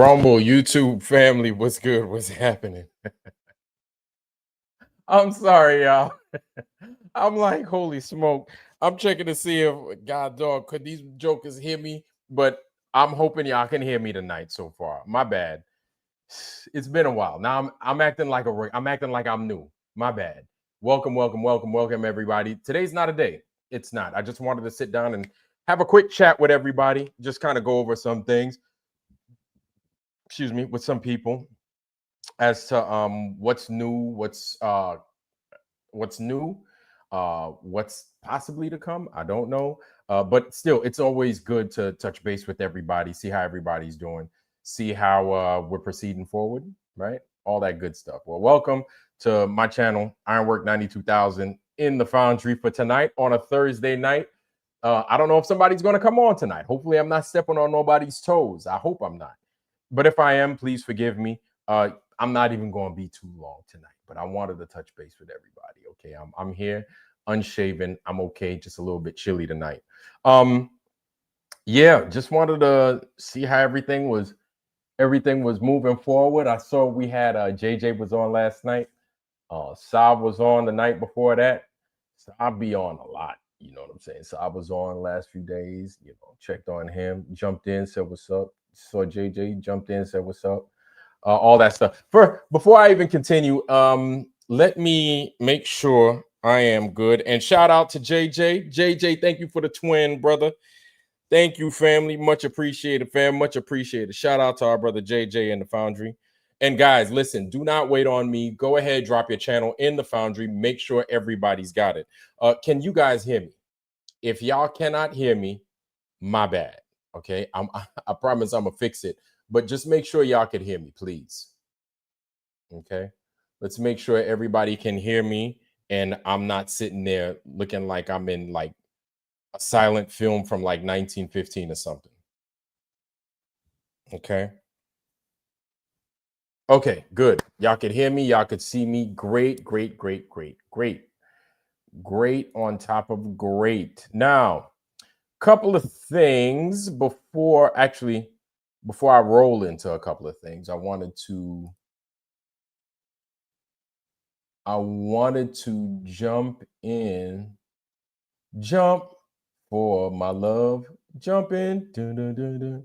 Rumble, YouTube family, what's good? What's happening? I'm sorry, y'all. I'm like, holy smoke. I'm checking to see if God dog could these jokers hear me, but I'm hoping y'all can hear me tonight so far. My bad. It's been a while. Now I'm acting like I'm acting like I'm new. My bad. Welcome, everybody. Today's not a day. It's not. I just wanted to sit down and have a quick chat with everybody, just kind of go over some things. Excuse me, with some people as to what's new, what's new, what's possibly to come. I don't know, but still, it's always good to touch base with everybody, see how everybody's doing, see how we're proceeding forward, right? All that good stuff. Well, welcome to my channel, Ironwork 92,000 in the Foundry for tonight on a Thursday night. I don't know if somebody's going to come on tonight. Hopefully, I'm not stepping on nobody's toes. I hope I'm not. But if I am, please forgive me. I'm not even going to be too long tonight, but I wanted to touch base with everybody. Okay, I'm here, unshaven. I'm okay, just a little bit chilly tonight. Yeah, just wanted to see how everything was moving forward. I saw we had JJ was on last night. Saab was on the night before that. So I'll be on a lot. You know what I'm saying? So I was on the last few days. You know, checked on him, jumped in, said what's up. Saw JJ, jumped in, said what's up. All that stuff. Before I even continue, let me make sure I am good. And shout out to JJ. JJ, thank you for the twin, brother. Thank you, family. Much appreciated, fam. Much appreciated. Shout out to our brother JJ in the Foundry. And guys, listen, do not wait on me. Go ahead, drop your channel in the Foundry. Make sure everybody's got it. Can you guys hear me? If y'all cannot hear me, my bad. Okay, I promise I'm gonna fix it. But just make sure y'all can hear me, please. Okay, let's make sure everybody can hear me and I'm not sitting there looking like I'm in like a silent film from like 1915 or something. Okay. Okay, good. Y'all could hear me. Y'all could see me. Great, great, great, great, great. Great on top of great. Now, couple of things before I roll into a couple of things. I wanted to jump for my love, jump in, dun, dun, dun, dun,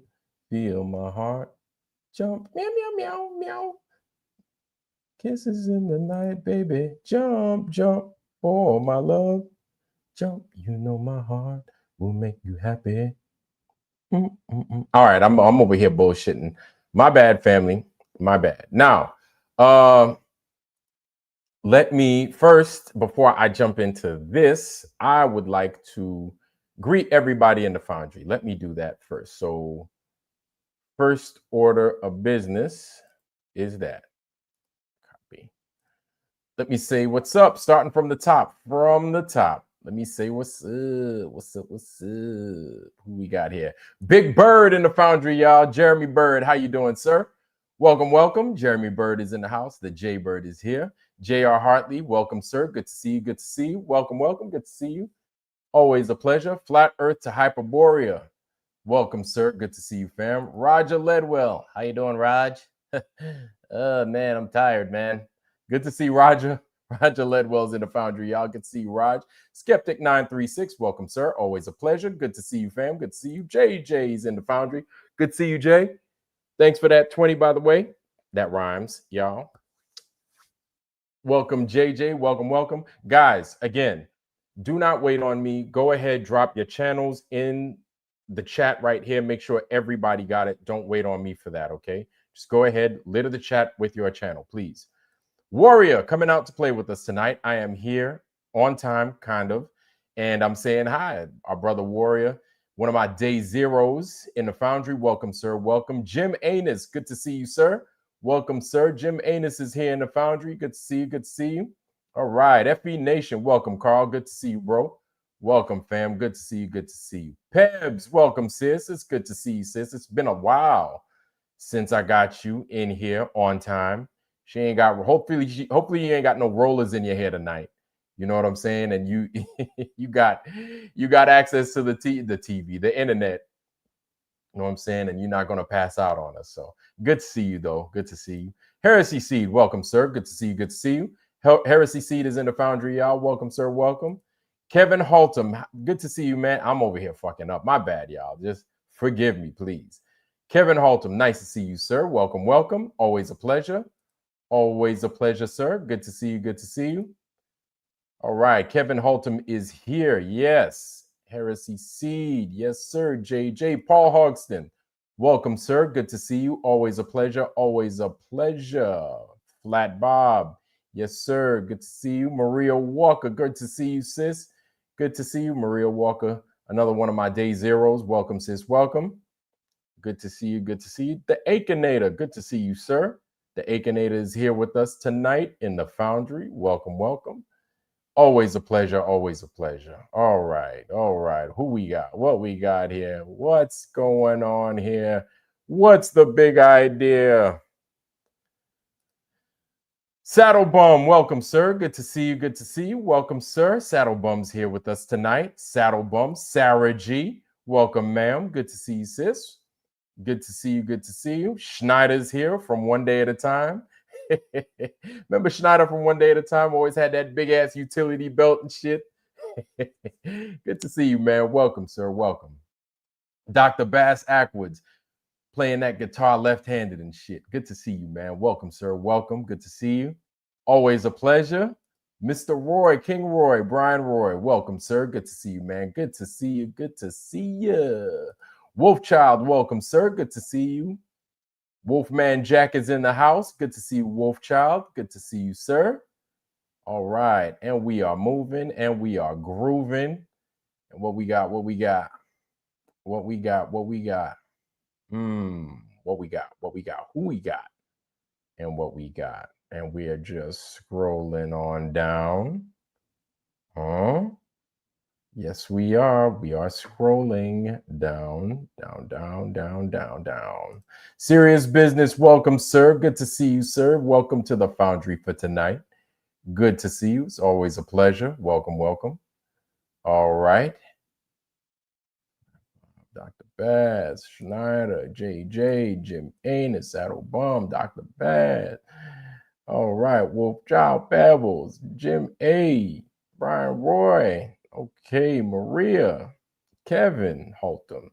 feel my heart, jump, meow, meow, meow, meow. Kisses in the night, baby, jump, jump for my love, jump. You know my heart will make you happy. All right, I'm over here bullshitting. My bad, family. My bad. Now, let me first, before I jump into this, I would like to greet everybody in the Foundry. Let me do that first. So, first order of business is that. Copy. Let me say what's up, starting from the top. From the top. Let me say what's up. What's up? What's up? Who we got here? Big Bird in the Foundry, y'all. Jeremy Bird, how you doing, sir? Welcome, welcome. Jeremy Bird is in the house. The J Bird is here. J.R. Hartley, welcome, sir. Good to see you. Good to see you. Welcome, welcome. Good to see you. Always a pleasure. Flat Earth to Hyperborea. Welcome, sir. Good to see you, fam. Roger Ledwell. How you doing, Raj? Man, I'm tired, man. Good to see Roger. Roger Ledwell's in the Foundry. Y'all good to see you, Raj. Skeptic 936. Welcome, sir. Always a pleasure. Good to see you, fam. Good to see you. JJ's in the Foundry. Good to see you, Jay. Thanks for that 20, by the way. That rhymes, y'all. Welcome, JJ. Welcome, welcome. Guys, again, do not wait on me. Go ahead, drop your channels in the chat right here. Make sure everybody got it. Don't wait on me for that, okay? Just go ahead, litter the chat with your channel, please. Warrior coming out to play with us tonight. I am here on time, kind of, and I'm saying hi. Our brother Warrior, one of my day zeros in the Foundry. Welcome, sir. Welcome. Jim Anus, good to see you, sir. Welcome, sir. Jim Anus is here in the Foundry. Good to see you. Good to see you. All right. FB Nation, welcome, Carl. Good to see you, bro. Welcome, fam. Good to see you. Good to see you. Pebs, welcome, sis. It's good to see you, sis. It's been a while since I got you in here on time. She ain't got, hopefully you ain't got no rollers in your hair tonight. You know what I'm saying? And you got access to the TV, the internet. You know what I'm saying? And you're not going to pass out on us. So good to see you, though. Good to see you. Heresy Seed, welcome, sir. Good to see you. Good to see you. Heresy Seed is in the Foundry, y'all. Welcome, sir. Welcome. Kevin Haltom, good to see you, man. I'm over here fucking up. My bad, y'all. Just forgive me, please. Kevin Haltom, nice to see you, sir. Welcome, welcome. Always a pleasure. Always a pleasure, sir. Good to see you. Good to see you. All right. Kevin Haltom is here. Yes. Heresy Seed. Yes, sir. JJ. Paul Hogston. Welcome, sir. Good to see you. Always a pleasure. Always a pleasure. Flat Bob. Yes, sir. Good to see you. Maria Walker. Good to see you, sis. Good to see you, Maria Walker. Another one of my day zeros. Welcome, sis. Welcome. Good to see you. Good to see you. The Akinator. Good to see you, sir. The Akinator is here with us tonight in the Foundry. Welcome, welcome. Always a pleasure. Always a pleasure. All right. All right. Who we got? What we got here? What's going on here? What's the big idea? Saddle Bum, welcome, sir. Good to see you. Good to see you. Welcome, sir. Saddle Bum's here with us tonight. Saddle Bum, Sarah G. Welcome, ma'am. Good to see you, sis. Good to see you. Good to see you. Schneider's here from One Day at a Time. Remember Schneider from One Day at a Time? Always had that big ass utility belt and shit. Good to see you, man. Welcome, sir. Welcome. Dr. Bass Ackwoods playing that guitar left-handed and shit. Good to see you, man. Welcome, sir. Welcome. Good to see you. Always a pleasure. Mr. Roy, King Roy, Brian Roy. Welcome, sir. Good to see you, man. Good to see you. Good to see you. Wolfchild, welcome, sir. Good to see you. Wolfman Jack is in the house. Good to see you, Wolfchild. Good to see you, sir. All right. And we are moving and we are grooving. And what we got, what we got, what we got, what we got. What we got, what we got, who we got, and what we got. And we are just scrolling on down. Yes, we are. We are scrolling down, down, down, down, down, down. Serious business. Welcome, sir. Good to see you, sir. Welcome to the Foundry for tonight. Good to see you. It's always a pleasure. Welcome, welcome. All right. Dr. Bass, Schneider, JJ, Jim Anus, Saddle Bum, Dr. Bass. All right. Wolf Child Pebbles, Jim A, Brian Roy. Okay, Maria, Kevin Haltom,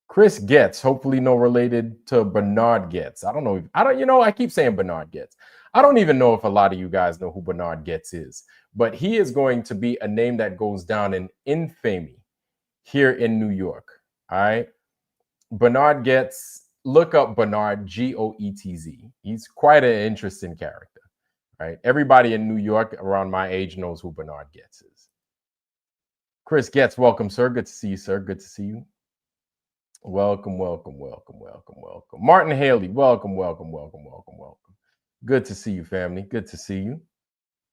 Chris Getz, hopefully no related to Bernard Getz. I keep saying Bernard Getz. I don't even know if a lot of you guys know who Bernard Getz is, but he is going to be a name that goes down in infamy here in New York. All right. Bernard Getz, look up Bernard, Goetz. He's quite an interesting character. Right. Everybody in New York around my age knows who Bernard Getz is. Chris Getz, welcome, sir. Good to see you, sir. Good to see you. Welcome, welcome, welcome, welcome, welcome. Martin Haley, welcome, welcome, welcome, welcome, welcome. Good to see you, family. Good to see you.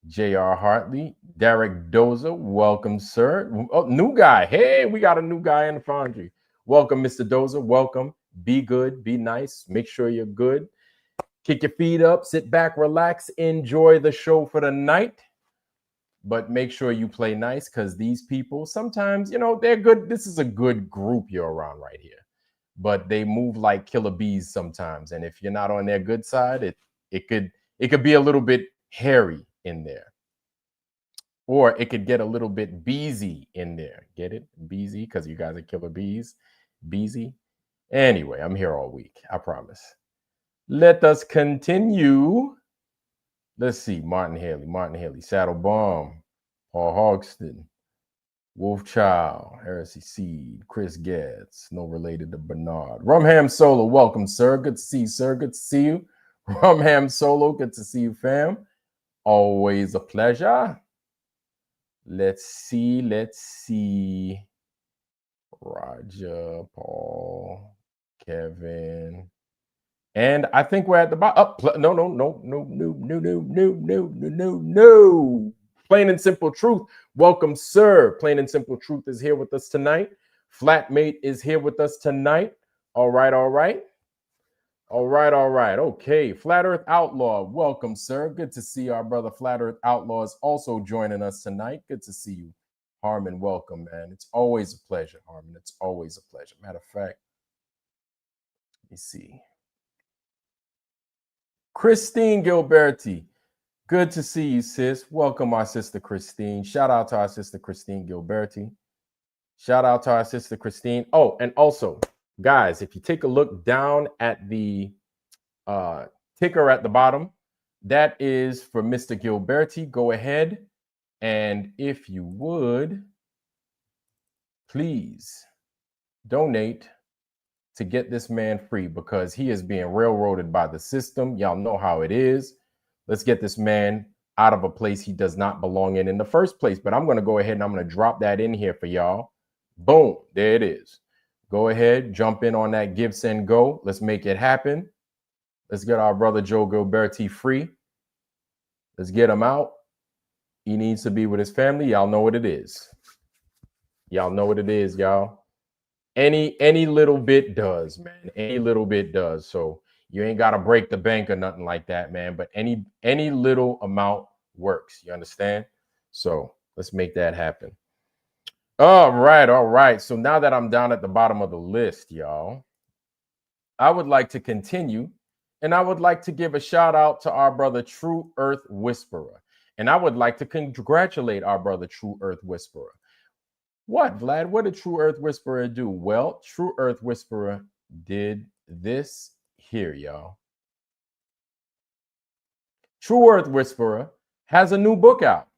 J.R. Hartley, Derek Dozer, welcome, sir. Oh, new guy. Hey, we got a new guy in the Foundry. Welcome, Mr. Dozer. Welcome. Be good. Be nice. Make sure you're good. Kick your feet up. Sit back. Relax. Enjoy the show for the night. But make sure you play nice because these people sometimes, they're good. This is a good group you're around right here. But they move like killer bees sometimes. And if you're not on their good side, it could be a little bit hairy in there. Or it could get a little bit beesy in there. Get it? Beesy, because you guys are killer bees. Beesy. Anyway, I'm here all week. I promise. Let us continue. Let's see. Martin Haley, Saddle Bomb, Paul Hogston, Wolfchild, Heresy Seed, Chris Getz, no related to Bernard. Rumham Solo, welcome, sir. Good to see you, sir. Good to see you. Rumham Solo, good to see you, fam. Always a pleasure. Let's see. Roger, Paul, Kevin. And I think we're at the bottom. No. Plain and Simple Truth. Welcome, sir. Plain and Simple Truth is here with us tonight. Flatmate is here with us tonight. All right. Okay. Flat Earth Outlaw. Welcome, sir. Good to see our brother Flat Earth Outlaw is also joining us tonight. Good to see you. Harmon, welcome, man. It's always a pleasure, Harmon. It's always a pleasure. Matter of fact, me see. Christine Gilberti. Good to see you, sis. Welcome, our sister Christine. Shout out to our sister Christine Gilberti. Shout out to our sister Christine. Oh, and also, guys, if you take a look down at the ticker at the bottom, that is for Mr. Gilberti. Go ahead, and if you would, please donate to get this man free, because he is being railroaded by the system. Y'all know how it is. Let's get this man out of a place he does not belong in the first place. But I'm going to go ahead and I'm going to drop that in here for y'all. Boom, there it is. Go ahead, jump in on that Give, Send, Go. Let's make it happen. Let's get our brother Joe Gilberti free. Let's get him out. He needs to be with his family. Y'all know what it is. Y'all know what it is, y'all. Any little bit does, man. Any little bit does. So you ain't got to break the bank or nothing like that, man. But any little amount works. You understand? So let's make that happen. All right, all right. So now that I'm down at the bottom of the list, y'all, I would like to continue, and I would like to give a shout out to our brother True Earth Whisperer. And I would like to congratulate our brother True Earth Whisperer. What, Vlad? What did True Earth Whisperer do? Well, True Earth Whisperer did this here, y'all. True Earth Whisperer has a new book out.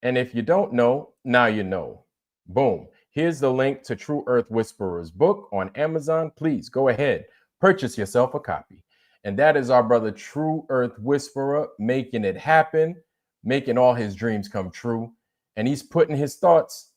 And if you don't know, now you know. Boom. Here's the link to True Earth Whisperer's book on Amazon. Please go ahead, purchase yourself a copy. And that is our brother True Earth Whisperer making it happen, making all his dreams come true. And he's putting his thoughts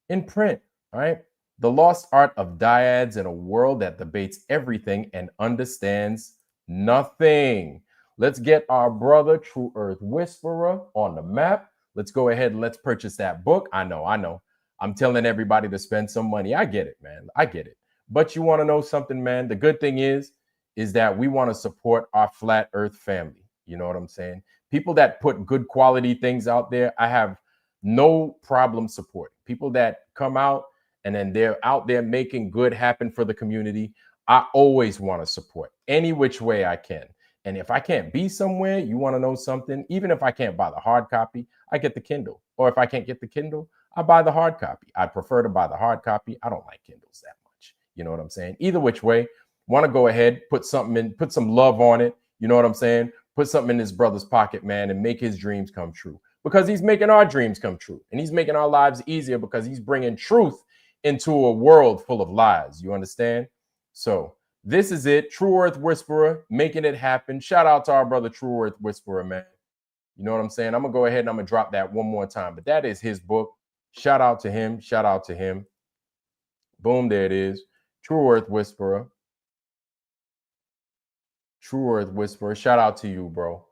in print, right? The lost art of dyads in a world that debates everything and understands nothing. Let's get our brother True Earth Whisperer on the map. Let's go ahead and let's purchase that book. I know. I'm telling everybody to spend some money. I get it, man. I get it. But you want to know something, man? The good thing is that we want to support our flat earth family. You know what I'm saying? People that put good quality things out there, I have no problem supporting. People that come out and then they're out there making good happen for the community, I always want to support any which way I can. And if I can't be somewhere, you want to know something, even if I can't buy the hard copy, I get the Kindle. Or if I can't get the Kindle, I buy the hard copy. I prefer to buy the hard copy. I don't like Kindles that much. You know what I'm saying? Either which way, want to go ahead, put something in, put some love on it. You know what I'm saying? Put something in his brother's pocket, man, and make his dreams come true. Because he's making our dreams come true. And he's making our lives easier because he's bringing truth into a world full of lies. You understand? So this is it. True Earth Whisperer, making it happen. Shout out to our brother True Earth Whisperer, man. You know what I'm saying? I'm going to go ahead and I'm going to drop that one more time. But that is his book. Shout out to him. Shout out to him. Boom, there it is. True Earth Whisperer. True Earth Whisperer. Shout out to you, bro.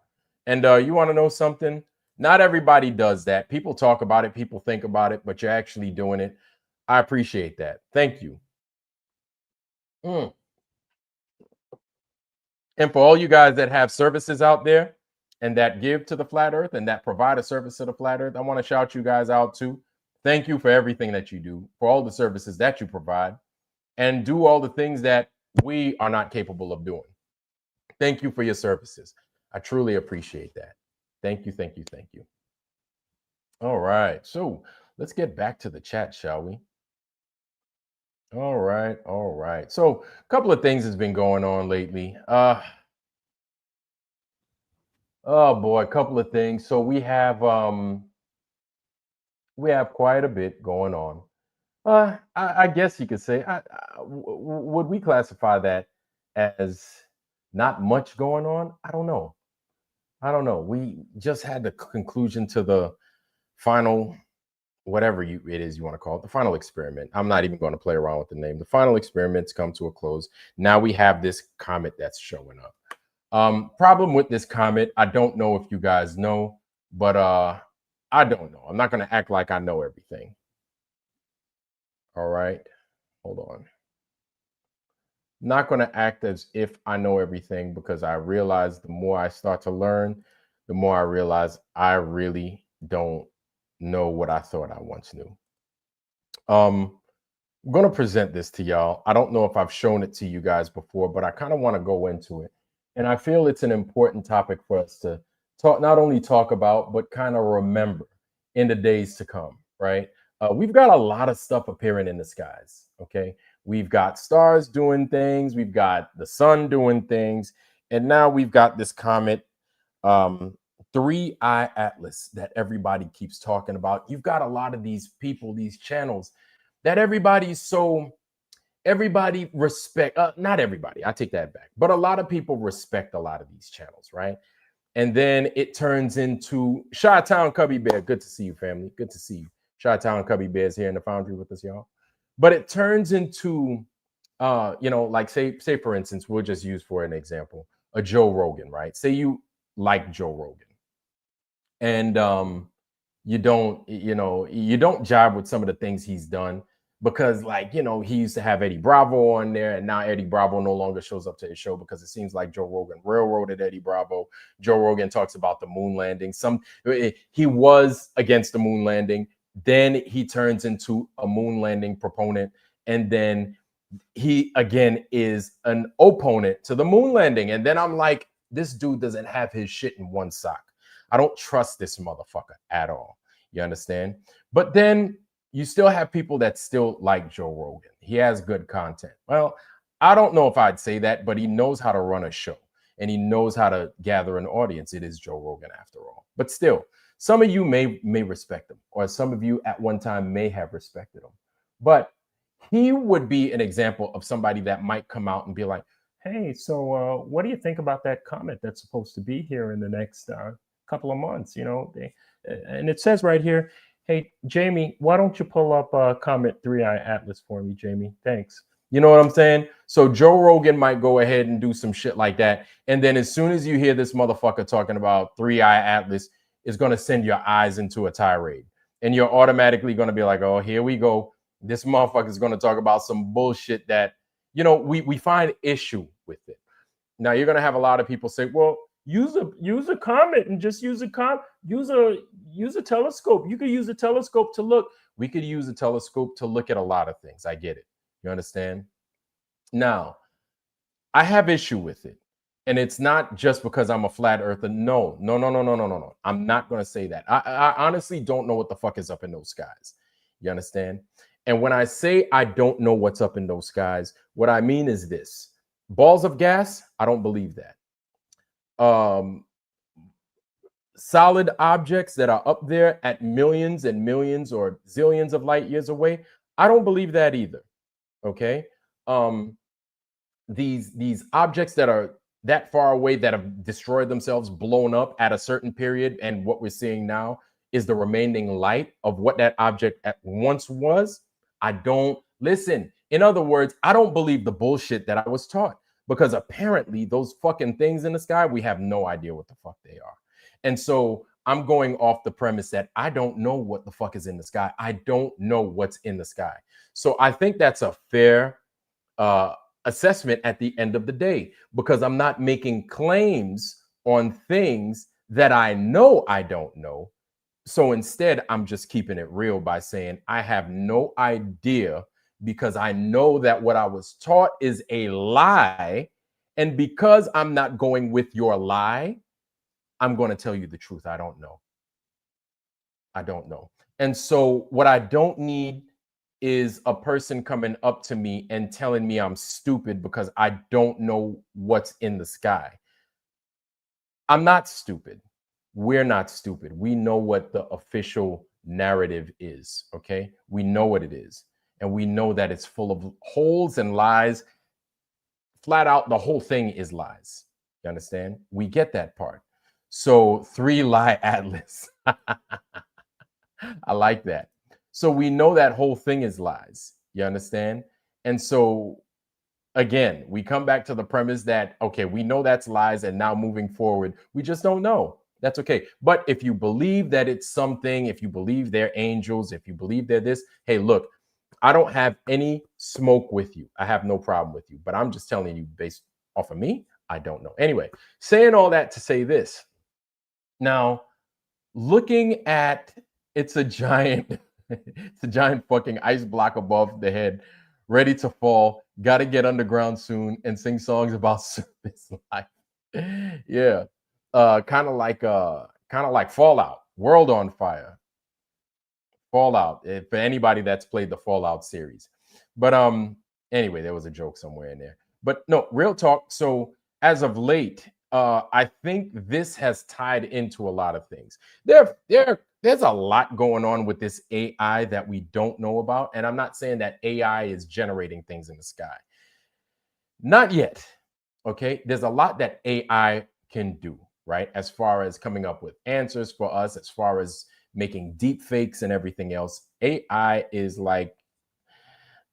And you want to know something? Not everybody does that. People talk about it. People think about it, but you're actually doing it. I appreciate that. Thank you. And for all you guys that have services out there and that give to the flat earth and that provide a service to the flat earth, I want to shout you guys out too. Thank you for everything that you do, for all the services that you provide, and do all the things that we are not capable of doing. Thank you for your services. I truly appreciate that. Thank you, thank you, thank you. All right. So let's get back to the chat, shall we? All right. All right. So a couple of things has been going on lately. Oh boy, a couple of things. So we have quite a bit going on. I guess you could say, would we classify that as not much going on? I don't know. We just had the conclusion to the final, whatever it is you want to call it, the final experiment. I'm not even going to play around with the name. The final experiment's come to a close. Now we have this comet that's showing up. Problem with this comet, I don't know if you guys know, but I don't know. I'm not going to act like I know everything. All right. Hold on. Not going to act as if I know everything, because I realize the more I start to learn, the more I realize I really don't know what I thought I once knew. I'm going to present this to y'all. I don't know if I've shown it to you guys before, but I kind of want to go into it. And I feel it's an important topic for us to talk, not only talk about, but kind of remember in the days to come, right? We've got a lot of stuff appearing in the skies, okay? We've got stars doing things, we've got the sun doing things, and now we've got this comet, um, 3I Atlas, that everybody keeps talking about. You've got a lot of these people, these channels that everybody respect, not everybody, I take that back, but a lot of people respect a lot of these channels, right? And then it turns into Chi-Town Cubby Bear. Good to see you, family. Good to see you. Chi-Town Cubby Bear's here in the Foundry with us, y'all. But it turns into like say for instance, we'll just use for an example a Joe Rogan, right? Say you like Joe Rogan, and you don't jive with some of the things he's done, because he used to have Eddie Bravo on there, and now Eddie Bravo no longer shows up to his show because it seems like Joe Rogan railroaded Eddie Bravo. Joe Rogan talks about the moon landing. He was against the moon landing, then he turns into a moon landing proponent, and then he again is an opponent to the moon landing. And then I'm like, this dude doesn't have his shit in one sock. I don't trust this motherfucker at all. You understand? But then you still have people that still like Joe Rogan. He has good content. Well, I don't know if I'd say that, but he knows how to run a show and he knows how to gather an audience. It is Joe Rogan after all. But still, some of you may respect him, or some of you at one time may have respected him. But he would be an example of somebody that might come out and be like, hey, so what do you think about that comet that's supposed to be here in the next couple of months? And it says right here, hey, Jamie, why don't you pull up Comet 3I Atlas for me, Jamie? Thanks. You know what I'm saying? So Joe Rogan might go ahead and do some shit like that. And then as soon as you hear this motherfucker talking about 3I Atlas, it's going to send your eyes into a tirade. And you're automatically going to be like, oh, here we go. This motherfucker is going to talk about some bullshit that, we find issue with it. Now you're going to have a lot of people say, well, use a comet and just use a telescope. You could use a telescope to look. We could use a telescope to look at a lot of things. I get it. You understand? Now, I have issue with it. And it's not just because I'm a flat earther. No. I'm not going to say that. I honestly don't know what the fuck is up in those skies. You understand? And when I say I don't know what's up in those skies, what I mean is this. Balls of gas, I don't believe that. Solid objects that are up there at millions and millions or zillions of light years away, I don't believe that either. Okay? These objects that are that far away, that have destroyed themselves, blown up at a certain period, and what we're seeing now is the remaining light of what that object at once was. I don't listen. In other words, I don't believe the bullshit that I was taught, because apparently those fucking things in the sky, we have no idea what the fuck they are. And so I'm going off the premise that I don't know what the fuck is in the sky. I don't know what's in the sky. So I think that's a fair assessment at the end of the day, because I'm not making claims on things that I know I don't know. So instead, I'm just keeping it real by saying I have no idea, because I know that what I was taught is a lie. And because I'm not going with your lie, I'm going to tell you the truth. I don't know. I don't know. And so what I don't need is a person coming up to me and telling me I'm stupid because I don't know what's in the sky. I'm not stupid. We're not stupid. We know what the official narrative is, okay? We know what it is. And we know that it's full of holes and lies. Flat out, the whole thing is lies. You understand? We get that part. So 3I Atlas. I like that. So we know that whole thing is lies. You understand? And so again, we come back to the premise that, okay, we know that's lies, and now moving forward, we just don't know. That's okay. But if you believe that it's something, if you believe they're angels, if you believe they're this, hey, look, I don't have any smoke with you. I have no problem with you. But I'm just telling you, based off of me, I don't know. Anyway, saying all that to say this. Now, looking at, it's a giant It's a giant fucking ice block above the head, ready to fall. Got to get underground soon and sing songs about surface life. Yeah, kind of like Fallout, World on Fire, Fallout. For anybody that's played the Fallout series, but anyway, there was a joke somewhere in there. But no, real talk. So as of late, I think this has tied into a lot of things. There's a lot going on with this AI that we don't know about, and I'm not saying that AI is generating things in the sky. Not yet. Okay, there's a lot that AI can do, right? As far as coming up with answers for us, as far as making deep fakes and everything else. AI is like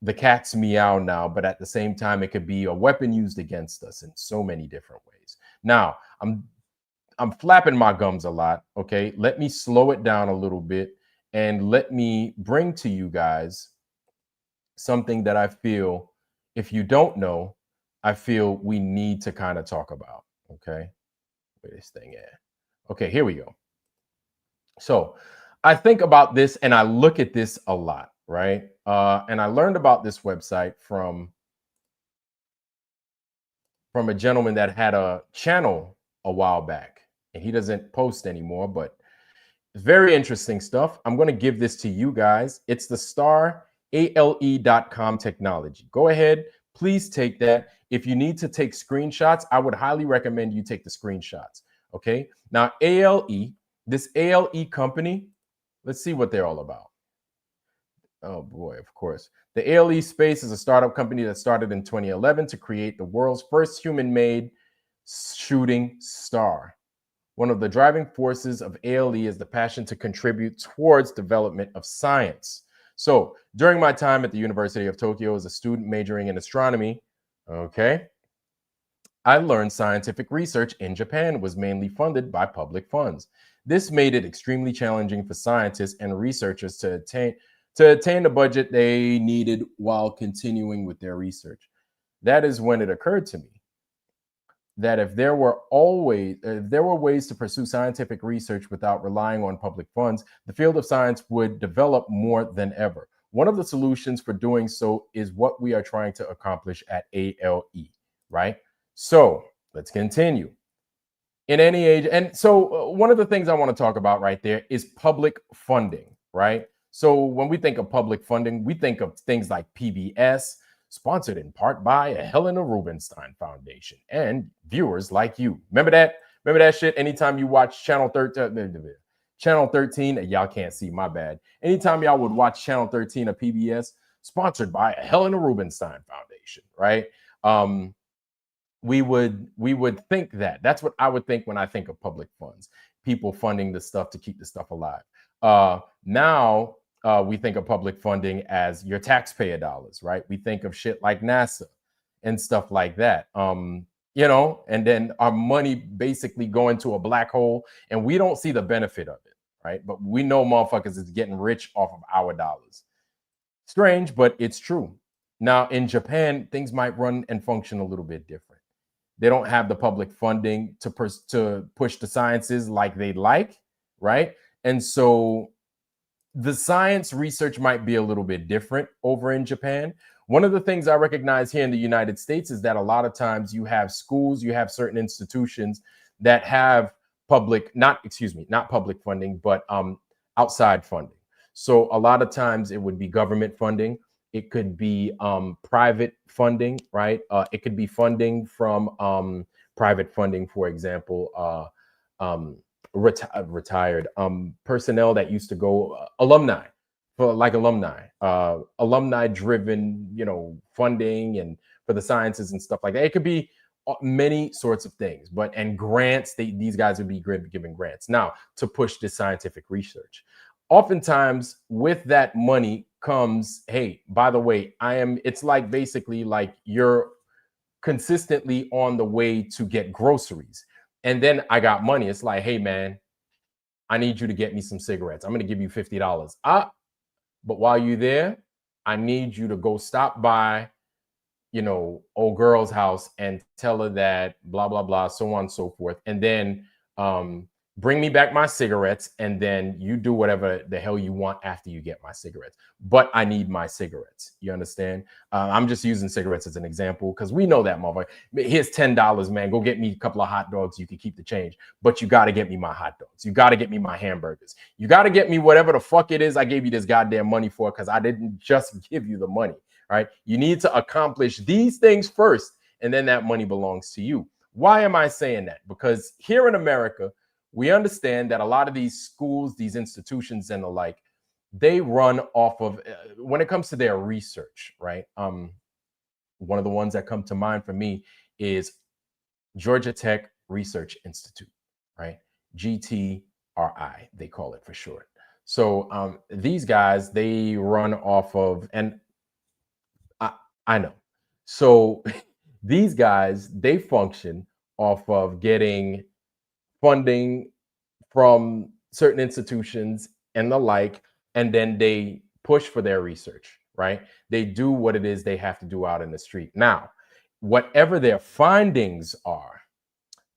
the cat's meow now, but at the same time, it could be a weapon used against us in so many different ways. Now, I'm flapping my gums a lot. Okay, let me slow it down a little bit and let me bring to you guys something that I feel, if you don't know, I feel we need to kind of talk about. Okay, where this thing at? Okay, here we go. So I think about this and I look at this a lot, right? And I learned about this website from a gentleman that had a channel a while back, and he doesn't post anymore, but very interesting stuff. I'm going to give this to you guys. It's the starale.com technology. Go ahead, please take that. If you need to take screenshots, I would highly recommend you take the screenshots. Okay. Now, ALE, this ALE company, let's see what they're all about. Oh boy, of course. The ALE Space is a startup company that started in 2011 to create the world's first human-made shooting star. One of the driving forces of ALE is the passion to contribute towards development of science. So during my time at the University of Tokyo as a student majoring in astronomy, okay, I learned scientific research in Japan was mainly funded by public funds. This made it extremely challenging for scientists and researchers to attain the budget they needed while continuing with their research. That is when it occurred to me that if there were ways to pursue scientific research without relying on public funds, the field of science would develop more than ever. One of the solutions for doing so is what we are trying to accomplish at ALE, right? So let's continue. In any age, and so one of the things I want to talk about right there is public funding, right? So when we think of public funding, we think of things like PBS, sponsored in part by a Helena Rubinstein Foundation and viewers like you. Remember that? Remember that shit? Anytime you watch Channel 13, y'all can't see, my bad. Anytime y'all would watch Channel 13 of PBS, sponsored by a Helena Rubinstein Foundation, right? We would think that. That's what I would think when I think of public funds, people funding the stuff to keep the stuff alive. Now we think of public funding as your taxpayer dollars, right? We think of shit like NASA and stuff like that. You know, and then our money basically going to a black hole, and we don't see the benefit of it, right? But we know motherfuckers is getting rich off of our dollars. Strange, but it's true. Now in Japan, things might run and function a little bit different. They don't have the public funding to push the sciences like they'd like, right? And so the science research might be a little bit different over in Japan. One of the things I recognize here in the United States is that a lot of times you have schools, you have certain institutions that have not public funding, but outside funding. So a lot of times it would be government funding. It could be private funding, right? It could be funding from private funding, for example, retired personnel that used to go alumni for like alumni driven, you know, funding and for the sciences and stuff like that. It could be many sorts of things, and grants. These guys would be giving grants now to push this scientific research. Oftentimes with that money comes, hey, by the way, it's like basically like you're consistently on the way to get groceries. And then I got money. It's like, hey, man, I need you to get me some cigarettes. I'm going to give you $50. But while you're there, I need you to go stop by, you know, old girl's house and tell her that blah, blah, blah, so on and so forth. And then bring me back my cigarettes, and then you do whatever the hell you want after you get my cigarettes. But I need my cigarettes. You understand? I'm just using cigarettes as an example because we know that, motherfucker. Here's $10, man. Go get me a couple of hot dogs. You can keep the change, but you got to get me my hot dogs. You got to get me my hamburgers. You got to get me whatever the fuck it is I gave you this goddamn money for, because I didn't just give you the money, right? You need to accomplish these things first, and then that money belongs to you. Why am I saying that? Because here in America, we understand that a lot of these schools, these institutions and the like, they run off of, when it comes to their research, right? One of the ones that come to mind for me is Georgia Tech Research Institute, right? GTRI, they call it for short. So these guys, they run off of, and I know. So these guys, they function off of getting funding from certain institutions and the like, and then they push for their research, right? They do what it is they have to do out in the street. Now, whatever their findings are,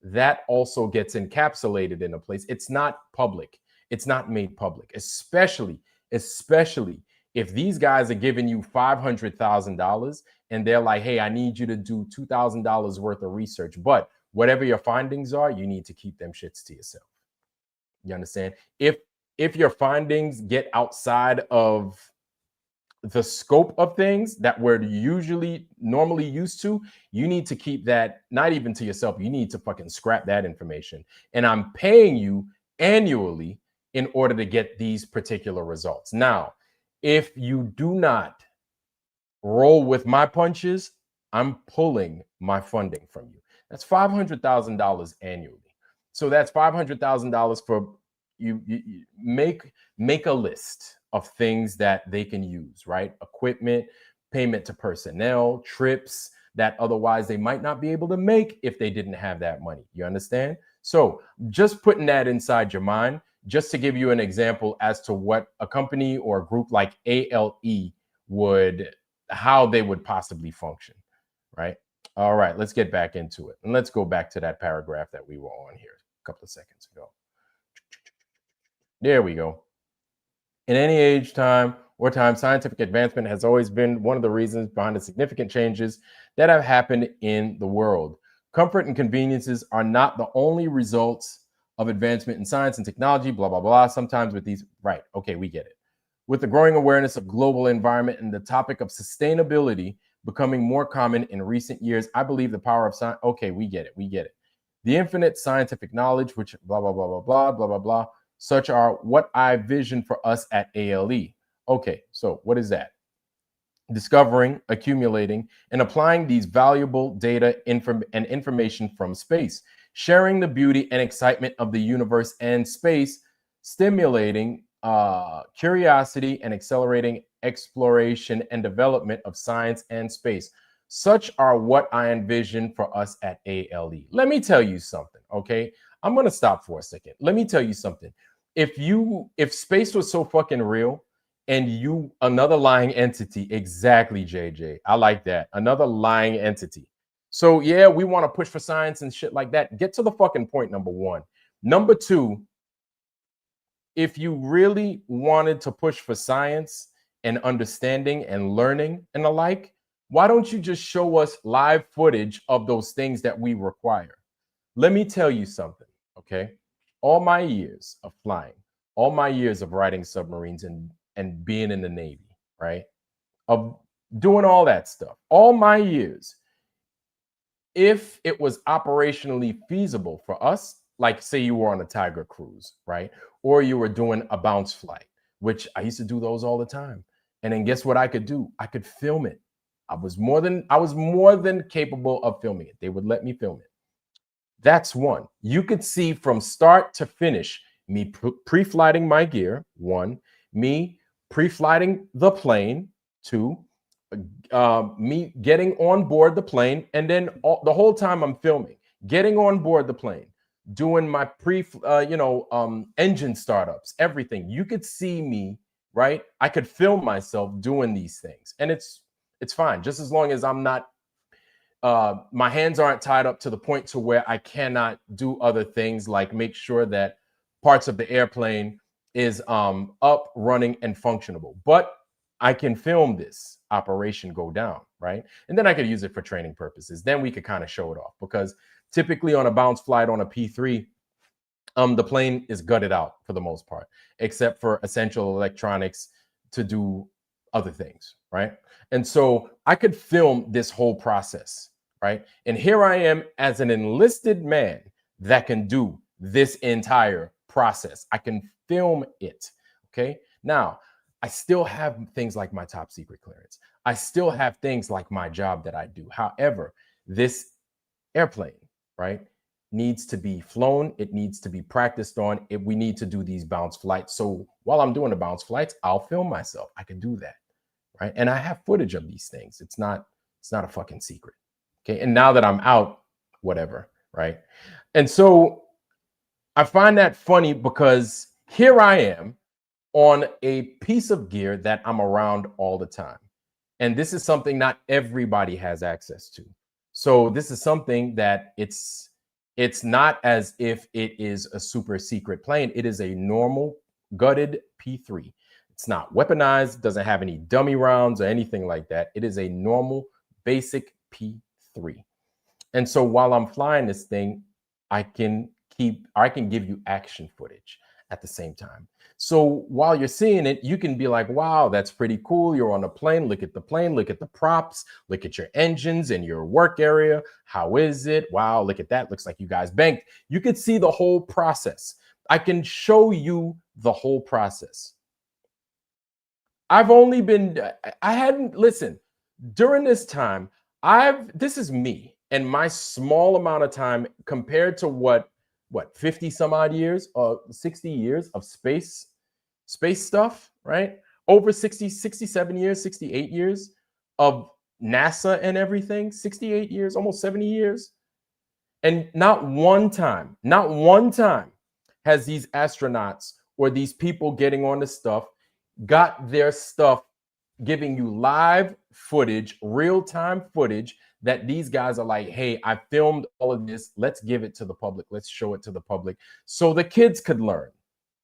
that also gets encapsulated in a place. It's not public. It's not made public, especially if these guys are giving you $500,000 and they're like, hey, I need you to do $2,000 worth of research, but whatever your findings are, you need to keep them shits to yourself. You understand? If your findings get outside of the scope of things that we're normally used to, you need to keep that not even to yourself. You need to fucking scrap that information. And I'm paying you annually in order to get these particular results. Now, if you do not roll with my punches, I'm pulling my funding from you. That's $500,000 annually. So that's $500,000 for you make a list of things that they can use, right? Equipment, payment to personnel, trips that otherwise they might not be able to make if they didn't have that money. You understand? So just putting that inside your mind, just to give you an example as to what a company or a group like ALE how they would possibly function, right? All right, let's get back into it. And let's go back to that paragraph that we were on here a couple of seconds ago. There we go. In any age, time, scientific advancement has always been one of the reasons behind the significant changes that have happened in the world. Comfort and conveniences are not the only results of advancement in science and technology, blah, blah, blah. Sometimes with these, right, okay, we get it. With the growing awareness of global environment and the topic of sustainability becoming more common in recent years, I believe the power of science, okay, we get it. The infinite scientific knowledge, which blah, blah, blah, blah, blah, blah, blah, blah, such are what I vision for us at ALE. Okay, so what is that? Discovering, accumulating, and applying these valuable data and information from space, sharing the beauty and excitement of the universe and space, stimulating curiosity and accelerating exploration and development of science and space. Such are what I envision for us at ALE. Let me tell you something, okay? I'm going to stop for a second. Let me tell you something. If space was so fucking real and another lying entity, exactly, JJ, I like that. Another lying entity. So yeah, we want to push for science and shit like that. Get to the fucking point, number one. Number two, if you really wanted to push for science and understanding and learning and the like, why don't you just show us live footage of those things that we require? Let me tell you something, okay? All my years of flying, all my years of riding submarines and being in the Navy, right? Of doing all that stuff, all my years, if it was operationally feasible for us, like say you were on a Tiger cruise, right? Or you were doing a bounce flight, which I used to do those all the time. And then guess what I could do? I could film it. I was more than capable of filming it. They would let me film it. That's one. You could see from start to finish me pre-flighting my gear, one, me pre-flighting the plane, two, me getting on board the plane, and then the whole time I'm filming, getting on board the plane, doing my engine startups, everything. You could see me, right? I could film myself doing these things, and it's fine, just as long as I'm not my hands aren't tied up to the point to where I cannot do other things like make sure that parts of the airplane is up, running, and functionable. But I can film this operation go down, right? And then I could use it for training purposes. Then we could kind of show it off, because typically on a bounce flight on a P3, the plane is gutted out for the most part, except for essential electronics to do other things, right? And so I could film this whole process, right? And here I am as an enlisted man that can do this entire process. I can film it, okay? Now, I still have things like my top secret clearance. I still have things like my job that I do. However, this airplane, right, needs to be flown. It needs to be practiced on. We need to do these bounce flights. So while I'm doing the bounce flights, I'll film myself. I can do that, right? And I have footage of these things. It's not a fucking secret, okay? And now that I'm out, whatever, right? And so I find that funny, because here I am on a piece of gear that I'm around all the time. And this is something not everybody has access to. So this is something that it's not as if it is a super secret plane. It is a normal gutted P3. It's not weaponized, doesn't have any dummy rounds or anything like that. It is a normal basic P3. And so while I'm flying this thing, I can give you action footage at the same time. So while you're seeing it, you can be like, wow, that's pretty cool. You're on a plane. Look at the plane. Look at the props. Look at your engines and your work area. How is it? Wow, look at that. Looks like you guys banked. You could see the whole process. I can show you the whole process. I hadn't, listen, during this time, this is me and my small amount of time compared to what 50 some odd years or 60 years of space stuff, right? Over 67 years, 68 years of NASA and everything, 68 years, almost 70 years. And not one time has these astronauts or these people getting on the stuff got their stuff giving you live footage, real-time footage that these guys are like, hey, I filmed all of this. Let's give it to the public. Let's show it to the public so the kids could learn.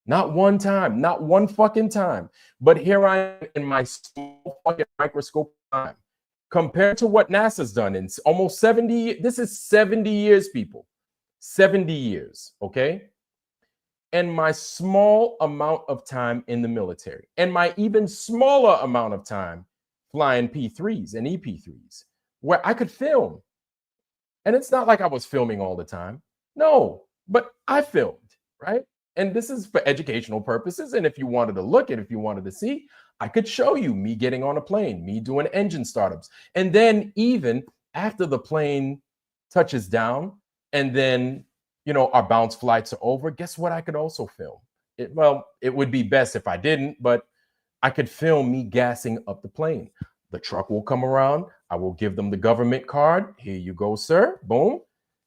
Not one time, not one fucking time. But here I am in my small fucking microscope time compared to what NASA's done in almost 70. This is 70 years, people. 70 years, okay? And my small amount of time in the military, and my even smaller amount of time flying P3s and EP3s, where I could film. And it's not like I was filming all the time. No, but I filmed, right? And this is for educational purposes. And if you wanted to look at, if you wanted to see, I could show you me getting on a plane, me doing engine startups. And then even after the plane touches down and then, you know, our bounce flights are over, guess what I could also film? It would be best if I didn't, but I could film me gassing up the plane. The truck will come around. I will give them the government card. Here you go, sir. Boom.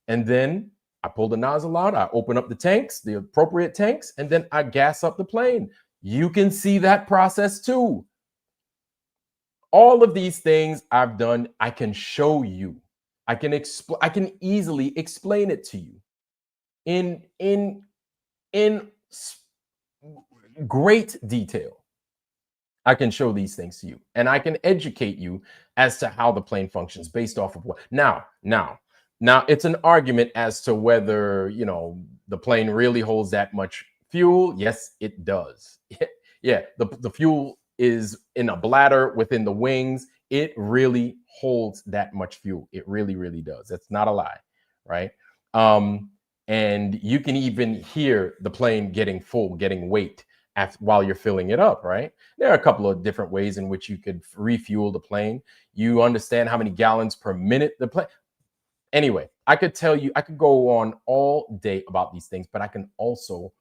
And then I pull the nozzle out. I open up the tanks, the appropriate tanks, and then I gas up the plane. You can see that process too. All of these things I've done, I can show you. I can easily explain it to you in great detail. I can show these things to you, and I can educate you as to how the plane functions based off of what. Now, it's an argument as to whether, you know, the plane really holds that much fuel. Yes, it does. Yeah, the fuel is in a bladder within the wings. It really holds that much fuel. It really, really does. That's not a lie, right? And you can even hear the plane getting full, getting weight while you're filling it up, right? There are a couple of different ways in which you could refuel the plane. You understand how many gallons per minute the plane. Anyway, I could tell you, I could go on all day about these things, but I can also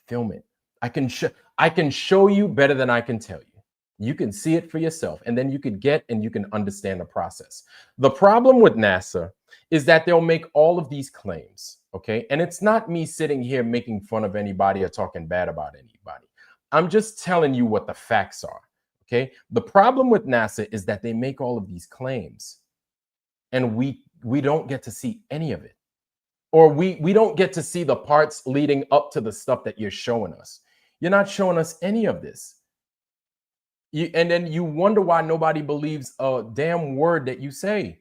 film it. I can show you better than I can tell you. You can see it for yourself, and then you could get and you can understand the process. The problem with NASA is that they'll make all of these claims, okay? And it's not me sitting here making fun of anybody or talking bad about anybody. I'm just telling you what the facts are, okay? The problem with NASA is that they make all of these claims, and we don't get to see any of it. or we don't get to see the parts leading up to the stuff that you're showing us. You're not showing us any of this. And then you wonder why nobody believes a damn word that you say.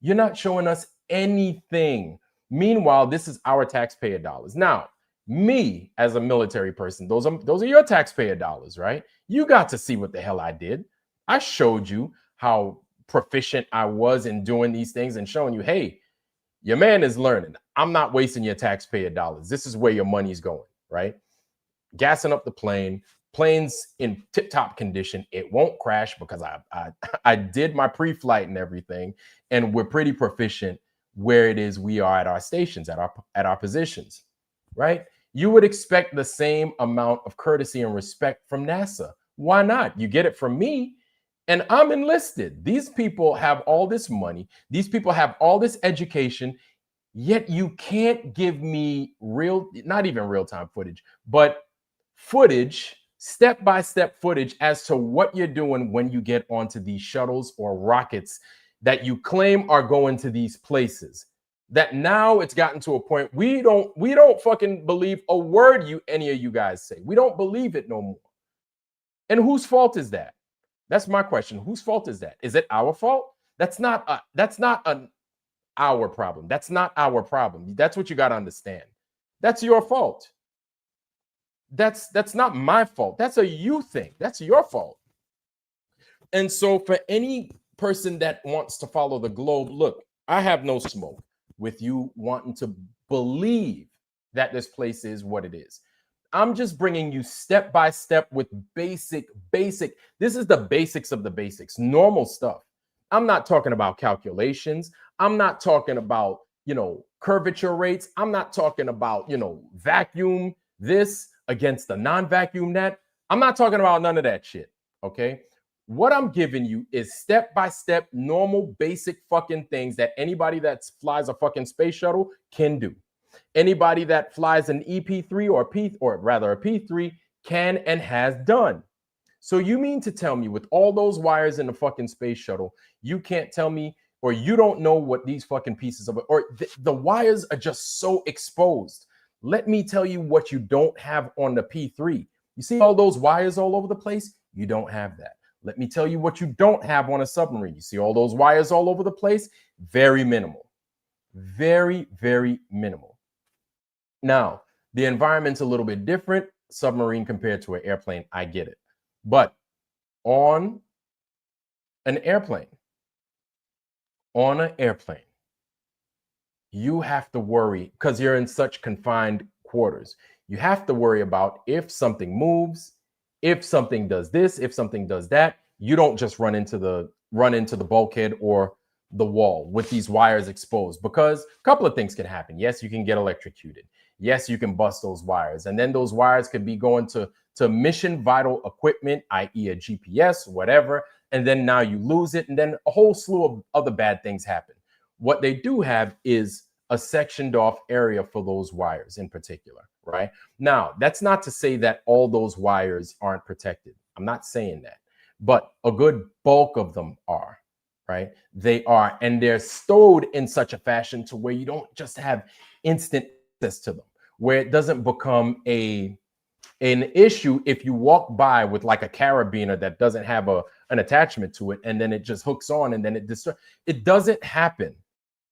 You're not showing us anything. Meanwhile, this is our taxpayer dollars. Now, me as a military person, those are your taxpayer dollars, right? You got to see what the hell I did. I showed you how proficient I was in doing these things and showing you, hey, your man is learning. I'm not wasting your taxpayer dollars. This is where your money's going, right? Gassing up the plane. Plane's in tip-top condition. It won't crash because I did my pre-flight and everything, and we're pretty proficient where it is we are at our stations, at our positions, right? You would expect the same amount of courtesy and respect from NASA. Why not? You get it from me, and I'm enlisted. These people have all this money. These people have all this education, yet you can't give me not even real-time footage, but footage, step-by-step footage as to what you're doing when you get onto these shuttles or rockets that you claim are going to these places. That now it's gotten to a point we don't fucking believe a word any of you guys say. We don't believe it no more. And whose fault is that? That's my question. Whose fault is that? Is it our fault? That's not our problem. That's not our problem. That's what you got to understand. That's your fault. That's not my fault. That's a you thing. That's your fault. And so for any person that wants to follow the globe, look, I have no smoke with you wanting to believe that this place is what it is. I'm just bringing you step by step with basic. This is the basics of the basics, normal stuff. I'm not talking about calculations. I'm not talking about, curvature rates. I'm not talking about, vacuum this against the non-vacuum that. I'm not talking about none of that shit, okay? What I'm giving you is step-by-step, normal, basic fucking things that anybody that flies a fucking space shuttle can do. Anybody that flies an EP3 or a P3 can and has done. So you mean to tell me with all those wires in the fucking space shuttle, you can't tell me, or you don't know what these fucking pieces of it, or the wires are just so exposed. Let me tell you what you don't have on the P3. You see all those wires all over the place? You don't have that. Let me tell you what you don't have on a submarine. You see all those wires all over the place? Very minimal. Very, very minimal. Now, the environment's a little bit different, submarine compared to an airplane. I get it. But on an airplane, you have to worry because you're in such confined quarters. You have to worry about if something moves, if something does this, if something does that. You don't just run into the bulkhead or the wall with these wires exposed, because a couple of things can happen. Yes, you can get electrocuted. Yes, you can bust those wires, and then those wires could be going to mission vital equipment, i.e. a GPS, whatever, and then now you lose it, and then a whole slew of other bad things happen. What they do have is a sectioned off area for those wires in particular, right? Now, that's not to say that all those wires aren't protected. I'm not saying that, but a good bulk of them are, right? They are, and they're stowed in such a fashion to where you don't just have instant access to them, where it doesn't become an issue if you walk by with like a carabiner that doesn't have an attachment to it, and then it just hooks on and then it doesn't happen,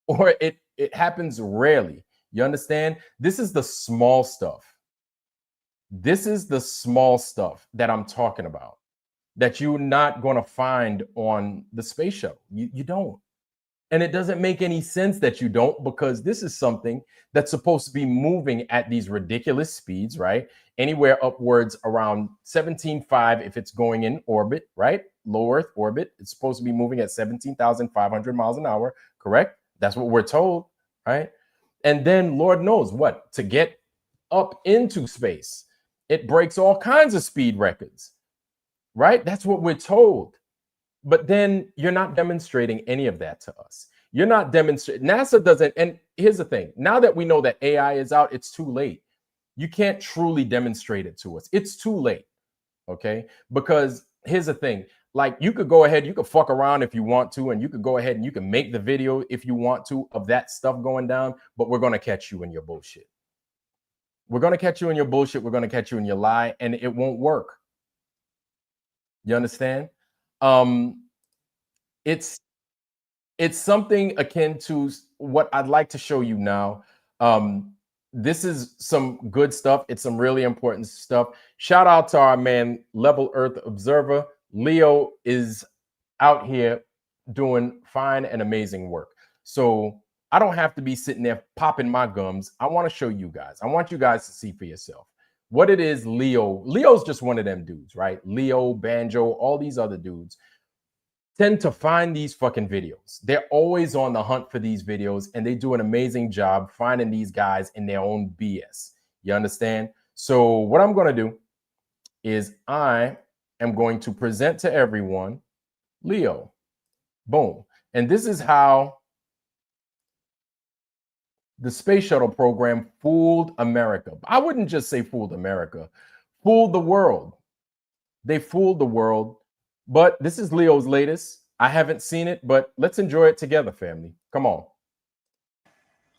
or it happens rarely. You understand? This is the small stuff. This is the small stuff that I'm talking about, that you're not going to find on the space shuttle. You don't. And it doesn't make any sense that you don't, because this is something that's supposed to be moving at these ridiculous speeds, right? Anywhere upwards around 17.5 if it's going in orbit, right? Low Earth orbit. It's supposed to be moving at 17,500 miles an hour, correct? That's what we're told, right? And then Lord knows what, to get up into space, it breaks all kinds of speed records, right? That's what we're told. But then you're not demonstrating any of that to us. You're not demonstrating. NASA doesn't. And here's the thing. Now that we know that AI is out, it's too late. You can't truly demonstrate it to us. It's too late. Okay? Because here's the thing. Like, you could go ahead, you could fuck around if you want to, and you could go ahead and you can make the video if you want to of that stuff going down, but we're gonna catch you in your bullshit. We're gonna catch you in your bullshit, we're gonna catch you in your lie, and it won't work. You understand? Um, it's something akin to what I'd like to show you now. This is some good stuff. It's some really important stuff. Shout out to our man, Level Earth Observer. Leo is out here doing fine and amazing work. So I don't have to be sitting there popping my gums. I want to show you guys. I want you guys to see for yourself what it is. Leo's just one of them dudes, right? Leo, Banjo, all these other dudes tend to find these fucking videos. They're always on the hunt for these videos, and they do an amazing job finding these guys in their own BS. You understand? So what I'm going to do is I am going to present to everyone Leo. Boom. And this is how the space shuttle program fooled America. I wouldn't just say fooled America, fooled the world. They fooled the world. But this is Leo's latest. I haven't seen it, but let's enjoy it together, family. Come on.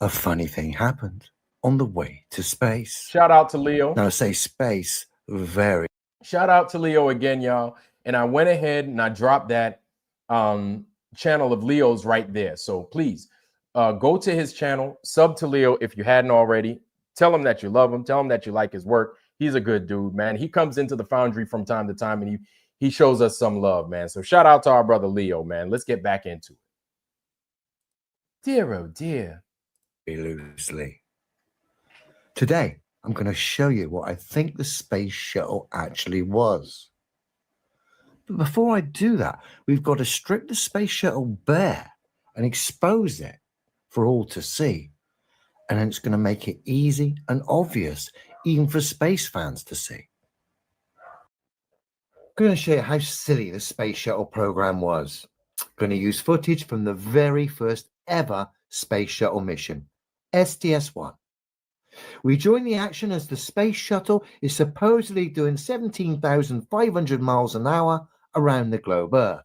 A funny thing happened on the way to space. Shout out to Leo. Now, I say space very. Shout out to Leo again, y'all. And I went ahead and I dropped that channel of Leo's right there. So please go to his channel, sub to Leo if you hadn't already. Tell him that you love him. Tell him that you like his work. He's a good dude, man. He comes into the Foundry from time to time, and he shows us some love, man. So shout out to our brother Leo, man. Let's get back into it. Dear, oh dear. Loosely. Today, I'm going to show you what I think the space shuttle actually was. But before I do that, we've got to strip the space shuttle bare and expose it for all to see. And then it's going to make it easy and obvious, even for space fans to see. I'm going to show you how silly the space shuttle program was. I'm going to use footage from the very first ever space shuttle mission, STS-1. We join the action as the space shuttle is supposedly doing 17,500 miles an hour around the globe Earth.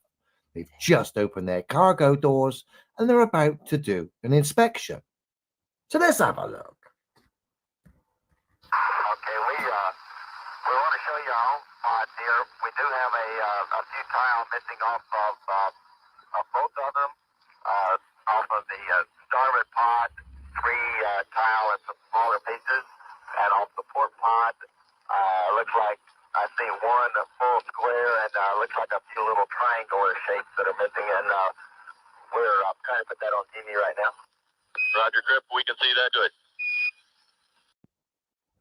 They've just opened their cargo doors and they're about to do an inspection. So let's have a look. Okay, we want to show you our pod here. We do have a few tiles missing off of both of them, off of the starboard pod, three tile and some smaller pieces, and off the port pod, looks like I see one full square and looks like a few little triangular shapes that are missing, and we're trying to put that on TV right now. Roger, Grip, we can see that. Good.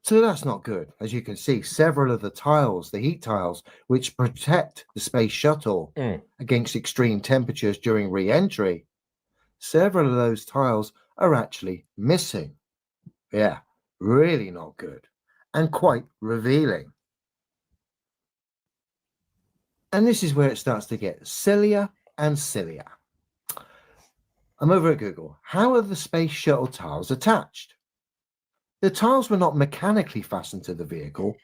So that's not good. As you can see, several of the tiles, the heat tiles, which protect the space shuttle against extreme temperatures during re-entry, several of those tiles are actually missing. Yeah, really not good and quite revealing. And this is where it starts to get sillier and sillier. I'm over at Google. How are the space shuttle tiles attached? The tiles were not mechanically fastened to the vehicle,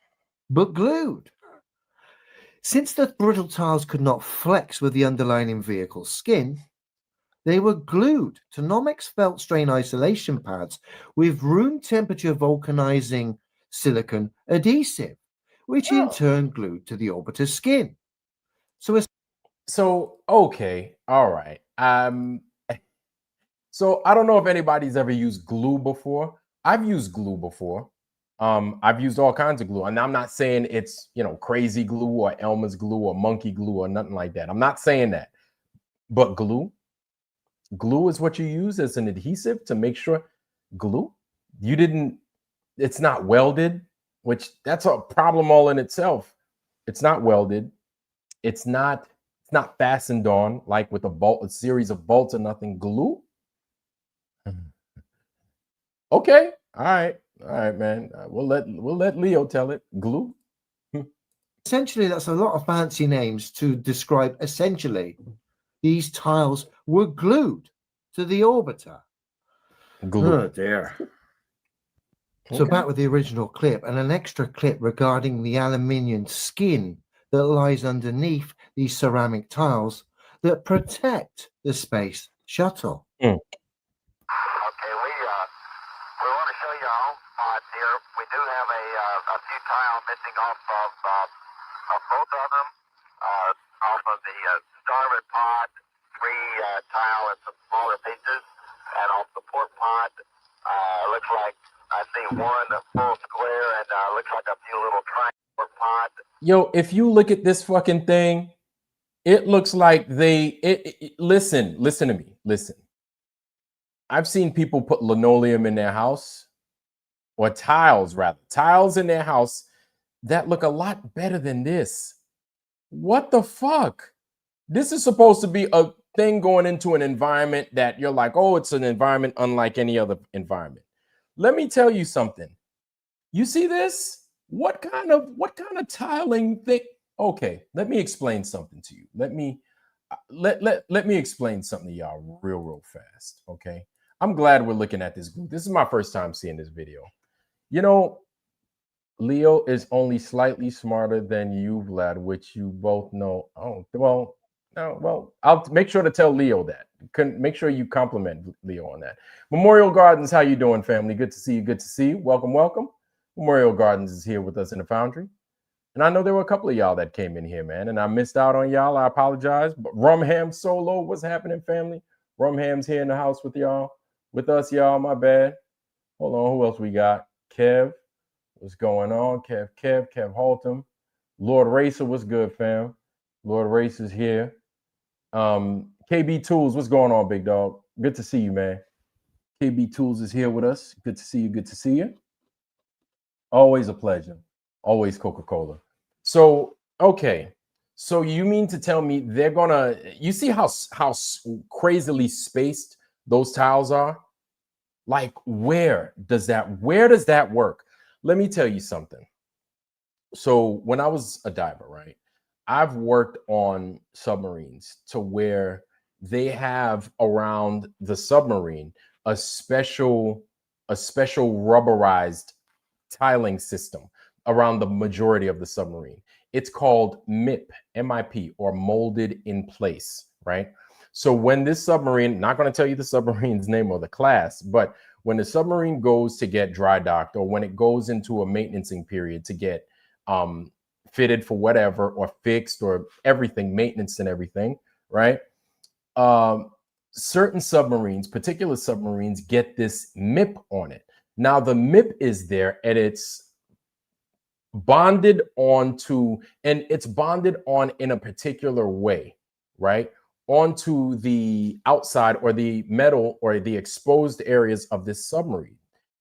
but glued. Since the brittle tiles could not flex with the underlying vehicle skin, they were glued to Nomex felt strain isolation pads with room temperature vulcanizing silicon adhesive, which in turn glued to the orbiter's skin. So okay, all right. So I don't know if anybody's ever used glue before. I've used glue before. I've used all kinds of glue, and I'm not saying it's, you know, crazy glue or Elmer's glue or monkey glue or nothing like that. I'm not saying that. But glue is what you use as an adhesive to make sure glue. It's not welded, which that's a problem all in itself. It's not welded. It's not fastened on like with a series of bolts or nothing. Glue. Okay, all right, man. We'll let Leo tell it. Glue. Essentially, that's a lot of fancy names to describe. Essentially, these tiles were glued to the orbiter. Glue. Oh dear. So back with the original clip and an extra clip regarding the aluminium skin that lies underneath these ceramic tiles that protect the space shuttle. Okay, we want to show y'all here. We do have a few tiles missing off of both of them, off of the starboard pod, three tile and some smaller pieces, and off the port pod. Looks like I see one full square and looks like a few little triangular pods. Yo, if you look at this fucking thing, it looks like listen to me. Listen. I've seen people put linoleum in their house, or tiles in their house that look a lot better than this. What the fuck? This is supposed to be a thing going into an environment that you're like, oh, it's an environment unlike any other environment. Let me tell you something. You see this? What kind of tiling thing? Okay, let me explain something to you. Let me explain something to y'all real fast. Okay. I'm glad we're looking at this group. This is my first time seeing this video. You know, Leo is only slightly smarter than you, Vlad, which you both know. Oh, well, no, well, I'll make sure to tell Leo that. Make sure you compliment Leo on that. Memorial Gardens, how you doing, family? Good to see you. Good to see you. Welcome, welcome. Memorial Gardens is here with us in the Foundry. And I know there were a couple of y'all that came in here, man, and I missed out on y'all. I apologize. But Rumham Solo, what's happening, family? Rumham's here in the house with y'all. With us, y'all, my bad. Hold on, who else we got? Kev, what's going on? Kev Haltom. Lord Racer, what's good, fam? Lord Racer's here. KB Tools, what's going on, big dog? Good to see you, man. KB Tools is here with us. Good to see you, good to see you. Always a pleasure. Always Coca-Cola. So, okay. So you mean to tell me they're gonna, you see how crazily spaced those tiles are? Like, where does that work? Let me tell you something. So when I was a diver, right, I've worked on submarines to where they have around the submarine a special rubberized tiling system around the majority of the submarine. It's called MIP, M-I-P, or molded in place, right? So when this submarine, not going to tell you the submarine's name or the class, but when the submarine goes to get dry docked, or when it goes into a maintenancing period to get fitted for whatever, or fixed, or everything, maintenance and everything, right? Certain submarines, particular submarines, get this MIP on it. Now the MIP is there and it's bonded onto, and it's bonded on in a particular way, right? Onto the outside or the metal or the exposed areas of this submarine.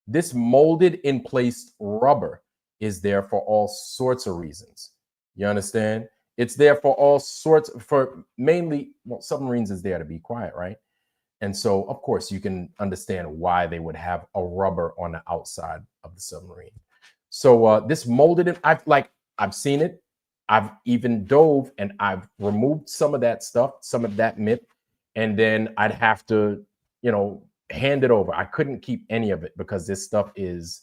This molded in place rubber is there for all sorts of reasons. You understand? It's there for all sorts, for mainly, well, submarines is there to be quiet, right? And so, of course, you can understand why they would have a rubber on the outside of the submarine. So this molded, I've seen it. I've even dove and I've removed some of that stuff, some of that MIP, and then I'd have to, hand it over. I couldn't keep any of it because this stuff is,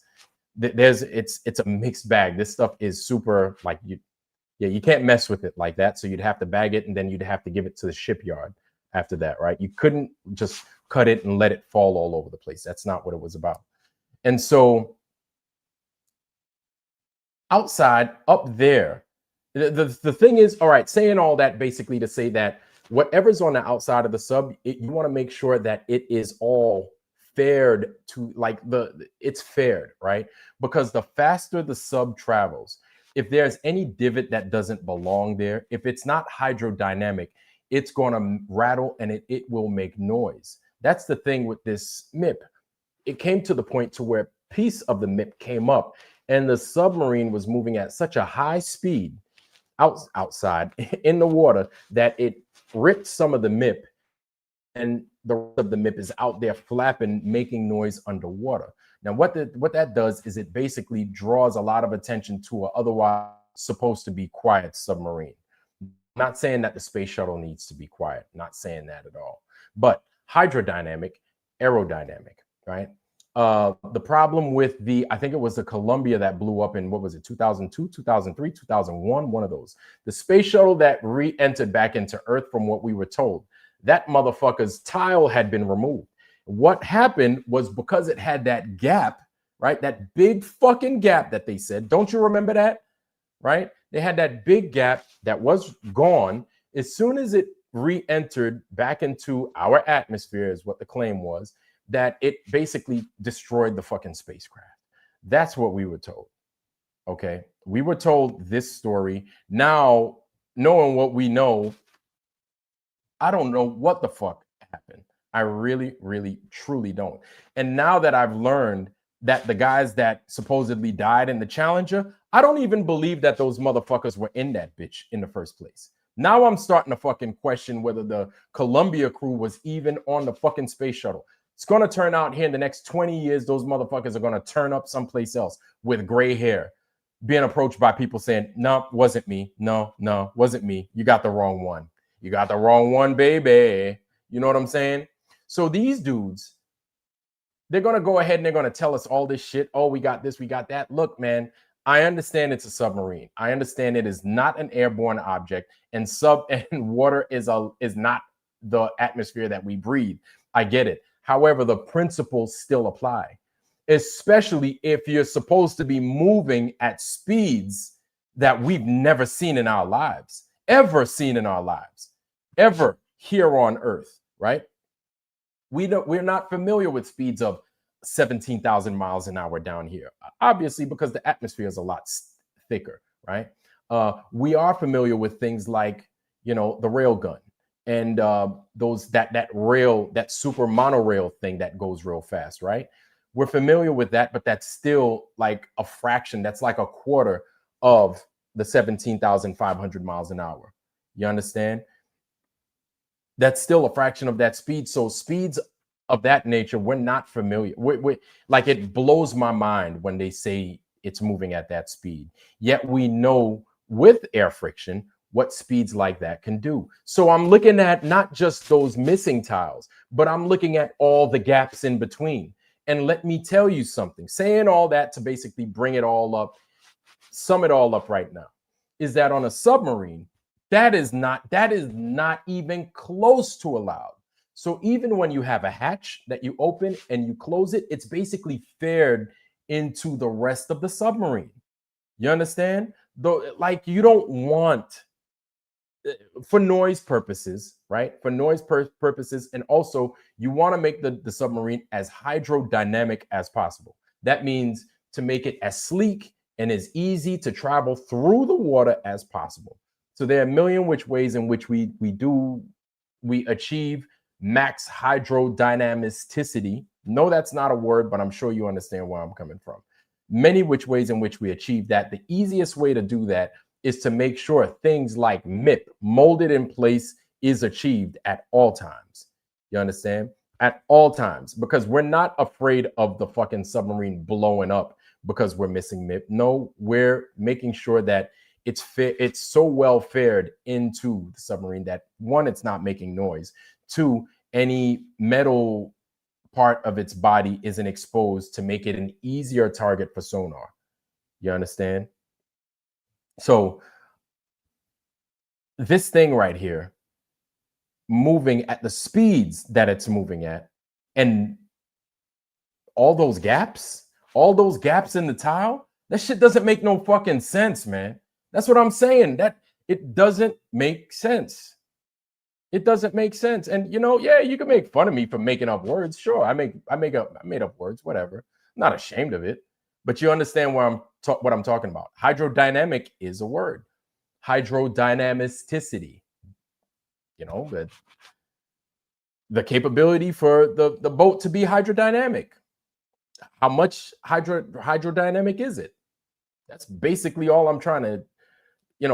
it's a mixed bag. This stuff is super, like, you can't mess with it like that. So you'd have to bag it and then you'd have to give it to the shipyard after that, right? You couldn't just cut it and let it fall all over the place. That's not what it was about. And so outside, up there, the thing is, all right, saying all that basically to say that whatever's on the outside of the sub, you want to make sure that it is all fared to, like, it's fared, right? Because the faster the sub travels, if there's any divot that doesn't belong there, if it's not hydrodynamic, it's going to rattle and it will make noise. That's the thing with this MIP. It came to the point to where a piece of the MIP came up and the submarine was moving at such a high speed outside in the water that it ripped some of the MIP, and the rest of the MIP is out there flapping, making noise underwater. Now, what that does is it basically draws a lot of attention to an otherwise supposed to be quiet submarine. Not saying that the space shuttle needs to be quiet, not saying that at all, but hydrodynamic, aerodynamic, right? The problem with I think it was the Columbia that blew up in, what was it, 2002, 2003, 2001, one of those. The space shuttle that re-entered back into Earth, from what we were told, that motherfucker's tile had been removed. What happened was, because it had that gap, right? That big fucking gap that they said. Don't you remember that? Right? They had that big gap that was gone. As soon as it re-entered back into our atmosphere, is what the claim was, that it basically destroyed the fucking spacecraft. That's what we were told. Okay. We were told this story. Now, knowing what we know, I don't know what the fuck happened. I really, really, truly don't. And now that I've learned that the guys that supposedly died in the Challenger, I don't even believe that those motherfuckers were in that bitch in the first place. Now I'm starting to fucking question whether the Columbia crew was even on the fucking space shuttle. It's going to turn out here in the next 20 years, those motherfuckers are going to turn up someplace else with gray hair, being approached by people saying, no, wasn't me. No, wasn't me. You got the wrong one. You got the wrong one, baby. You know what I'm saying? So these dudes, they're going to go ahead and they're going to tell us all this shit. Oh, we got this, we got that. Look, man, I understand it's a submarine. I understand it is not an airborne object, and water is not the atmosphere that we breathe. I get it. However, the principles still apply, especially if you're supposed to be moving at speeds that we've never seen in our lives, ever seen in our lives, ever here on Earth, right? We're not familiar with speeds of 17,000 miles an hour down here, obviously, because the atmosphere is a lot thicker, right? We are familiar with things like, the railgun. And that super monorail thing that goes real fast, right? We're familiar with that, but that's still like a fraction. That's like a quarter of the 17,500 miles an hour. You understand? That's still a fraction of that speed. So speeds of that nature, we're not familiar. Like, it blows my mind when they say it's moving at that speed. Yet we know with air friction what speeds like that can do. So I'm looking at not just those missing tiles, but I'm looking at all the gaps in between. And let me tell you something, saying all that to basically bring it all up, sum it all up right now, is that on a submarine, that is not even close to allowed. So even when you have a hatch that you open and you close it, it's basically fared into the rest of the submarine. You understand? Though, like, you don't want, for noise purposes, right? For noise purposes. And also, you want to make the submarine as hydrodynamic as possible. That means to make it as sleek and as easy to travel through the water as possible. So there are a million which ways in which we achieve max hydrodynamicity. No, that's not a word, but I'm sure you understand where I'm coming from. Many which ways in which we achieve that. The easiest way to do that is to make sure things like MIP, molded in place, is achieved at all times. You understand? At all times, because we're not afraid of the fucking submarine blowing up because we're missing MIP. No, we're making sure that it's so well fared into the submarine that, one, it's not making noise. Two, any metal part of its body isn't exposed to make it an easier target for sonar. You understand? So this thing right here, moving at the speeds that it's moving at, and all those gaps in the tile, that shit doesn't make no fucking sense, man. That's what I'm saying. That it doesn't make sense. It doesn't make sense. And yeah, you can make fun of me for making up words. Sure, I made up words, whatever. I'm not ashamed of it. But you understand what I'm talking about. Hydrodynamic is a word. Hydrodynamicity. The capability for the boat to be hydrodynamic. How much hydrodynamic is it? That's basically all I'm trying to,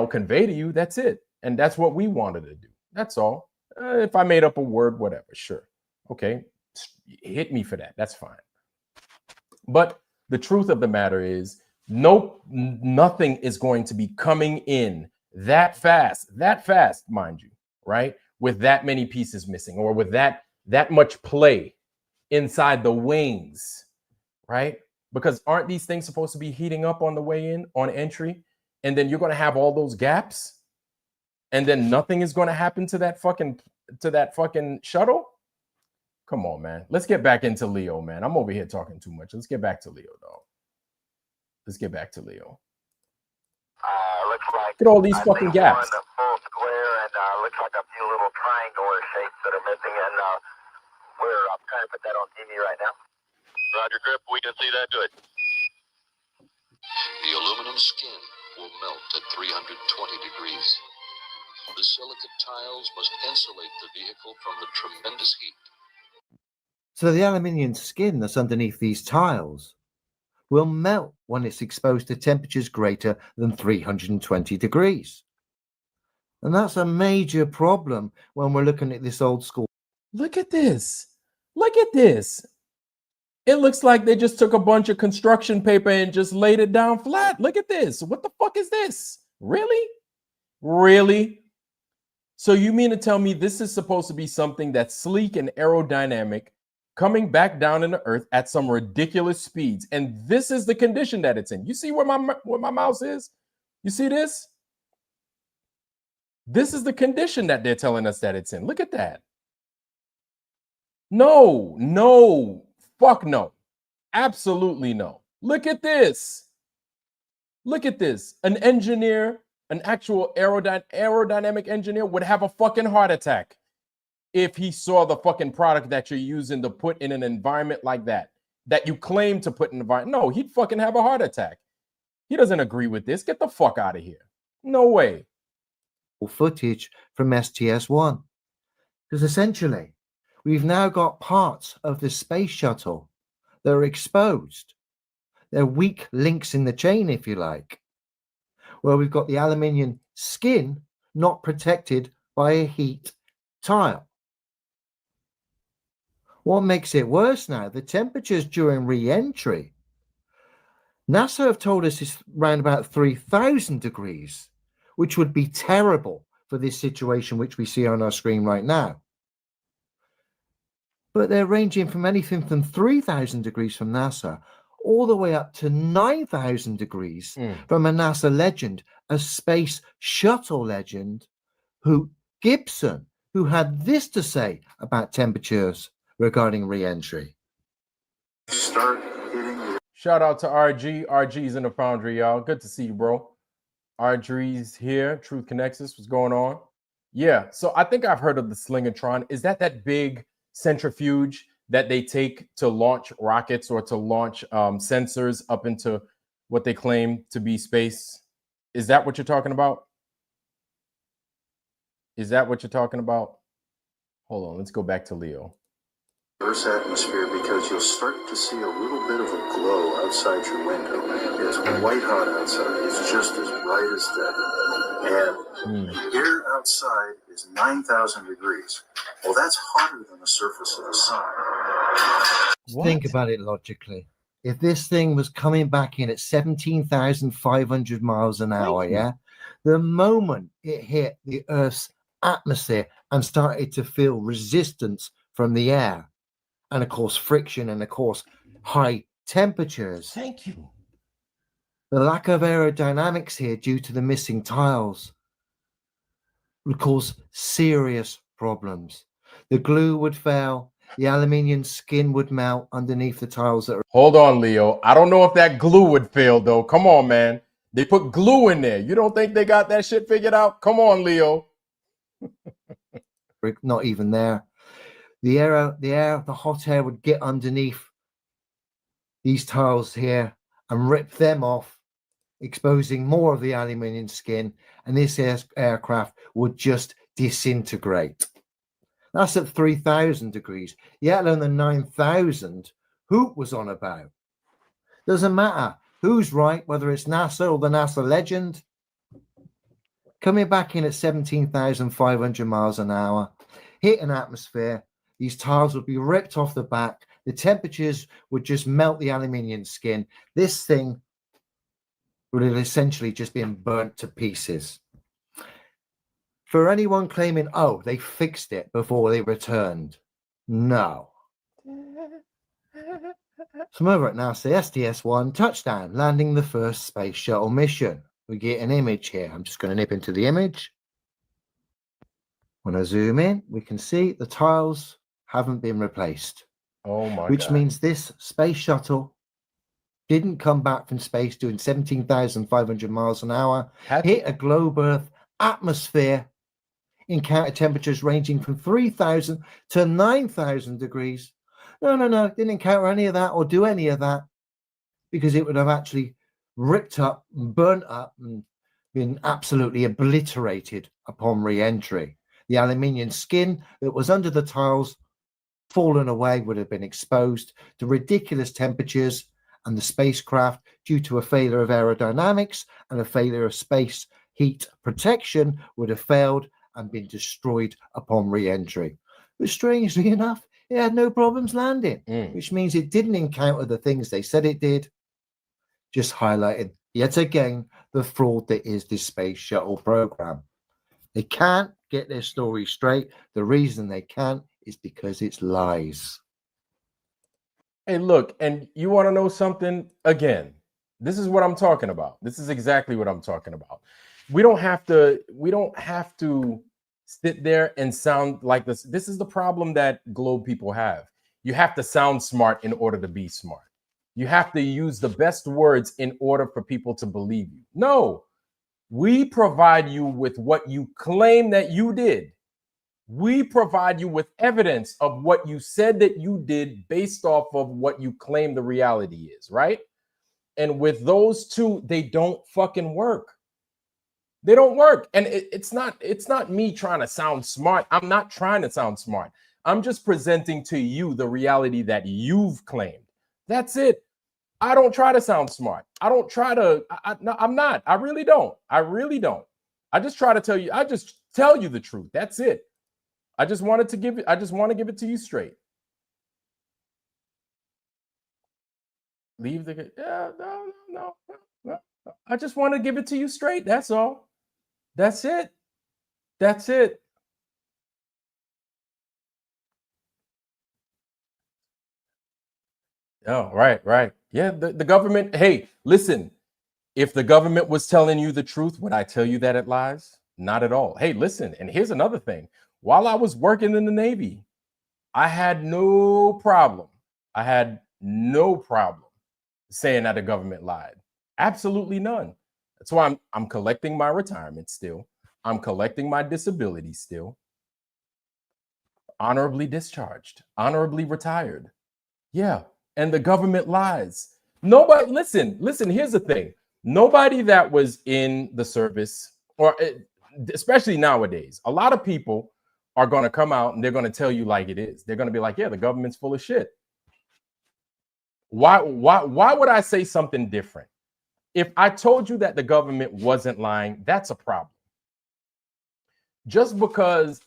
convey to you. That's it. And that's what we wanted to do. That's all. If I made up a word, whatever, sure. Okay, hit me for that. That's fine. But the truth of the matter is, nothing is going to be coming in that fast, mind you, right? With that many pieces missing, or with that much play inside the wings right? Because aren't these things supposed to be heating up on the way in, on entry? And then you're going to have all those gaps, and then nothing is going to happen to that fucking shuttle. Come on, man. Let's get back into Leo, man. I'm over here talking too much. Let's get back to Leo, dog. Let's get back to Leo. Looks like Look at all these I fucking see gaps. one full square, and looks like a few little triangular shapes that are missing, and we're trying to put that on TV right now. Roger, Grip. We can see that good. The aluminum skin will melt at 320 degrees. The silicate tiles must insulate the vehicle from the tremendous heat. So the aluminium skin that's underneath these tiles will melt when it's exposed to temperatures greater than 320 degrees. And that's a major problem when we're looking at this old school. Look at this. Look at this. It looks like they just took a bunch of construction paper and just laid it down flat. Look at this. What the fuck is this? Really? Really? So you mean to tell me this is supposed to be something that's sleek and aerodynamic, coming back down into Earth at some ridiculous speeds, and this is the condition that it's in? You see where my mouse is? You see this? This is the condition that they're telling us that it's in. Look at that. No, no, fuck no. Absolutely no. Look at this. Look at this. An engineer, an actual aerodynamic engineer would have a fucking heart attack if he saw the fucking product that you're using to put in an environment like that you claim to put in an environment. No, he'd fucking have a heart attack. He doesn't agree with this. Get the fuck out of here. No way. Footage from STS-1. Because essentially, we've now got parts of the space shuttle that are exposed. They're weak links in the chain, if you like, where we've got the aluminium skin not protected by a heat tile. What makes it worse now, the temperatures during re-entry. NASA have told us it's around about 3,000 degrees, which would be terrible for this situation which we see on our screen right now. But they're ranging from anything from 3,000 degrees from NASA all the way up to 9,000 degrees from a NASA legend, a space shuttle legend, Gibson, who had this to say about temperatures regarding re-entry. Shout out to RG. RG's in the Foundry, y'all. Good to see you, bro. RG's here. Truth Connects us. What's going on? Yeah, so I think I've heard of the Slingertron. Is that big centrifuge that they take to launch rockets or to launch sensors up into what they claim to be space? Is that what you're talking about? Is that what you're talking about? Hold on, let's go back to Leo. Earth's atmosphere, because you'll start to see a little bit of a glow outside your window. It's white hot outside. It's just as bright as day. And the air outside is 9,000 degrees. Well, that's hotter than the surface of the sun. Think about it logically. If this thing was coming back in at 17,500 miles an hour, the moment it hit the Earth's atmosphere and started to feel resistance from the air, and of course friction, and of course high temperatures. Thank you. The lack of aerodynamics here due to the missing tiles would cause serious problems. The glue would fail, the aluminium skin would melt underneath the tiles that are... Hold on, Leo. I don't know if that glue would fail, though. Come on, man. They put glue in there. You don't think they got that shit figured out? Come on, Leo. Not even there. The hot air would get underneath these tiles here and rip them off, exposing more of the aluminium skin, and this aircraft would just disintegrate. That's at 3,000 degrees, yet alone the 9,000 Hoop was on about. Doesn't matter who's right, whether it's NASA or the NASA legend. Coming back in at 17,500 miles an hour, hit an atmosphere, these tiles would be ripped off the back. The temperatures would just melt the aluminium skin. This thing would have essentially just been burnt to pieces. For anyone claiming, oh, they fixed it before they returned, no. So I'm over at NASA, STS-1, touchdown, landing the first space shuttle mission. We get an image here. I'm just going to nip into the image. When I zoom in, we can see the tiles haven't been replaced, Oh my which God. means this space shuttle didn't come back from space doing 17,500 miles an hour, hit a globe Earth atmosphere, encounter temperatures ranging from 3,000 to 9,000 degrees. No, didn't encounter any of that or do any of that, because it would have actually ripped up and burnt up and been absolutely obliterated upon re-entry. The aluminium skin that was under the tiles fallen away would have been exposed to ridiculous temperatures, and the spacecraft, due to a failure of aerodynamics and a failure of space heat protection, would have failed and been destroyed upon re-entry. But strangely enough, it had no problems landing, which means it didn't encounter the things they said it did. Just highlighted yet again the fraud that is this space shuttle program. They can't get their story straight. The reason they can't is because it's lies. Hey, look, and you want to know something? Again, this is what I'm talking about. This is exactly what I'm talking about. We don't have to sit there and sound like this. This is the problem that globe people have. You have to sound smart in order to be smart. You have to use the best words in order for people to believe you. No, we provide you with what you claim that you did. We provide you with evidence of what you said that you did based off of what you claim the reality is, right? And with those two, they don't fucking work. They don't work. And it's not me trying to sound smart. I'm not trying to sound smart. I'm just presenting to you the reality that you've claimed. That's it. I don't try to sound smart. I don't try to, no, I'm not. I really don't. I really don't. I just try to tell you, I just tell you the truth. That's it. I just want to give it to you straight. Leave the, yeah, no. I just want to give it to you straight. That's all. That's it. That's it. Oh, right. Yeah, the government, hey, listen, if the government was telling you the truth, would I tell you that it lies? Not at all. Hey, listen, and here's another thing. While I was working in the Navy, I had no problem. Saying that the government lied. Absolutely none. That's why I'm collecting my retirement still. I'm collecting my disability still. Honorably discharged, honorably retired. Yeah, and the government lies. Nobody, listen, here's the thing. Nobody that was in the service, or especially nowadays, a lot of people are going to come out and they're going to tell you like it is. They're going to be like, yeah, the government's full of shit. Why would I say something different? If I told you that the government wasn't lying, that's a problem. Just because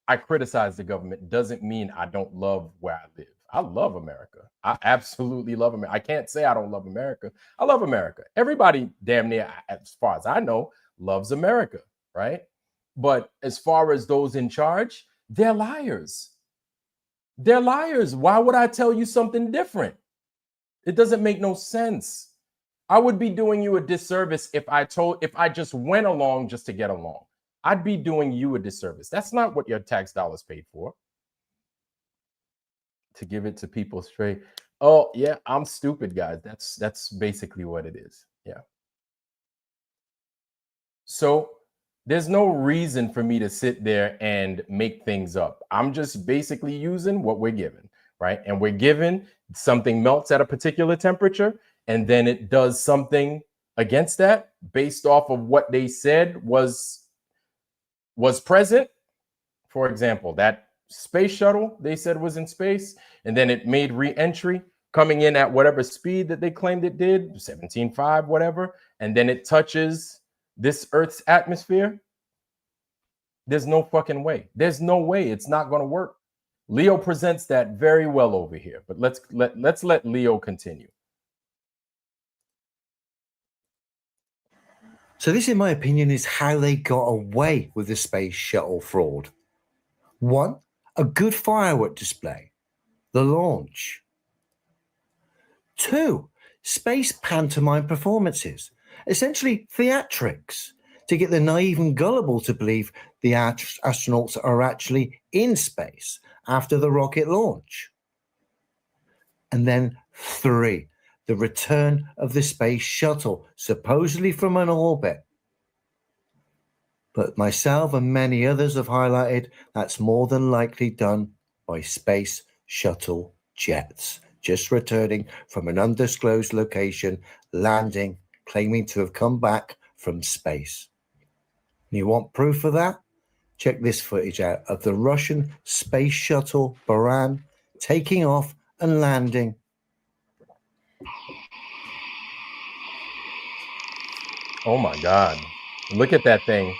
I criticize the government doesn't mean I don't love where I live. I love America. I absolutely love America. I can't say I don't love America. I love America. Everybody damn near, as far as I know, loves America, right? But as far as those in charge, they're liars. They're liars. Why would I tell you something different? It doesn't make no sense. I would be doing you a disservice if I just went along just to get along. I'd be doing you a disservice. That's not what your tax dollars paid for. To give it to people straight. Oh, yeah, I'm stupid, guys. That's basically what it is. Yeah. So there's no reason for me to sit there and make things up. I'm just basically using what we're given, right? And we're given something melts at a particular temperature, and then it does something against that based off of what they said was present. For example, that space shuttle they said was in space, and then it made re-entry coming in at whatever speed that they claimed it did, 17.5, whatever, and then it touches this Earth's atmosphere. There's no fucking way. There's no way. It's not going to work. Leo presents that very well over here, but let's let Leo continue. So this, in my opinion, is how they got away with the space shuttle fraud. 1, a good firework display, the launch. 2, space pantomime performances, essentially theatrics, to get the naive and gullible to believe the astronauts are actually in space after the rocket launch. And then 3, the return of the space shuttle, supposedly from an orbit. But myself and many others have highlighted that's more than likely done by space shuttle jets, just returning from an undisclosed location, landing, claiming to have come back from space. You want proof of that? Check this footage out of the Russian space shuttle Buran taking off and landing. Oh my God. Look at that thing.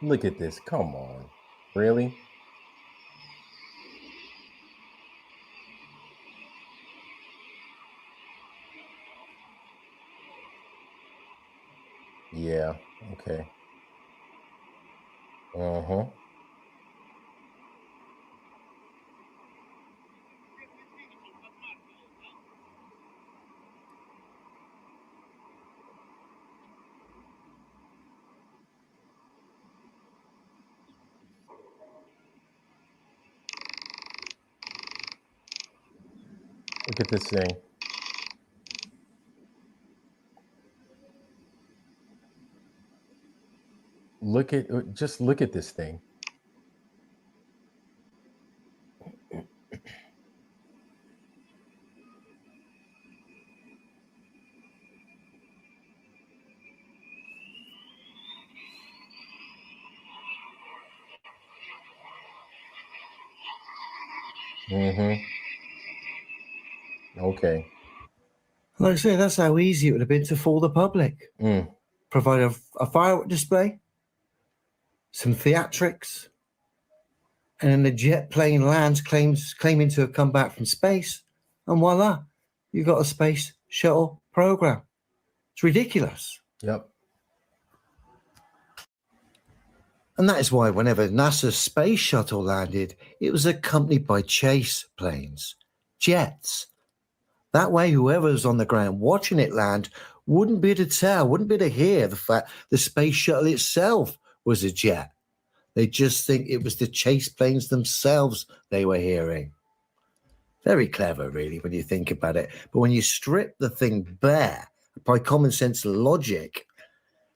Look at this. Come on. Really? Yeah. Okay. Uh-huh. Look at this thing. Just look at this thing. Mm-hmm. Okay. Like I say, that's how easy it would have been to fool the public. Mm. Provide a firework display, some theatrics, and then the jet plane lands claiming to have come back from space, and voila, you've got a space shuttle program. It's ridiculous. Yep. And that is why whenever NASA's space shuttle landed, it was accompanied by chase planes, jets. That way, whoever's on the ground watching it land wouldn't be able to tell, wouldn't be able to hear the fact the space shuttle itself was a jet. They just think it was the chase planes themselves they were hearing. Very clever, really, when you think about it. But when you strip the thing bare by common sense logic,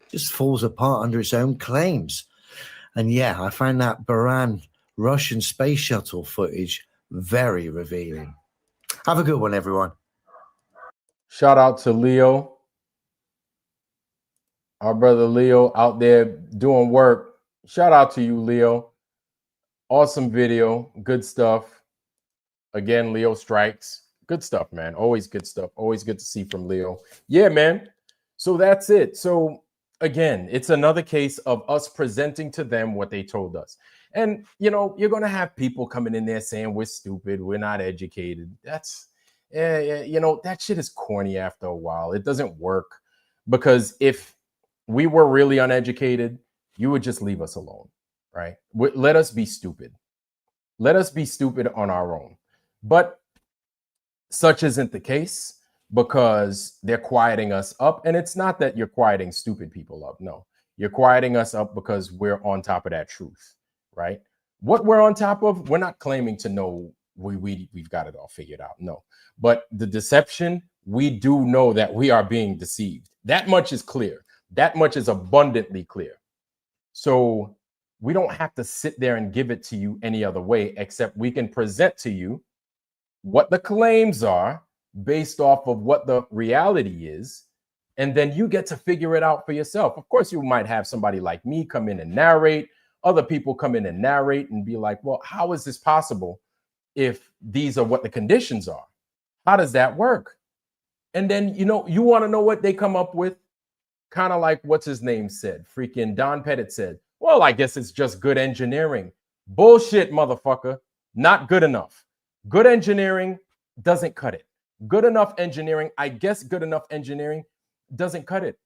it just falls apart under its own claims. And yeah, I find that Buran Russian space shuttle footage very revealing. Have a good one, everyone. Shout out to Leo. Our brother Leo out there doing work. Shout out to you, Leo. Awesome video. Good stuff. Again, Leo strikes. Good stuff, man. Always good stuff. Always good to see from Leo. Yeah, man. So that's it. So again, it's another case of us presenting to them what they told us. And, you know, you're going to have people coming in there saying we're stupid, we're not educated. That's, you know, that shit is corny after a while. It doesn't work, because if we were really uneducated, you would just leave us alone, right? Let us be stupid. Let us be stupid on our own. But such isn't the case, because they're quieting us up. And it's not that you're quieting stupid people up. No, you're quieting us up because we're on top of that truth, right? What we're on top of, we're not claiming to know we've got it all figured out. No, but the deception, we do know that we are being deceived. That much is clear. That much is abundantly clear. So we don't have to sit there and give it to you any other way, except we can present to you what the claims are based off of what the reality is. And then you get to figure it out for yourself. Of course, you might have somebody like me come in and narrate. Other people come in and narrate and be like, well, how is this possible if these are what the conditions are? How does that work? And then, you know, you want to know what they come up with? Kind of like what's his name said. Freaking Don Pettit said, well, I guess it's just good engineering. Bullshit, motherfucker. Not good enough. Good engineering doesn't cut it. Good enough engineering, I guess good enough engineering doesn't cut it.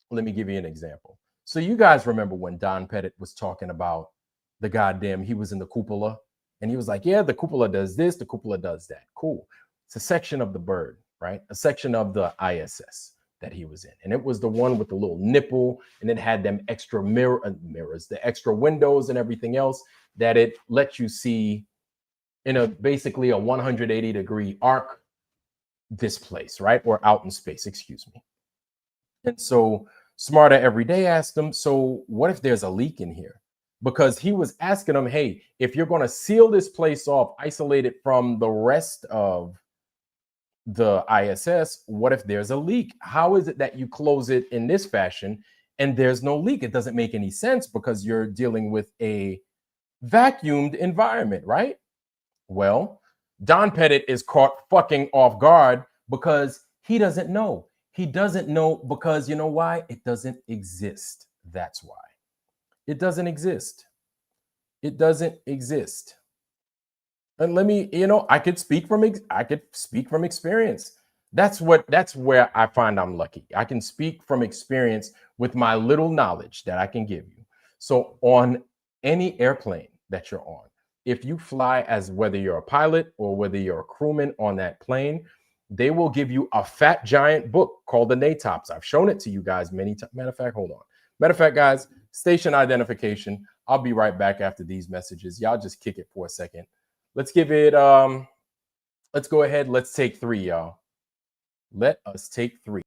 Let me give you an example. So you guys remember when Don Pettit was talking about the goddamn, he was in the cupola and he was like, yeah, the cupola does this, the cupola does that. Cool. It's a section of the bird, right? A section of the ISS that he was in. And it was the one with the little nipple, and it had them extra mirrors, the extra windows and everything else that it lets you see in a basically a 180-degree arc this place, right? Or out in space, excuse me. And so Smarter Every Day asked him, so what if there's a leak in here? Because he was asking him, hey, if you're going to seal this place off, isolate it from the rest of the ISS, what if there's a leak? How is it that you close it in this fashion and there's no leak? It doesn't make any sense because you're dealing with a vacuumed environment, right? Well, Don Pettit is caught fucking off guard because he doesn't know. He doesn't know because you know why? It doesn't exist. That's why. It doesn't exist. It doesn't exist. And let me, I could speak from experience. That's where I find I'm lucky. I can speak from experience with my little knowledge that I can give you. So on any airplane that you're on, if you fly as whether you're a pilot or whether you're a crewman on that plane, they will give you a fat giant book called the NATOPS. I've shown it to you guys many times. Matter of fact, hold on. Matter of fact, guys, station identification. I'll be right back after these messages. Y'all just kick it for a second. Let's give it, let's go ahead. Let's take 3, y'all. Let us take 3.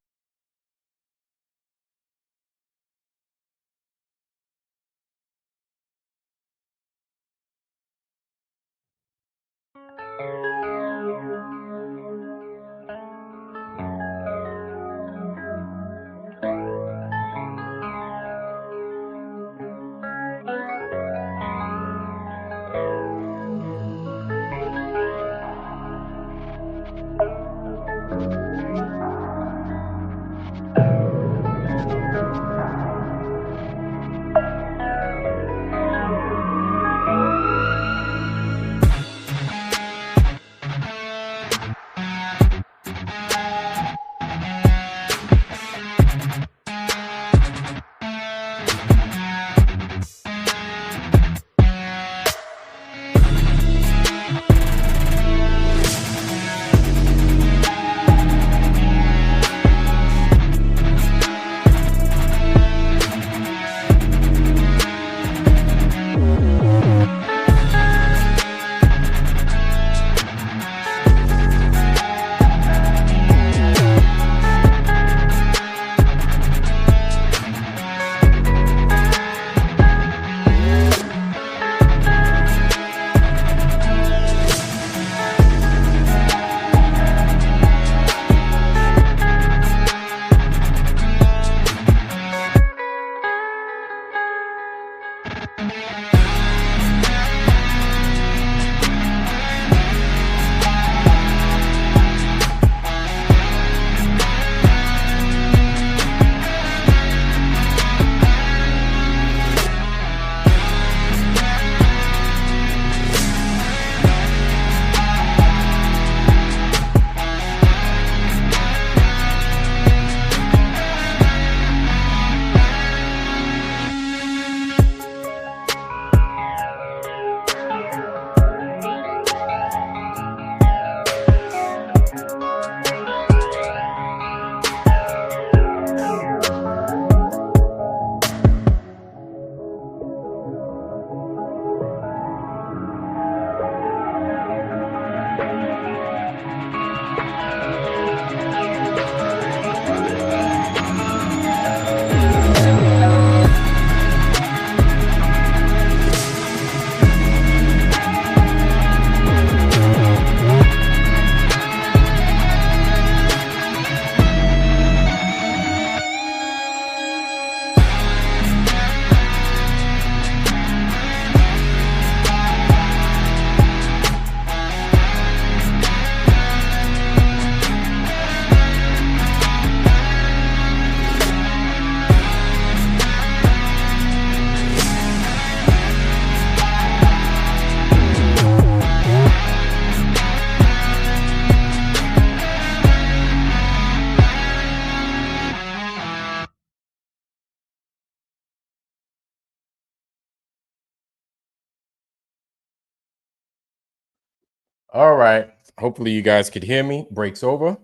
All right. Hopefully you guys could hear me. Breaks over.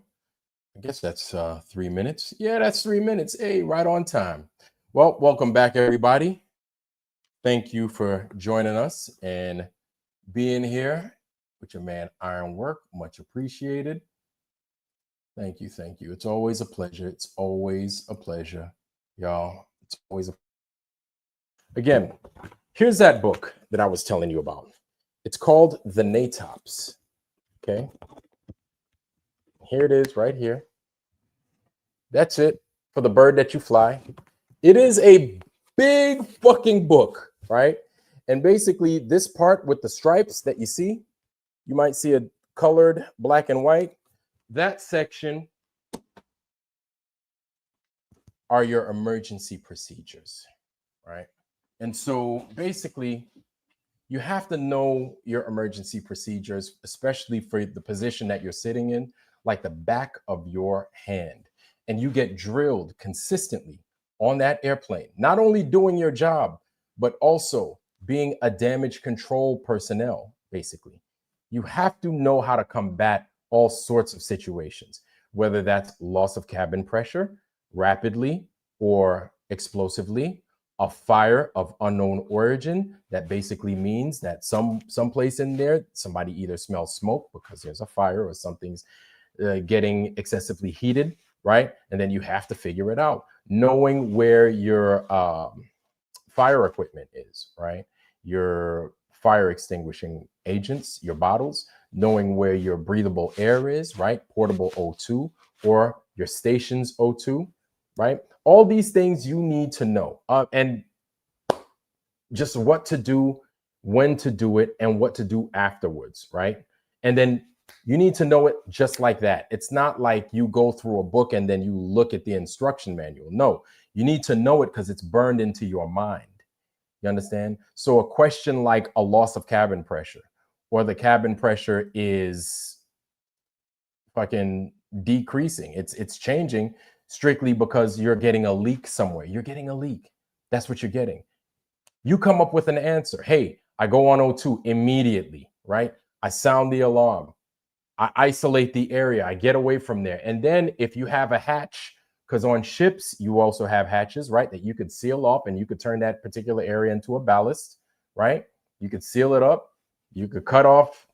I guess that's 3 minutes. Yeah, that's 3 minutes. Hey, right on time. Well, welcome back, everybody. Thank you for joining us and being here with your man Ironwork. Much appreciated. Thank you. Thank you. It's always a pleasure. It's always a pleasure, y'all. It's always a Again, here's that book that I was telling you about. It's called The Natops. Okay. Here it is right here. That's it for the bird that you fly. It is a big fucking book, right? And basically, this part with the stripes that you see, you might see a colored black and white. That section are your emergency procedures, right? And so basically, you have to know your emergency procedures, especially for the position that you're sitting in, like the back of your hand. And you get drilled consistently on that airplane, not only doing your job, but also being a damage control personnel, basically. You have to know how to combat all sorts of situations, whether that's loss of cabin pressure rapidly or explosively, a fire of unknown origin. That basically means that someplace in there, somebody either smells smoke because there's a fire or something's getting excessively heated, right? And then you have to figure it out. Knowing where your fire equipment is, right? Your fire extinguishing agents, your bottles, knowing where your breathable air is, right? Portable O2 or your station's O2, right? All these things you need to know. And just what to do, when to do it, and what to do afterwards, right? And then you need to know it just like that. It's not like you go through a book and then you look at the instruction manual. No, you need to know it because it's burned into your mind. You understand? So a question like a loss of cabin pressure, or the cabin pressure is fucking decreasing. It's changing strictly because you're getting a leak somewhere. You're getting a leak. That's what you're getting. You come up with an answer. Hey, I go on O2 immediately, right? I sound the alarm. I isolate the area. I get away from there. And then if you have a hatch, because on ships, you also have hatches, right? That you could seal off and you could turn that particular area into a ballast, right? You could seal it up. You could cut off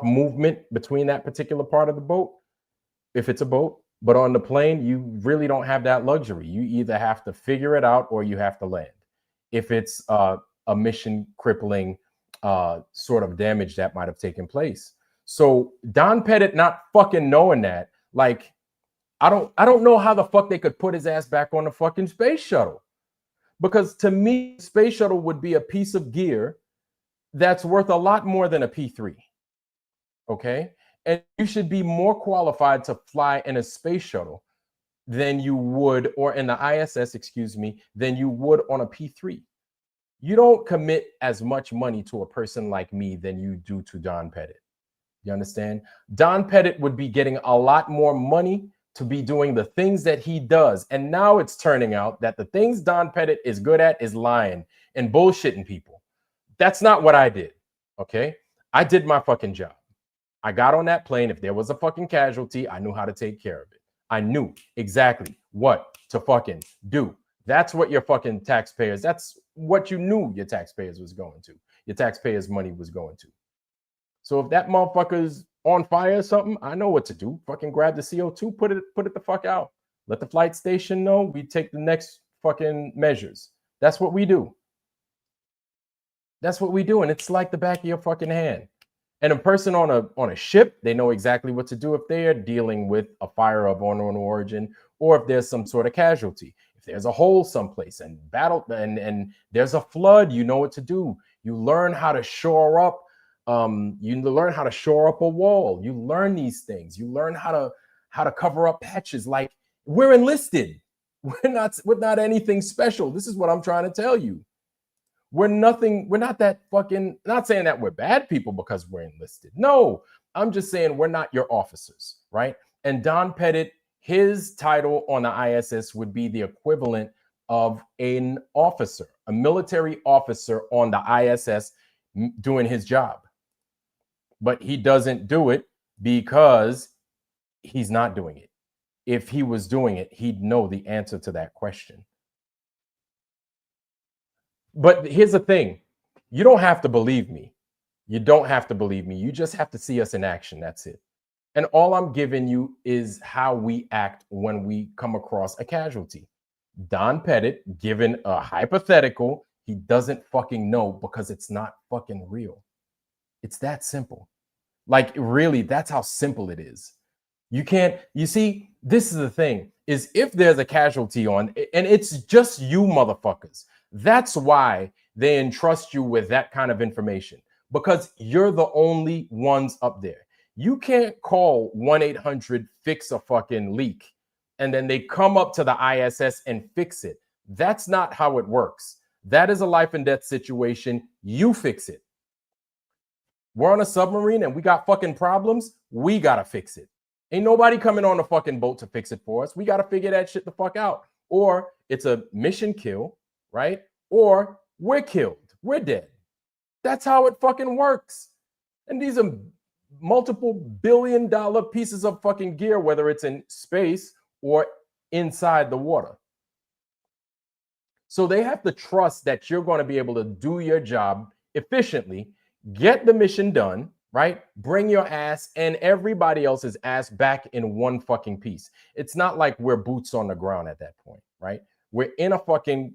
movement between that particular part of the boat, if it's a boat. But on the plane, you really don't have that luxury. You either have to figure it out or you have to land. If it's a mission crippling sort of damage that might have taken place. So Don Pettit not fucking knowing that, like, I don't know how the fuck they could put his ass back on the fucking space shuttle. Because to me, space shuttle would be a piece of gear that's worth a lot more than a P3. Okay? And you should be more qualified to fly in a space shuttle than you would, or in the ISS, excuse me, than you would on a P3. You don't commit as much money to a person like me than you do to Don Pettit. You understand? Don Pettit would be getting a lot more money to be doing the things that he does. And now it's turning out that the things Don Pettit is good at is lying and bullshitting people. That's not what I did. Okay? I did my fucking job. I got on that plane. If there was a fucking casualty, I knew how to take care of it. I knew exactly what to fucking do. That's what your fucking taxpayers, that's what you knew your taxpayers was going to. Your taxpayers' money was going to. So if that motherfucker's on fire or something, I know what to do. Fucking grab the CO2, put it the fuck out. Let the flight station know. We take the next fucking measures. That's what we do. That's what we do. And it's like the back of your fucking hand. And a person on a ship, they know exactly what to do if they are dealing with a fire of unknown origin, or if there's some sort of casualty. If there's a hole someplace and battle and there's a flood, you know what to do. You learn how to shore up. You learn how to shore up a wall. You learn these things. You learn how to cover up patches. Like, we're enlisted. We're not anything special. This is what I'm trying to tell you. We're not that fucking, not saying that we're bad people because we're enlisted. No, I'm just saying we're not your officers, right? And Don Pettit, his title on the ISS would be the equivalent of an officer, a military officer on the ISS doing his job. But he doesn't do it because he's not doing it. If he was doing it, he'd know the answer to that question. But here's the thing. You don't have to believe me. You don't have to believe me. You just have to see us in action. That's it. And all I'm giving you is how we act when we come across a casualty. Don Pettit, given a hypothetical, he doesn't fucking know because it's not fucking real. It's that simple. Like, really, that's how simple it is. You can't, you see, this is the thing, is if there's a casualty on, and it's just you motherfuckers, that's why they entrust you with that kind of information, because you're the only ones up there. You can't call 1-800 fix a fucking leak and then they come up to the ISS and fix it. That's not how it works. That is a life and death situation. You fix it. We're on a submarine and we got fucking problems. We gotta fix it. Ain't nobody coming on the fucking boat to fix it for us. We gotta figure that shit the fuck out. Or it's a mission kill, right? Or we're killed. We're dead. That's how it fucking works. And these are multiple billion-dollar pieces of fucking gear, whether it's in space or inside the water. So they have to trust that you're going to be able to do your job efficiently, get the mission done, right? Bring your ass and everybody else's ass back in one fucking piece. It's not like we're boots on the ground at that point, right? We're in a fucking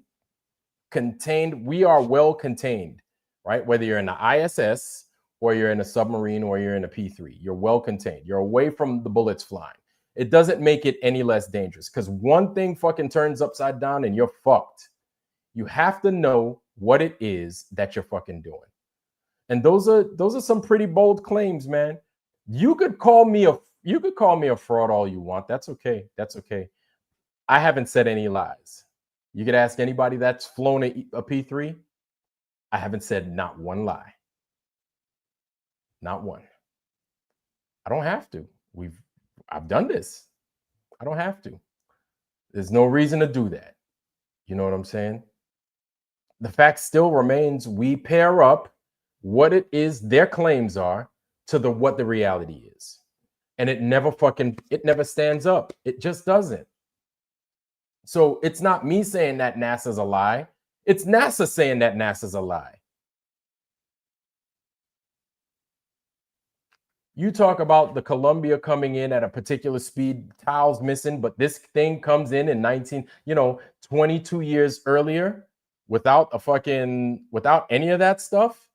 contained, we are well contained, right? Whether you're in the ISS or you're in a submarine or you're in a P3, you're well contained. You're away from the bullets flying. It doesn't make it any less dangerous because one thing fucking turns upside down and you're fucked. You have to know what it is that you're fucking doing. And those are some pretty bold claims, man. You could call me a fraud all you want. That's okay. That's okay. I haven't said any lies. You could ask anybody that's flown a P3. I haven't said not one lie. Not one. I don't have to. I've done this. I don't have to. There's no reason to do that. You know what I'm saying? The fact still remains we pair up what it is their claims are to what the reality is. And it never stands up. It just doesn't. So it's not me saying that NASA's a lie. It's NASA saying that NASA's a lie. You talk about the Columbia coming in at a particular speed, tiles missing, but this thing comes in 22 years earlier without any of that stuff.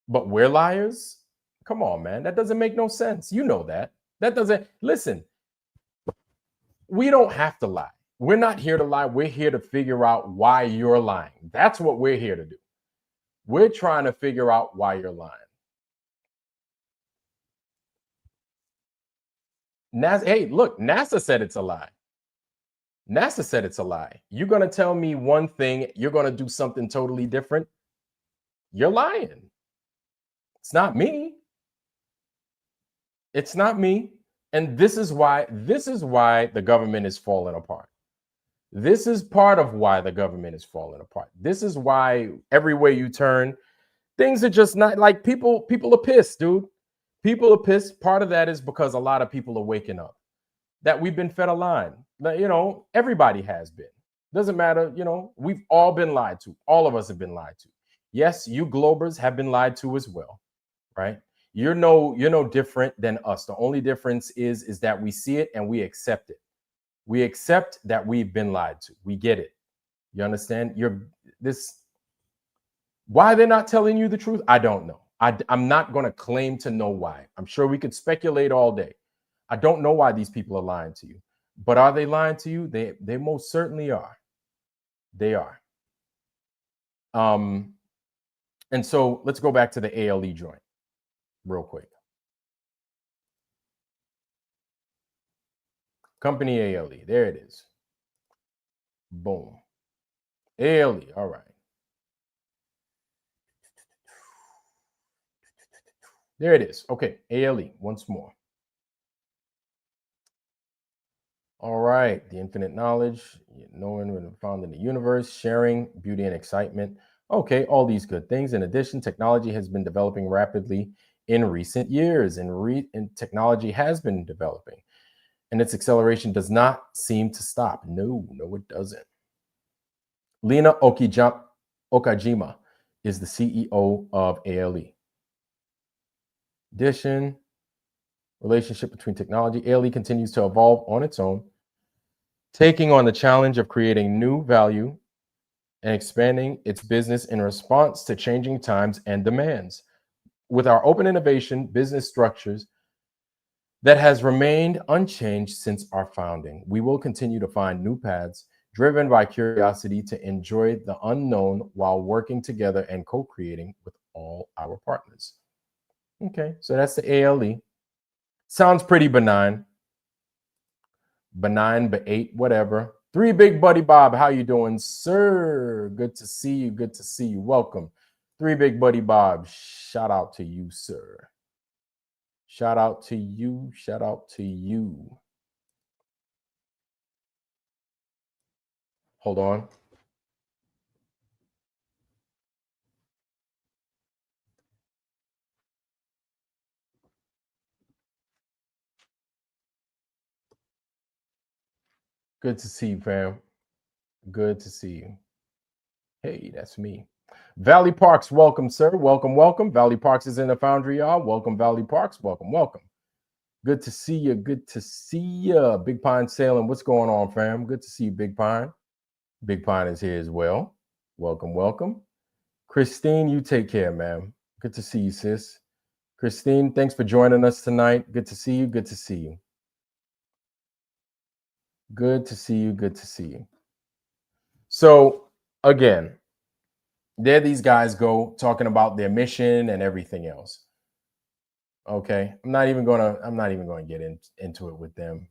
But we're liars? Come on, man. That doesn't make no sense. You know that. Listen, we don't have to lie. We're not here to lie. We're here to figure out why you're lying. That's what we're here to do. We're trying to figure out why you're lying. NASA, hey, look, NASA said it's a lie. NASA said it's a lie. You're going to tell me one thing, you're going to do something totally different. You're lying. It's not me. It's not me. And this is why the government is falling apart. This is part of why the government is falling apart. This is why everywhere you turn, things are just not like people are pissed, dude. People are pissed. Part of that is because a lot of people are waking up that we've been fed a line. Everybody has been. Doesn't matter. We've all been lied to. All of us have been lied to. Yes, you Globers have been lied to as well, right? You're no different than us. The only difference is that we see it and we accept it. We accept that we've been lied to. We get it. You understand? Why they're not telling you the truth, I don't know. I'm not going to claim to know why. I'm sure we could speculate all day. I don't know why these people are lying to you. But are they lying to you? They most certainly are. They are. And so let's go back to the ALE joint real quick. Company ALE. There it is. Boom. ALE. All right. There it is. Okay. ALE once more. All right. The infinite knowledge, knowing when found in the universe, sharing, beauty and excitement. Okay. All these good things. In addition, technology has been developing rapidly in recent years, and technology has been developing, and its acceleration does not seem to stop. No, it doesn't. Lena Okajima is the CEO of ALE. Addition, relationship between technology. ALE continues to evolve on its own, taking on the challenge of creating new value and expanding its business in response to changing times and demands. With our open innovation business structures that has remained unchanged since our founding, we will continue to find new paths driven by curiosity to enjoy the unknown while working together and co-creating with all our partners. Okay, so that's the ALE. Sounds pretty benign. Benign, but 8, whatever. 3 Big Buddy Bob, how you doing, sir? Good to see you. Good to see you. Welcome. 3 Big Buddy Bob, shout out to you, sir. Shout out to you. Shout out to you. Hold on. Good to see you, fam. Good to see you. Hey, that's me. Valley Parks, welcome, sir. Welcome, welcome. Valley Parks is in the Foundry, y'all. Welcome, Valley Parks. Welcome, welcome. Good to see you. Good to see you. Big Pine Sailing. What's going on, fam? Good to see you, Big Pine. Big Pine is here as well. Welcome, welcome. Christine, you take care, man. Good to see you, sis. Christine, thanks for joining us tonight. Good to see you. Good to see you. Good to see you. Good to see you. So, again, there these guys go talking about their mission and everything else. Okay, I'm not even gonna get into it with them.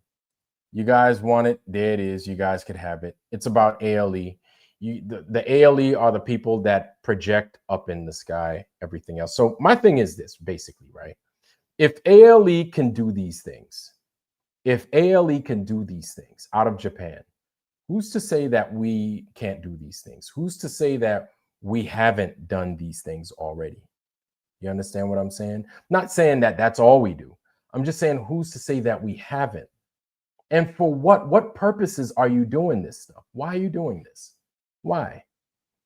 You guys want it, there it is. You guys could have it. It's about ALE. The ALE are the people that project up in the sky, everything else. So my thing is this, basically, right? If ALE can do these things, out of Japan, who's to say that we can't do these things? Who's to say that we haven't done these things already? You understand what I'm saying? Not saying that that's all we do. I'm just saying, who's to say that we haven't? And for what purposes are you doing this stuff? Why are you doing this? Why?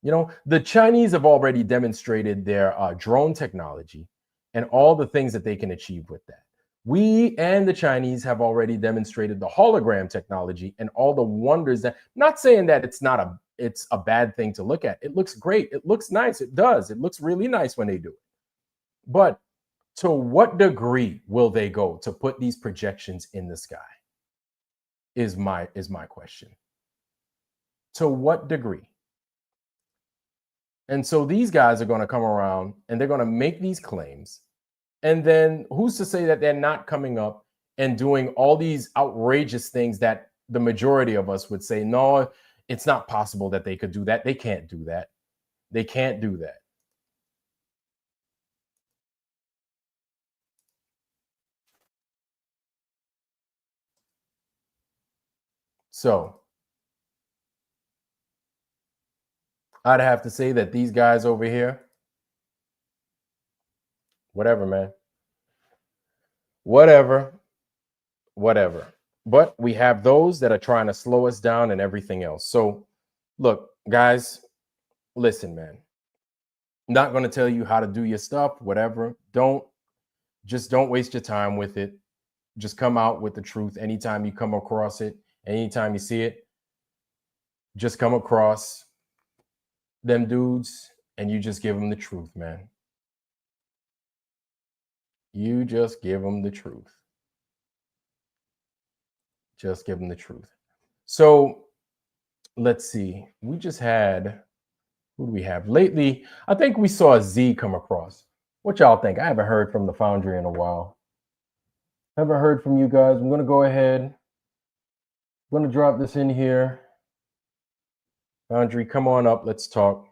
You know, the Chinese have already demonstrated their drone technology and all the things that they can achieve with that. We and the Chinese have already demonstrated the hologram technology and all the wonders that, not saying that it's a bad thing to look at. It looks great. It looks nice. It does. It looks really nice when they do it. But to what degree will they go to put these projections in the sky? Is my question. To what degree? And so these guys are going to come around and they're going to make these claims. And then who's to say that they're not coming up and doing all these outrageous things that the majority of us would say, no, it's not possible that they could do that. They can't do that. They can't do that. So I'd have to say that these guys over here, whatever, man. Whatever. But we have those that are trying to slow us down and everything else. So look, guys, listen, man. I'm not going to tell you how to do your stuff, whatever. Don't waste your time with it. Just come out with the truth anytime you come across it, anytime you see it. Just come across them dudes and you just give them the truth, man. You just give them the truth. Just give them the truth. So let's see. We just had, who do we have lately? I think we saw Z come across. What y'all think? I haven't heard from the Foundry in a while. Haven't heard from you guys. I'm going to go ahead. I'm going to drop this in here. Foundry, come on up. Let's talk.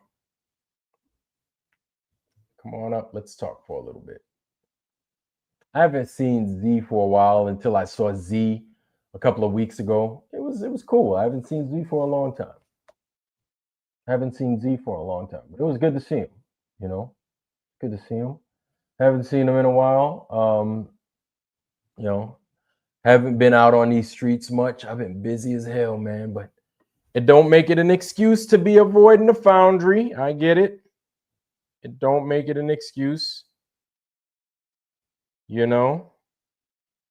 Come on up. Let's talk for a little bit. I haven't seen Z for a while until I saw Z a couple of weeks ago. It was cool. I haven't seen Z for a long time. It was good to see him, you know. Good to see him. Haven't seen him in a while. You know, haven't been out on these streets much. I've been busy as hell, man. But it don't make it an excuse to be avoiding the Foundry. I get it. It don't make it an excuse. You know?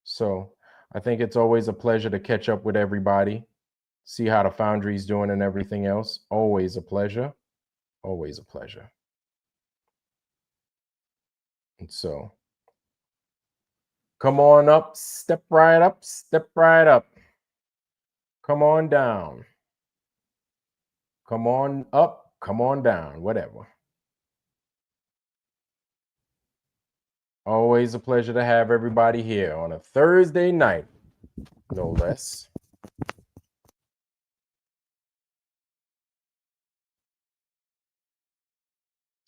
So I think it's always a pleasure to catch up with everybody, see how the Foundry's doing and everything else. Always a pleasure. Always a pleasure. And so come on up, step right up, step right up. Come on down. Come on up, come on down, whatever. Always a pleasure to have everybody here on a Thursday night, no less.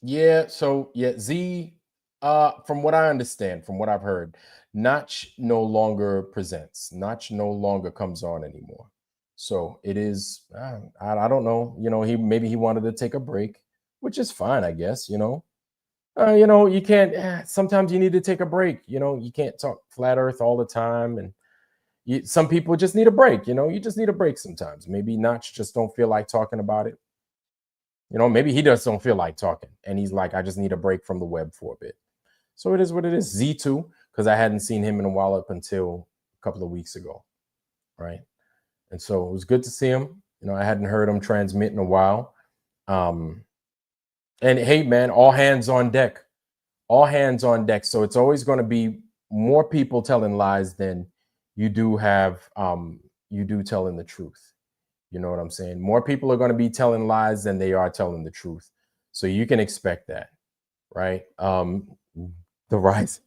Yeah, so yeah, Z, from what I understand, from what I've heard, Notch no longer presents. Notch no longer comes on anymore. So it is, I don't know, maybe he wanted to take a break, which is fine, I guess, you can't, sometimes you need to take a break, you can't talk flat earth all the time. And some people just need a break, you just need a break sometimes. Maybe Notch just don't feel like talking about it. Maybe he just don't feel like talking. And he's like, I just need a break from the web for a bit. So it is what it is. Z2, because I hadn't seen him in a while up until a couple of weeks ago. Right. And so it was good to see him. I hadn't heard him transmit in a while. And hey, man, all hands on deck. All hands on deck. So it's always going to be more people telling lies than you do telling the truth. You know what I'm saying? More people are going to be telling lies than they are telling the truth. So you can expect that, right? The rise.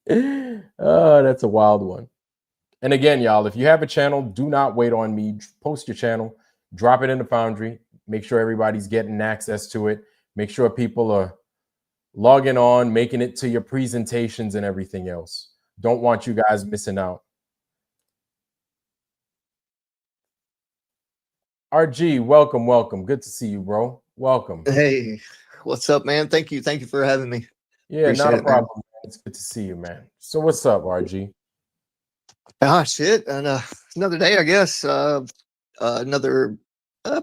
Oh, that's a wild one. And again, y'all, if you have a channel, do not wait on me. Post your channel, drop it in the Foundry. Make sure everybody's getting access to it. Make sure people are logging on, making it to your presentations and everything else. Don't want you guys missing out. RG, welcome. Good to see you, bro. Welcome. Hey, what's up, man? Thank you for having me. Yeah, Appreciate not a problem. Man. It's good to see you, man. So what's up, RG? Shit, and another day, I guess. Another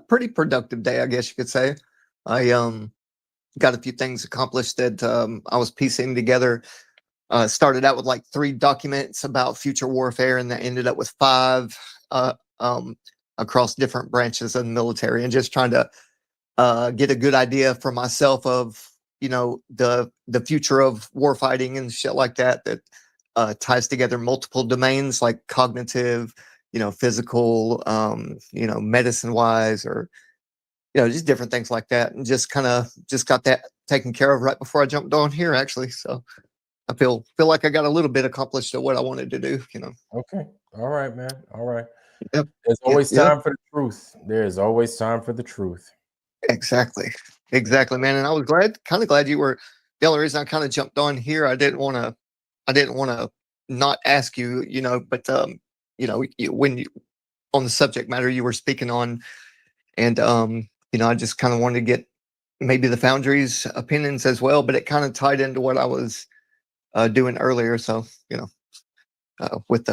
pretty productive day, I guess you could say. I got a few things accomplished that I was piecing together. Started out with like 3 documents about future warfare, and that ended up with 5 across different branches of the military, and just trying to get a good idea for myself of the future of warfighting and shit like that ties together multiple domains like cognitive, physical, medicine wise, or just different things like that, and just got that taken care of right before I jumped on here, actually. So I feel like I got a little bit accomplished of what I wanted to do. Okay, all right, man. All right. Yep. There's always time for the truth. There is always time for the truth. Exactly, man. And I was kind of glad you were. The only reason I kind of jumped on here, I didn't want to not ask you, but when you on the subject matter you were speaking on, and I just kind of wanted to get maybe the Foundry's opinions as well, but it kind of tied into what I was doing earlier. So with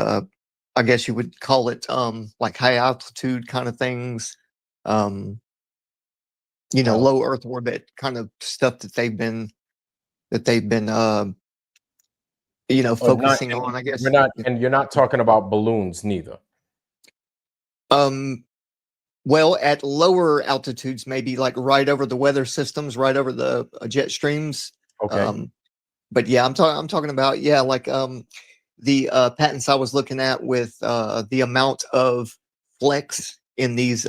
I guess you would call it like high altitude kind of things. Low Earth orbit kind of stuff that they've been focusing on, I guess. You're not talking about balloons neither. Well, at lower altitudes, maybe like right over the weather systems, right over the jet streams. Okay. But yeah, I'm talking about like the patents I was looking at with the amount of flex in these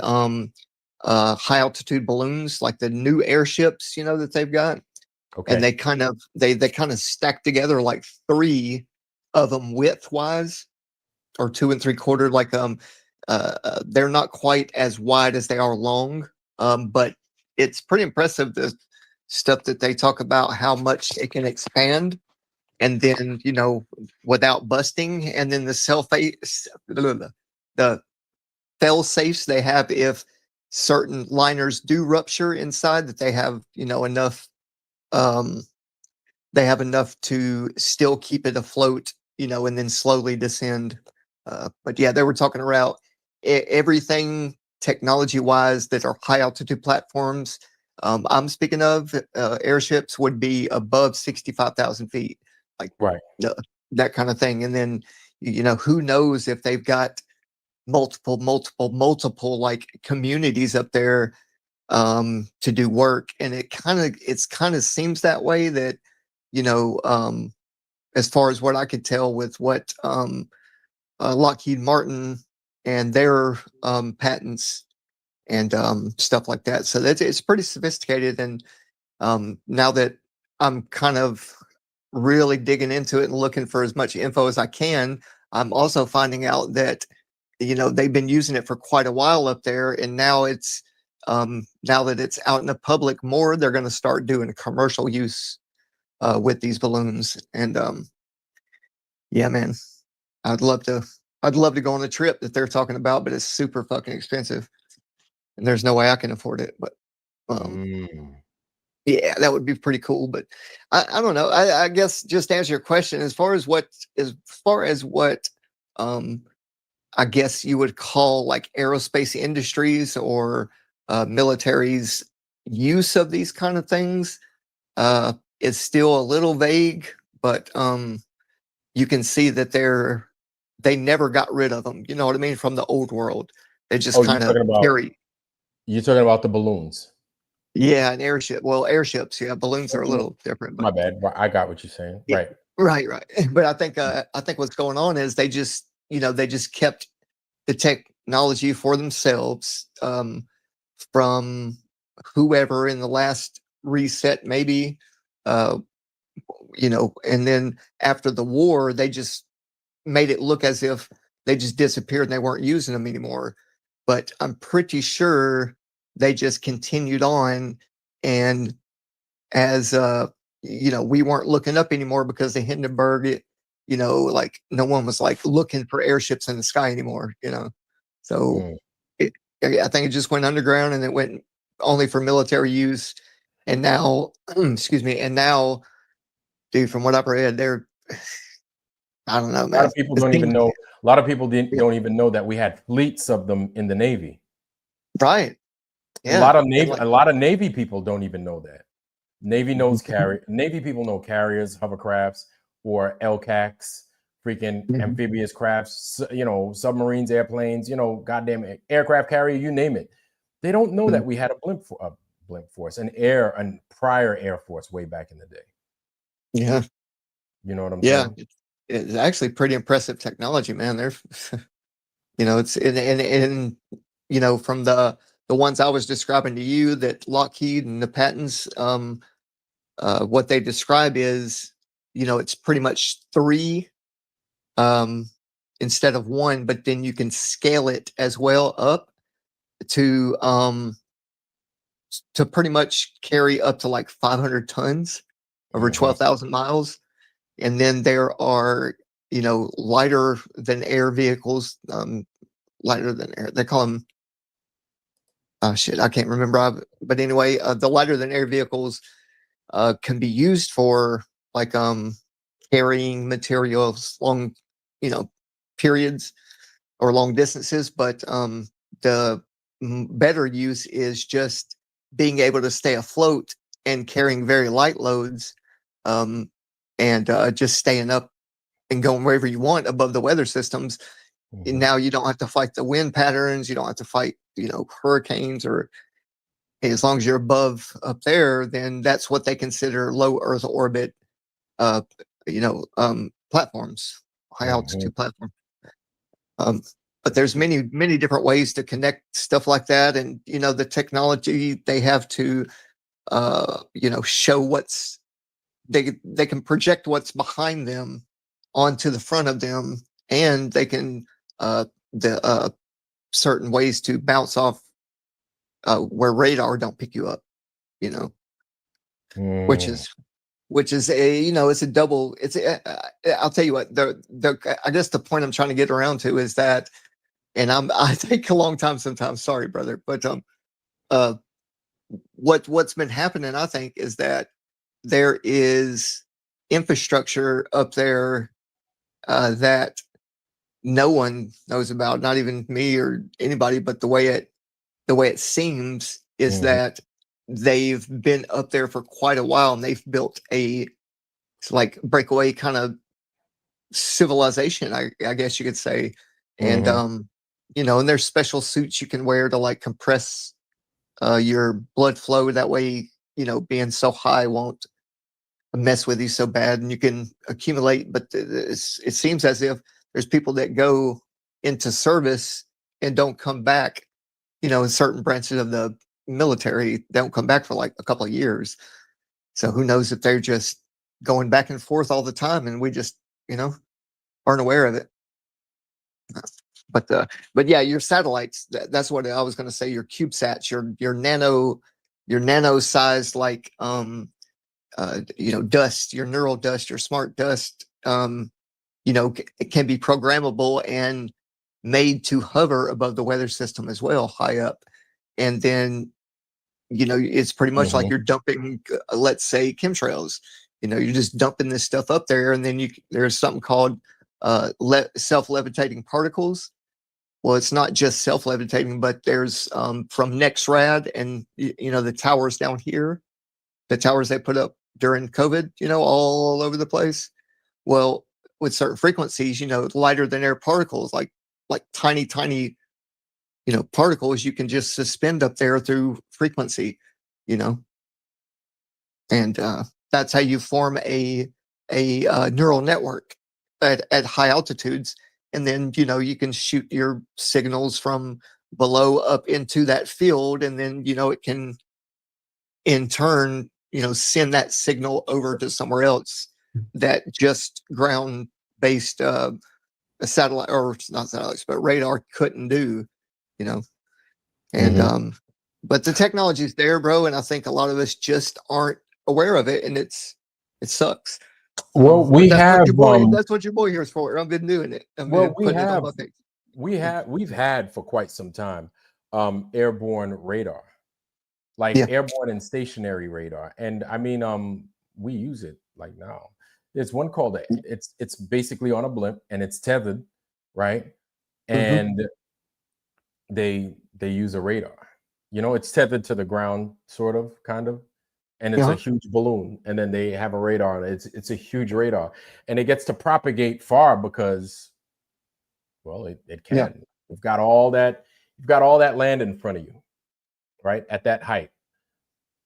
high altitude balloons, like the new airships, that they've got. Okay. And they kind of stack together like 3 of them width wise, or 2 3/4. Like they're not quite as wide as they are long, but it's pretty impressive, the stuff that they talk about, how much it can expand, and then without busting, and then the fail safes they have if certain liners do rupture inside, that they have enough they have enough to still keep it afloat, and then slowly descend. But yeah, they were talking about everything technology-wise that are high-altitude platforms. I'm speaking of airships would be above 65,000 feet, like Right. that kind of thing. And then, who knows if they've got multiple like communities up there to do work. And it's kind of seems that way that, as far as what I could tell with what Lockheed Martin and their patents and stuff like that. So it's pretty sophisticated. And now that I'm kind of really digging into it and looking for as much info as I can, I'm also finding out that they've been using it for quite a while up there, and now now that it's out in the public more, they're going to start doing commercial use with these balloons. And yeah, man, I'd love to go on a trip that they're talking about, but it's super fucking expensive, and there's no way I can afford it. But yeah, that would be pretty cool. But I don't know. I guess just to answer your question, as far as what I guess you would call like aerospace industries or military's use of these kind of things, is still a little vague. But you can see that they never got rid of them. You know what I mean? From the old world, they just kind of carry. You're talking about the balloons. Yeah, an airship. Well, airships. Yeah, balloons are a little different. But my bad. I got what you're saying. Yeah, right. But I think what's going on is they just kept the technology for themselves from whoever in the last reset, maybe, and then after the war, they just made it look as if they just disappeared and they weren't using them anymore. But I'm pretty sure they just continued on, and as we weren't looking up anymore because the Hindenburg, like no one was like looking for airships in the sky anymore, So I think it just went underground, and it went only for military use. And now, excuse me, and now, dude, from what I've read, I don't know, man. A lot of people don't even know. A lot of people don't even know that we had fleets of them in the Navy. Right. Yeah. A lot of Navy people don't even know that. Navy knows Navy people know carriers, hovercrafts, or LCACs, freaking amphibious crafts, submarines, airplanes, goddamn aircraft carrier, you name it. They don't know that we had a blimp force, an prior air force way back in the day. Yeah. You know what I'm saying? Yeah. It's actually pretty impressive technology, man. They're, it's in from the ones I was describing to you, that Lockheed and the patents, what they describe is, it's pretty much 3 instead of 1, but then you can scale it as well up to pretty much carry up to like 500 tons over 12,000 miles. And then there are, lighter than air vehicles, lighter than air. They call them, oh shit, I can't remember. But anyway, the lighter than air vehicles can be used for like carrying materials long, periods or long distances. But the better use is just being able to stay afloat and carrying very light loads, and just staying up and going wherever you want above the weather systems. And now you don't have to fight the wind patterns. You don't have to fight, hurricanes, or as long as you're above up there, then that's what they consider low Earth orbit, platforms, high altitude platform. But there's many, many different ways to connect stuff like that. And, the technology, they have to, show they can project what's behind them onto the front of them, and they can, certain ways to bounce off where radar don't pick you up, which is a, it's a double, I'll tell you what, I guess the point I'm trying to get around to is that, and I take a long time sometimes, sorry, brother, but what's been happening, I think, is that there is infrastructure up there that no one knows about, not even me or anybody. But the way it seems is that they've been up there for quite a while, and they've built a like breakaway kind of civilization, I guess you could say. And and there's special suits you can wear to like compress your blood flow. That way, being so high won't mess with you so bad, and you can accumulate. But it seems as if there's people that go into service and don't come back. In certain branches of the military, they don't come back for like a couple of years. So who knows if they're just going back and forth all the time, and we just aren't aware of it. But yeah, your satellites. That's what I was going to say. Your CubeSats, your nano sized like dust, your neural dust, your smart dust. It can be programmable and made to hover above the weather system as well, high up. And then it's pretty much like you're dumping, let's say, chemtrails. You're just dumping this stuff up there, and then there's something called self-levitating particles. Well, it's not just self-levitating, but there's from NextRad and the towers down here, the towers they put up during COVID, all over the place. Well, with certain frequencies, lighter than air particles, like tiny particles, you can just suspend up there through frequency, and that's how you form a neural network at high altitudes. And then you can shoot your signals from below up into that field, and then it can in turn send that signal over to somewhere else that just ground based a satellite, or not satellites, but radar couldn't do. And but the technology's there, bro, and I think a lot of us just aren't aware of it, and it sucks. Well, we have that's what your boy here is for. I've been doing it. We've had for quite some time airborne radar, like airborne and stationary radar. And I mean, we use it like now. There's one called it's basically on a blimp, and it's tethered, right? And they use a radar. It's tethered to the ground, sort of, kind of, and it's a huge balloon. And then they have a radar. It's a huge radar, and it gets to propagate far because, well, it can. Yeah. You've got all that land in front of you, right, at that height.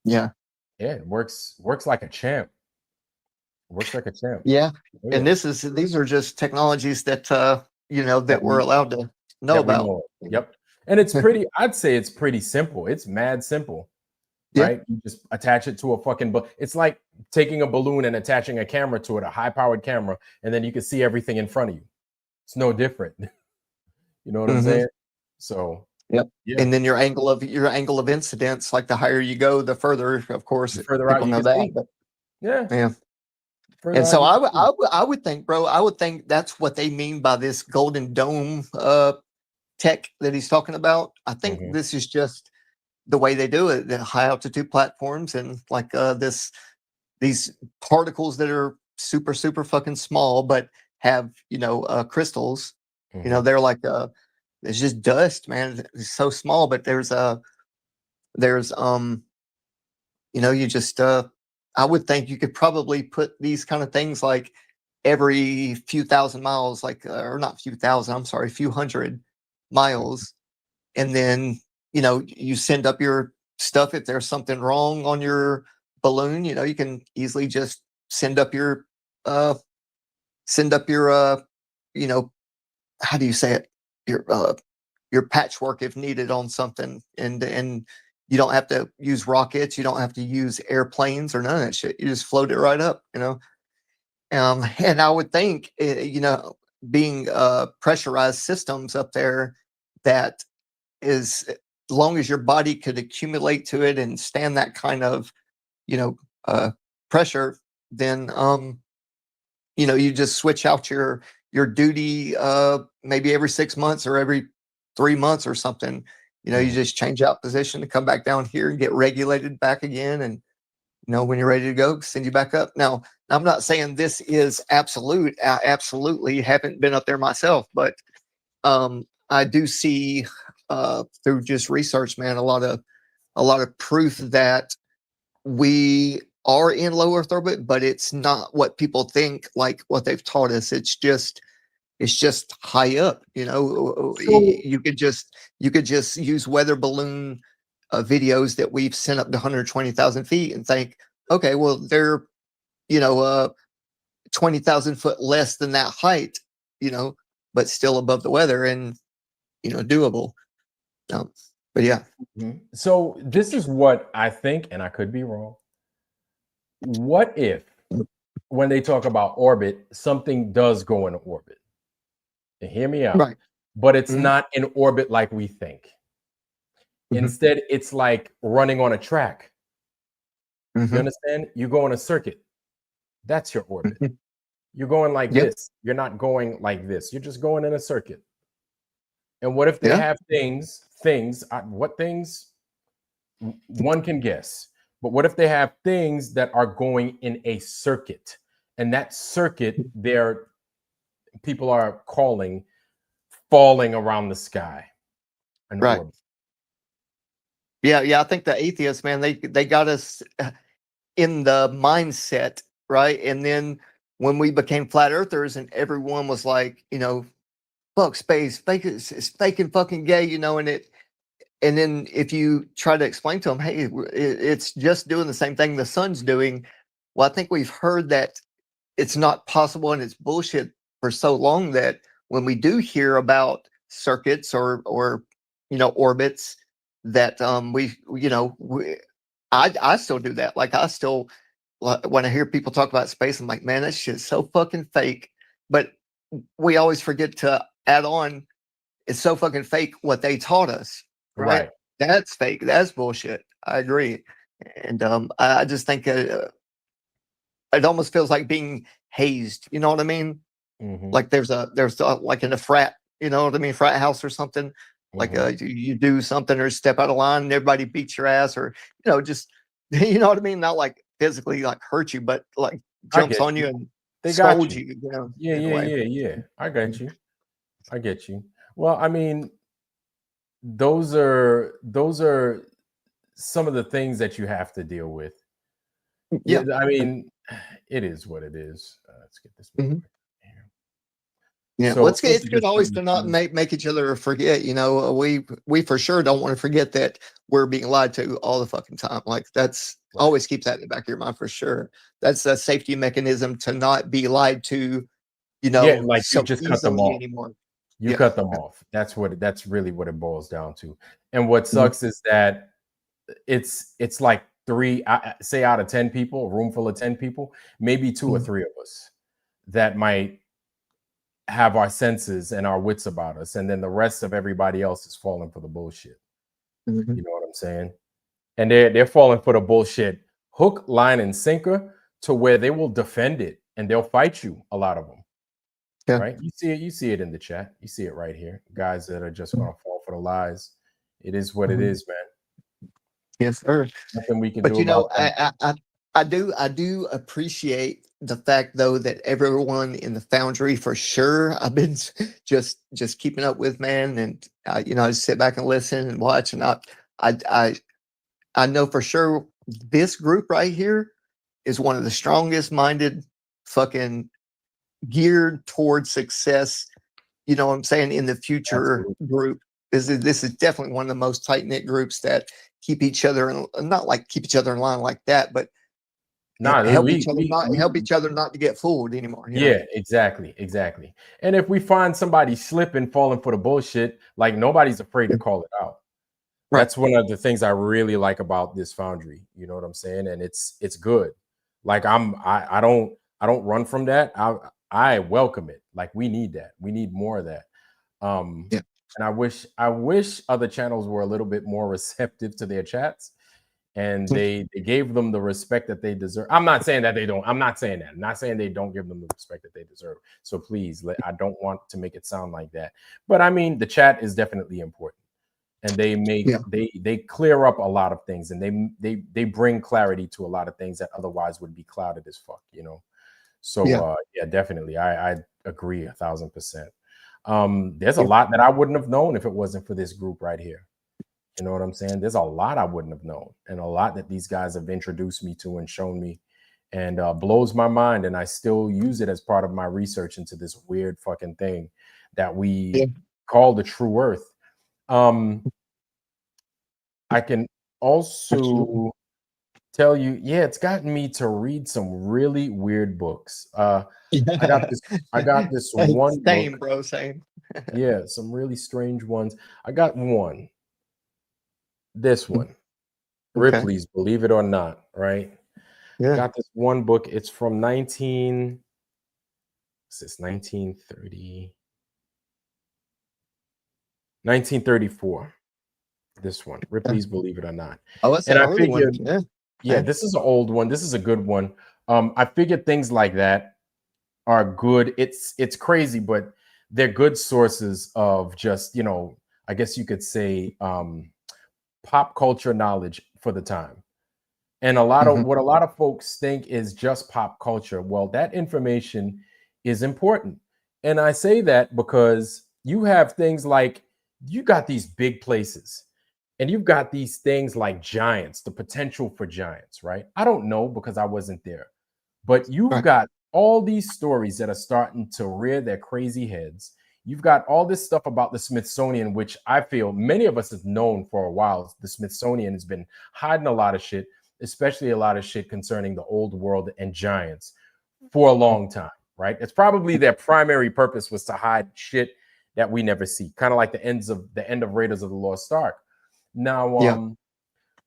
Yeah, it works like a champ. Yeah, and these are just technologies that that we're allowed to know about. Yep. And it's pretty, I'd say it's pretty simple. It's mad simple, right? You just attach it to a fucking, it's like taking a balloon and attaching a camera to it, a high-powered camera, and then you can see everything in front of you. It's no different. You know what I'm saying? So, yeah. And then your angle of incidence, like the higher you go, the further, of course, the further out you know that. But, yeah. And so I would think, bro, that's what they mean by this Golden Dome tech that he's talking about. I think this is just the way they do it, the high altitude platforms, and like these particles that are super, super fucking small, but have, crystals, they're like, it's just dust, man. It's so small, but you just, I would think you could probably put these kind of things like every few thousand miles, or not few thousand, I'm sorry, few hundred miles. And then, you send up your stuff. If there's something wrong on your balloon, you can easily just send up your, how do you say it? Your patchwork if needed on something. And you don't have to use rockets. You don't have to use airplanes or none of that shit. You just float it right up, And I would think, being pressurized systems up there, that is, as long as your body could accumulate to it and stand that kind of, pressure, then, you just switch out your duty, maybe every 6 months or every 3 months or something. You just change out position to come back down here and get regulated back again. And, when you're ready to go, send you back up. Now, I'm not saying this is absolute. I absolutely haven't been up there myself, but I do see through just research, man, a lot of proof that we are in low Earth orbit, but it's not what people think, like what they've taught us. It's just high up. You could just use weather balloon videos that we've sent up to 120,000 feet and think, okay, well, they're 20,000 foot less than that height, but still above the weather and doable. But yeah. So this is what I think, and I could be wrong. What if, when they talk about orbit, something does go into orbit? And hear me out. Right. But it's not in orbit like we think. Instead, it's like running on a track. You understand? You go on a circuit. That's your orbit. You're going like this. You're not going like this. You're just going in a circuit. And what if they have things, what things? One can guess. But what if they have things that are going in a circuit? And that circuit, people are calling falling around the sky. Right. Orbit. Yeah. I think the atheists, man, they got us in the mindset, right? And then when we became flat earthers and everyone was like, fuck space, it's fake and fucking gay, and then if you try to explain to them, hey, it's just doing the same thing the sun's doing. Well, I think we've heard that it's not possible and it's bullshit for so long that when we do hear about circuits or orbits, that I still do that. Like I still, when I hear people talk about space, I'm like, man, that shit's so fucking fake. But we always forget to add on, it's so fucking fake what they taught us. Right? That's fake. That's bullshit. I agree. And I just think it almost feels like being hazed. You know what I mean? Like there's like in a frat, you know what I mean? Frat house or something. Like you do something or step out of line and everybody beats your ass, or just you know what I mean? Not like physically like hurt you, but like jumps on you and they scolds got you. Yeah. I got you. I get you. Well, I mean, those are some of the things that you have to deal with. Yeah. I mean, it is what it is. Let's get this. Yeah, So it's good always to not make each other forget. We for sure don't want to forget that we're being lied to all the fucking time. Like that's always keep that in the back of your mind for sure. That's a safety mechanism to not be lied to. Like so you just cut them off anymore. You cut them off. That's really what it boils down to. And what sucks is that it's like 3, say out of 10 people, a room full of 10 people, maybe 2 or 3 of us that might have our senses and our wits about us, and then the rest of everybody else is falling for the bullshit. You know what I'm saying? And they're falling for the bullshit hook, line, and sinker to where they will defend it and they'll fight you. A lot of them. Yeah. Right? You see it in the chat. You see it right here. Guys that are just going to fall for the lies. It is what it is, man. Yes, sir. Nothing we can do about that. I do appreciate the fact though that everyone in the Foundry for sure I've been just keeping up with, man, and I just sit back and listen and watch, and I know for sure this group right here is one of the strongest minded fucking geared towards success, you know what I'm saying, in the future. Absolutely. Group. This is definitely one of the most tight-knit groups that keep each other in, not like keep each other in line like that, but help each other not to get fooled anymore. Yeah, exactly. And if we find somebody slipping, falling for the bullshit, like nobody's afraid to call it out. Right. That's one of the things I really like about this Foundry. You know what I'm saying? And it's good. Like I don't run from that. I welcome it. Like we need that. We need more of that. And I wish other channels were a little bit more receptive to their chats, and they gave them the respect that they deserve. I'm not saying that they don't. I'm not saying that. I'm not saying they don't give them the respect that they deserve. So please, I don't want to make it sound like that. But I mean, the chat is definitely important, and they clear up a lot of things, and they bring clarity to a lot of things that otherwise would be clouded as fuck. So yeah, definitely, I agree 1,000%. There's a lot that I wouldn't have known if it wasn't for this group right here. You know what I'm saying? There's a lot I wouldn't have known, and a lot that these guys have introduced me to and shown me, and blows my mind. And I still use it as part of my research into this weird fucking thing that we call the true Earth. I can also tell you, yeah, it's gotten me to read some really weird books. I got this one same, book. bro, same. Yeah, some really strange ones. I got one. This one, Ripley's Believe It or Not, right? Yeah. Got this one book. It's from 1934. This one, Ripley's Believe It or Not. Oh, that's And an I early one. figured, yeah, this is an old one. This is a good one. I figured things like that are good. It's crazy, but they're good sources of just, I guess you could say, pop culture knowledge for the time. And a lot of what a lot of folks think is just pop culture. Well, that information is important. And I say that because you have things like, you got these big places and you've got these things like giants, the potential for giants, right? I don't know because I wasn't there. But you've got all these stories that are starting to rear their crazy heads. You've got all this stuff about the Smithsonian, which I feel many of us have known for a while. The Smithsonian has been hiding a lot of shit, especially a lot of shit concerning the old world and giants for a long time, right? It's probably their primary purpose was to hide shit that we never see, kind of like the end of Raiders of the Lost Ark. Now,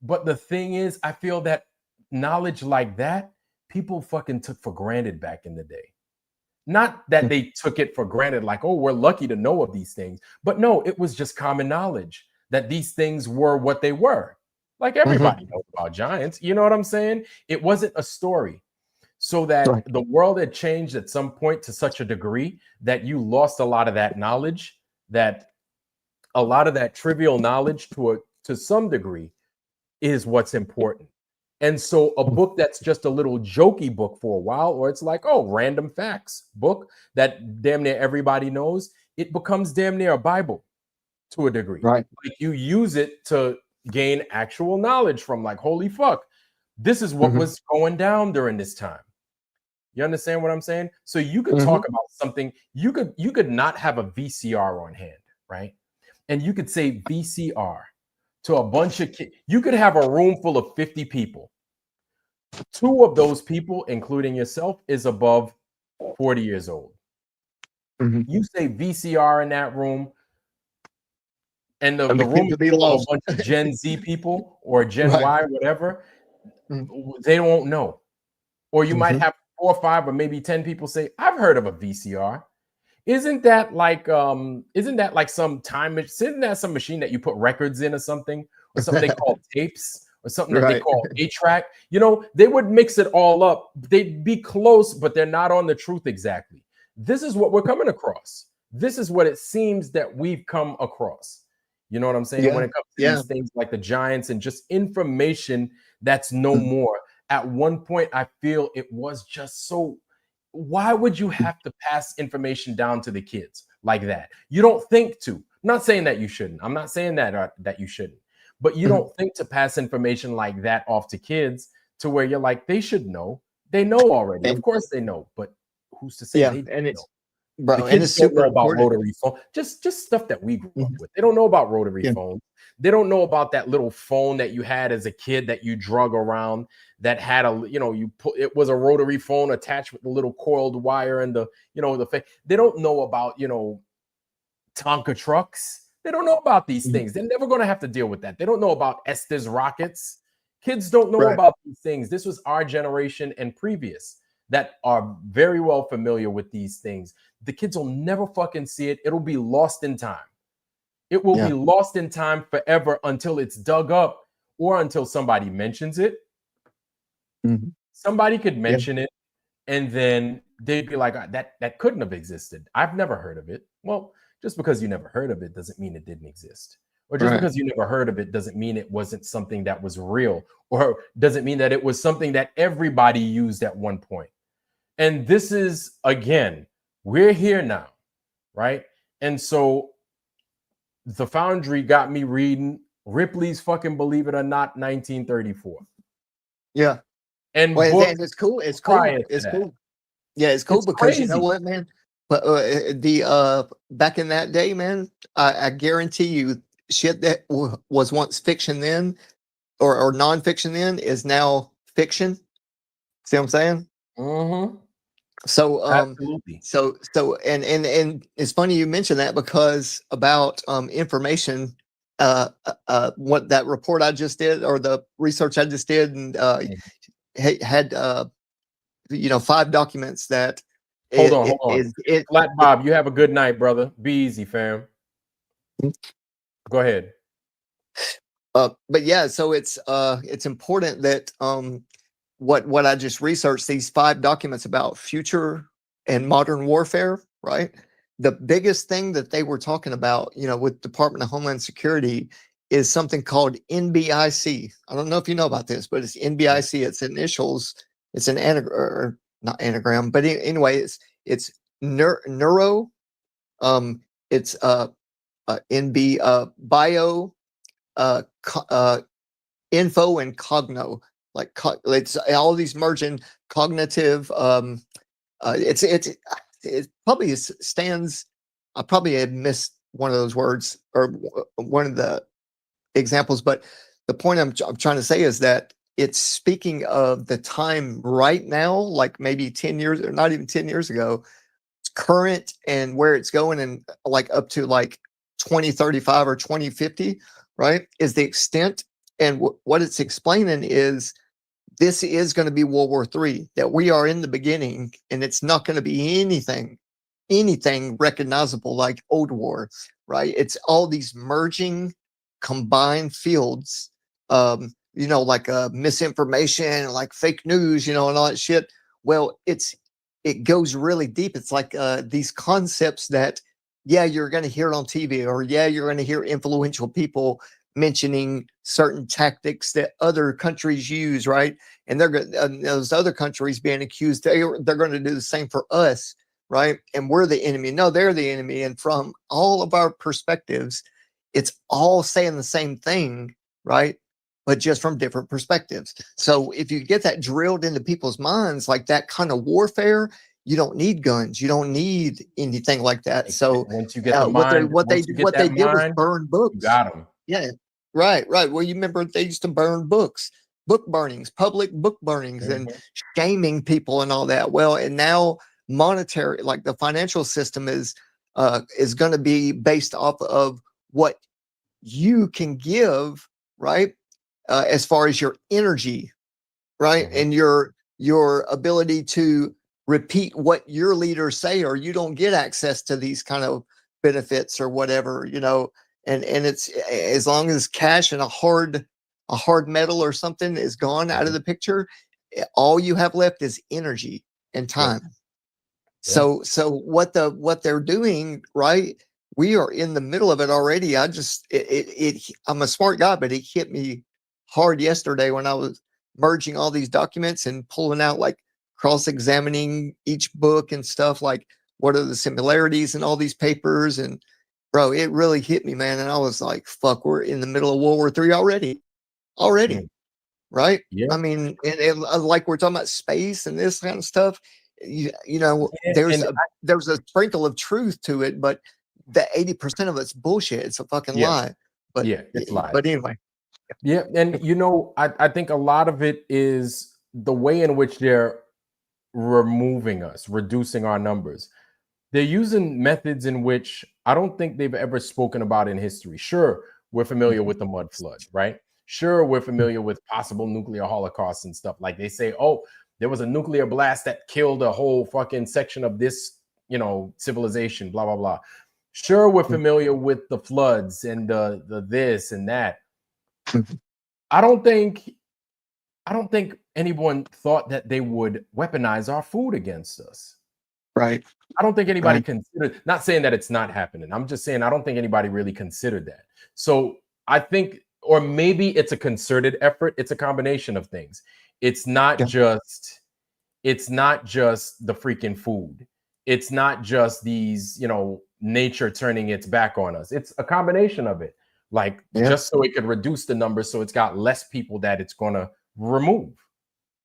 but the thing is, I feel that knowledge like that, people fucking took for granted back in the day. Not that they took it for granted, like, oh, we're lucky to know of these things. But no, it was just common knowledge that these things were what they were. Like everybody knows about giants. You know what I'm saying? It wasn't a story. So that the world had changed at some point to such a degree that you lost a lot of that knowledge, that a lot of that trivial knowledge to some degree is what's important. And so a book that's just a little jokey book for a while, or it's like, oh, random facts book that damn near everybody knows, it becomes damn near a Bible to a degree. Right. Like you use it to gain actual knowledge from, like, holy fuck, this is what was going down during this time. You understand what I'm saying? So you could talk about something, you could not have a VCR on hand, right? And you could say VCR to a bunch of kids. You could have a room full of 50 people. 2 of those people, including yourself, is above 40 years old. You say VCR in that room, and the room is full of a bunch of Gen Z people or Gen Y, whatever, they won't know. Or you might have 4 or 5 or maybe 10 people say, I've heard of a VCR. Isn't that like some time? Isn't that some machine that you put records in or something? Or something they call tapes? Or something that they call 8-track? They would mix it all up. They'd be close, but they're not on the truth exactly. This is what we're coming across. This is what it seems that we've come across. You know what I'm saying? When it comes to these things like the giants and just information that's no more. At one point, I feel it was just so. Why would you have to pass information down to the kids like that? You don't think to. I'm not saying that you shouldn't. I'm not saying that you shouldn't. But you don't think to pass information like that off to kids to where you're like, they should know. They know already. Of course they know. But who's to say they don't know? Bro, the kids don't know about rotary phone. Just stuff that we grew up with. They don't know about rotary phones. They don't know about that little phone that you had as a kid that you drug around that had it was a rotary phone attached with the little coiled wire and they don't know about, Tonka trucks. They don't know about these things. They're never going to have to deal with that. They don't know about Estes rockets. Kids don't know about these things. This was our generation and previous that are very well familiar with these things. The kids will never fucking see it. It'll be lost in time. It will be lost in time forever until it's dug up or until somebody mentions it. Somebody could mention it and then they'd be like, that couldn't have existed. I've never heard of it. Well, just because you never heard of it doesn't mean it didn't exist. Or just because you never heard of it doesn't mean it wasn't something that was real, or doesn't mean that it was something that everybody used at one point. And this is, again, we're here now, right? And so the Foundry got me reading Ripley's fucking Believe It or Not 1934. Yeah. And Well, books it's cool. It's cool. prior to It's that. cool. Yeah, it's cool It's because you know crazy. what, man? But back in that day, man, I guarantee you, shit that was once fiction then, or nonfiction then, is now fiction. See what I'm saying? Mm-hmm. So Absolutely. and it's funny you mentioned that, because about information, what that report I just did, or the research I just did, and had 5 documents that Hold on. it Flat Bob, you have a good night, brother. Be easy, fam. Go ahead. But yeah, so it's important that what I just researched, these 5 documents about future and modern warfare, right? The biggest thing that they were talking about, with Department of Homeland Security, is something called NBIC. I don't know if you know about this, but it's NBIC. It's initials. It's an anagram, or not anagram, but anyway, it's neuro. It's NB bio, info, and cogno. Like it's all these merging cognitive. It probably stands. I probably had missed one of those words, or one of the examples, but the point I'm trying to say is that it's speaking of the time right now, like maybe 10 years, or not even 10 years ago. It's current, and where it's going, and like up to like 2035 or 2050, right, is the extent. And what it's explaining is, this is going to be World War III, that we are in the beginning, and it's not going to be anything recognizable like old war, right? It's all these merging, combined fields, like misinformation, like fake news, and all that shit. Well, it goes really deep. It's like these concepts that, yeah, you're going to hear it on TV, or yeah, you're going to hear influential people mentioning certain tactics that other countries use, right? And those other countries being accused, they're going to do the same for us, right? And we're the enemy. No, they're the enemy. And from all of our perspectives, it's all saying the same thing, right? But just from different perspectives. So if you get that drilled into people's minds, like that kind of warfare, you don't need guns. You don't need anything like that. So once you get the mind, what they did was burn books. You got them. Yeah, right. Well, you remember they used to burn books, book burnings, public book burnings, and shaming people and all that. Well, and now monetary, like the financial system is going to be based off of what you can give, right? As far as your energy, right, and your ability to repeat what your leaders say, or you don't get access to these kind of benefits or whatever, and it's, as long as cash and a hard metal or something is gone out of the picture, all you have left is energy and time. So what they're doing, right? We are in the middle of it already. I'm a smart guy, but it hit me hard yesterday when I was merging all these documents and pulling out, like, cross-examining each book and stuff, like what are the similarities in all these papers. And bro, it really hit me, man. And I was like, fuck, we're in the middle of World War III already. Right? Yeah. I mean, and like we're talking about space and this kind of stuff. There's a sprinkle of truth to it, but the 80% of it's bullshit. It's a fucking lie. But it's lies. But anyway. Yeah, and I think a lot of it is the way in which they're removing us, reducing our numbers. They're using methods in which I don't think they've ever spoken about in history. Sure, we're familiar with the mud flood, right? Sure, we're familiar with possible nuclear holocaust and stuff. Like they say, oh, there was a nuclear blast that killed a whole fucking section of this, civilization, blah, blah, blah. Sure, we're familiar with the floods and the this and that. I don't think anyone thought that they would weaponize our food against us. Right. I don't think anybody considered, not saying that it's not happening. I'm just saying I don't think anybody really considered that. So I think, or maybe it's a concerted effort. It's a combination of things. It's not just it's not just the freaking food. It's not just these, nature turning its back on us. It's a combination of it. Like just so it could reduce the numbers, so it's got less people that it's going to remove.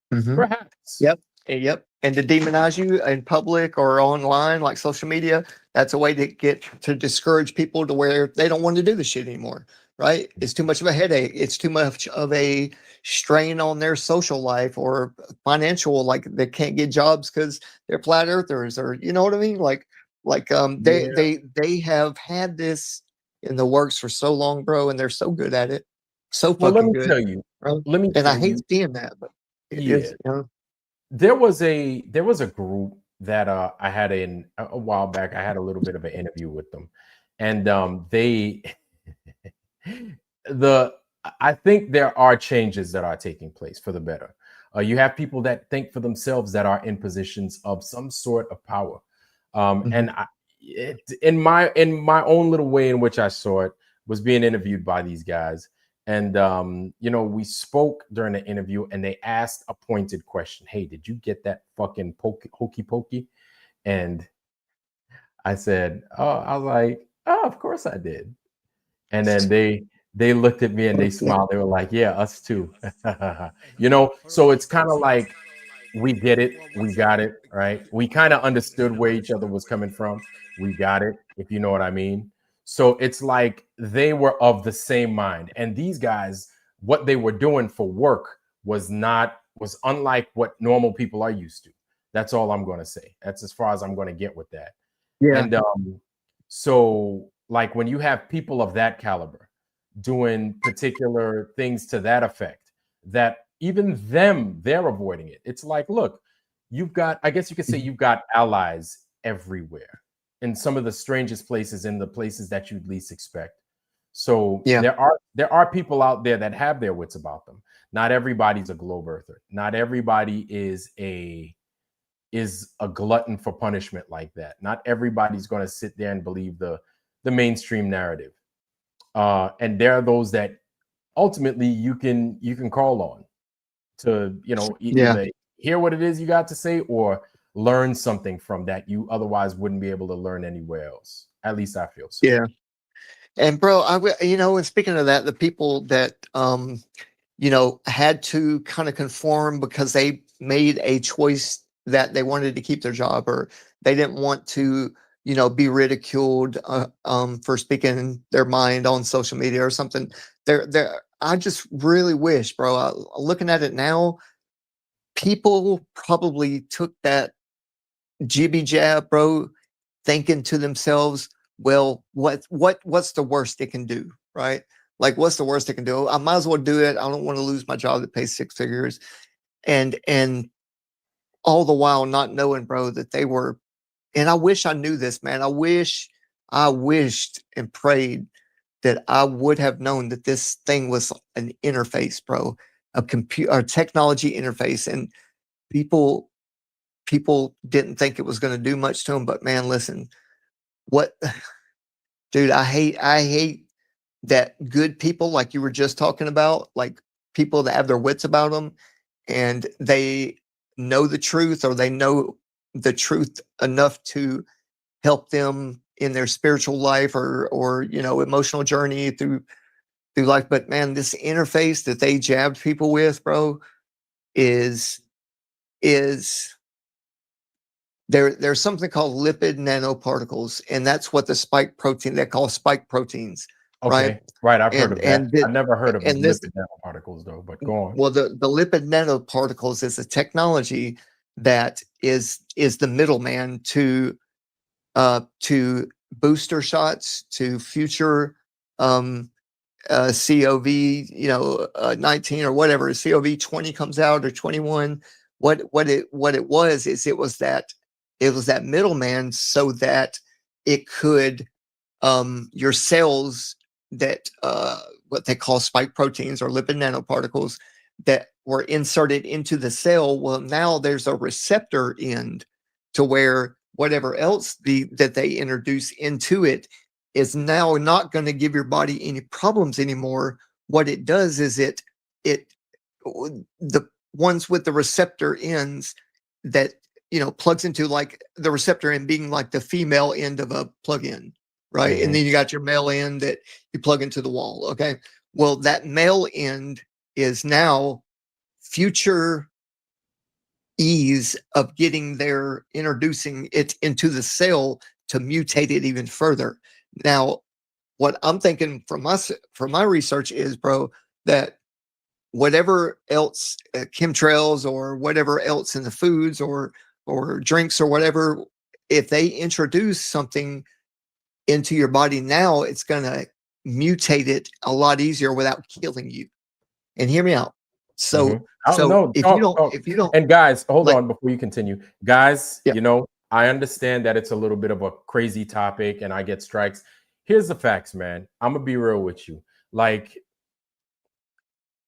Perhaps. Yep. Yep. And to demonize you in public or online, like social media, that's a way to discourage people to where they don't want to do the shit anymore. Right? It's too much of a headache. It's too much of a strain on their social life or financial, like they can't get jobs because they're flat earthers, or you know what I mean? They have had this in the works for so long, bro, and they're so good at it. So Well, let fucking me good. tell you. Bro. Let me And I tell hate you. seeing that, but it is, There was a group that I had a while back. I had a little bit of an interview with them, and they I think there are changes that are taking place for the better. You have people that think for themselves that are in positions of some sort of power, and in my own little way in which I saw it, was being interviewed by these guys. And we spoke during the interview, and they asked a pointed question. Hey, did you get that fucking hokey pokey? And I said, oh, I was like, oh, of course I did. And then they looked at me and they smiled. They were like, yeah, us too. So it's kind of like, we get it, we got it, right? We kind of understood where each other was coming from. We got it, if you know what I mean. So it's like they were of the same mind. And these guys, what they were doing for work was unlike what normal people are used to. That's all I'm going to say. That's as far as I'm going to get with that. Yeah. And so like when you have people of that caliber doing particular things to that effect, that even they're avoiding it. It's like, look, I guess you could say you've got allies everywhere in some of the strangest places, in the places that you'd least expect. So there are people out there that have their wits about them. Not everybody's a globe earther. Not everybody is a glutton for punishment like that. Not everybody's going to sit there and believe the mainstream narrative. And there are those that ultimately you can call on to either hear what it is you got to say or learn something from that you otherwise wouldn't be able to learn anywhere else. At least I feel so. Yeah. And bro, and speaking of that, the people that had to kind of conform because they made a choice that they wanted to keep their job, or they didn't want to be ridiculed for speaking their mind on social media or something. I just really wish, bro, looking at it now, people probably took that jibby jab, bro, thinking to themselves, well, what's the worst it can do, right? Like, what's the worst it can do? I might as well do it. I don't want to lose my job that pays 6 figures. And all the while not knowing, bro, that they were, and I wish I knew this, man. I wished and prayed that I would have known that this thing was an interface, bro, a technology interface. And people didn't think it was going to do much to them. But man, listen, dude, I hate that good people, like you were just talking about, like people that have their wits about them and they know the truth, or they know the truth enough to help them in their spiritual life or emotional journey through life. But man, this interface that they jabbed people with, bro, is there's something called lipid nanoparticles, and that's what the spike protein they call spike proteins. Okay, right. I've heard of that. I've never heard of lipid nanoparticles though, but go on. Well, the lipid nanoparticles is a technology that is the middleman to booster shots, to future COV 19 or whatever, COV 20 comes out, or 21. What it was is it was that middleman, so that it could your cells that what they call spike proteins or lipid nanoparticles that were inserted into the cell. Well, now there's a receptor end to where whatever else that they introduce into it is now not going to give your body any problems anymore. What it does is the ones with the receptor ends, plugs into like the receptor end being like the female end of a plug-in, right? And then you got your male end that you plug into the wall. Okay. Well, that male end is now future ease of getting there, introducing it into the cell to mutate it even further. Now, what I'm thinking from my research is, bro, that whatever else, chemtrails or whatever else in the foods or drinks or whatever, if they introduce something into your body now, it's going to mutate it a lot easier without killing you. And hear me out. So, if you don't, and guys, hold like, on before you continue, guys. Yeah. You know, I understand that it's a little bit of a crazy topic, and I get strikes. Here's the facts, man. I'm gonna be real with you. Like,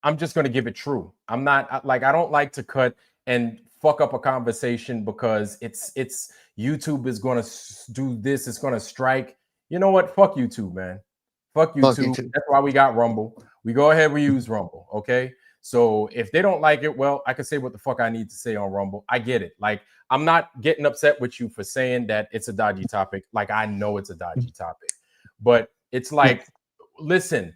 I'm just gonna give it true. I'm not like I don't like to cut and fuck up a conversation because it's YouTube is gonna do this. It's gonna strike. You know what? Fuck YouTube, man. Fuck YouTube. That's why we got Rumble. We go ahead. We use Rumble. Okay. So if they don't like it, well, I can say what the fuck I need to say on Rumble. I get it. Like, I'm not getting upset with you for saying that it's a dodgy topic. Like, I know it's a dodgy topic, but it's like, listen,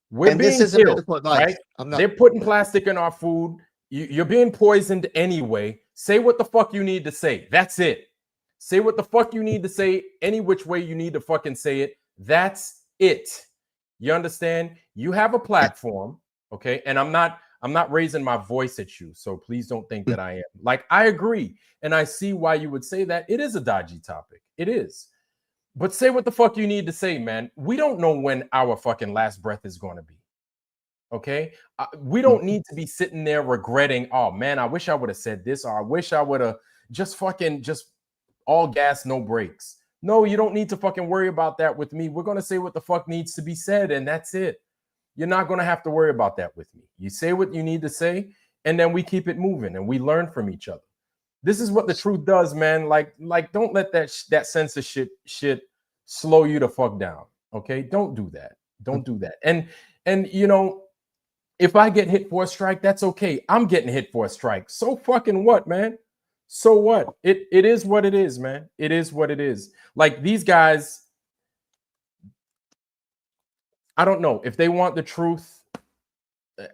we're being killed, right? They're putting plastic in our food. You're being poisoned anyway. Say what the fuck you need to say. That's it. Say what the fuck you need to say. Any which way you need to fucking say it. That's it. You understand? You have a platform, okay? And I'm not raising my voice at you, so please don't think that I am. Like, I agree, and I see why you would say that. It is a dodgy topic. It is. But say what the fuck you need to say, man. We don't know when our fucking last breath is going to be. Okay? We don't need to be sitting there regretting, oh, man, I wish I would have said this, or I wish I would have just all gas, no brakes. No, you don't need to fucking worry about that with me. We're going to say what the fuck needs to be said, and that's it. You're not going to have to worry about that with me. You say what you need to say, and then we keep it moving, and we learn from each other. This is what the truth does, man. Like don't let that censorship shit slow you the fuck down, okay? Don't do that. Don't do that. And you know, if I get hit for a strike, that's okay. I'm getting hit for a strike. So fucking what, man? So what? It is what it is, man. It is what it is. Like, these guys, I don't know if they want the truth.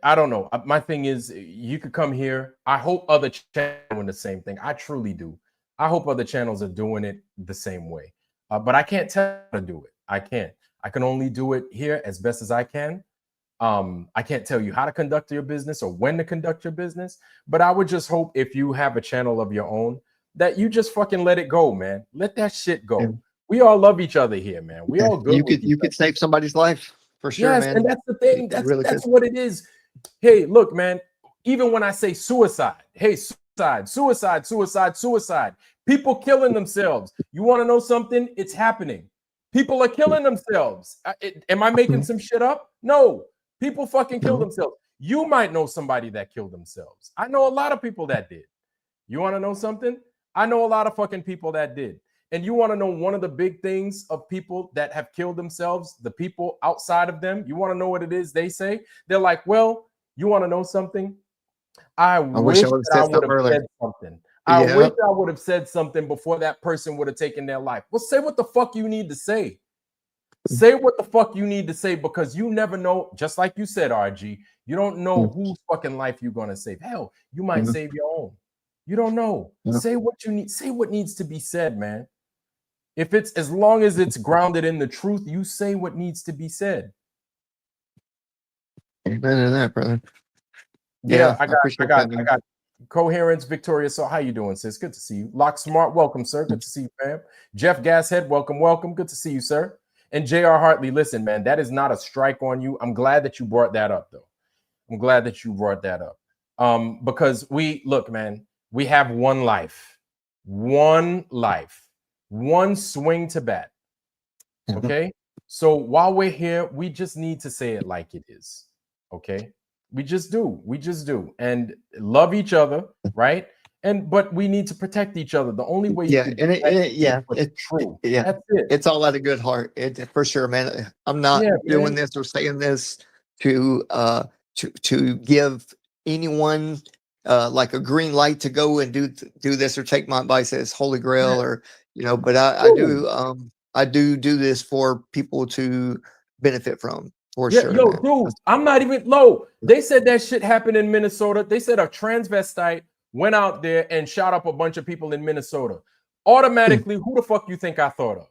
I don't know. My thing is, you could come here. I hope other channels are doing the same thing. I truly do. I hope other channels are doing it the same way. But I can't tell how to do it. I can't. I can only do it here as best as I can. I can't tell you how to conduct your business or when to conduct your business. But I would just hope, if you have a channel of your own, that you just fucking let it go, man. Let that shit go. Yeah. We all love each other here, man. We all good. You could save somebody's life. For sure, yes, man. And that's the thing. That's what it is. Hey, look, man, even when I say suicide, hey, suicide, people killing themselves. You want to know something? It's happening. People are killing themselves. Am I making some shit up? No. People fucking kill themselves. You might know somebody that killed themselves. I know a lot of people that did. You want to know something? I know a lot of fucking people that did. And you want to know one of the big things of people that have killed themselves, the people outside of them, you want to know what it is they say? They're like, well, you want to know something? I wish I would have said something. I wish I would have said something before that person would have taken their life. Well, say what the fuck you need to say. Say what the fuck you need to say, because you never know, just like you said, RG, you don't know whose fucking life you're going to save. Hell, you might save your own. You don't know. Say what you need. Say what needs to be said, man. If it's, as long as it's grounded in the truth, you say what needs to be said. Amen to that, brother. Yeah, I got Coherence, Victoria. So how you doing, sis? Good to see you. Lock Smart, welcome, sir. Good to see you, fam. Jeff Gashead, welcome. Good to see you, sir. And J.R. Hartley, listen, man, that is not a strike on you. I'm glad that you brought that up, though. I'm glad that you brought that up. Because look, man, we have one life, one swing to bat. Okay. So while we're here, we just need to say it like it is. Okay. We just do. And love each other, right? But we need to protect each other. The only way it's true. Yeah, that's it. It's all out of good heart. For sure, man. I'm not doing this or saying this to give anyone like a green light to go and do this or take my advice as holy grail or but I do this for people to benefit from for Yeah, sure, yo, man. dude, I'm not even low. They said that shit happened in Minnesota. They said a transvestite went out there and shot up a bunch of people in Minnesota. Automatically, who the fuck you think I thought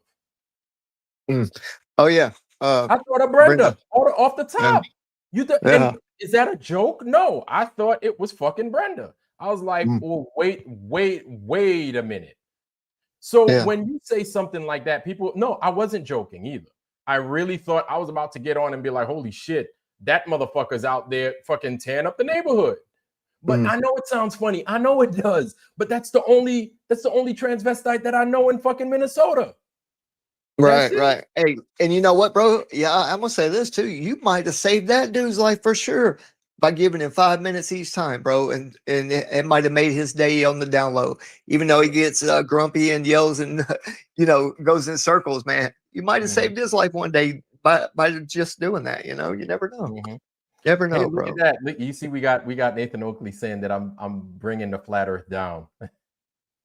of? Oh yeah, I thought of Brenda. Brenda off the top. Yeah. And is that a joke? No, I thought it was fucking Brenda. I was like, oh, wait a minute. So when you say something like that, people, no, I wasn't joking either. I really thought I was about to get on and be like, holy shit, that motherfucker's out there fucking tearing up the neighborhood. But I know it sounds funny. I know it does. But that's the only transvestite that I know in fucking Minnesota. Right. Hey, and you know what, bro? Yeah, I'm gonna say this too. You might have saved that dude's life for sure by giving him 5 minutes each time, bro. And it might have made his day on the down low. Even though he gets grumpy and yells and goes in circles, man. You might have saved his life one day by just doing that. You never know. Never know, Hey, look bro. at that. Look, you see, we got Nathan Oakley saying that I'm bringing the flat Earth down.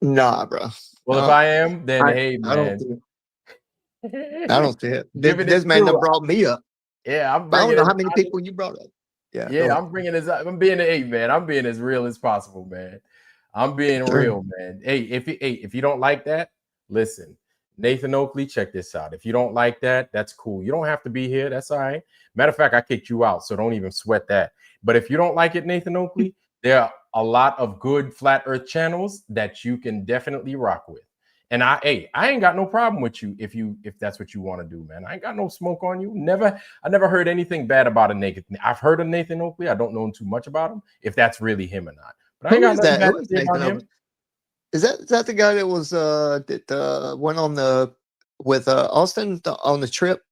Nah, bro. Well, if I am, then hey, I man. I don't see it. This man that brought me up. Yeah, I don't know how many people you brought up. Yeah, I'm bringing this up. I'm being man. I'm being as real as possible, man. I'm being real, man. Hey, if you don't like that, listen. Nathan Oakley, check this out. If you don't like that, that's cool. You don't have to be here. That's all right. Matter of fact, I kicked you out, so don't even sweat that. But if you don't like it, Nathan Oakley, there are a lot of good flat Earth channels that you can definitely rock with. And I ain't got no problem with you if that's what you want to do, man. I ain't got no smoke on you. I never heard anything bad about a Nathan. I've heard of Nathan Oakley. I don't know too much about him, if that's really him or not. But I ain't got nothing bad to say about him. Is that the guy that was that went on with Austin on the trip,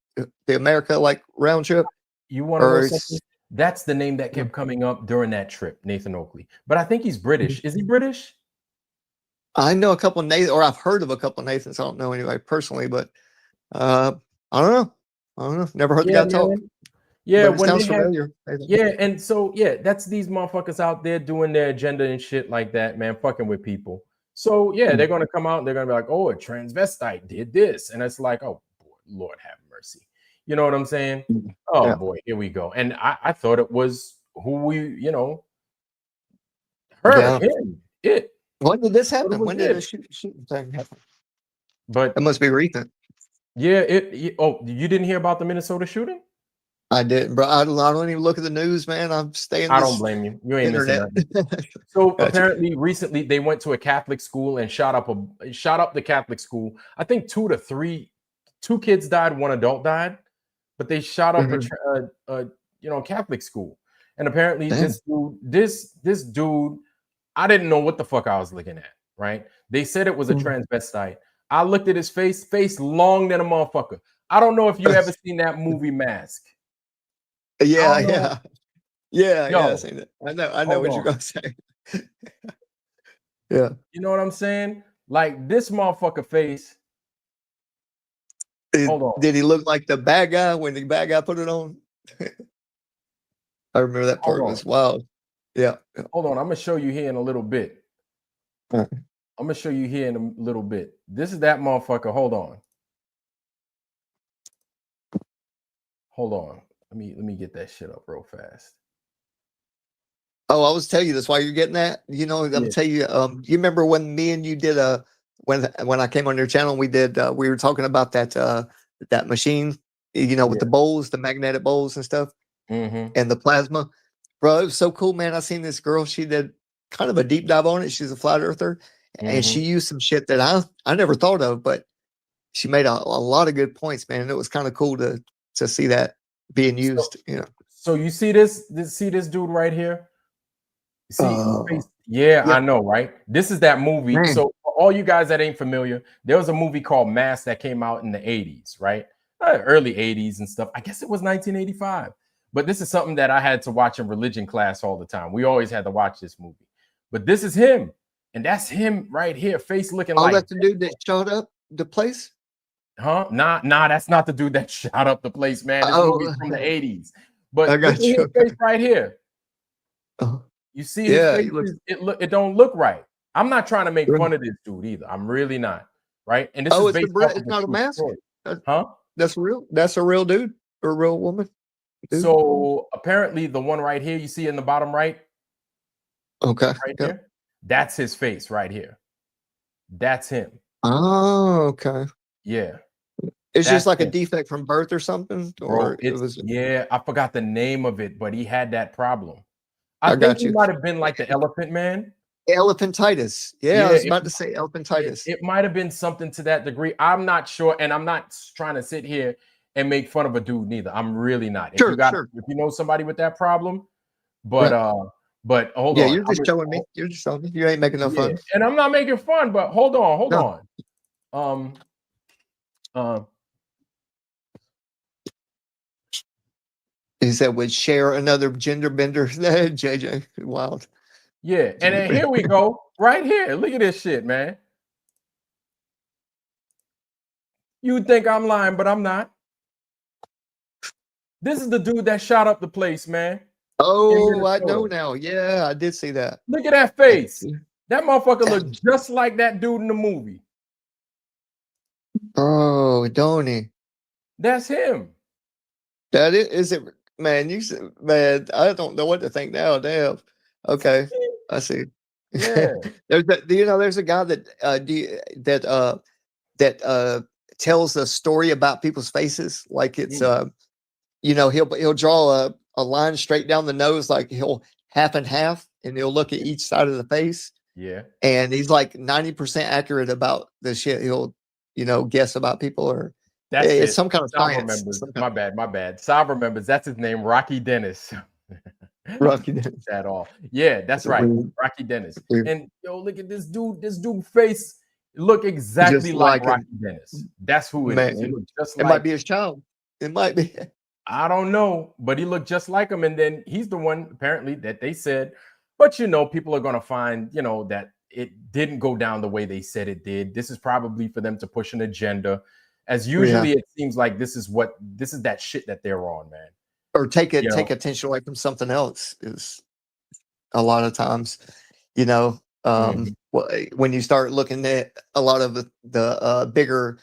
the America round trip? You want to know something? That's the name that kept coming up during that trip, Nathan Oakley. But I think he's British. Is he British? I know a couple of Nathans, or I've heard of a couple of Nathans. I don't know anybody personally, but I don't know. Never heard the guy talk. Yeah, when sounds familiar. And so that's these motherfuckers out there doing their agenda and shit like that, man, fucking with people. So they're gonna come out and they're gonna be like, oh, a transvestite did this, and it's like, oh boy, Lord have mercy. You know what I'm saying? Oh boy, here we go. And I thought it was who we, him, it. When did this happen? When did the shooting thing happen? But it must be recent. Yeah, you didn't hear about the Minnesota shooting? I didn't, bro. I don't even look at the news, man. I'm staying. I don't blame you. You ain't missing nothing. So apparently, recently they went to a Catholic school and shot up the Catholic school. I think 2 kids died, 1 adult died, but they shot up a Catholic school. And apparently, this dude, I didn't know what the fuck I was looking at. Right? They said it was a transvestite. I looked at his face long than a motherfucker. I don't know if you ever seen that movie Mask. Yeah. I've seen it. I know what you're gonna say. Yeah. You know what I'm saying? Like this motherfucker face. Hold on. Did he look like the bad guy when the bad guy put it on? I remember that part was wild. Yeah. Hold on. I'm gonna show you here in a little bit. I'm gonna show you here in a little bit. This is that motherfucker. Hold on. Let me get that shit up real fast. Oh, I was telling you this while you're getting that. I'm gonna tell you. You remember when me and you did when I came on your channel, we were talking about that machine, with the bowls, the magnetic bowls and stuff, and the plasma. Bro, it was so cool, man. I seen this girl. She did kind of a deep dive on it. She's a flat earther, and she used some shit that I never thought of, but she made a lot of good points, man. And it was kind of cool to see that being used. So you see this dude right here? See, I know, right? This is that movie. Man. So for all you guys that ain't familiar, there was a movie called Mask that came out in the 80s, right? Early 80s and stuff. I guess it was 1985. But this is something that I had to watch in religion class all the time. We always had to watch this movie. But this is him. And that's him right here, face looking like. Oh, that's the dude that shot up the place? Huh? Nah, that's not the dude that shot up the place, man. This movie's from the 80s. But I got you. Face right here. You see his face, he looks. it don't look right. I'm not trying to make Right. fun of this dude either. I'm really not. Right? And this Oh, is based off of it's a not a true mask. story. That- Huh? That's real. That's a real dude or a real woman. Dude. So apparently the one right here, you see in the bottom right, Okay. right Yep. here, that's his face right here. That's him. Oh, okay. Yeah. It's just That's like a him. defect from birth or something, Bro, or it it's was. yeah, I forgot the name of it, but he had that problem. I I think got he you. might have been like the elephant man. Elephantitis. Yeah, I Yeah, was it, about to say elephantitis. it might have been something to that degree. I'm not sure, and I'm not trying to sit here and make fun of a dude neither. I'm really not. Sure. If you know somebody with that problem, but Right. but hold Yeah, on. you're just showing me. You're just showing me. You ain't making no Yeah, fun. and I'm not making fun, but hold No. on. Um He said would share another gender bender. JJ, wild. yeah, and then here we go. Right here. Look at this shit, man. You think I'm lying, but I'm not. This is the dude that shot up the place, man. Oh, I know now. Yeah, I did see that. Look at that face. That motherfucker looked just like that dude in the movie. Oh, don't he? That's him. That is it, man. You said, man, I don't know what to think now. Damn. Okay, I see. Yeah. There's a guy that tells a story about people's faces, like it's he'll draw a line straight down the nose, like he'll half and half, and he'll look at each side of the face. Yeah. And he's like 90% accurate about the shit he'll guess about people, or That's it's it. some kind of Sav science. remembers. My bad. Sav remembers. That's his name, Rocky Dennis. Rocky Dennis. At all. Yeah, that's right. Rocky Dennis. And yo, look at this dude. This dude face look exactly Just like like Rocky him. Dennis. That's who it Man, is. He looked just it like might be his child. It might be. I don't know, but he looked just like him. And then he's the one apparently that they said, but people are going to find, that it didn't go down the way they said it did. This is probably for them to push an agenda. As usually it seems like this is that shit that they're on, man. Or take attention away from something else is a lot of times, when you start looking at a lot of the bigger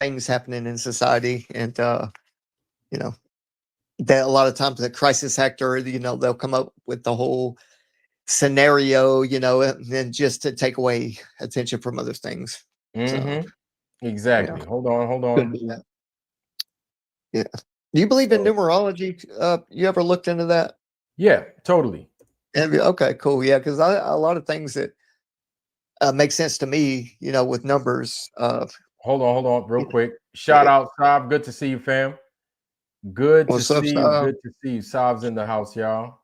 things happening in society, and that a lot of times the crisis actor, they'll come up with the whole scenario, and then just to take away attention from other things. So, exactly. Hold on. Yeah. Do you believe in numerology? You ever looked into that? Yeah, totally. Okay, cool. Yeah, because a lot of things that make sense to me, with numbers. Hold on, real quick. Shout out, Saab. Good to see you, fam. Good to see you. Good to see you. Saab's in the house, y'all.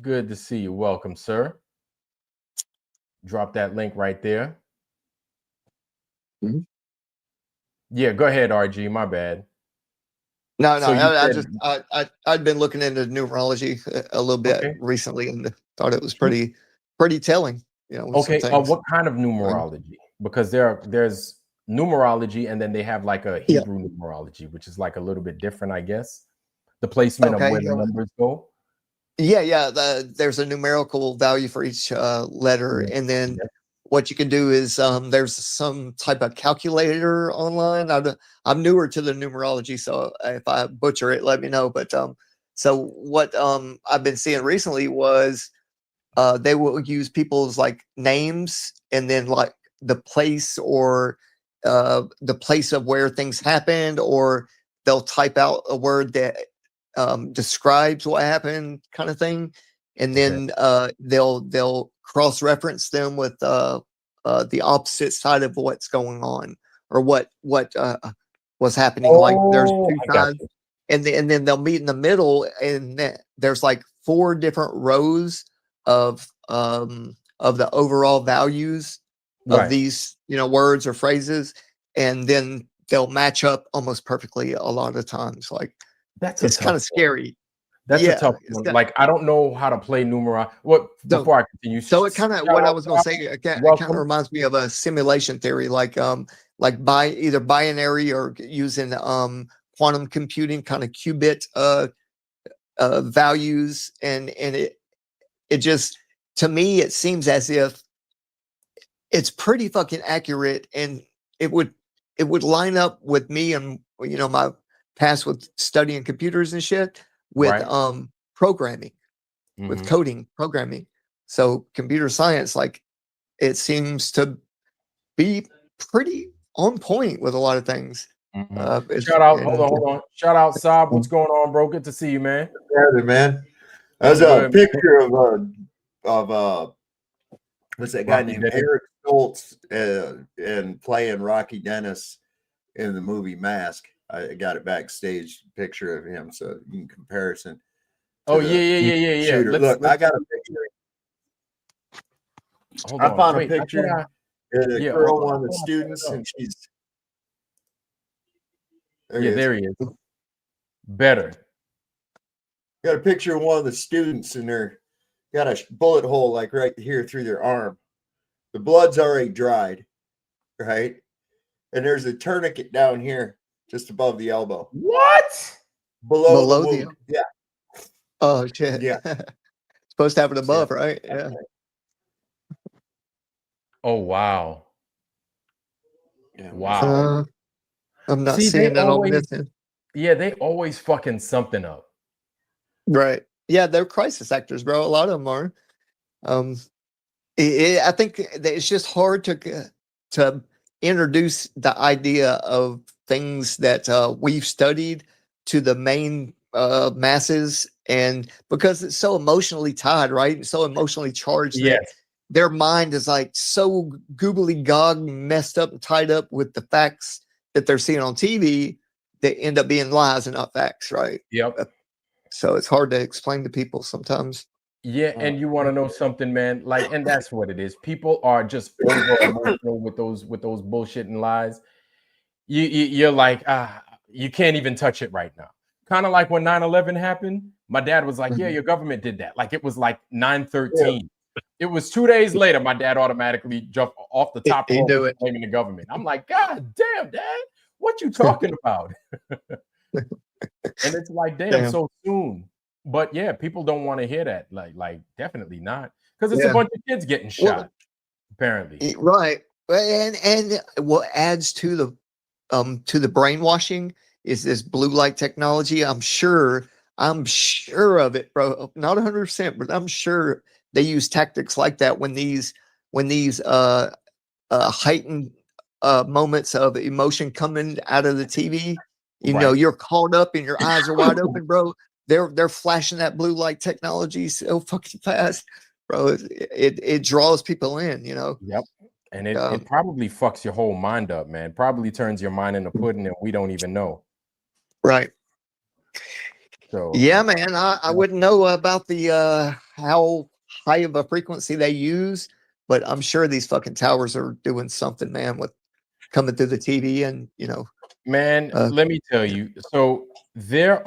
Good to see you. Welcome, sir. Drop that link right there. Mm-hmm. Yeah, go ahead, RG. My bad. No, I'd been looking into numerology a little bit recently, and thought it was pretty telling. Okay. What kind of numerology? Because there's numerology, and then they have like a Hebrew numerology, which is like a little bit different, I guess. The placement of where the numbers go. Yeah. There's a numerical value for each letter, and then what you can do is there's some type of calculator online. I'm newer to the numerology, so if I butcher it, let me know. But so what I've been seeing recently was they will use people's like names, and then like the place or the place of where things happened, or they'll type out a word that describes what happened, kind of thing, and then they'll cross-reference them with the opposite side of what's going on, or what was happening. Like there's two sides, and then they'll meet in the middle, and there's like 4 different rows of the overall values of these words or phrases, and then they'll match up almost perfectly a lot of times. Like it's kind of scary. That's a tough one. Like I don't know how to play numerology. Before I continue, so it kind of what I was going to say. It kind of reminds me of a simulation theory, like by either binary or using quantum computing, kind of qubit values, and it just, to me, it seems as if it's pretty fucking accurate, and it would line up with me and, you know, my past with studying computers and shit with Right. programming, with Mhm. coding, programming. So computer science, like, it seems to be pretty on point with a lot of things. Shout out, And hold on. Shout out, Saab. What's going on, bro? Good to see you, man. Together, man. There's What's a good, man? picture of what's that guy Rocky named Dennis. Eric Stoltz and playing Rocky Dennis in the movie Mask. I got it backstage picture of him, so in comparison. Oh yeah. Shooter. Look, I got a picture. Hold I on. found a Wait, I picture. thought The yeah, girl, hold one of the on, students, hold on. and she's there. Yeah, He is. there he is. Better. Got a picture of one of the students, and they're got a bullet hole like right here through their arm. The blood's already dried, right? And there's a tourniquet down here, just above the elbow, What? below below the the, wound. Yeah, oh shit. yeah. Supposed to have it above, right? That's Yeah. right. Oh wow. Yeah, Wow. I'm not See, they seeing that on always, this end. yeah, they always fucking something up. Right. Yeah, they're crisis actors, bro. A lot of them are. I think that it's just hard to introduce the idea of things that we've studied to the main masses, and because it's so emotionally tied, right? So emotionally charged that Yes. their mind is like so googly gog, messed up and tied up with the facts that they're seeing on TV that end up being lies and not facts, right? Yep. So it's hard to explain to people sometimes. Yeah, and you want to know something, man? Like, and that's what it is. People are just over emotional with those bullshit and lies. You're like, you can't even touch it right now. Kind of like when 9/11 happened. My dad was like, yeah, your government did that. Like it was like 9/13. It was 2 days later. My dad automatically jumped off the top He rope knew it. blaming the government. I'm like, God damn, Dad, what you talking about? And it's like, damn, Damn. so soon. But yeah, people don't want to hear that. Like definitely not, because it's a Yeah. bunch of kids getting shot. Apparently, Right. And what adds to the brainwashing is this blue light technology. I'm sure of it, bro. Not 100%, but I'm sure they use tactics like that when these heightened moments of emotion coming out of the TV. You know, right? you're caught up and your eyes are wide open, bro. They're flashing that blue light technology so fucking fast, bro. It draws people in, you know. Yep. And it probably fucks your whole mind up, man. Probably turns your mind into pudding, and we don't even know. Right. So Yeah, man. I wouldn't know about the how high of a frequency they use, but I'm sure these fucking towers are doing something, man, with coming through the TV and, you know. man, let me tell you. So there's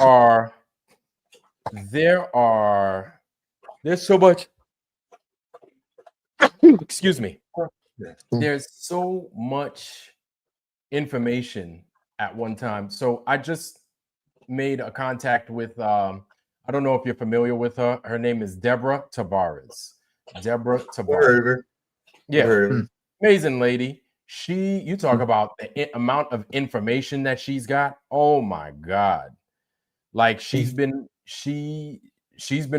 so much. Excuse me. There's so much information at one time. So I just made a contact with I don't know if you're familiar with her. Her name is Deborah Tavares. Deborah Tavares. Yeah, amazing lady. You talk about the amount of information that she's got. Oh my God. Like she's been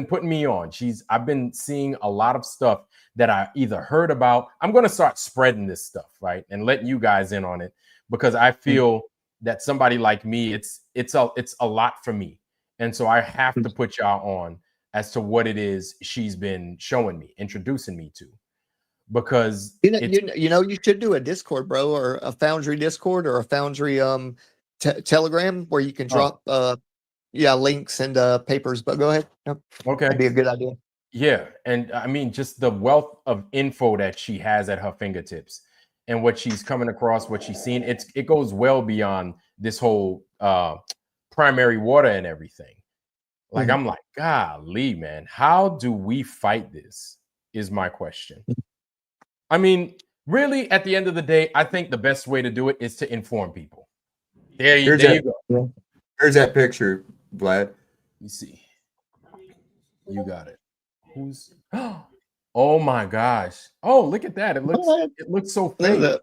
putting me on. I've been seeing a lot of stuff that I either heard about. I'm going to start spreading this stuff, right? And letting you guys in on it, because I feel that somebody like me, it's a lot for me. And so I have to put y'all on as to what it is she's been showing me, introducing me to. Because you should do a Discord, bro, or a Foundry Discord or a Foundry Telegram where you can drop links and papers. But go ahead. Yep. Okay. That'd be a good idea. Yeah, and I mean, just the wealth of info that she has at her fingertips, and what she's coming across, what she's seen, it goes well beyond this whole primary water and everything. Like I'm like, golly, man, how do we fight this? Is my question. I mean, really, at the end of the day, I think the best way to do it is to inform people. There you go. There's that picture, Vlad. You see, you got it. Oh my gosh. Oh, look at that. What? It looks so What is fake. that?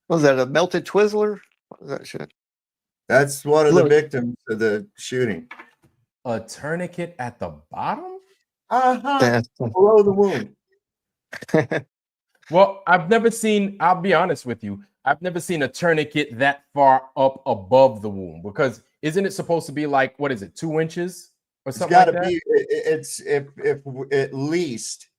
Was that a melted Twizzler? What is that shit? That's one of the Look. victims of the shooting. A tourniquet at the bottom? Below the wound. Well, I'll be honest with you, I've never seen a tourniquet that far up above the wound, because isn't it supposed to be like, what is it, 2 inches or It's something got like to that? be. It's if at least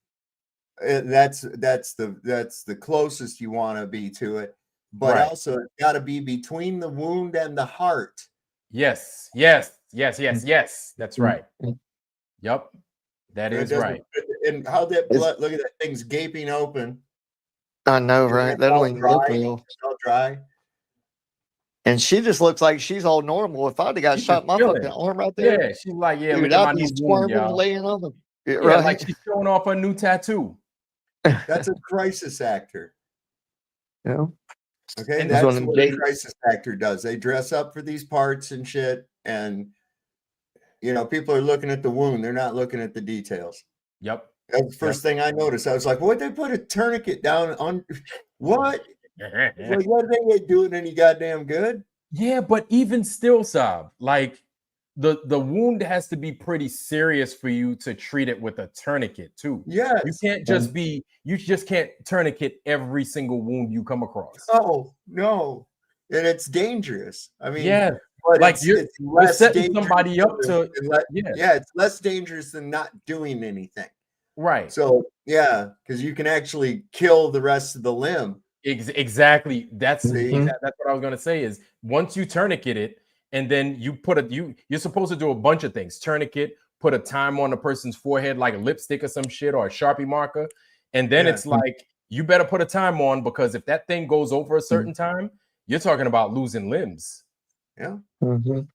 that's the closest you want to be to it, but Right. also it's got to be between the wound and the heart. Yes. That's right. Yep. That And it is doesn't- right. And how that blood? Look at that thing's gaping open. I know, And right? it's That don't all even look dry. real. It's all dry. And she just looks like she's all normal. If I'd have got She's shot just in my chilling. fucking arm right there, Yeah, she's like, yeah, dude, look at my I'd be new wound, squirming, y'all. laying on them. Yeah, Right? like she's showing off her new tattoo. That's a crisis actor. Yeah. Okay, And that's one of what a Jay- crisis actor does. They dress up for these parts and shit, and people are looking at the wound. They're not looking at the details. Yep. That's the first thing I noticed. I was like, "What? They put a tourniquet down on what? It's like, what they ain't doing any goddamn good." Yeah, but even still, Saab, like the wound has to be pretty serious for you to treat it with a tourniquet too. Yes. You just can't tourniquet every single wound you come across. No, and it's dangerous. I mean, Yeah, but like it's you're less setting dangerous somebody up to yeah, it's less dangerous than not doing anything. right. So yeah, because you can actually kill the rest of the limb. Exactly. That's Mhm. that's what I was gonna say. Is once you tourniquet it, and then you you're supposed to do a bunch of things. Tourniquet, put a time on the person's forehead, like a lipstick or some shit, or a Sharpie marker, and then Yeah. it's like you better put a time on, because if that thing goes over a certain time, you're talking about losing limbs. Yeah. Mhm.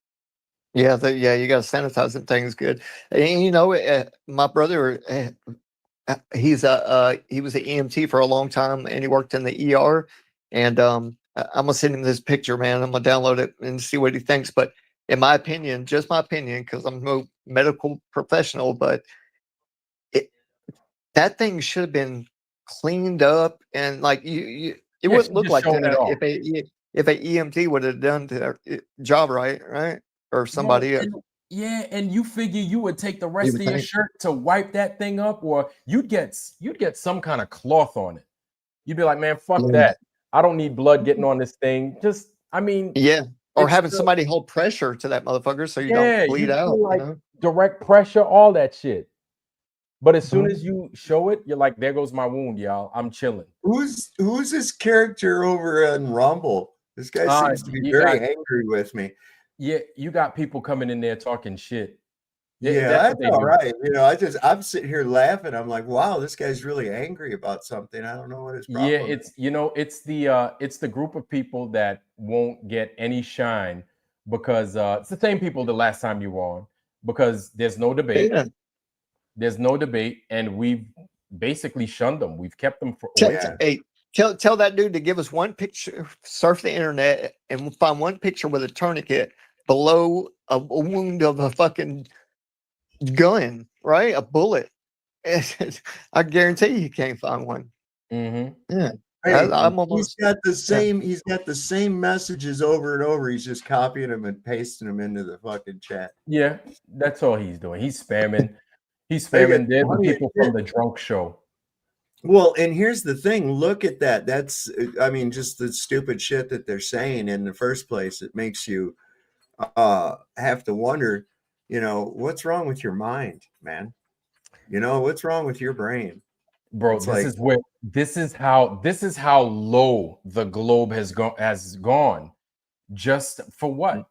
Yeah, you got to sanitize them things good. And my brother, he was an EMT for a long time, and he worked in the ER. And I'm gonna send him this picture, man. I'm gonna download it and see what he thinks. But in my opinion, just my opinion, because I'm no medical professional, but that thing should have been cleaned up, and like it Yeah, wouldn't she look just like showing it that off. if a EMT would have done their job right, or Well, somebody. and you figure you would take the You rest would of your think. shirt to wipe that thing up, or you'd get some kind of cloth on it. You'd be like, man, fuck Yeah. that. I don't need blood getting on this thing. Just, I mean, Yeah, or it's having the- somebody hold pressure to that motherfucker so you yeah, don't bleed you out. feel You like know? direct pressure, all that shit. But as soon Mhm. as you show it, you're like, there goes my wound, y'all. I'm chilling. Who's this character over on Rumble? This guy seems to be very angry with me. Yeah, you got people coming in there talking shit. Yeah, That's that's what they all do. right. I'm sitting here laughing. I'm like, wow, this guy's really angry about something. I don't know what his problem Yeah, is. it's the group of people that won't get any shine, because it's the same people the last time you were on, because there's no debate. Yeah. There's no debate, and we've basically shunned them. We've kept them Tell, away. hey, tell that dude to give us one picture. Surf the internet and we'll find one picture with a tourniquet below a wound of a fucking gun, right? A bullet. I guarantee you can't find one. Mm-hmm. Yeah. Hey, I'm almost. he's got the same messages over and over. He's just copying them and pasting them into the fucking chat. Yeah, that's all he's doing. He's spamming. He's They spamming. get They're the funny as people shit. from the drunk show. Well, and here's the thing. Look at that. That's, I mean, just the stupid shit that they're saying in the first place. It makes you have to wonder, what's wrong with your mind, man? What's wrong with your brain? Bro, It's like, this is how low the globe has gone. Just for what?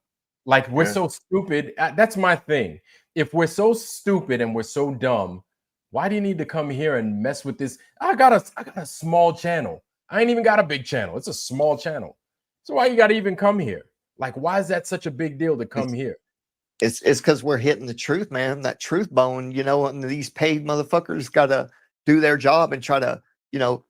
Like, we're Yeah. so stupid. That's my thing. If we're so stupid and we're so dumb, why do you need to come here and mess with this? I got a small channel. I ain't even got a big channel. It's a small channel. So why you got to even come here? Like, why is that such a big deal to come here? It's because we're hitting the truth, man. That truth bone, and these paid motherfuckers got to do their job and try to,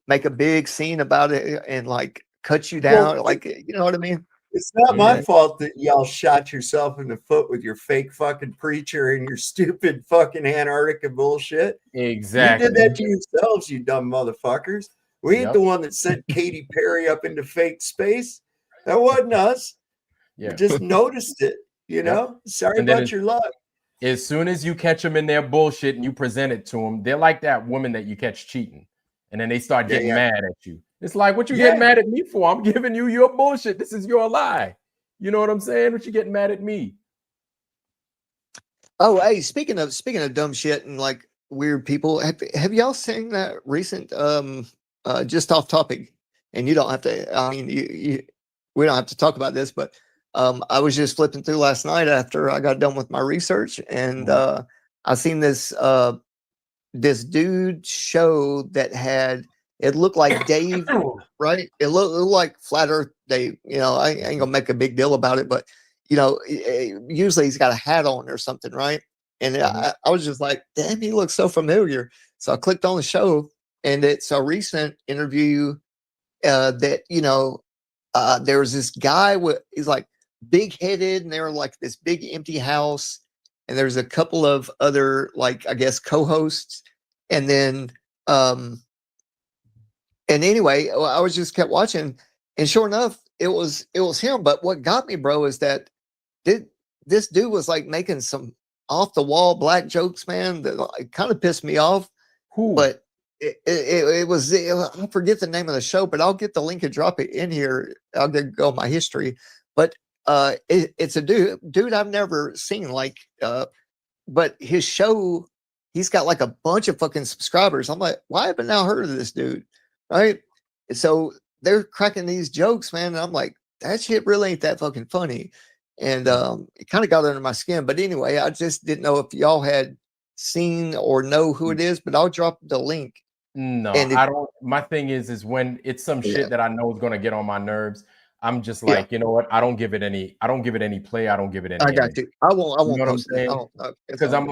make a big scene about it and like cut you down. Well, like, you know what I mean? It's not my Yeah. fault that y'all shot yourself in the foot with your fake fucking preacher and your stupid fucking Antarctica bullshit. Exactly. You did that to yourselves, you dumb motherfuckers. We ain't Yep. the one that sent Katy Perry up into fake space. That wasn't us. Yeah. We just noticed it, you Yep. know? Sorry And then about your luck. As soon as you catch them in their bullshit and you present it to them, they're like that woman that you catch cheating. And then they start getting mad at you. It's like, what you getting mad at me for? I'm giving you your bullshit. This is your lie. You know what I'm saying? What you getting mad at me? Oh, hey, speaking of dumb shit and like weird people, have y'all seen that recent just off topic, and you don't have to, I mean, we don't have to talk about this, but I was just flipping through last night after I got done with my research, and I seen this this dude show that had, it looked like Dave, right? It looked like Flat Earth Dave. You know, I ain't gonna make a big deal about it, but you know, usually he's got a hat on or something, right? And I was just like, damn, he looks so familiar. So I clicked on the show, and it's a recent interview that, you know, there was this guy with, he's like big headed, and they were like this big empty house, and there's a couple of other, like, I guess, co-hosts, and then and anyway, I was just kept watching, and sure enough, it was him. But what got me, bro, is that this dude was like making some off the wall black jokes, man, that like, kind of pissed me off. Who? But it was, I forget the name of the show, but I'll get the link and drop it in here. I'll go my history. But it's a dude I've never seen, like but his show, he's got like a bunch of fucking subscribers. I'm like, why haven't I heard of this dude? Right? And so they're cracking these jokes, man, and I'm like, that shit really ain't that fucking funny. And it kind of got under my skin. But anyway, I just didn't know if y'all had seen or know who it is, but I'll drop the link. No, And I don't. My thing is when it's some shit that I know is gonna get on my nerves, I'm just like, you know what? I don't give it any play. I don't give it any I got energy. you. I won't You know what I'm post it. saying? Because I'm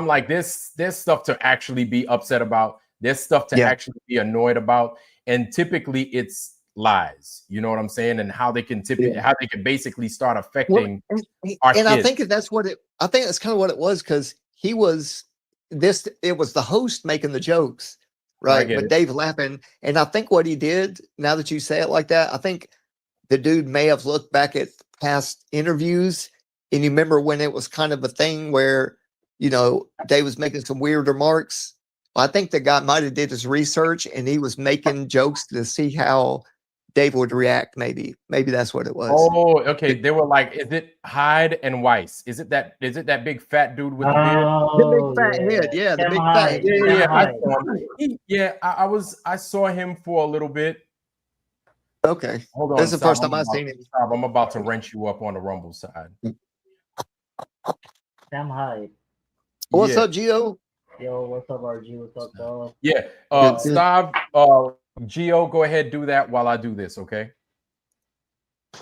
like, there's stuff to actually be upset about. There's stuff to actually be annoyed about. And typically it's lies. You know what I'm saying? And how they can how they can basically start affecting our kids. I think that's what I think that's kind of what it was, because it was the host making the jokes, right? But Dave laughing. And I think what he did, now that you say it like that, I think the dude may have looked back at past interviews, and you remember when it was kind of a thing where, you know, Dave was making some weird remarks. Well, I think the guy might have did his research, and he was making jokes to see how Dave would react. Maybe that's what it was. Oh, okay. They were like, is it Hyde and Weiss? Is it that big fat dude with the beard? The big fat head, yeah, the big fat head. I saw him for a little bit. Okay. Hold on. This is the first time I've seen him. I'm about to wrench you up on the Rumble side. Sam Hyde. What's up, Gio? Yo, what's up, RG? What's up, dog? Yeah. Stav, Gio, go ahead, do that while I do this, okay?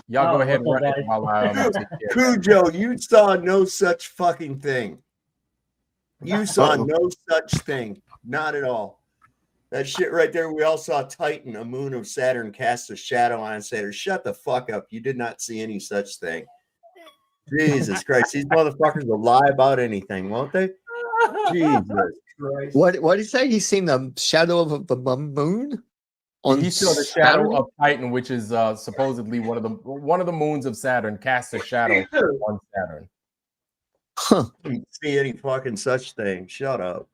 Y'all go ahead and run it while I Cujo, you saw no such fucking thing. You saw no such thing. Not at all. That shit right there, we all saw Titan, a moon of Saturn, cast a shadow on Saturn. Shut the fuck up. You did not see any such thing. Jesus Christ. These motherfuckers will lie about anything, won't they? Jesus Christ. What did he say? He's seen the shadow of the moon? He saw the shadow of Titan, which is supposedly one of the moons of Saturn, cast a shadow on Saturn. Huh. Didn't see any fucking such thing. Shut up.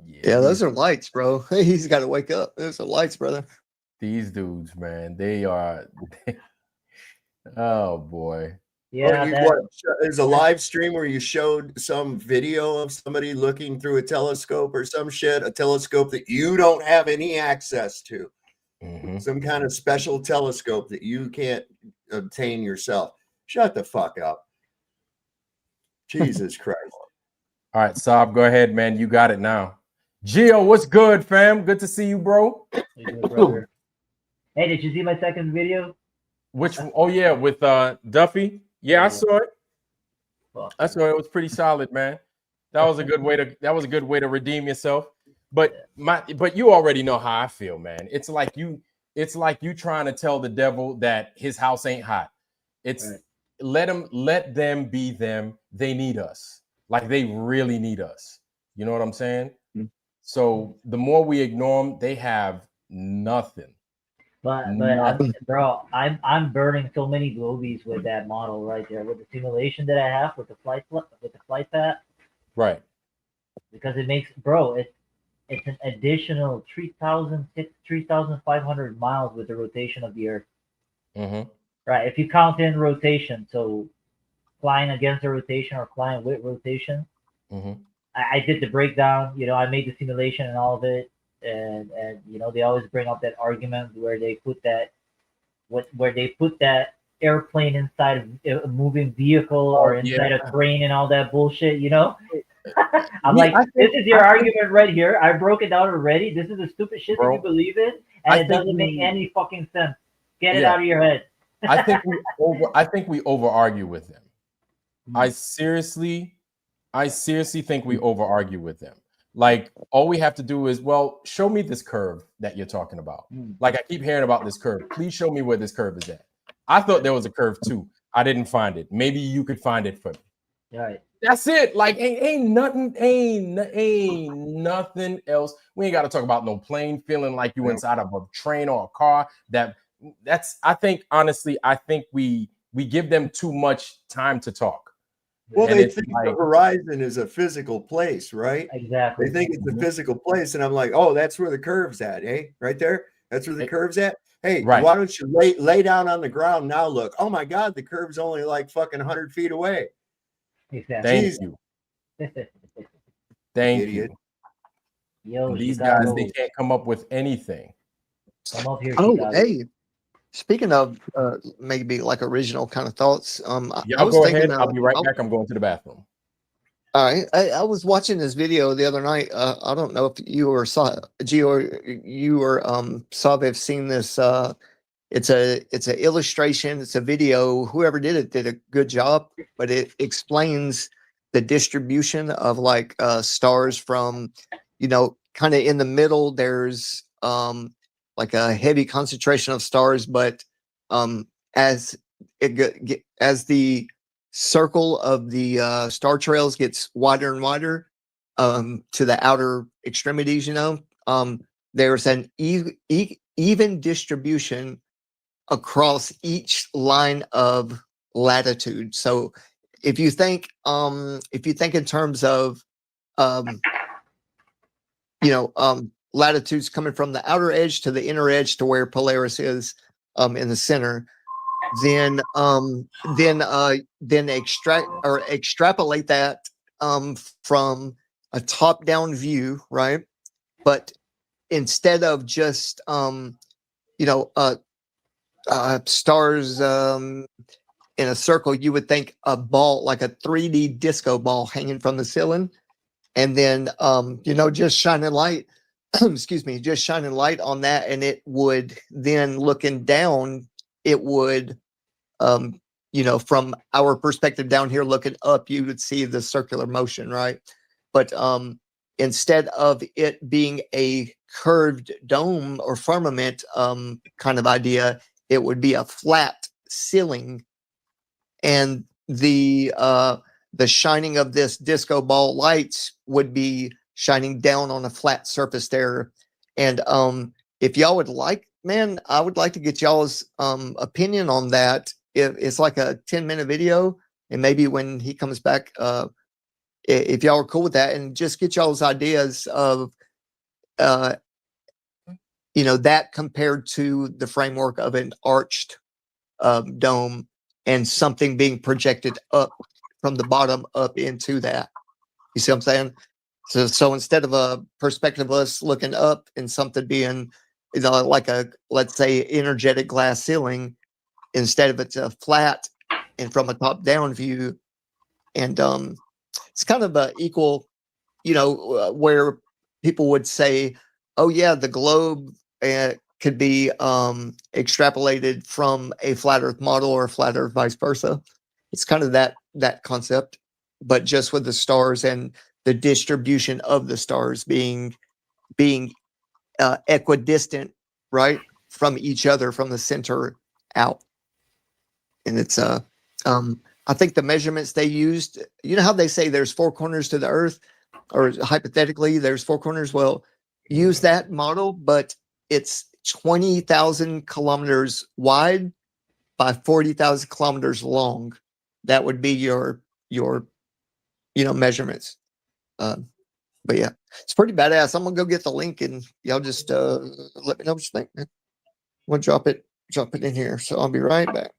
Yeah, those are lights, bro. He's got to wake up. Those are lights, brother. These dudes, man, they are. Oh boy. Yeah, there's a live stream where you showed some video of somebody looking through a telescope or some shit, a telescope that you don't have any access to. Some kind of special telescope that you can't obtain yourself. Shut the fuck up. Jesus Christ. All right, Saab, go ahead, man. You got it now. Gio, what's good, fam? Good to see you, bro. Hey, did you see my second video? Which? Oh yeah, with Duffy. Yeah, I saw it. I saw it. It was pretty solid, man. That was a good way to redeem yourself. But you already know how I feel, man. It's like you it's like you trying to tell the devil that his house ain't hot. It's Right. let them be them. They need us. Like they really need us. You know what I'm saying? Mm. So the more we ignore them, they have nothing. But Nothing. I'm burning so many globies with that model right there, with the simulation that I have with the flight path, Right. because it makes it's an additional 3,500 miles with the rotation of the Earth. Mm-hmm. Right. If you count in rotation, so flying against the rotation or flying with rotation, Mm-hmm. I did the breakdown. I made the simulation and all of it, and they always bring up that argument where they put that airplane inside of a moving vehicle or Oh inside yeah. a train and all that bullshit. I'm Me, like, this is your I think, argument right here. I broke it down already. This is the stupid shit that you bro. believe in, and I it think doesn't make we, any fucking sense. Get it yeah. out of your head. I think we over argue with them. I seriously think we over argue with them. Like all we have to do is, well, show me this curve that you're talking about. Like I keep hearing about this curve. Please show me where this curve is at. I thought there was a curve too. I didn't find it. Maybe you could find it for me. Right. That's it. Like ain't nothing else. We ain't got to talk about no plane feeling like you inside of a train or a car. That's I think honestly, I think we give them too much time to talk. Well, And they it's think like, the horizon is a physical place, right? Exactly. They think it's a Mhm. physical place, and I'm like, oh, that's where the curve's at, eh? Right there. That's where the curve's at. Hey, right. why don't you lay down on the ground now? Look, oh my God, the curve's only like fucking 100 feet away. Exactly. Thank you. Thank Idiot. you. Yo, And these guys, they Chicago, can't come up with anything. come up here, Oh, Chicago. hey, speaking of maybe like original kind of thoughts, I Y'all was go thinking, ahead. I'll be right back. I'm going to the bathroom. all right, I was watching this video the other night. I don't know if you or Gio, you or Sav have seen this. It's an illustration. It's a video. Whoever did it did a good job, but it explains the distribution of like stars from, kind of in the middle. There's like a heavy concentration of stars, but as as the circle of the star trails gets wider and wider to the outer extremities, there's an even distribution across each line of latitude. So if you think in terms of latitudes coming from the outer edge to the inner edge to where Polaris is in the center, then extrapolate that from a top-down view, right? But instead of just stars in a circle, you would think a ball, like a 3D disco ball hanging from the ceiling, and then just shining light excuse me, just shining light on that, and it would then, looking down, it would from our perspective down here looking up, you would see the circular motion, right? But instead of it being a curved dome or firmament kind of idea, it would be a flat ceiling, and the shining of this disco ball lights would be shining down on a flat surface there. And if y'all would like, man, I would like to get y'all's opinion on that. If it's like a 10-minute video, and maybe when he comes back, if y'all are cool with that, and just get y'all's ideas of that compared to the framework of an arched dome and something being projected up from the bottom up into that. You see what I'm saying? So instead of a perspective of us looking up and something being, like a, let's say, energetic glass ceiling, instead of it's a flat and from a top down view. And it's kind of a equal, where people would say, oh yeah, the globe could be extrapolated from a flat earth model or a flat earth vice versa. It's kind of that concept, but just with the stars and the distribution of the stars being equidistant, right, from each other from the center out. And it's I think the measurements they used, you know how they say there's 4 corners to the earth, or hypothetically there's 4 corners. Well, use that model, but it's 20,000 kilometers wide by 40,000 kilometers long. That would be your measurements. But yeah, it's pretty badass. I'm gonna go get the link and y'all just let me know what you think, man. We'll drop it in here. So I'll be right back.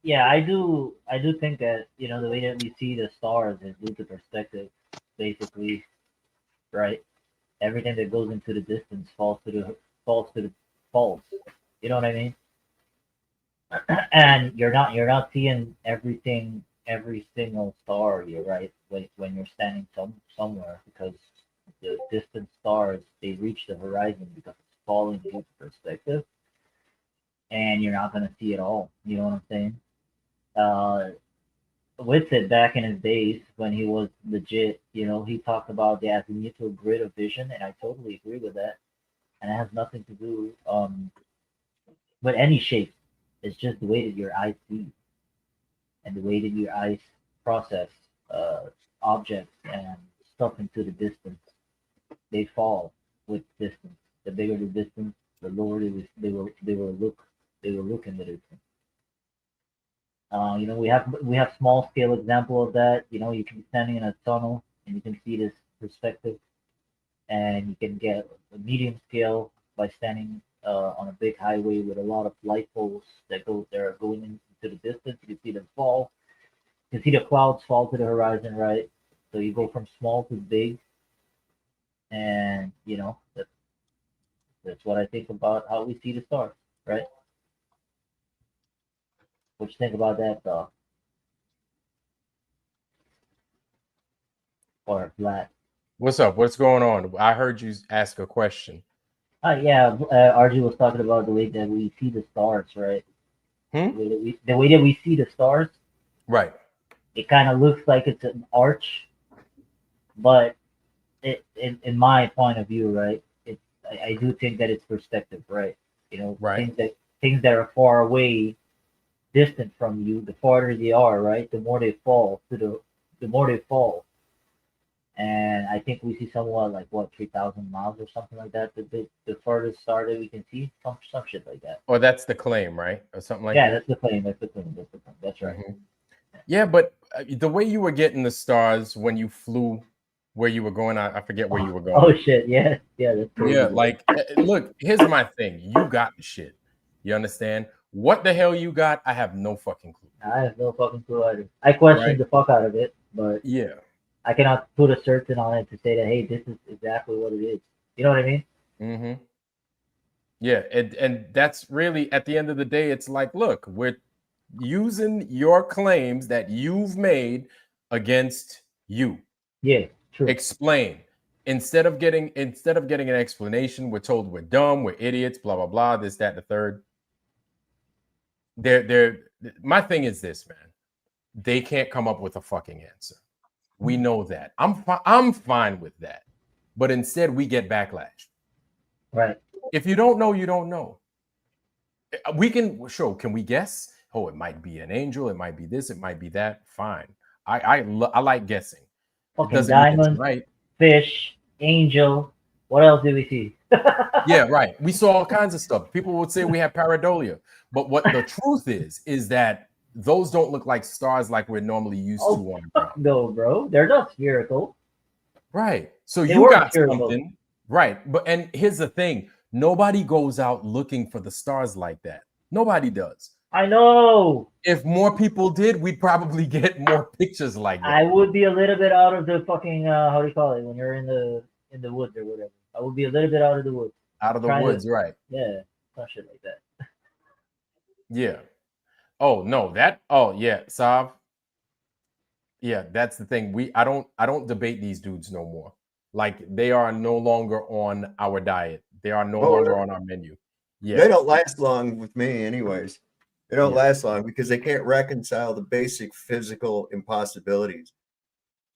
Yeah, I do think that, you know, the way that we see the stars is due to perspective, basically, right? Everything that goes into the distance falls. You know what I mean? And you're not seeing everything, every single star here, right? When you're standing somewhere, because the distant stars, they reach the horizon because it's falling due to perspective, and you're not gonna see it all. You know what I'm saying? Whitsitt, back in his days when he was legit, you know, he talked about the azimuthal grid of vision, and I totally agree with that. And it has nothing to do with any shape. It's just the way that your eyes see, and the way that your eyes process objects and stuff into the distance. They fall with distance. The bigger the distance, the lower they will look in the distance. You know, we have small scale example of that. You know, you can be standing in a tunnel and you can see this perspective, and you can get a medium scale by standing on a big highway with a lot of light poles that are going into the distance. You can see them fall. You can see the clouds fall to the horizon, right? So you go from small to big, and you know that's what I think about how we see the stars, right? What you think about that, or Black? What's up? What's going on? I heard you ask a question. Yeah, RG was talking about the way that we see the stars, right? Hmm? The way that we see the stars, Right. it kind of looks like it's an arch, but in my point of view, right? I do think that it's perspective, right? You know, Right. things that are far away, distant from you, the farther they are, right? The more they fall. And I think we see somewhat like what 3,000 miles or something like that. The furthest star that we can see, some shit like that. Or that's the claim, right? Or something like Yeah, that. that's the claim. That's right. Mhm. Yeah, but the way you were getting the stars when you flew where you were going, I forget where you were Oh going. shit! Yeah, that's crazy. Yeah, like look, here's my thing. You got the shit. You understand? What the hell you got? I have no fucking clue. I have no fucking clue either. I questioned Right? the fuck out of it, but Yeah. I cannot put a certain on it to say that hey, this is exactly what it is. You know what I mean? Mm-hmm. Yeah, and that's really at the end of the day, it's like, look, we're using your claims that you've made against you. Yeah, true. Explain. Instead of getting an explanation, we're told we're dumb, we're idiots, blah blah blah, this, that, the third. My thing is this, man. They can't come up with a fucking answer. We know that. I'm fine with that. But instead, we get backlash. Right. If you don't know, you don't know. We can show. Can we guess? Oh, it might be an angel. It might be this. It might be that. Fine. I like guessing. It Fucking doesn't mean it's diamond, right. fish, angel. What else did we see? Yeah, right. We saw all kinds of stuff. People would say we have pareidolia, but what the truth is that those don't look like stars like we're normally used to on the ground. No, bro, they're not spherical. Right. So They you weren't got spherical. something. Right. But and here's the thing. Nobody goes out looking for the stars like that. Nobody does. I know. If more people did, we'd probably get more pictures like that. I would be a little bit out of the fucking how do you call it when you're in the woods or whatever. I would be a little bit out of the woods. Out of the Trying woods, to, right. Yeah, some shit like that. Yeah. Oh no, that yeah, Sav. Yeah, that's the thing. I don't debate these dudes no more. Like they are no longer on our diet. They are no longer on our menu. Yeah. They don't last long with me, anyways. They don't Yeah. last long because they can't reconcile the basic physical impossibilities.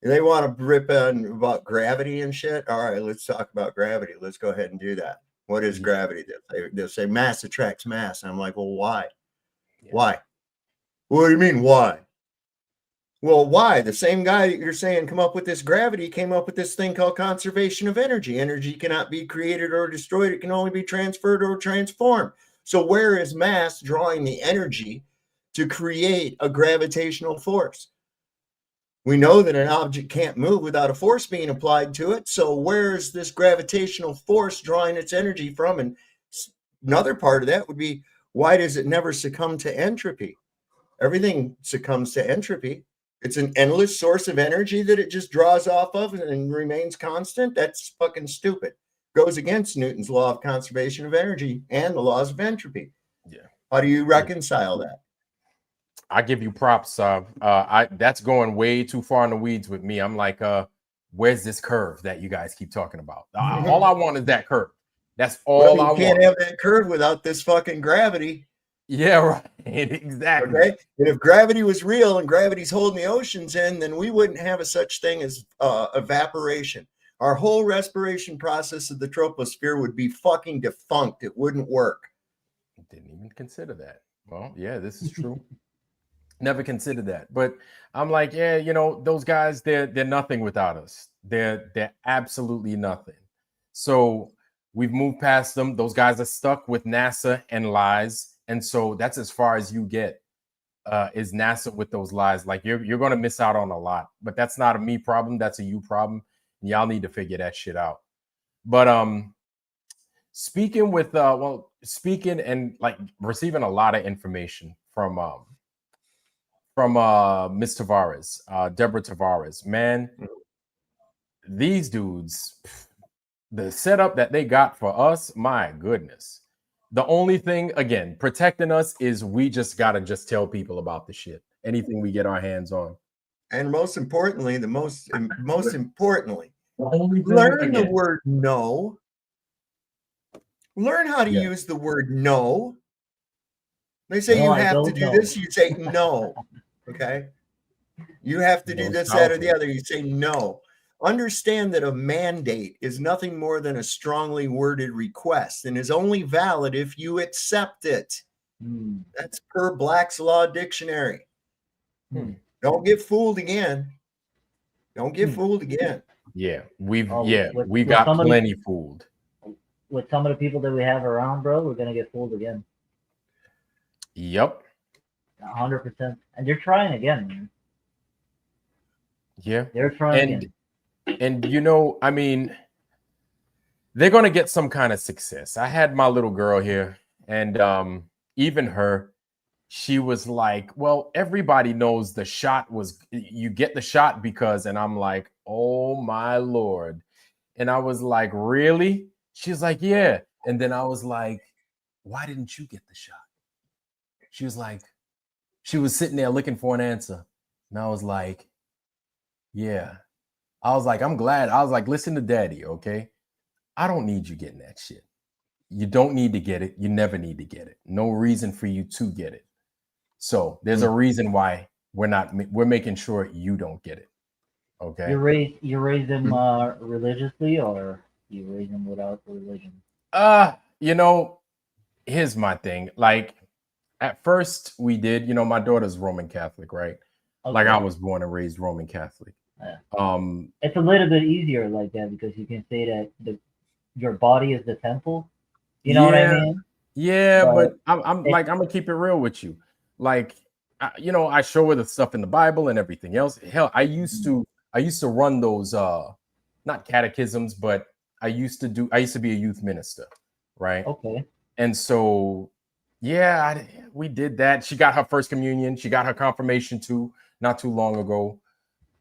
They want to rip on about gravity and shit. All right, let's talk about gravity. Let's go ahead and do that. What is gravity? They'll say mass attracts mass. And I'm like, well, why? Yeah. Why? What do you mean, why? Well, why? The same guy that you're saying come up with this gravity came up with this thing called conservation of energy. Energy cannot be created or destroyed. It can only be transferred or transformed. So where is mass drawing the energy to create a gravitational force? We know that an object can't move without a force being applied to it. So where is this gravitational force drawing its energy from? And another part of that would be, why does it never succumb to entropy? Everything succumbs to entropy. It's an endless source of energy that it just draws off of and remains constant. That's fucking stupid. Goes against Newton's law of conservation of energy and the laws of entropy. Yeah. How do you reconcile that? I give you props. That's going way too far in the weeds with me. I'm like, where's this curve that you guys keep talking about? All I want is that curve. That's all I want. You can't have that curve without this fucking gravity. Yeah, right. Exactly. Okay. And if gravity was real and gravity's holding the oceans in, then we wouldn't have a such thing as evaporation. Our whole respiration process of the troposphere would be fucking defunct. It wouldn't work. Didn't even consider that. Well, yeah, this is true. Never considered that. But I'm like, yeah, you know, those guys, they're nothing without us. They're absolutely nothing. So we've moved past them. Those guys are stuck with NASA and lies. And so that's as far as you get, is NASA with those lies. Like you're going to miss out on a lot, but that's not a me problem. That's a you problem. And y'all need to figure that shit out. But speaking and like receiving a lot of information from Ms. Tavares, Deborah Tavares, man, these dudes, the setup that they got for us, my goodness. The only thing, again, protecting us is we just got to just tell people about the shit. Anything we get our hands on. And most importantly, most importantly, learn the word no. Learn how to use the word no. They say you have to do this, you say no. Okay? You have to do this, that, or the other. You say no. Understand that a mandate is nothing more than a strongly worded request and is only valid if you accept it. That's per Black's Law Dictionary. Don't get fooled again. Don't get fooled again. Yeah, we got plenty fooled. With some of the people that we have around, bro, we're gonna get fooled again. Yep. 100%. And they're trying again, man. Yeah. They're trying again. And you know, I mean, they're gonna get some kind of success. I had my little girl here, and even her, she was like, well, everybody knows the shot was, you get the shot because, and I'm like, oh my Lord. And I was like, really? She's like, yeah. And then I was like, why didn't you get the shot? She was like, she was sitting there looking for an answer. And I was like, yeah. I was like, I'm glad. I was like, listen to daddy, okay? I don't need you getting that shit. You don't need to get it. You never need to get it. No reason for you to get it. So there's a reason why we're making sure you don't get it. Okay. You raise them religiously, or you raise them without religion? You know, here's my thing. Like at first we did, you know, my daughter's Roman Catholic, right? Okay. Like I was born and raised Roman Catholic. Yeah. It's a little bit easier like that because you can say that your body is the temple. You know what I mean? Yeah, but I'm gonna keep it real with you. Like, you know, I show her the stuff in the Bible and everything else. Hell, I used to run those not catechisms, but I used to be a youth minister, right? Okay. And so, yeah, we did that. She got her first communion. She got her confirmation too, not too long ago.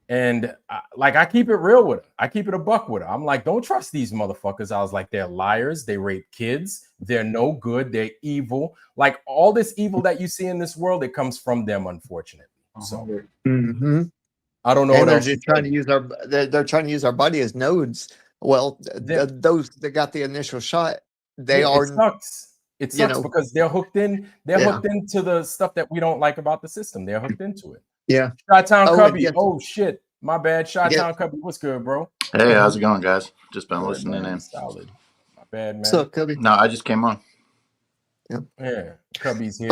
And I keep it real with her. I keep it a buck with her. I'm like, don't trust these motherfuckers. I was like, they're liars. They rape kids. They're no good. They're evil. Like all this evil that you see in this world, it comes from them, unfortunately. So I don't know. And they're just trying to use they're trying to use our body as nodes. Well, those that got the initial shot, it sucks. It sucks because they're hooked in. They're hooked into the stuff that we don't like about the system. They're hooked into it. Yeah. Chi-Town Cubby. Oh shit. My bad. Chi-Town Cubby. What's good, bro? Hey, how's it going, guys? Just been listening in. Solid. My bad, What's man. up, Cubby? No, I just came on. Yeah, Cubby's here.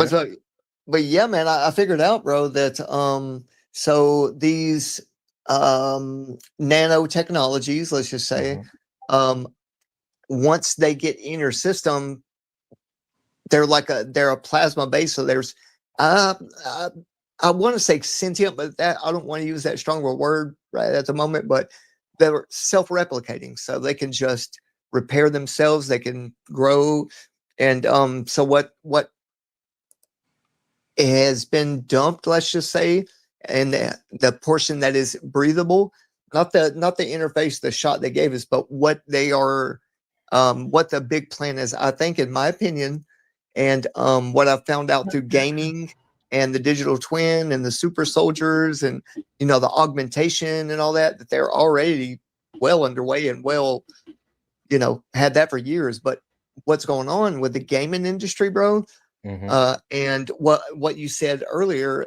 But yeah, man, I figured out, bro, that so these nanotechnologies, let's just say, once they get in your system, they're a plasma base. So there's I want to say sentient, but that I don't want to use that stronger word right at the moment, but they're self-replicating, so they can just repair themselves, they can grow. And so what has been dumped, let's just say, and the portion that is breathable, not the interface, the shot they gave us, but what they are, what the big plan is, I think, in my opinion, and what I've found out through gaming and the digital twin and the super soldiers and, you know, the augmentation and all that they're already well underway and well, you know, had that for years. But what's going on with the gaming industry, bro? And what you said earlier,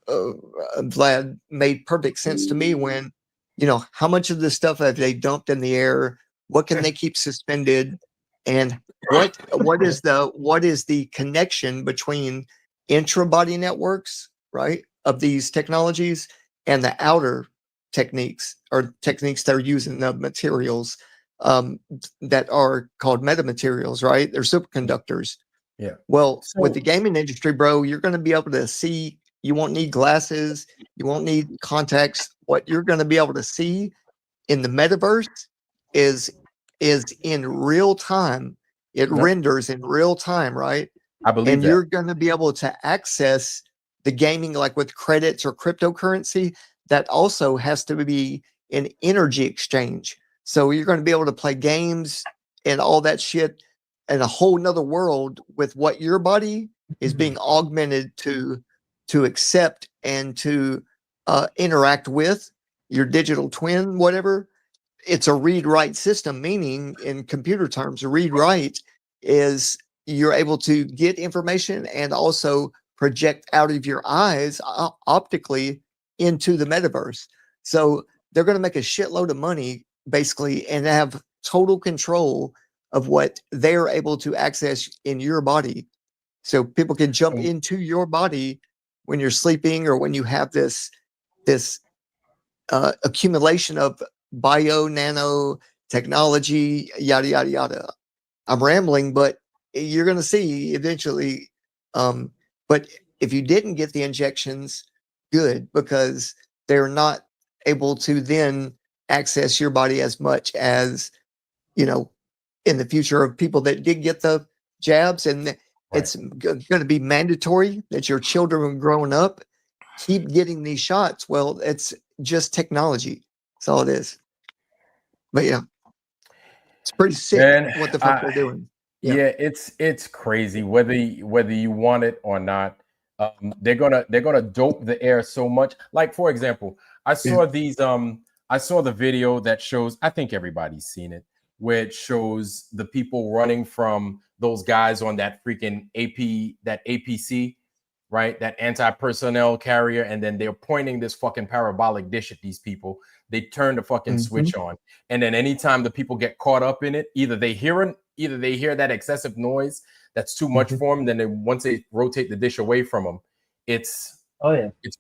Vlad, made perfect sense to me. When, you know, how much of this stuff have they dumped in the air? What can they keep suspended? And what is the connection between intra-body networks, right, of these technologies, and the outer techniques they're using, the materials that are called metamaterials, right? They're superconductors. Yeah. Well, with the gaming industry, bro, you're going to be able to see. You won't need glasses. You won't need contacts. What you're going to be able to see in the metaverse is in real time. It renders in real time, right? I believe and that. You're going to be able to access the gaming like with credits or cryptocurrency. That also has to be an energy exchange. So you're going to be able to play games and all that shit in a whole nother world with what your body is being augmented to accept and to interact with your digital twin, whatever. It's a read-write system, meaning in computer terms, a read-write is you're able to get information and also project out of your eyes optically into the metaverse. So they're going to make a shitload of money basically and have total control of what they're able to access in your body. So people can jump into your body when you're sleeping or when you have this accumulation of bio nano technology, yada yada yada. I'm rambling, but you're going to see eventually. But if you didn't get the injections, good, because they're not able to then access your body as much as, you know, in the future of people that did get the jabs. And it's going to be mandatory that your children growing up keep getting these shots. Well, it's just technology. That's all it is. But yeah, it's pretty sick. Man, what the fuck they're doing. Yeah, it's crazy whether you want it or not. They're gonna dope the air so much. Like, for example, I saw I saw the video that shows, I think everybody's seen it, where it shows the people running from those guys on that freaking APC, right? That anti-personnel carrier, and then they're pointing this fucking parabolic dish at these people. They turn the fucking switch on, and then anytime the people get caught up in it, either they hear that excessive noise that's too much for them. Then once they rotate the dish away from them, it's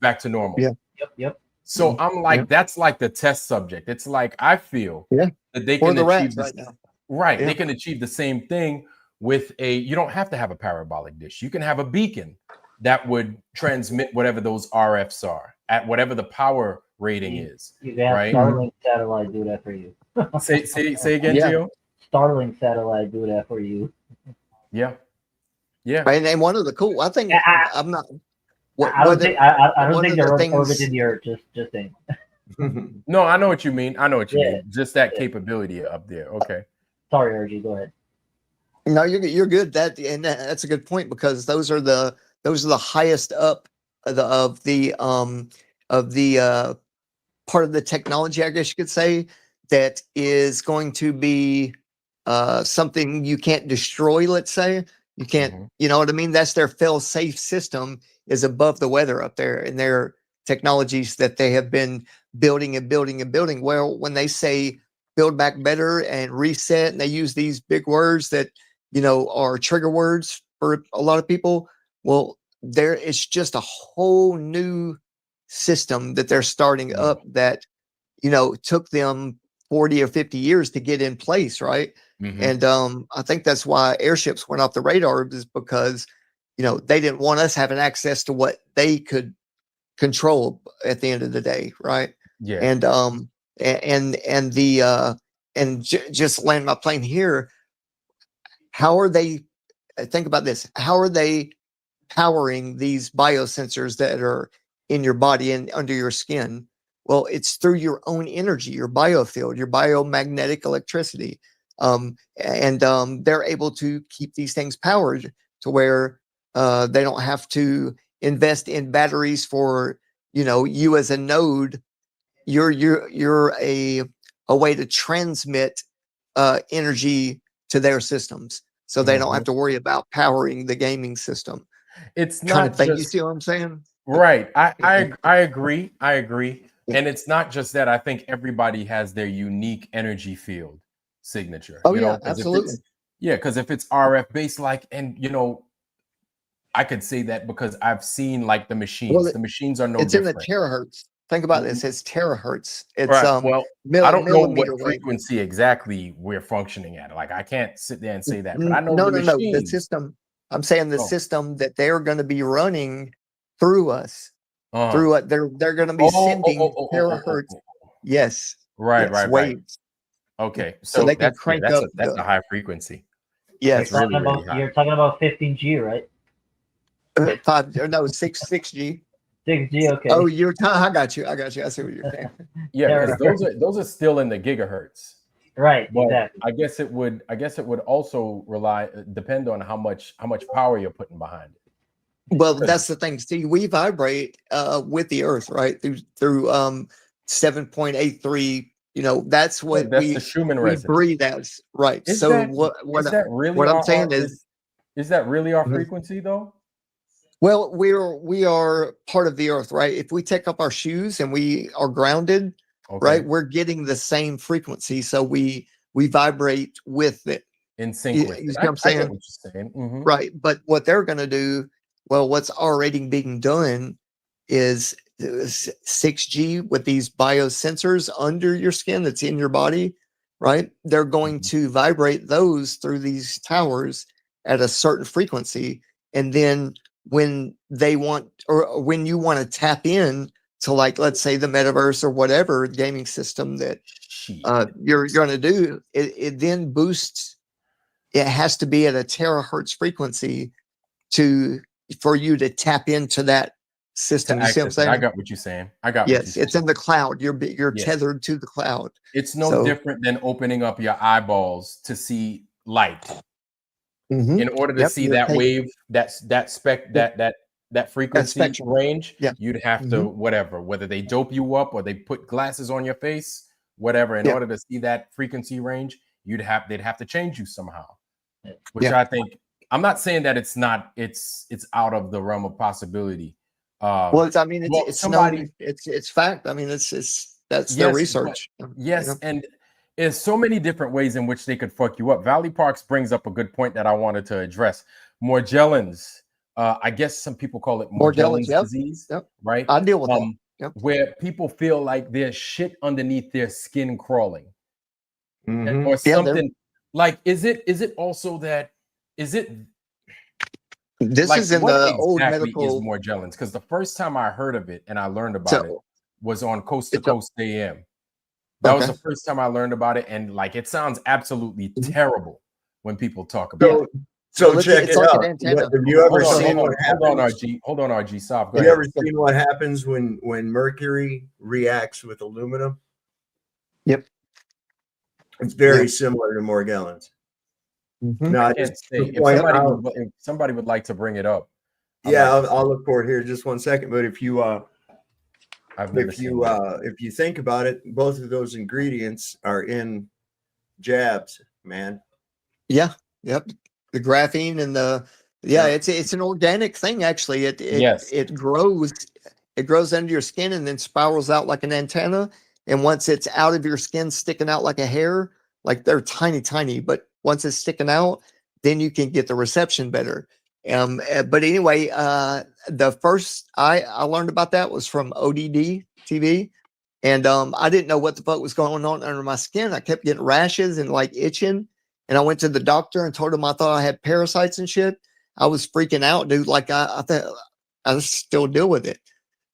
back to normal. Yep. So I'm like, that's like the test subject. It's like, I feel that they can achieve this right now. Right. They can achieve the same thing with you don't have to have a parabolic dish. You can have a beacon that would transmit whatever those RFs are at whatever the power rating is. You can have Starlink satellite do that for you. say again, Gio? Starlink satellite do that for you. Yeah. And one of the cool, I think, I'm not. I don't think they're orbiting the Earth. Just saying. No, I know what you mean. Just that capability up there. Okay. Sorry, RG. Go ahead. No, you're good. That's a good point, because those are the highest up of the part of the technology, I guess you could say, that is going to be something you can't destroy. Let's say you can't. You know what I mean? That's their fail-safe system, is above the weather up there, and their technologies that they have been building and building and building. Well, when they say build back better and reset. And they use these big words that, are trigger words for a lot of people. Well, it's just a whole new system that they're starting up that, took them 40 or 50 years to get in place. Right. And I think that's why airships went off the radar, is because, they didn't want us having access to what they could control at the end of the day. Right. Yeah. And just land my plane here. How are they, think about this, how are they powering these biosensors that are in your body and under your skin? Well, it's through your own energy, your biofield, your biomagnetic electricity. They're able to keep these things powered to where they don't have to invest in batteries for, you as a node. You're a way to transmit energy to their systems, so they don't have to worry about powering the gaming system. It's kind not of thing. You just see what I'm saying? right. I agree. I agree. And it's not just that. I think everybody has their unique energy field signature. Oh, you know, yeah, 'cause absolutely. because if it's RF based, like, and I could say that because I've seen like the machines. Well, The machines are no it's in the different. terahertz. Think about this. It's terahertz. It's Right. Well, I don't know what millimeter wave. frequency exactly we're functioning at. Like, I can't sit there and say that, but I know No, the no. The machines. system. I'm saying the Oh. system that they're going to be running through us. Uh-huh. Through it, they're going to be sending terahertz. Yes. Right, yes, right. waves. Okay, So they can that's crank that's up a the- high frequency. Yes. That's really, really high. You're talking about 15G, right? 6G. 6G, okay. Oh, I got you. I see what you're saying. Yeah, because those are still in the gigahertz. Right, But exactly. I guess it would also depend on how much power you're putting behind it. Well, that's the thing. See, we vibrate with the Earth, right? Through 7.83. That's what That's the Schumann we resonance. breathe as, right? Is So that, what is that really what I'm our- saying our- is that really our Mhm. frequency though? well, we are part of the Earth, right? If we take up our shoes and we are grounded, Okay. right, we're getting the same frequency, so we vibrate with it. In sync with You it. see what I'm I get saying? what you're saying. Mhm. Right. But what they're going to do, well, what's already being done is 6G with these biosensors under your skin that's in your body, right? They're going to vibrate those through these towers at a certain frequency. And then when they want, or when you want to tap in to, like, let's say the metaverse or whatever gaming system that you're going to do, it then boosts. It has to be at a terahertz frequency for you to tap into that system. You see what I'm saying? I got what you're saying. Yes, it's in the cloud. You're Yes. tethered to the cloud. It's no different than opening up your eyeballs to see light. In order to see that wave, that frequency spectrum. range, Yeah. you'd have to whether they dope you up or they put glasses on your face, whatever. In order to see that frequency range, they'd have to change you somehow. Which I think, I'm not saying that it's out of the realm of possibility. Well, it's somebody, known, it's fact. I mean, that's their Yes, research. yes, and there's so many different ways in which they could fuck you up. Valley Parks brings up a good point that I wanted to address. Morgellons, I guess some people call it Morgellons disease, right? I deal with that. Where people feel like there's shit underneath their skin crawling, Mhm. or something. Like, is it also that? Is it? This Like, is in what the old exactly medical. is Morgellons? Because the first time I heard of it and I learned about it was on Coast to Coast AM. That was the first time I learned about it, and like, it sounds absolutely terrible when people talk about it. So check it like out. an antenna. Have you ever seen what Hold on, happens? RG. Hold on, RG. Stop. Go Have you ahead. ever seen what happens when mercury reacts with aluminum? Yep. It's very similar to Morgellons. No, I can't say. If somebody would like to bring it up. I'll look for it here just one second. But if you think about it, both of those ingredients are in jabs, man. Yeah. Yep. The graphene and it's an organic thing, actually. It grows under your skin and then spirals out like an antenna. And once it's out of your skin, sticking out like a hair, like they're tiny, but once it's sticking out, then you can get the reception better. But anyway, the first I learned about that was from ODD TV. And I didn't know what the fuck was going on under my skin. I kept getting rashes and like itching. And I went to the doctor and told him I thought I had parasites and shit. I was freaking out, dude. Like I thought I still deal with it.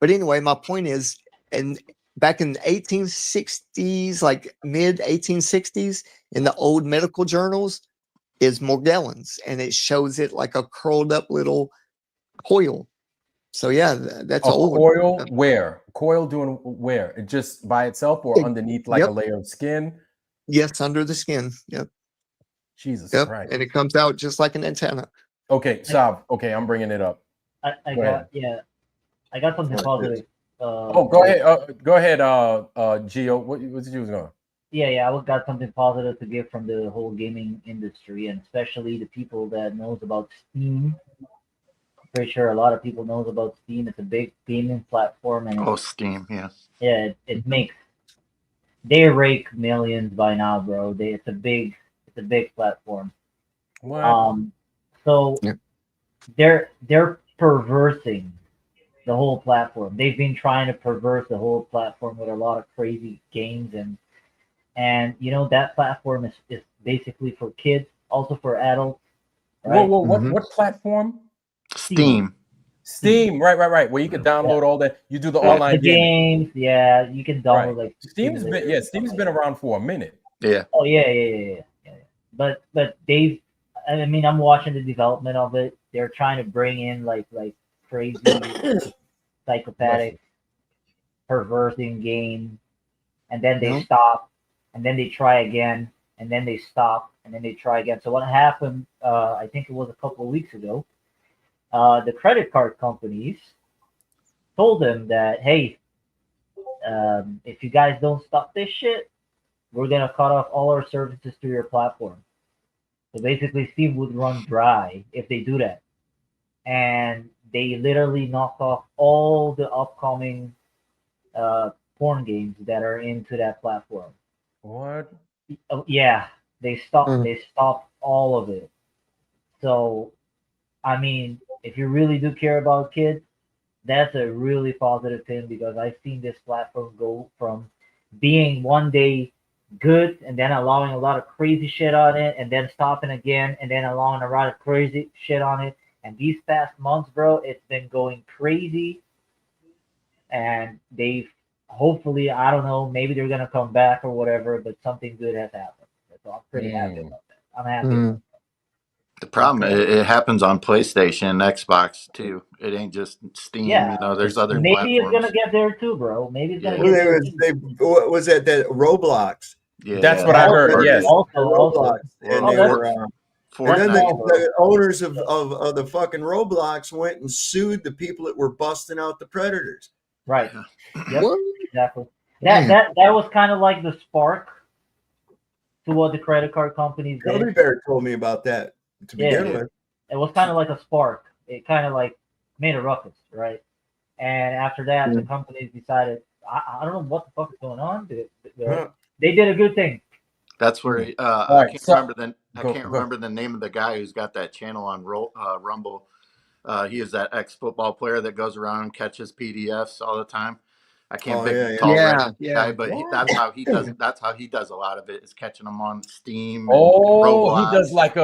But anyway, my point is, and back in the 1860s, like mid 1860s, in the old medical journals, is Morgellons, and it shows it like a curled up little coil. So yeah, that's old. Coil where? Coil doing where? It just by itself or underneath like a layer of skin? Yes, under the skin. Yep. Jesus Christ. And it comes out just like an antenna. Okay, Sav. Okay, I'm bringing it up. I got something positive. Go ahead. Go ahead, Gio. What you was going? Yeah, I got something positive to give from the whole gaming industry, and especially the people that knows about Steam. I'm pretty sure a lot of people knows about Steam. It's a big gaming platform, and Steam, yeah. Yeah, it makes they rake millions by now, bro. It's a big platform. What? So they're perversing the whole platform. They've been trying to perverse the whole platform with a lot of crazy games, and you know that platform is basically for kids, also for adults. Right? Whoa, what platform? Steam. Right. Where you can download all that. You do the online games. Yeah, you can download like Steam's been around for a minute. Yeah. Oh yeah. But they've. I mean, I'm watching the development of it. They're trying to bring in like crazy, psychopathic, perversing game, and then they stop, and then they try again, and then they stop, and then they try again. So what happened? I think it was a couple of weeks ago. The credit card companies told them that, hey, if you guys don't stop this shit, we're gonna cut off all our services to your platform. So basically, Steam would run dry if they do that, and they literally knocked off all the upcoming porn games that are into that platform. What? Yeah, they stopped. They stopped all of it. So, I mean, if you really do care about kids, that's a really positive thing, because I've seen this platform go from being one day good and then allowing a lot of crazy shit on it, and then stopping again and then allowing a lot of crazy shit on it. And these past months, bro, it's been going crazy. And they've hopefully, I don't know, maybe they're gonna come back or whatever, but something good has happened. So I'm pretty happy about that. I'm happy about that. The problem, it happens on PlayStation and Xbox too. It ain't just Steam. Yeah, you know, there's other maybe platforms. it's gonna get there too, bro. Maybe it's gonna get there. What was that Roblox? Yeah, that's what I heard. Yes. Also, Roblox. And they were, and then the owners of the fucking Roblox went and sued the people that were busting out the predators. Right. Yep. Exactly. That was kind of like the spark to what the credit card companies did. Cody Bear told me about that to begin with. It was kind of like a spark. It kind of like made a ruckus, right? And after that, the companies decided, I don't know what the fuck is going on. They did a good thing. That's where I can't remember the name of the guy who's got that channel on Rumble. He is that ex-football player that goes around and catches PDFs all the time. I can't pick the tall guy, but that's how he does. That's how he does a lot of it, is catching them on Steam. He does like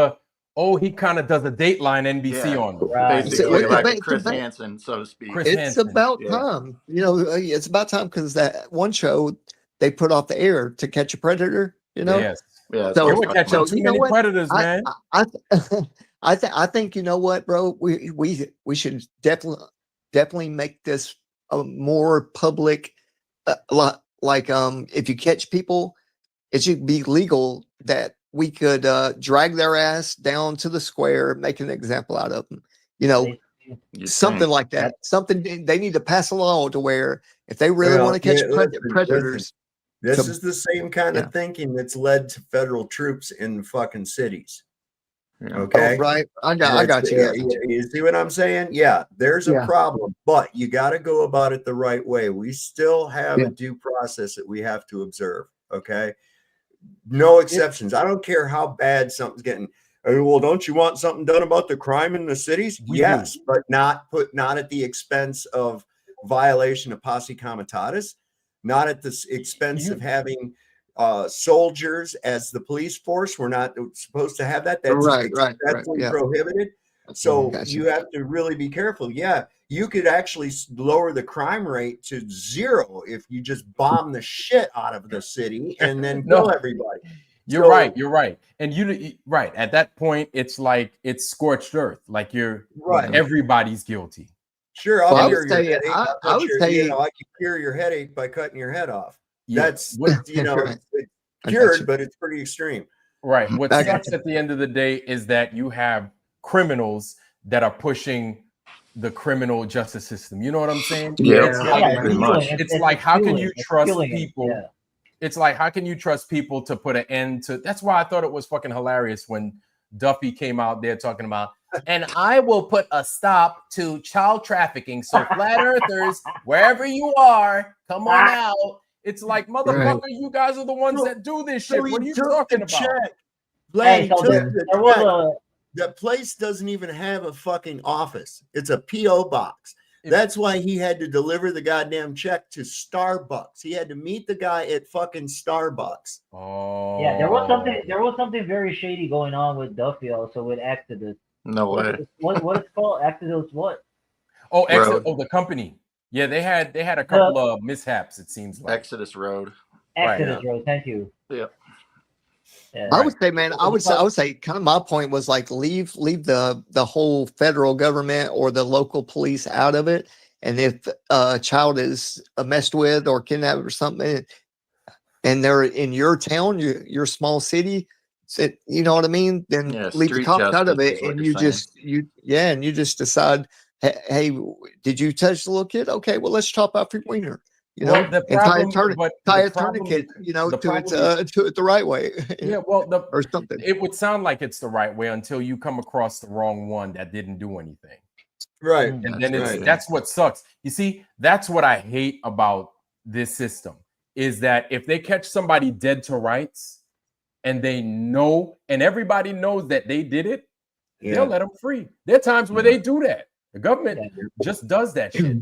he kind of does a Dateline NBC on them. Basically, like Chris Hansen, so to speak. It's about time. You know, it's about time, because that one show they put off the air, To Catch a Predator. You know, yeah. So we're catching too many predators, man. I think, you know what, bro, we should definitely make this a more public. If you catch people, it should be legal that we could drag their ass down to the square, make an example out of them. You know, something like that. Something they need to pass a law to where if they really want to catch predators. This is the same kind of thinking that's led to federal troops in fucking cities. Okay. Oh, right. I got you. You see what I'm saying? Yeah, there's a problem, but you got to go about it the right way. We still have a due process that we have to observe. Okay. No exceptions. I don't care how bad something's getting. Well, don't you want something done about the crime in the cities? Yes, but not at the expense of violation of posse comitatus, not at the expense of having soldiers as the police force. We're not supposed to have that. That's expressly prohibited. So you have to really be careful. Yeah, you could actually lower the crime rate to 0 if you just bomb the shit out of the city and then kill everybody. You're right. You're right. And right at that point, it's like it's scorched earth. Like everybody's guilty. Sure, I'll cure your headache. I would say I can cure your headache by cutting your head off. That's it's cured, but it's pretty extreme. Right. What sucks at the end of the day is that you have criminals that are pushing the criminal justice system. You know what I'm saying? Yeah, it's like how can you trust people? Yeah. It's like how can you trust people to put an end to? That's why I thought it was fucking hilarious when Duffy came out there talking about, and I will put a stop to child trafficking. So flat earthers, wherever you are, come on out. It's like, motherfucker, you guys are the ones that do this shit. What are you talking about? That place doesn't even have a fucking office. It's a P.O. box. That's why he had to deliver the goddamn check to Starbucks. He had to meet the guy at fucking Starbucks. Oh, yeah. There was something very shady going on with Duffy also with Exodus. No way. What it's called? Exodus what? Oh, Exodus. Oh, the company. Yeah, they had a couple of mishaps. It seems like Exodus Road. Exodus Road. Thank you. Yeah. I would say, man, I would say kind of my point was like leave the whole federal government or the local police out of it. And if a child is messed with or kidnapped or something, and they're in your town, your small city, you know what I mean? Then leave the cops out of it, and you just decide, hey, did you touch the little kid? Okay, well, let's chop off your wiener. You know, and tie a tourniquet, you know, to it the right way. Yeah, well, or something. It would sound like it's the right way until you come across the wrong one that didn't do anything. Right. And then that's what sucks. You see, that's what I hate about this system is that if they catch somebody dead to rights and they know, and everybody knows that they did it, they'll let them free. There are times where they do that. The government just does that shit.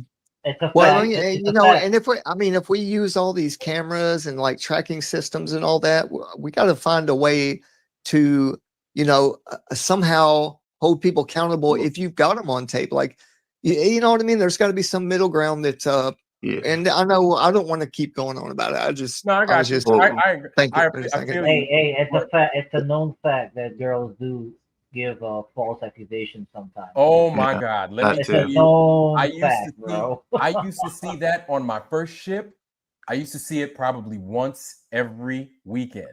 Well, you know, and if we use all these cameras and like tracking systems and all that, we got to find a way to, you know, somehow hold people accountable if you've got them on tape. Like, you know what I mean? There's got to be some middle ground that, and I know I don't want to keep going on about it. I got you. Hey, it's a known fact that girls do give false accusations sometimes. Oh my God! Let me tell you, I used to see that on my first ship. I used to see it probably once every weekend.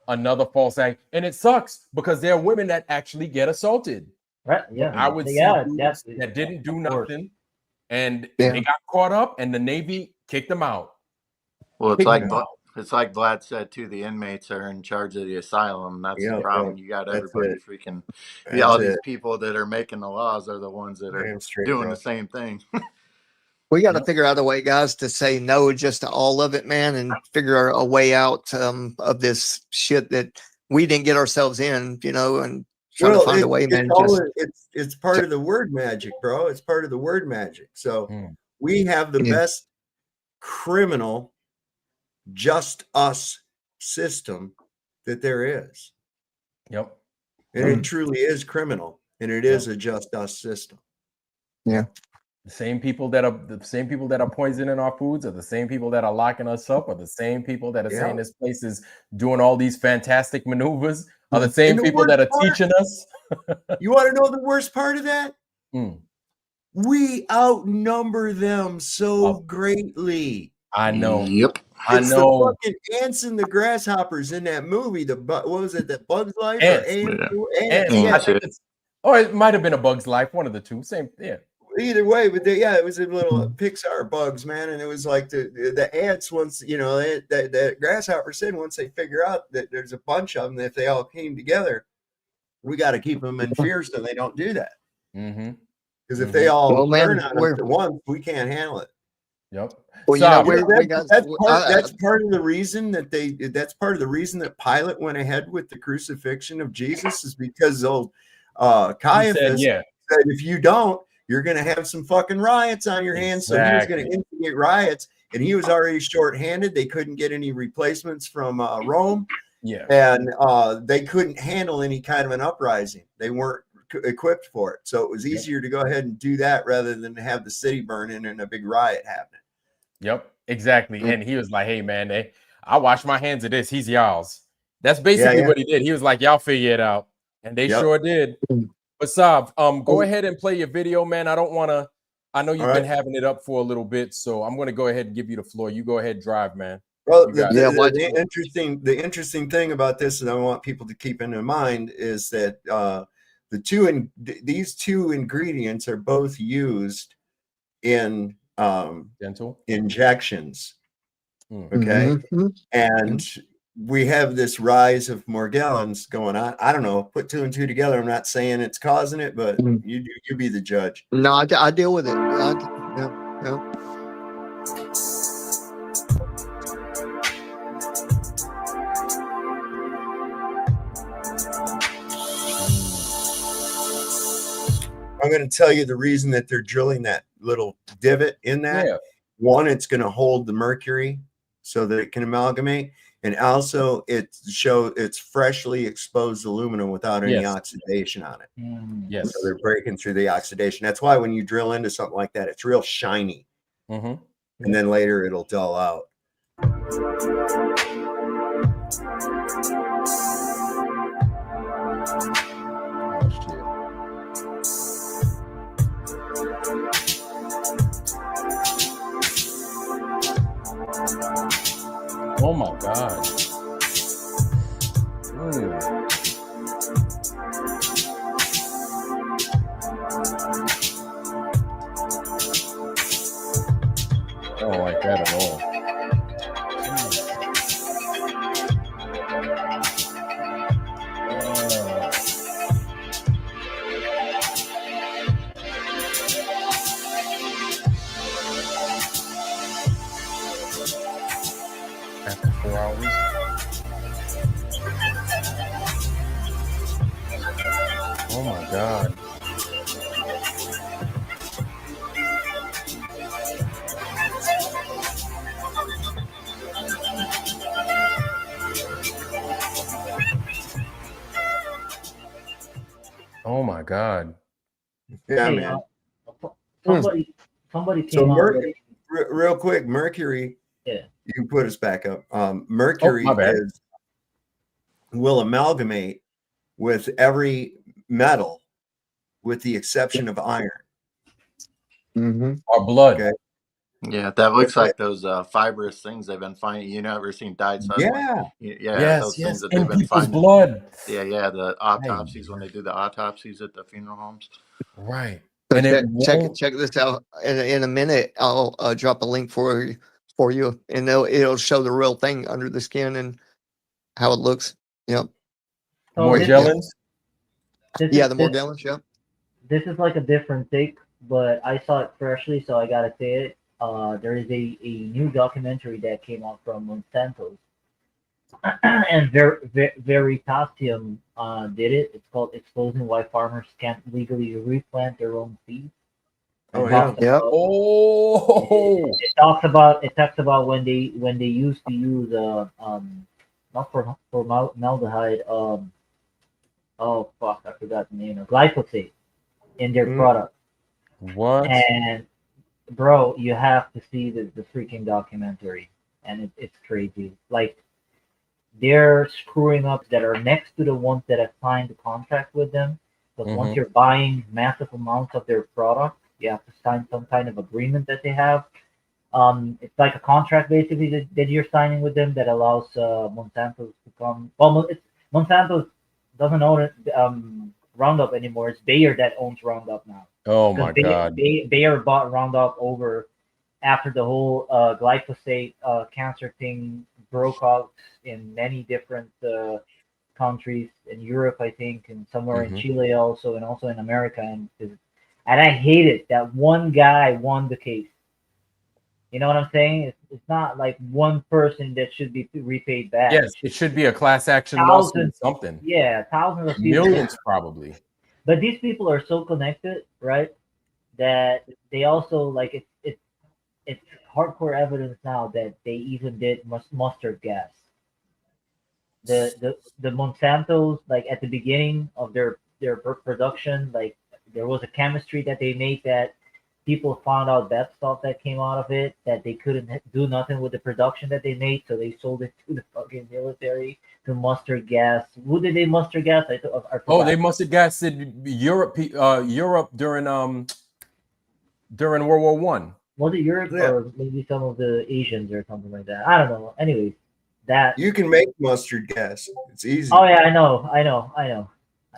Another false act, and it sucks because there are women that actually get assaulted. Right? Yeah, I would see dudes that didn't do nothing, and they got caught up, and the Navy kicked them out. Well, it's like Vlad said too. The inmates are in charge of the asylum. That's the problem. You got everybody freaking. All these people that are making the laws are the ones that are doing the same thing. We got to figure out a way, guys, to say no just to all of it, man, and figure a way out of this shit that we didn't get ourselves in, you know, and try to find a way, man. It's part of the word magic, bro. It's part of the word magic. So we have the best criminal just us system that there is. Yep. And it truly is criminal, and it is a just us system. Yeah. The same people that are poisoning our foods are the same people that are locking us up, are the same people that are saying this place is doing all these fantastic maneuvers, are the same people that are teaching us. You want to know the worst part of that? We outnumber them so greatly. I know. Yep. It's the fucking ants and the grasshoppers in that movie. What was it? That Bug's Life or Ants? It might have been A Bug's Life. One of the two. Same. Yeah. Either way, but it was a little Pixar bugs, man, and it was like the ants. Once you know the grasshopper said once they figure out that there's a bunch of them, that if they all came together, we got to keep them in fear so they don't do that. Mm-hmm. Because if they all Well, man, turn on us at once, we can't handle it. Yep. Well, that's part of the reason that that's part of the reason that Pilate went ahead with the crucifixion of Jesus, is because old Caiaphas said, if you don't, you're going to have some fucking riots on your hands. So he was going to instigate riots, and he was already shorthanded. They couldn't get any replacements from Rome. Yeah. And they couldn't handle any kind of an uprising. They weren't equipped for it. So it was easier to go ahead and do that rather than have the city burning and a big riot happening. Yep, exactly. And he was like, hey, man, I wash my hands of this. He's y'all's. That's basically what he did. He was like, y'all figure it out. And they sure did. But Sav, go ahead and play your video, man. I know you've been having it up for a little bit, so I'm going to go ahead and give you the floor. You go ahead and drive, man. Well, the interesting thing about this, and I want people to keep in mind, is that these two ingredients are both used in dental injections. Okay. And we have this rise of Morgellons going on. I don't know, put 2 and 2 together. I'm not saying it's causing it, but you be the judge. No, I deal with it. I'm going to tell you the reason that they're drilling that little divot in that. Yeah. One, it's going to hold the mercury so that it can amalgamate, and also it's freshly exposed aluminum without any oxidation on it. Yes. So they're breaking through the oxidation. That's why when you drill into something like that, it's real shiny. And then later it'll dull out. Oh my God. I don't like that at all. After 4 hours. Oh my God. Oh my God. Yeah, man. Somebody came out with real quick, mercury. Yeah. You can put us back up. Mercury will amalgamate with every metal with the exception of iron. Our blood. Okay. Yeah, that looks like those fibrous things they've been finding. You never seen dyed sunlight? Those things that they've been finding. Blood. Yeah, the autopsies when they do the autopsies at the funeral homes. Right. And check this out. In a minute, I'll drop a link for you, and it'll show the real thing under the skin and how it looks. Yep. Morgellons. The Morgellons. Yep. This is like a different take, but I saw it freshly, so I gotta say it. There is a new documentary that came out from Monsanto's, and Veritasium did it. It's called "Exposing Why Farmers Can't Legally Replant Their Own Seeds." It talks about when they used to use not formaldehyde, oh fuck, I forgot the name of glyphosate in their product. What? And bro, you have to see the freaking documentary, and it's crazy. Like, they're screwing up that are next to the ones that have signed the contract with them. Because once you're buying massive amounts of their product, you have to sign some kind of agreement that they have. It's like a contract basically that you're signing with them that allows Monsanto to come. Well, Monsanto doesn't own Roundup anymore. It's Bayer that owns Roundup now. Oh my God. Bayer bought Roundup over after the whole glyphosate cancer thing broke out in many different countries in Europe, I think, and somewhere in Mhm. Chile also, and also in America. And I hate it that one guy won the case. You know what I'm saying? It's not like one person that should be repaid back. Yes, it should be a class action lawsuit or Thousands, something. yeah, thousands of people. Millions probably. But these people are so connected, right? That they also like it's hardcore evidence now that they even did mustard gas. The Monsanto's, like at the beginning of their production, like there was a chemistry that they made that people found out bad stuff that came out of it, that they couldn't do nothing with the production that they made, so they sold it to the fucking military to mustard gas. Who did they mustard gas? I forgot. Oh, they mustard gas in Europe. Europe during World War One. Was it Europe or maybe some of the Asians or something like that? I don't know. Anyways, that You can make mustard gas. It's easy. Oh yeah, I know.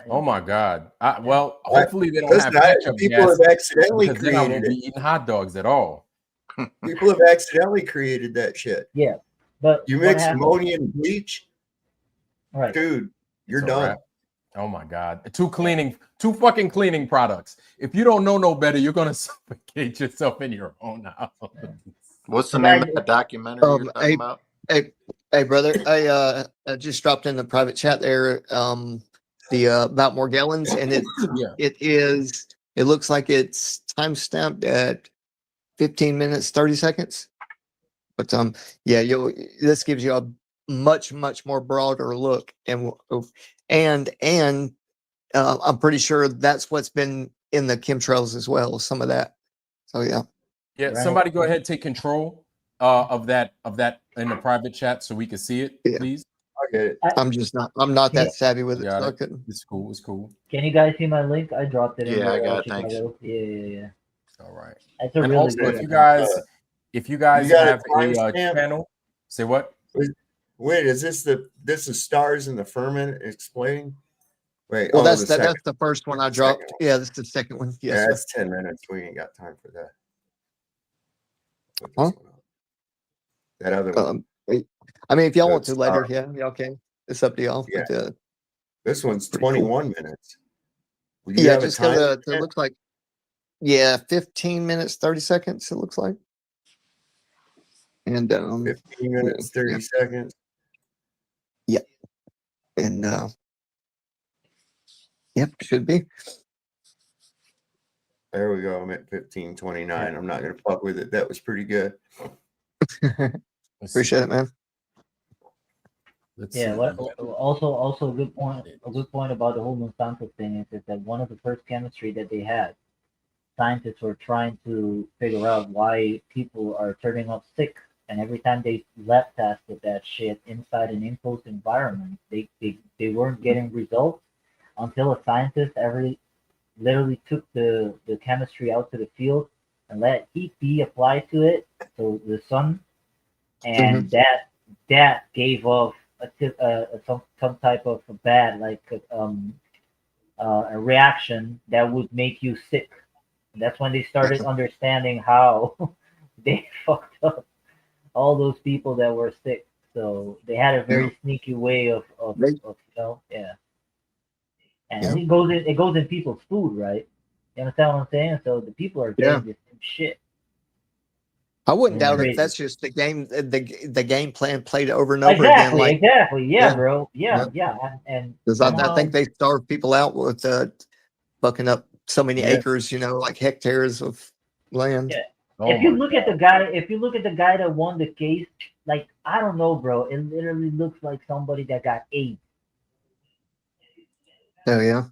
Oh my God! Well, hopefully they don't have ketchup people gas have accidentally because then I won't created be it. eating hot dogs at all. People have accidentally created that shit. Yeah, but You what mix happened- ammonia and bleach, right? dude, you're It's a done. wrap. Oh my God! Two fucking cleaning products. If you don't know no better, you're gonna suffocate yourself in your own house. What's the name of that documentary you're talking about? Hey, brother, I just dropped in the private chat there. The about Morgellons, and it looks like it's time stamped at 15 minutes 30 seconds. But yeah, this gives you a much more broader look, and I'm pretty sure that's what's been in the chemtrails as well. Some of that. So yeah. Yeah, somebody go ahead, take control of that in the private chat so we can see it, please. Okay. I'm not that savvy with it, so I it. couldn't. It's cool. It's cool. Can you guys see my link? I dropped it in Yeah, the I got it. Thanks. Yeah. All right. That's a And really also, good. if you guys got a have a timestamp? channel, say what? Wait, is this is stars in the firmament explainning? Wait, Well, that's the the first one I dropped. Yeah, that's the second one. Yes, yeah, that's 10 minutes. We ain't got time for that. Put this Huh? one up. That other one. I mean, if y'all want That's to later, y'all can. It's up to y'all. Yeah. But, This one's pretty cool. 21 minutes. Will you Yeah, have a just go time? to. It looks like 15 minutes 30 seconds. It looks like. And 15 minutes 30 seconds. Yeah. And yep, should be. There we go. I'm at 15:29. I'm not gonna fuck with it. That was pretty good. Appreciate it, man. Also a good point. A good point about the whole Monsanto thing is that one of the first chemistry that they had, scientists were trying to figure out why people are turning up sick, and every time they lab tested that shit inside an enclosed environment, they weren't getting results until a scientist literally took the chemistry out to the field and let heat be applied to it, so the sun, and that gave off some type of bad, like a reaction that would make you sick. And that's when they started understanding how they fucked up all those people that were sick. So they had a very sneaky way of yeah. And it goes in people's food, right? You understand what I'm saying? So the people are getting this shit. I wouldn't doubt crazy. if that's just the game, the game plan played over and over again. Exactly. Yeah, bro. Yeah. And because I think they starved people out with fucking up so many acres, like hectares of land. Yeah. If you look at the guy that won the case, like, I don't know, bro. It literally looks like somebody that got AIDS. Oh yeah.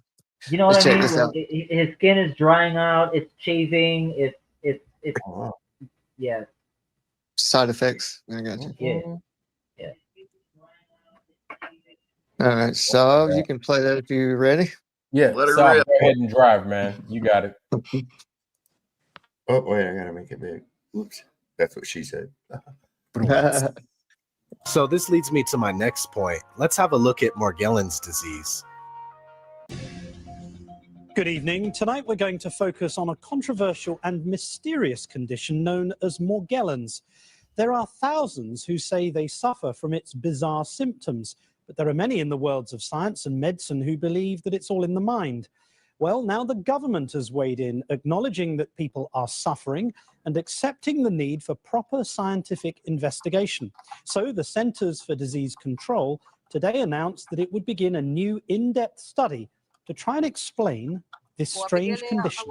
You know what I mean? Like, his skin is drying out. It's chafing. It's yeah. Side effects. I got you. Yeah. All right, so you can play that if you're ready. Yeah, go ahead and drive, man. You got it. Oh wait, I gotta make it big. Oops, that's what she said. So this leads me to my next point. Let's have a look at Morgellons disease. Good evening. Tonight we're going to focus on a controversial and mysterious condition known as Morgellons. There are thousands who say they suffer from its bizarre symptoms, But there are many in the worlds of science and medicine who believe that it's all in the mind. Well, now the government has weighed in, acknowledging that people are suffering and accepting the need for proper scientific investigation. So the Centers for Disease Control today announced that it would begin a new in-depth study to try and explain this strange condition.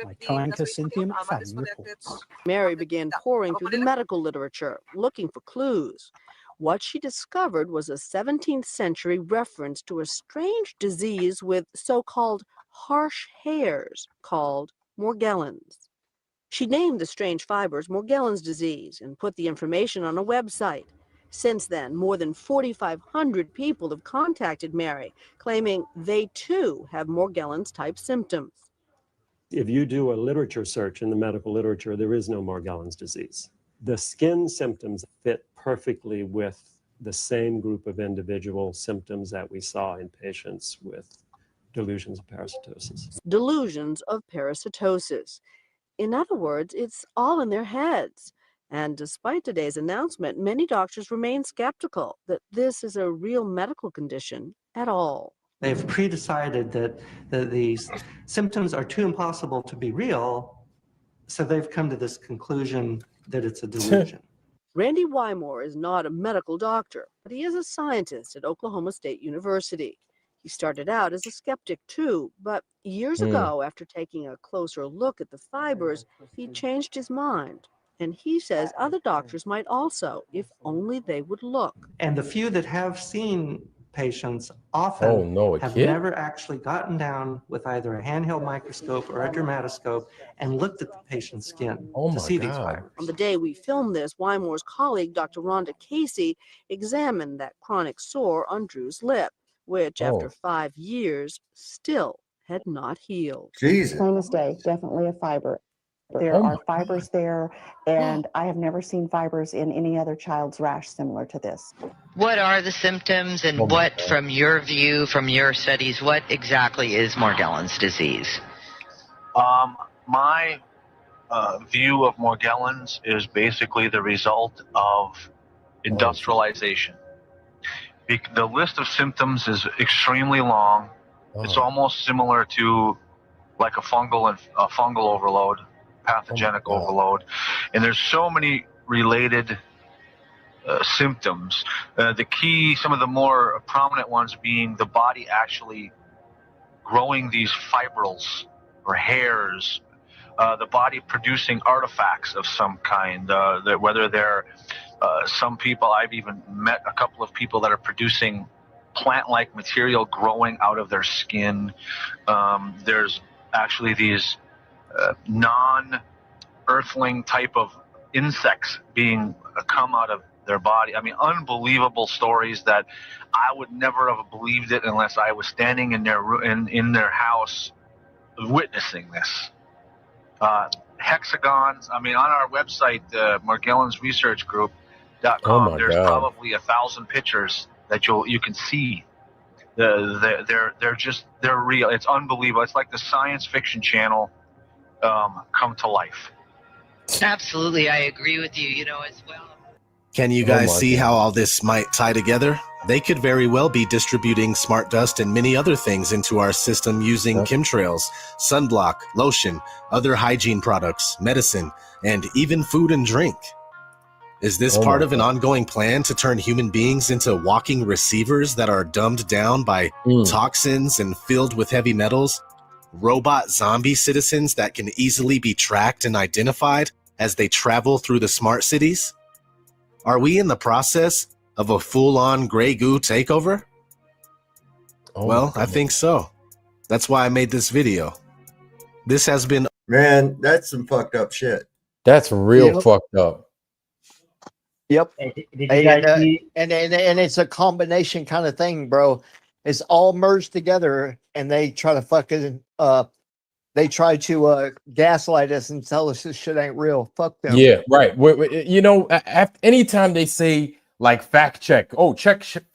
My co-anchor Cynthia McFadden reports. Mary began poring through the medical literature, looking for clues. What she discovered was a 17th century reference to a strange disease with so-called harsh hairs called Morgellons. She named the strange fibers Morgellons disease and put the information on a website. Since then, more than 4,500 people have contacted Mary, claiming they too have Morgellons-type symptoms. If you do a literature search in the medical literature, there is no Morgellons disease. The skin symptoms fit perfectly with the same group of individual symptoms that we saw in patients with delusions of parasitosis. Delusions of parasitosis. In other words, it's all in their heads. And despite today's announcement, many doctors remain skeptical that this is a real medical condition at all. They've pre-decided that these symptoms are too impossible to be real, so they've come to this conclusion that it's a delusion. Randy Wymore is not a medical doctor, but he is a scientist at Oklahoma State University. He started out as a skeptic too, but years ago, after taking a closer look at the fibers, he changed his mind. And he says other doctors might also, if only they would look. And the few that have seen patients often have never actually gotten down with either a handheld microscope or a dermatoscope and looked at the patient's skin to see these fibers. On the day we filmed this, Wymore's colleague, Dr. Rhonda Casey, examined that chronic sore on Drew's lip, which after 5 years still had not healed. Jesus. Plain as day, definitely a fiber. There are fibers there, and I have never seen fibers in any other child's rash similar to this. What are the symptoms, and what, from your view, from your studies, what exactly is Morgellons disease? My view of Morgellons is basically the result of industrialization. The list of symptoms is extremely long. It's almost similar to like a fungal overload, pathogenic overload, and there's so many related symptoms. Some of the more prominent ones being the body actually growing these fibrils or hairs, the body producing artifacts of some kind, that whether they're some people, I've even met a couple of people that are producing plant-like material growing out of their skin. There's actually these non-earthling type of insects being come out of their body. I mean, unbelievable stories that I would never have believed it unless I was standing in their house witnessing this. Hexagons. I mean, on our website, MorgellonsResearchGroup.com, there's probably 1,000 pictures that you can see. They're real. It's unbelievable. It's like the science fiction channel come to life. Absolutely, I agree with you. As well. Can you guys see how all this might tie together? They could very well be distributing smart dust and many other things into our system using chemtrails, sunblock, lotion, other hygiene products, medicine, and even food and drink. Is this part of an ongoing plan to turn human beings into walking receivers that are dumbed down by toxins and filled with heavy metals? Robot zombie citizens that can easily be tracked and identified as they travel through the smart cities? Are we in the process of a full-on gray goo takeover? Well, I think so. That's why I made this video. This has been... Man, that's some fucked up shit. That's real fucked up. Yep. Did you guys see? And it's a combination kind of thing, bro. It's all merged together, and they try to fucking gaslight us and tell us this shit ain't real. Fuck them. Yeah, right. Anytime they say like fact check,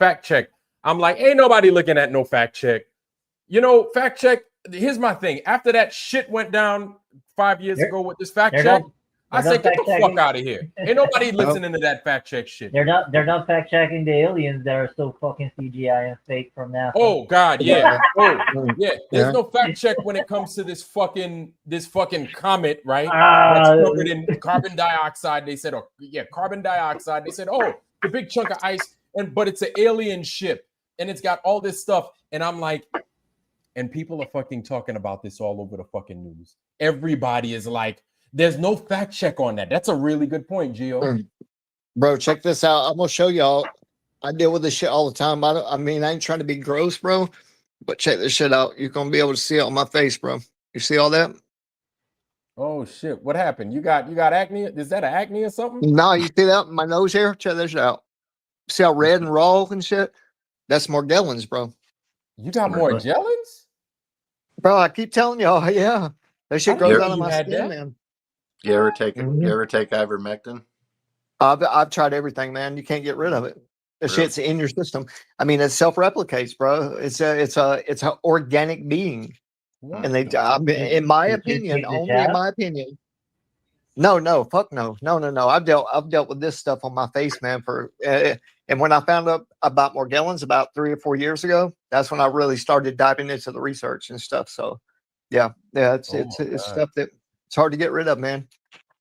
fact check, I'm like, ain't nobody looking at no fact check. Fact check. Here's my thing. After that shit went down 5 years ago with this fact check, I said, get the fuck out of here. Ain't nobody listening to that fact check shit. They're not fact checking the aliens that are so fucking CGI and fake from NASA. Oh God, yeah. Oh yeah. There's no fact check when it comes to this fucking comet, right? That's covered in carbon dioxide. They said, carbon dioxide. They said, the big chunk of ice, but it's an alien ship, and it's got all this stuff. And I'm like, and people are fucking talking about this all over the fucking news. Everybody is like, there's no fact check on that. That's a really good point, Gio. Bro, check this out. I'm gonna show y'all. I deal with this shit all the time. I mean, I ain't trying to be gross, bro, but check this shit out. You're gonna be able to see it on my face, bro. You see all that? Oh shit! What happened? You got acne? Is that an acne or something? No, you see that? My nose here? Check this out. See how red and raw and shit? That's Morgellons, bro. You got Morgellons? Bro, I keep telling y'all, yeah. That shit grows out of my skin, man. You ever take ivermectin? I've tried everything, man. You can't get rid of it. The shit's in your system. I mean, it self-replicates, bro. It's a organic being. What? And in my opinion, only in my opinion. No, fuck no. I've dealt with this stuff on my face, man. And when I found out about Morgellons about 3 or 4 years ago, that's when I really started diving into the research and stuff. So, yeah, it's stuff that it's hard to get rid of, man.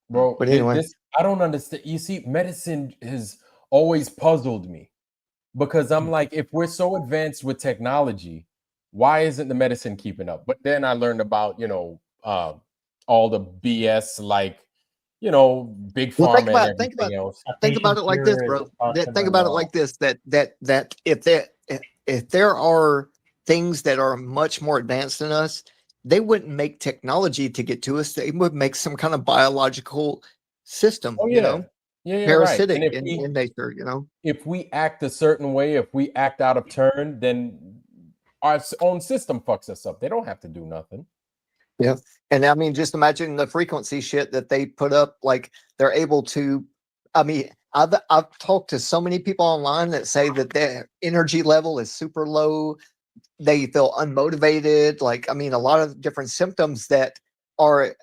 Bro, but anyway, I don't understand. You see, medicine has always puzzled me because I'm like, if we're so advanced with technology, why isn't the medicine keeping up? But then I learned about, all the BS, like, big pharma and everything else. Think about it like this, bro. Think about it like this: that if there are things that are much more advanced than us, they wouldn't make technology to get to us. They would make some kind of biological system, parasitic right. in nature, If we act a certain way, if we act out of turn, then our own system fucks us up. They don't have to do nothing. Yeah. And I mean, just imagine the frequency shit that they put up. Like they're able to, I mean, I've talked to so many people online that say that their energy level is super low. They feel unmotivated. Like, I mean, a lot of different symptoms that are,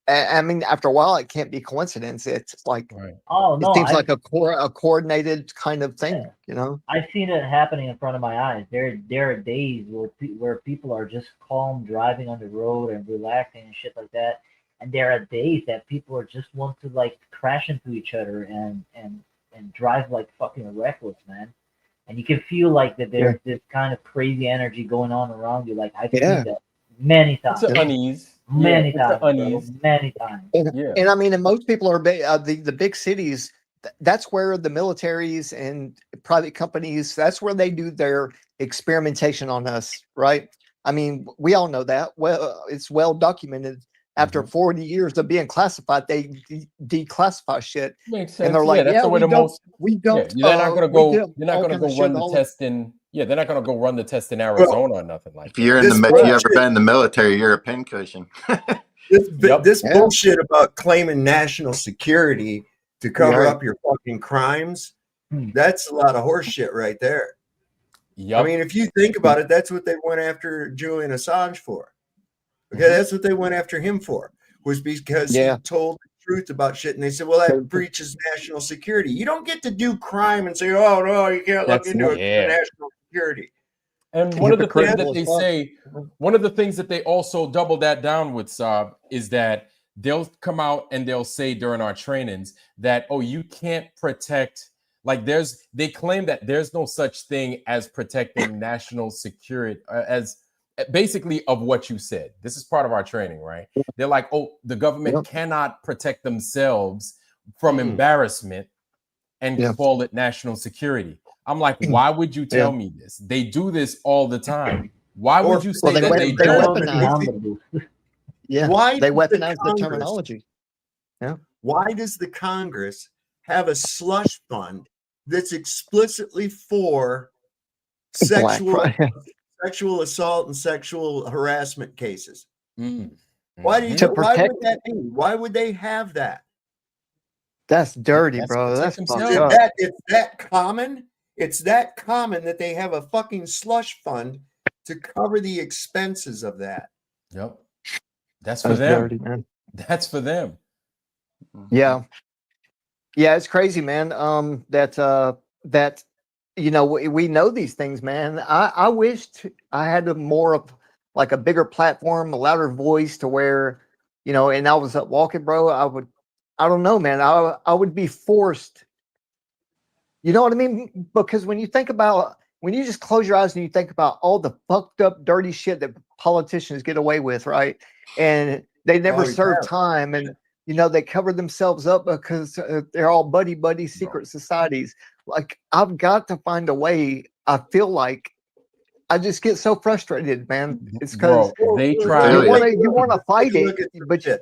I mean, after a while, it can't be coincidence. It's like, it seems like a coordinated kind of thing, I've seen it happening in front of my eyes. There are days where people are just calm driving on the road and relaxing and shit like that. And there are days that people are just want to like crash into each other and drive like fucking reckless, man. And you can feel like that there's this kind of crazy energy going on around you. Like I've seen that many times. It's an unease. Many times. And I mean, and most people are the big cities. That's where the militaries and private companies. That's where they do their experimentation on us, right? I mean, we all know that. Well, it's well documented. After 40 years of being classified, they declassify shit. Makes sense. And they're like, we don't. They're not gonna go. You're not gonna go run the test in. Yeah, they're not gonna go run the test in Arizona or nothing like that. If you're you ever been in the military, you're a pincushion. This bullshit about claiming national security to cover up your fucking crimes, that's a lot of horse shit right there. I mean, if you think about it, that's what they went after Julian Assange for. Okay, that's what they went after him for, was because he told the truth about shit. And they said, well, that breaches national security. You don't get to do crime and say, oh, no, you can't look into national security. And one of the things that they say, one of the things that they also double that down with, Saab, is that they'll come out and they'll say during our trainings that, oh, you can't protect, like they claim that there's no such thing as protecting national security as basically of what you said. This is part of our training, right? They're like, oh, the government cannot protect themselves from embarrassment and call it national security. I'm like, why would you tell me this? They do this all the time. Why would you say that they don't? Why they weaponize the terminology? Yeah. Why does the Congress have a slush fund that's explicitly for sexual assault and sexual harassment cases? Why would that be? Why would they have that? That's dirty, bro. That's it's that common. It's that common that they have a fucking slush fund to cover the expenses of that. Yep. That's for them. Dirty, man. That's for them. Yeah. Yeah, it's crazy, man. That we know these things, man. I wished I had a more of like a bigger platform, a louder voice to where, and I was up walking, bro. I don't know, man. I would be forced. You know what I mean? Because when you just close your eyes and you think about all the fucked up, dirty shit that politicians get away with, right? And they never serve time, and they cover themselves up because they're all buddy secret societies. Like, I've got to find a way. I feel like I just get so frustrated, man. It's because they try. You want to fight it, but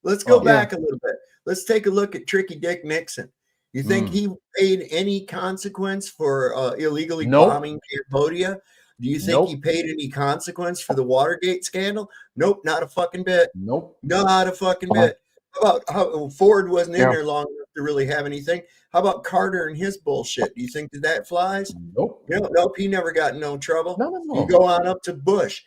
let's go back a little bit. Let's take a look at Tricky Dick Nixon. You think he paid any consequence for illegally bombing Cambodia? Do you think he paid any consequence for the Watergate scandal? Nope, not a fucking bit. Nope, not a fucking bit. How about how Ford wasn't in there long enough to really have anything? How about Carter and his bullshit? Do you think that flies? Nope. Nope. He never got in no trouble. No. You go on up to Bush,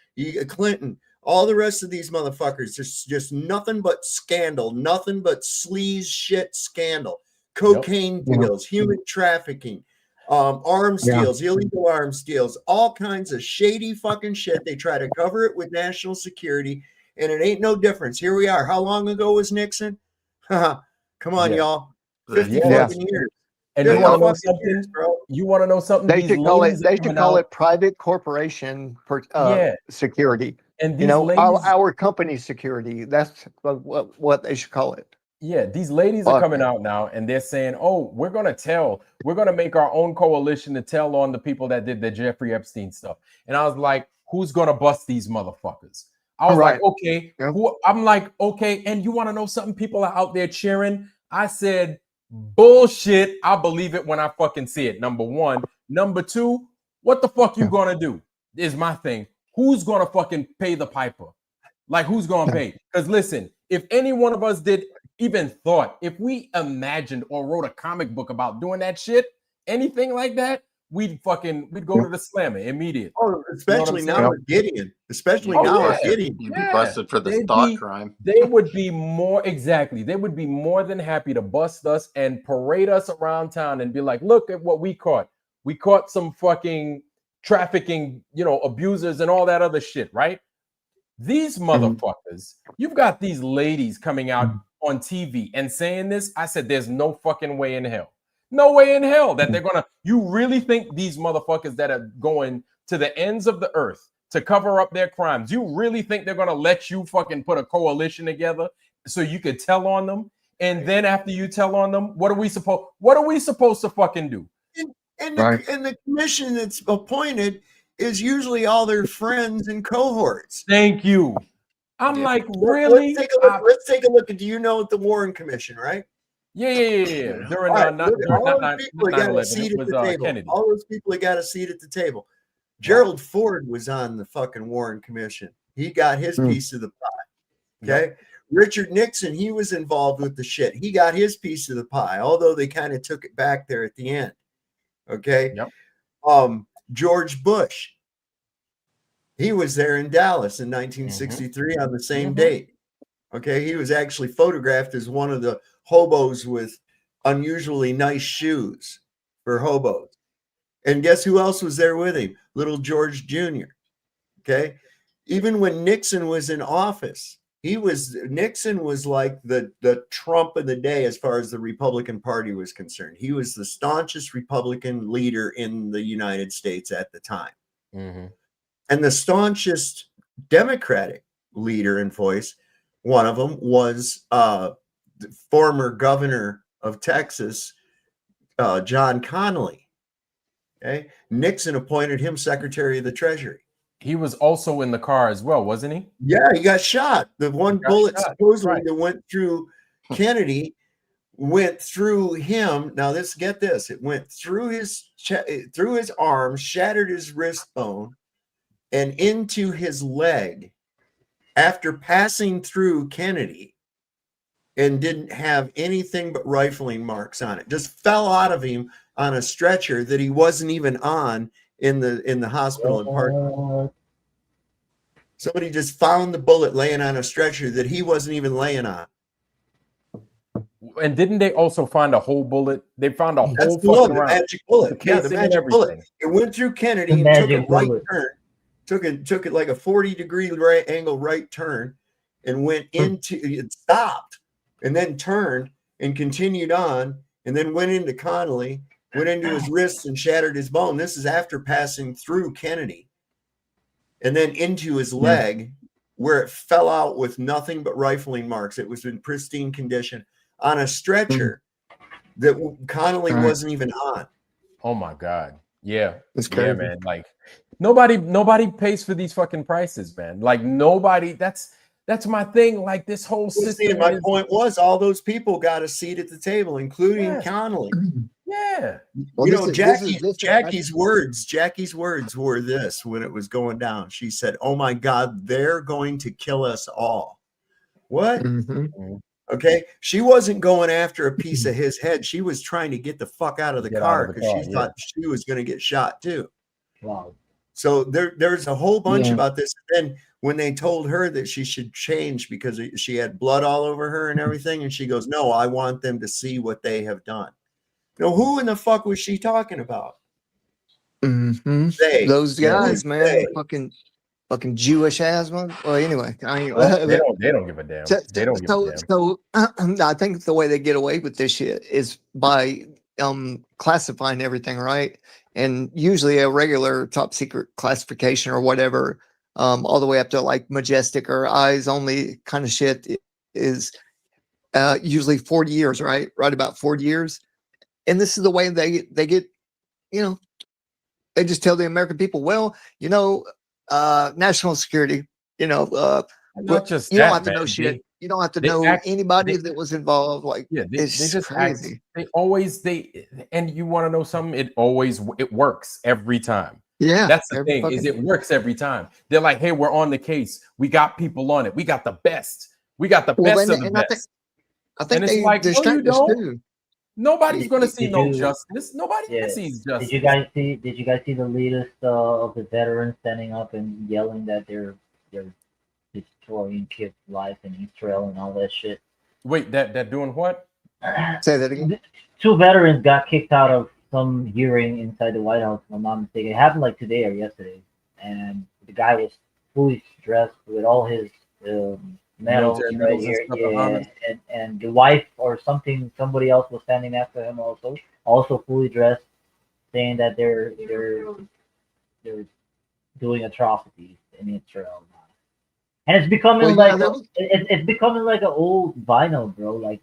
Clinton, all the rest of these motherfuckers. Just nothing but scandal, nothing but sleaze shit scandal. Cocaine deals, human trafficking, arms deals, illegal arms deals, all kinds of shady fucking shit. They try to cover it with national security, and it ain't no difference. Here we are. How long ago was Nixon? Come on, y'all. 50 fucking years. And you want to know something, bro? You want to know something? They should call it private corporation security. And these ladies, our company security. That's what they should call it. Yeah, these ladies are coming out now and they're saying, oh, we're going to make our own coalition to tell on the people that did the Jeffrey Epstein stuff. And I was like, who's going to bust these motherfuckers? I was like, okay. I'm like, okay. And you want to know something? People are out there cheering. I said, bullshit. I believe it when I fucking see it. Number one. Number two, what the fuck you going to do is my thing. Who's going to fucking pay the piper? Like, who's going to pay? Because listen, if any one of us did even thought, if we imagined or wrote a comic book about doing that shit, anything like that, we'd go to the slammer immediately. Oh, especially now with Gideon. Gideon. You'd be busted for the thought crime. They would be more They would be more than happy to bust us and parade us around town and be like, look at what we caught. We caught some fucking trafficking, abusers and all that other shit, right? These motherfuckers, you've got these ladies coming out on TV and saying this. I said, there's no fucking way in hell. No way in hell that they're gonna. You really think these motherfuckers that are going to the ends of the earth to cover up their crimes, you really think they're gonna let you fucking put a coalition together so you could tell on them? And then after you tell on them, what are we supposed to fucking do? And the commission that's appointed is usually all their friends and cohorts. Thank you. I'm like, really? Let's take a look at. Do you know the Warren Commission, right? Yeah. During all those people got a seat at the table. Kennedy. All those people that got a seat at the table. Gerald Ford was on the fucking Warren Commission. He got his piece of the pie. Okay. Yep. Richard Nixon, he was involved with the shit. He got his piece of the pie, although they kind of took it back there at the end. Okay. Yep. George Bush, he was there in Dallas in 1963 on the same date. Okay. He was actually photographed as one of the hobos with unusually nice shoes for hobos. And guess who else was there with him? Little George Jr. Okay. Even when Nixon was in office, Nixon was like the Trump of the day as far as the Republican Party was concerned. He was the staunchest Republican leader in the United States at the time. And the staunchest Democratic leader in voice, one of them was the former governor of Texas, John Connally. Okay. Nixon appointed him Secretary of the Treasury. He was also in the car as well, wasn't he? Yeah, he got shot. The one bullet supposedly that went through Kennedy went through him. Now, get this. It went through his arm, shattered his wrist bone, and into his leg after passing through Kennedy, and didn't have anything but rifling marks on it. Just fell out of him on a stretcher that he wasn't even on in the hospital in Park. Somebody just found the bullet laying on a stretcher that he wasn't even laying on. And didn't they also find a whole bullet? They found a That's whole fucking the round. magic bullet. The Yeah, the casing and magic bullet. everything. It went through Kennedy The and took a magic right bullet. turn. Took it like a 40-degree right angle right turn and went into it, stopped and then turned and continued on and then went into Connolly, went into his wrists and shattered his bone. This is after passing through Kennedy and then into his leg where it fell out with nothing but rifling marks. It was in pristine condition on a stretcher that Connolly wasn't even on. Oh my God. Yeah. It's Yeah, crazy. man. Like nobody pays for these fucking prices, man. Like nobody, that's my thing. Like this whole system. My point was all those people got a seat at the table, including Yes. Connolly. Yeah. Well, Jackie's words were this when it was going down. She said, "Oh my God, they're going to kill us all." What? Okay. She wasn't going after a piece of his head. She was trying to get the fuck out of the car because she thought she was going to get shot too. Wow. So there's a whole bunch about this. And then when they told her that she should change because she had blood all over her and everything, and she goes, "No, I want them to see what they have done." Now, who in the fuck was she talking about? Those guys, man, fucking Jewish asthma. Well, anyway, they don't give a damn. They don't give a damn. So I think the way they get away with this shit is by classifying everything, right? And usually a regular top secret classification or whatever, all the way up to like majestic or eyes only kind of shit is usually 40 years, right? Right about 40 years. And this is the way they get, they just tell the American people, well, national security, not just you that, don't have to man. know shit. You don't have to know anybody that was involved. Like, they it's just crazy. And you want to know something? It works every time. Yeah, that's the thing. Is it works every time? They're like, hey, we're on the case. We got people on it. We got the best. We got the best of the best. I think and it's like, no, you don't. Nobody's going to see justice. Nobody sees justice. Did you guys see the latest of the veterans standing up and yelling that they're destroying kids' life in Israel and all that shit? Wait, that doing what? Say that again. 2 veterans got kicked out of some hearing inside the White House, if I'm not mistaken. It happened like today or yesterday, and the guy was fully dressed with all his medals right here, and the wife or somebody else was standing after him also fully dressed, saying that they're doing atrocities in Israel now. And it's becoming it's becoming like an old vinyl, bro. Like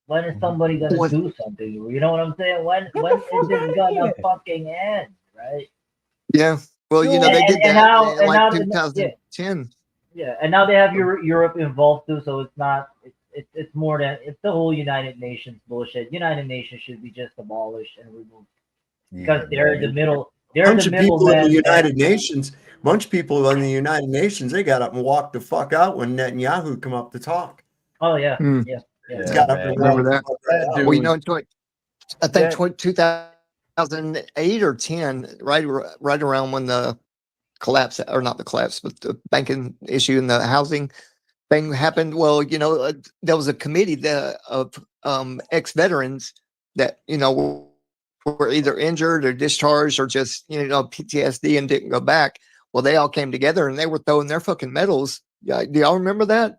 when is somebody gonna do something? You know what I'm saying? When is this gonna fucking end, right? Yeah. Well, they did that in like 2010. Yeah, and now they have Europe involved too, so it's not. It's more than it's the whole United Nations bullshit. United Nations should be just abolished and removed because they're in the middle. Bunch of people in the United Nations. Bunch of people in the United Nations. They got up and walked the fuck out when Netanyahu come up to talk. Oh yeah, yeah. Got up and remember that. Well, I think 2008 or 10, right around when the collapse, or not the collapse, but the banking issue and the housing thing happened. Well, there was a committee of ex-veterans that were either injured or discharged or just PTSD and didn't go back. Well, they all came together and they were throwing their fucking medals. Do y'all remember that?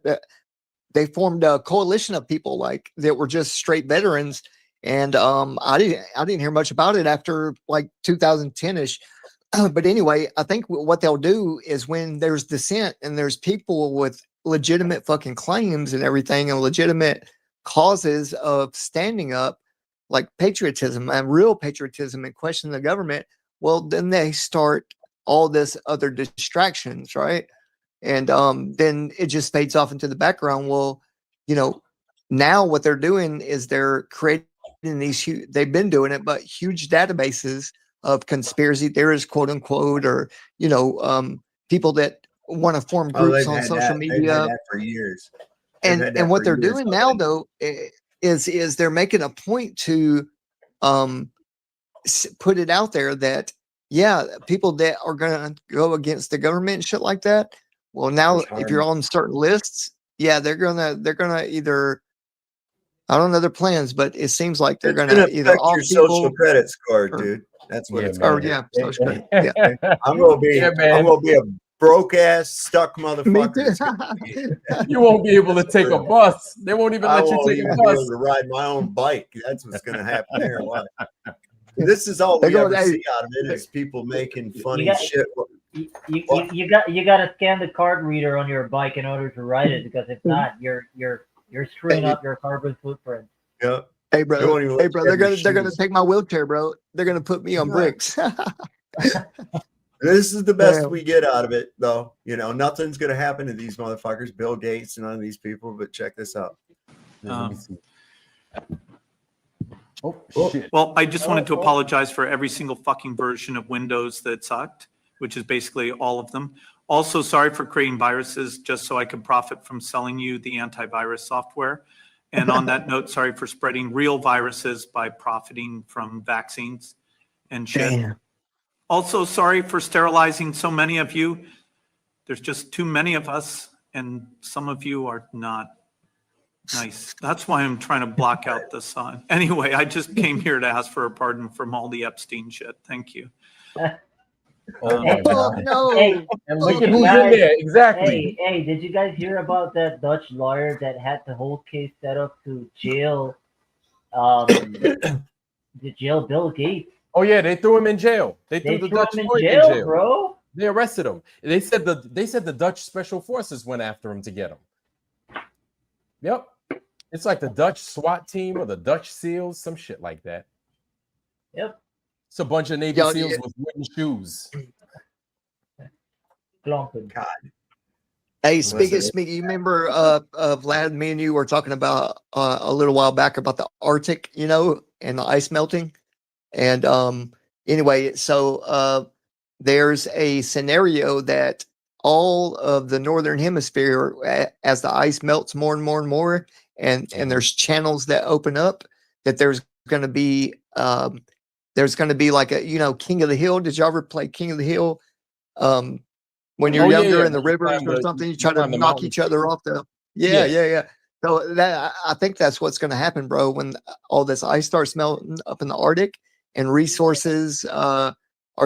They formed a coalition of people that were just straight veterans. And I didn't hear much about it after like 2010ish. But anyway, I think what they'll do is when there's dissent and there's people with legitimate fucking claims and everything and legitimate causes of standing up, like patriotism and real patriotism and question the government, well, then they start all this other distractions, right? And then it just fades off into the background. Well, now what they're doing is they're creating these they've been doing it, but huge databases of conspiracy theorists, quote unquote, or people that want to form groups on social media. They've had that for years. And what they're doing now, though, is they're making a point to put it out there that people that are going to go against the government and shit like that. Well, now if you're on certain lists, they're gonna either I don't know their plans, but it seems like they're It's going gonna to either affect off your social people credit score, or, dude. That's what Yeah, it's or gonna yeah, do. social credit. Yeah, I'm gonna be Yeah, man. I'm gonna be a broke ass stuck me motherfucker. too. That's gonna be- You won't be able to take a bus. They won't even I let you won't take a even be able bus. to ride my own bike. That's what's gonna happen there. What? This is all They're we going, ever hey, see out of it is people making funny got- shit. You got to scan the card reader on your bike in order to ride it, because if not, you're screwing up your carbon footprint. Yeah. hey, They bro, won't even let you they're have your gonna shoes. take my wheelchair, bro. They're gonna put me on bricks. This is the best Damn. we get out of it, though. You know, nothing's gonna happen to these motherfuckers, Bill Gates and none of these people. But check this out. Let me see. Oh shit. Well, I just wanted to apologize for every single fucking version of Windows that sucked, which is basically all of them. Also, sorry for creating viruses just so I could profit from selling you the antivirus software. And on that note, sorry for spreading real viruses by profiting from vaccines and shit. Damn. Also, sorry for sterilizing so many of you. There's just too many of us, and some of you are not nice. That's why I'm trying to block out the sun. Anyway, I just came here to ask for a pardon from all the Epstein shit. Thank you. Oh my Fuck god. no. Hey, And look did at you who's in guys- there. Exactly. Hey, did you guys hear about that Dutch lawyer that had the whole case set up to jail, Bill Gates? Oh yeah, they threw him in jail. They They threw the threw Dutch him in lawyer jail, bro. They arrested him. They said the Dutch special forces went after him to get him. Yep. It's like the Dutch SWAT team or the Dutch SEALs, some shit like that. Yep. It's a bunch of Navy SEAls with wooden shoes. God. Hey, speaking, you remember Vlad, me and you were talking about a little while back about the Arctic, you know, and the ice melting. And anyway, so there's a scenario that all of the northern hemisphere, as the ice melts more and more and more, and there's channels that open up, that there's going to be like a, you know, King of the Hill. Did you ever play King of the Hill? When you're younger in the rivers or something, you try to knock each other off the. Yeah. So that, I think that's what's going to happen, bro. When all this ice starts melting up in the Arctic, and resources are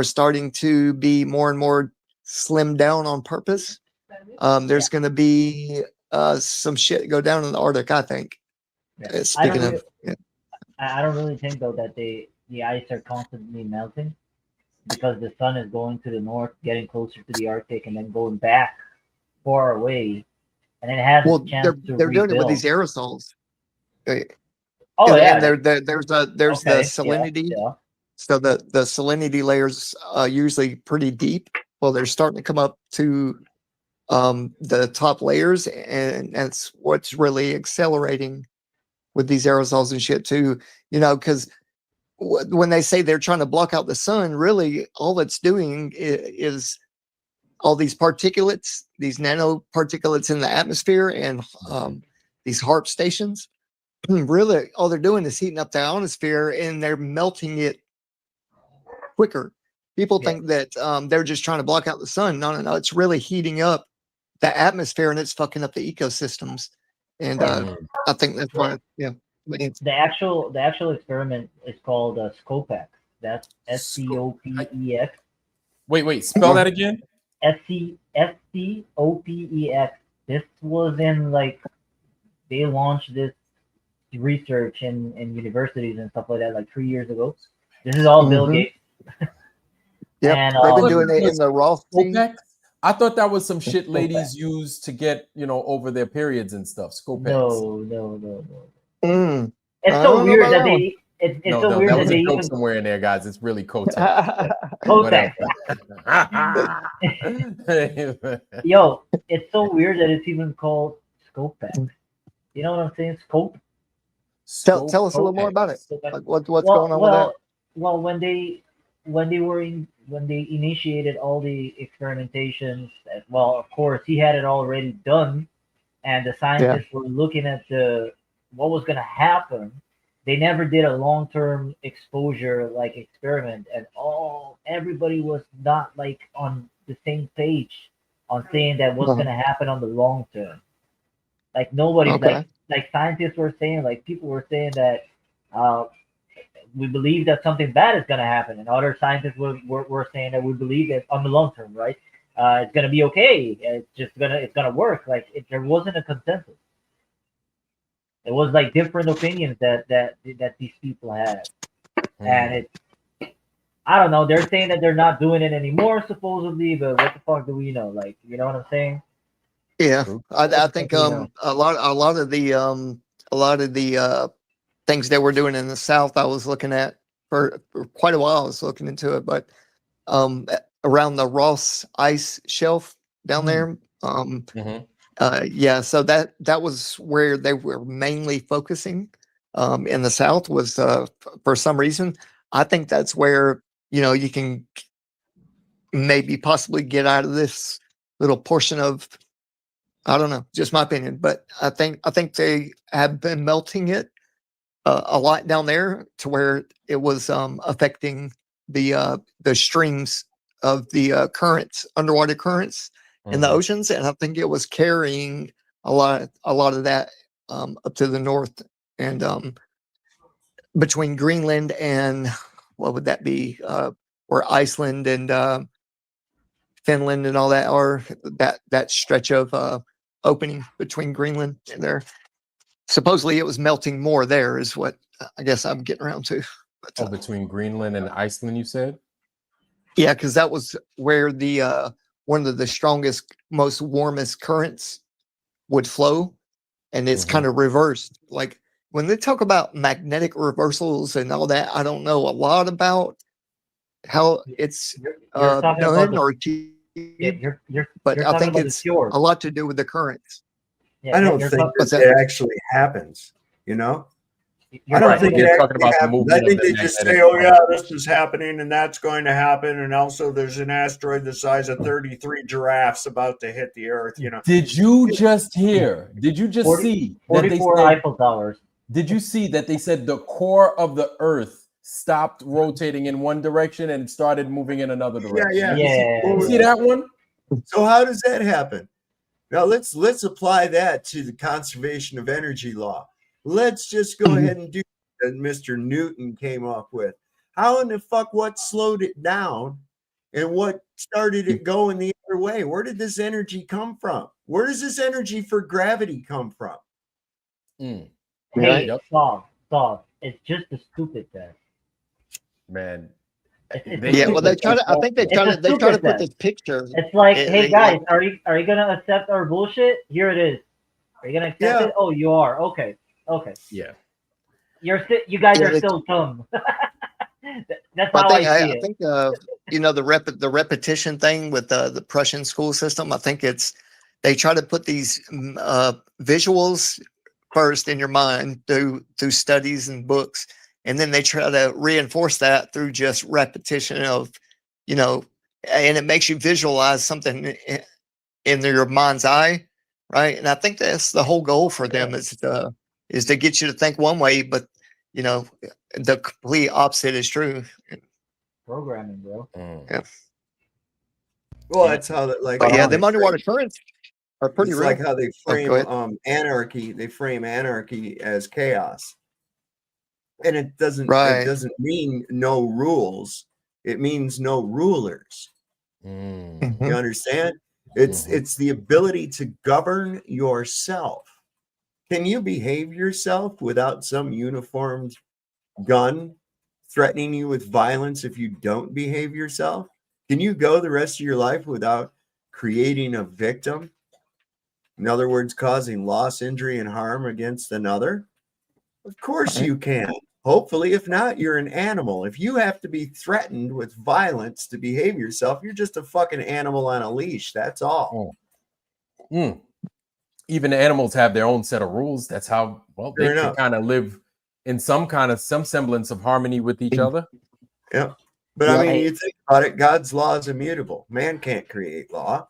starting to be more and more slimmed down on purpose, there's going to be some shit go down in the Arctic, I think. Speaking of, I don't really think though that the ice are constantly melting, because the sun is going to the north, getting closer to the Arctic, and then going back far away, and it has a chance to they're rebuild. doing it with these aerosols. Oh and, yeah, and there's the salinity. Yeah. So the salinity layers usually pretty deep. Well, they're starting to come up to the top layers, and that's what's really accelerating with these aerosols and shit too. You know, because when they say they're trying to block out the sun, really all it's doing is all these particulates, these nanoparticulates in the atmosphere, and these HARP stations. Really, all they're doing is heating up the ionosphere, and they're melting it quicker. People think that they're just trying to block out the sun. No. It's really heating up the atmosphere, and it's fucking up the ecosystems. And I think that's why, yeah. The actual experiment is called SCOPEX. That's SCOPEX. Wait, spell that again. SCOPEX. This was in like, they launched this research in universities and stuff like that like 3 years ago. This is all Bill Gates. Yeah, they've been doing it in the Roth team. I thought that was some shit ladies use to get, you know, over their periods and stuff. Scopex. No. It's so weird that they. It's so weird that that was they a joke even somewhere in there, guys. It's really Kotex. Yo, it's so weird that it's even called Scopex. You know what I'm saying? Scope. Tell us a little more about it. Like what's going on with that? Well, when they initiated all the experimentations, well, of course he had it already done, and the scientists were looking at what was going to happen. They never did a long-term exposure like experiment, and everybody was not like on the same page on saying that what's going to happen on the long term. Like nobody's like like scientists were saying, like people were saying that we believe that something bad is going to happen, and other scientists were saying that we believe that on the long term, right? It's going to be okay. It's gonna work. Like there wasn't a consensus. It was like different opinions that these people had, and it's I don't know. They're saying that they're not doing it anymore, supposedly, but what the fuck do we know? Like, you know what I'm saying? Yeah, I think a lot of the things they were doing in the South, I was looking at for quite a while. I was looking into it, but around the Ross Ice Shelf down there, yeah. So that was where they were mainly focusing in the South was for some reason. I think that's where you can maybe possibly get out of this little portion of. I don't know, just my opinion, but I think they have been melting it a lot down there to where it was affecting the streams of the currents, underwater currents in the oceans, and I think it was carrying a lot of that up to the north and between Greenland and what would that be? Where Iceland and Finland and all that are that stretch of opening between Greenland and there. Supposedly it was melting more there is what I guess I'm getting around to. But, between Greenland and Iceland, you said? Yeah, because that was where the one of the strongest, most warmest currents would flow, and it's kind of reversed. Like when they talk about magnetic reversals and all that, I don't know a lot about how it's done or achieved. But I think it's a lot to do with the currents. I don't think it actually happens, I don't think it actually happens. I think they just say, oh, yeah, this is happening and that's going to happen. And also there's an asteroid the size of 33 giraffes about to hit the Earth, Did you just hear? Did you just see? 44 Eiffel Towers. Did you see that they said the core of the Earth stopped rotating in one direction and started moving in another direction? Yeah. You see that one? So how does that happen? Now let's apply that to the conservation of energy law. Let's just go ahead and do what Mr. Newton came up with. How in the fuck what slowed it down and what started it going the other way? Where did this energy come from? Where does this energy for gravity come from? Hey, Saul, it's just a stupid test. Man. Well, they try to. I think they try to put this picture. It's like, hey guys, are you gonna accept our bullshit? Here it is. Are you gonna accept it? Oh, you are. Okay. Yeah. You guys are still dumb. That's how I see it. I think the repetition thing with the Prussian school system. I think they try to put these visuals first in your mind through studies and books. And then they try to reinforce that through just repetition of, and it makes you visualize something in your mind's eye, right? And I think that's the whole goal for them is to get you to think one way, but the complete opposite is true. Programming, bro. Yeah. Well, that's how the underwater currents are pretty real. Like how they frame anarchy. They frame anarchy as chaos. And it doesn't mean no rules. It means no rulers. You understand? It's the ability to govern yourself. Can you behave yourself without some uniformed gun threatening you with violence if you don't behave yourself? Can you go the rest of your life without creating a victim? In other words, causing loss, injury, and harm against another? Of course you can. Hopefully, if not, you're an animal. If you have to be threatened with violence to behave yourself, you're just a fucking animal on a leash. That's all. Even the animals have their own set of rules. That's how, they can kind of live in some semblance of harmony with each other. Yeah. But I mean, you think about it, God's law is immutable. Man can't create law.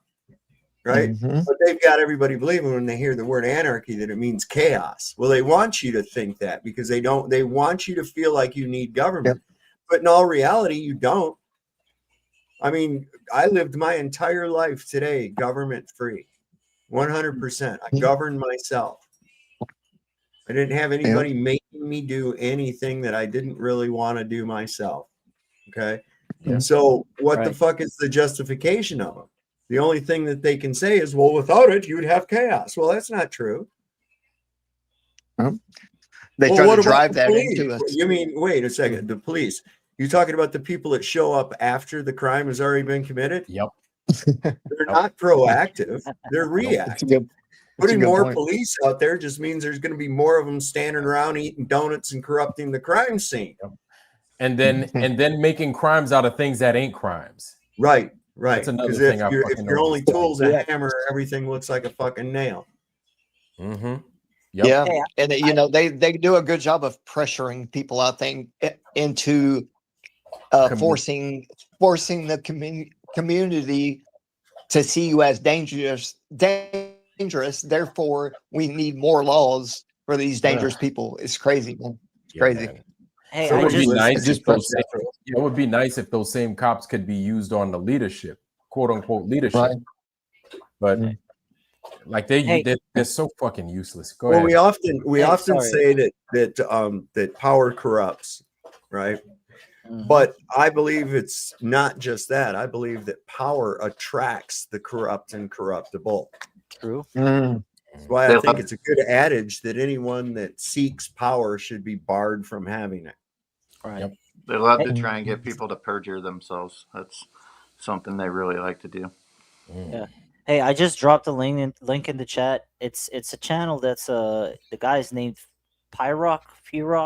Right? But they've got everybody believing when they hear the word anarchy that it means chaos. Well, they want you to think that because they want you to feel like you need government. But in all reality, you don't. I mean, I lived my entire life today government free, 100%. I govern myself. I didn't have anybody making me do anything that I didn't really want to do myself. Okay. Yeah. So what the fuck is the justification of them? The only thing that they can say is, well, without it, you'd have chaos. Well, that's not true. They try to drive that into us. You mean, wait a second, the police. You talking about the people that show up after the crime has already been committed? Yep. They're not proactive. They're reactive. Putting more police out there just means there's going to be more of them standing around eating donuts and corrupting the crime scene. Yep. And then making crimes out of things that ain't crimes. Right. That's another Because thing. if your only tool's a hammer, everything looks like a fucking nail. Mm-hmm. Yep. Yeah, and you know they do a good job of pressuring people, I think, into forcing the community to see you as dangerous. Therefore, we need more laws for these dangerous people. It's crazy, man. It's crazy. Man. Hey, So it would be nice if those same cops could be used on the leadership, quote unquote leadership. Right. But like they're so fucking useless. Go ahead. We often say that power corrupts, right? But I believe it's not just that. I believe that power attracts the corrupt and corruptible. True. That's why I think it's a good adage that anyone that seeks power should be barred from having it. Right. Yep. They love to try and get people to perjure themselves. That's something they really like to do. Yeah. Hey, I just dropped a link in the chat. It's a channel that's the guy's named Pyrock.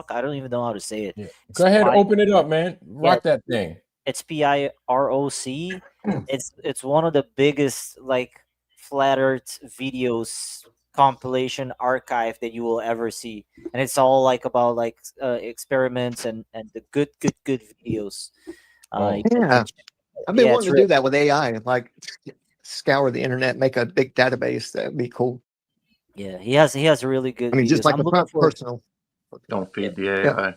I don't even know how to say it. Yeah. Go ahead, open it up, man. Rock that thing. It's PIROC. It's one of the biggest like flat Earth videos compilation archive that you will ever see, and it's all like about like experiments and the good videos. I've been wanting to do that with AI, like scour the internet, make a big database. That'd be cool. Yeah, he has really good. I mean, just videos. like personal. Don't feed the AI.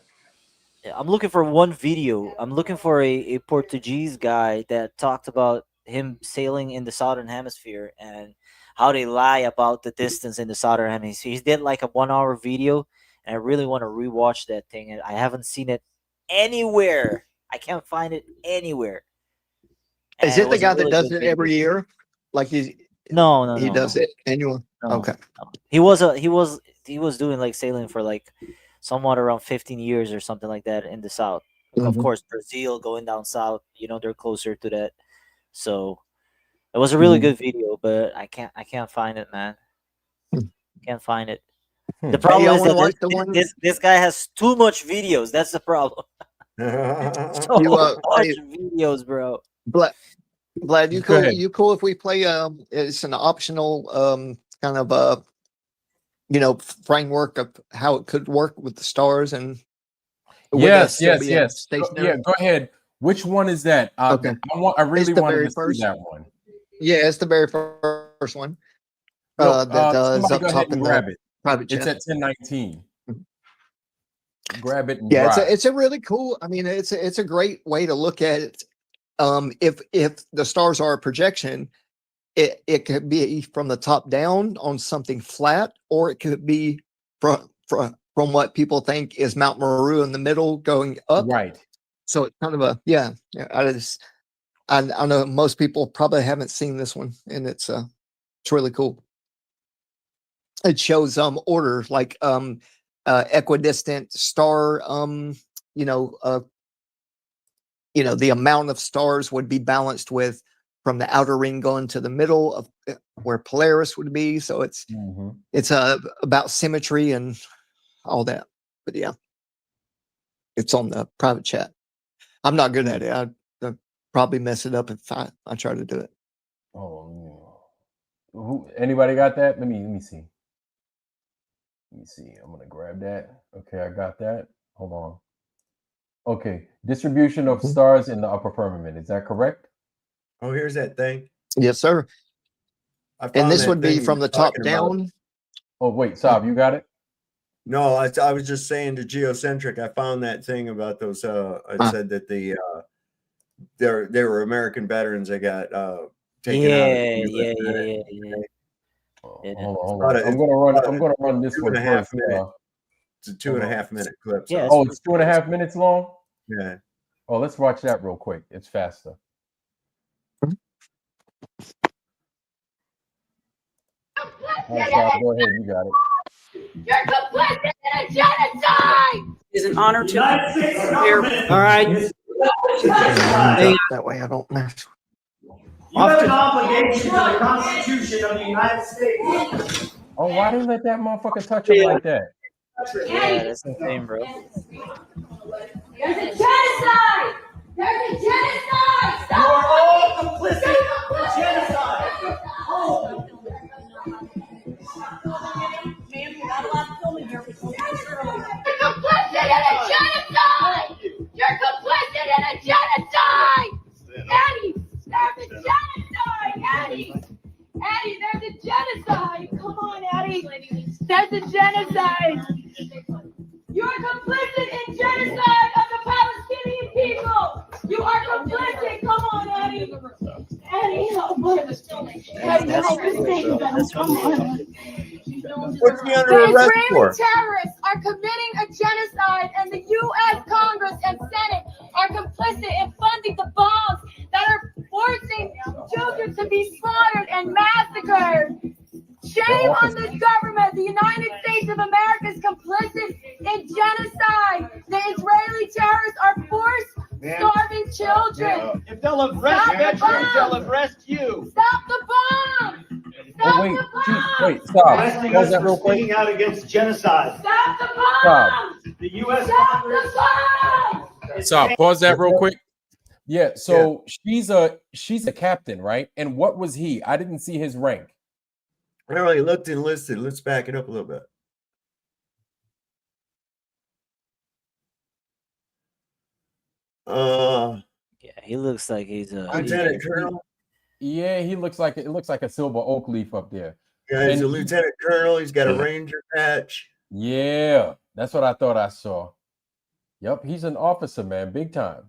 Yeah, I'm looking for one video. I'm looking for a Portuguese guy that talked about him sailing in the southern hemisphere and how they lie about the distance in the southern hemisphere. He did like a 1 hour video, and I really want to rewatch that thing. And I haven't seen it anywhere. I can't find it anywhere. Is it the guy that does it every year? Like he does it annual. Okay. No. He was doing like sailing for like somewhat around 15 years or something like that in the south. Of course, Brazil going down south, they're closer to that. So it was a really good video, but I can't find it, man. Can't find it. The problem is that this guy has too much videos. That's the problem. So much videos, bro. Vlad, you cool if we play it's an optional kind of framework of how it could work with the stars and yes. Yeah, go ahead. Which one is that? Okay. I really wanted to see that one. Yeah, it's the very first one. That is up top in grab it. Private chat. It's at 1019. Grab it and it's a really cool. I mean, it's a great way to look at it. If the stars are a projection, it could be from the top down on something flat, or it could be from what people think is Mount Meru in the middle going up. Right. So it's kind of I know most people probably haven't seen this one, and it's really cool. It shows order, like equidistant star, the amount of stars would be balanced with from the outer ring going to the middle of where Polaris would be. So it's about symmetry and all that. But yeah, it's on the private chat. I'm not good at it. I'd probably mess it up if I try to do it. Oh, anybody got that? Let me see. I'm gonna grab that. Okay, I got that. Hold on. Okay, distribution of stars in the upper firmament. Is that correct? Oh, here's that thing. Yes, sir. And this would be from the top down. Oh, wait, Saab, you got it? No, I was just saying to Geocentric, I found that thing about those. It said that they were American veterans that got taken out. Hold on. I'm gonna run this one first. It's a 2.5 minute clip. Yeah, Oh, it's 2.5 minutes long? Yeah. Oh, let's watch that real quick. It's faster. All right, Bob, go ahead. You got it. You're complicit in a genocide! It's an honor to be here. All right. Hey, That way I don't mess. You have an obligation to the Constitution of the United States. Oh, why they let that motherfucker touch him like that? Yeah, that's the same, bro. There's a genocide! There's a genocide! You are all complicit in genocide. Ma'am, you're not allowed to film in here. You're complicit in a genocide! You're complicit in a genocide! Eddie, there's a genocide! Eddie! Eddie, there's a genocide! Come on, Eddie! There's a genocide! You're complicit in genocide of the Palestinian people! You are complicit! Come on, Eddie! Eddie, help us! Eddie, help us save them! Come on! What's he under The arrest Israeli for? terrorists are committing a genocide, and the U.S. Congress and Senate are complicit in funding the bombs that are forcing children to be slaughtered and massacred. Shame on this government. The United States of America is complicit in genocide. The Israeli terrorists are starving children. If they'll arrest veterans, they'll arrest you. Stop the bomb! Oh, wait, wait, stop. Arresting Pause us that for real quick. speaking out against genocide. Stop the bomb! Stop. The U.S. Stop Congress. the bomb! Stop. Pause that real quick. Yeah, so she's a captain, right? And what was he? I didn't see his rank. I already looked and listed. Let's back it up a little bit. Yeah, he looks like he's a Lieutenant Colonel. Yeah, he looks like it looks like a silver oak leaf up there. Yeah, he's And a lieutenant colonel. He's got a ranger patch. yeah, that's what I thought I saw. Yep, he's an officer, man, big time.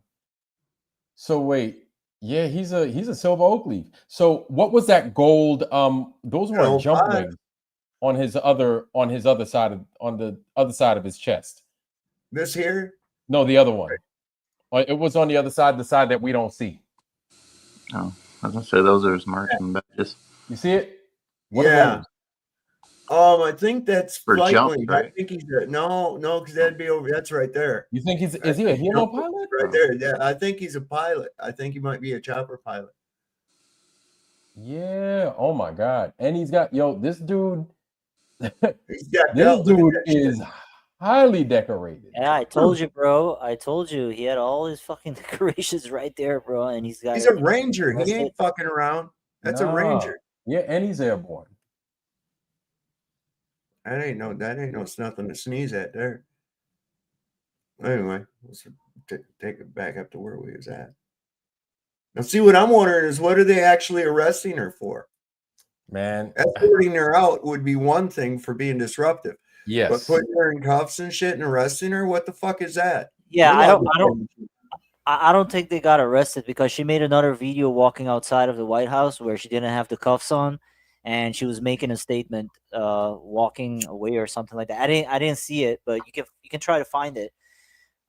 So wait, yeah, he's a silver oak leaf. So what was that gold? Those were jump wings on his other side on the other side of his chest. This here? No, the other one. It was on the other side, the side that we don't see. Oh, I was gonna say those are his marching badges. You see it? What Yeah. I think that's For flight jump, wing. right? I think he's no, because that'd be over. That's right there. You think is he a helo pilot? Right there. Yeah, I think he's a pilot. I think he might be a chopper pilot. Yeah. Oh my God. And he's got this dude. He's got This dude is highly decorated. Yeah, I told you, bro. I told you he had all his fucking decorations right there, bro. And he's got. He's a ranger. He ain't fucking around. That's a ranger. Yeah, and he's airborne. That ain't no nothing to sneeze at there. Anyway, let's take it back up to where we was at. Now, see, what I'm wondering is what are they actually arresting her for? Man, escorting her out would be one thing for being disruptive. Yes, but putting her in cuffs and shit and arresting her, what the fuck is that? Yeah, I don't think they got arrested because she made another video walking outside of the White House where she didn't have the cuffs on, and she was making a statement, walking away or something like that. I didn't see it, but you can try to find it.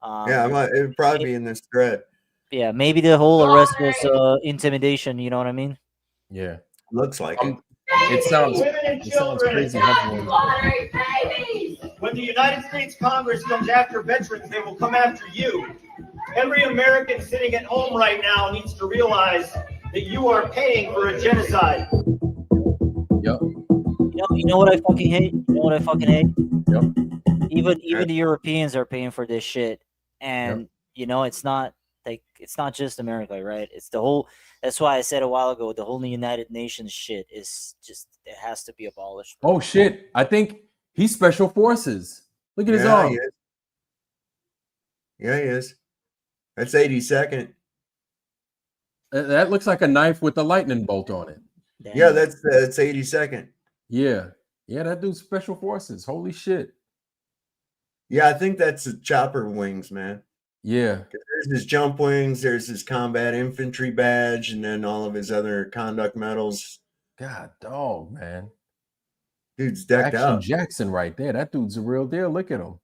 Yeah, it would probably be in this thread. Yeah, maybe the whole arrest was intimidation. You know what I mean? Yeah, looks like it. It sounds crazy. When the United States Congress comes after veterans, they will come after you. Every American sitting at home right now needs to realize that you are paying for a genocide. Yep. You know what I fucking hate? You know what I fucking hate? Yep. Even the Europeans are paying for this shit, and it's not just America, right? It's the whole. That's why I said a while ago the whole United Nations shit is just it has to be abolished. Oh shit! I think he's special forces. Look at his arm. He is. Yeah, he is. That's 82nd. That looks like a knife with a lightning bolt on it. Damn. Yeah, that's 82nd. Yeah, that dude's special forces. Holy shit. Yeah, I think that's the chopper wings, man. Yeah. There's his jump wings, there's his combat infantry badge, and then all of his other conduct medals. God dog, man. Dude's decked Action out. Jackson right there. That dude's a real deal. Look at him.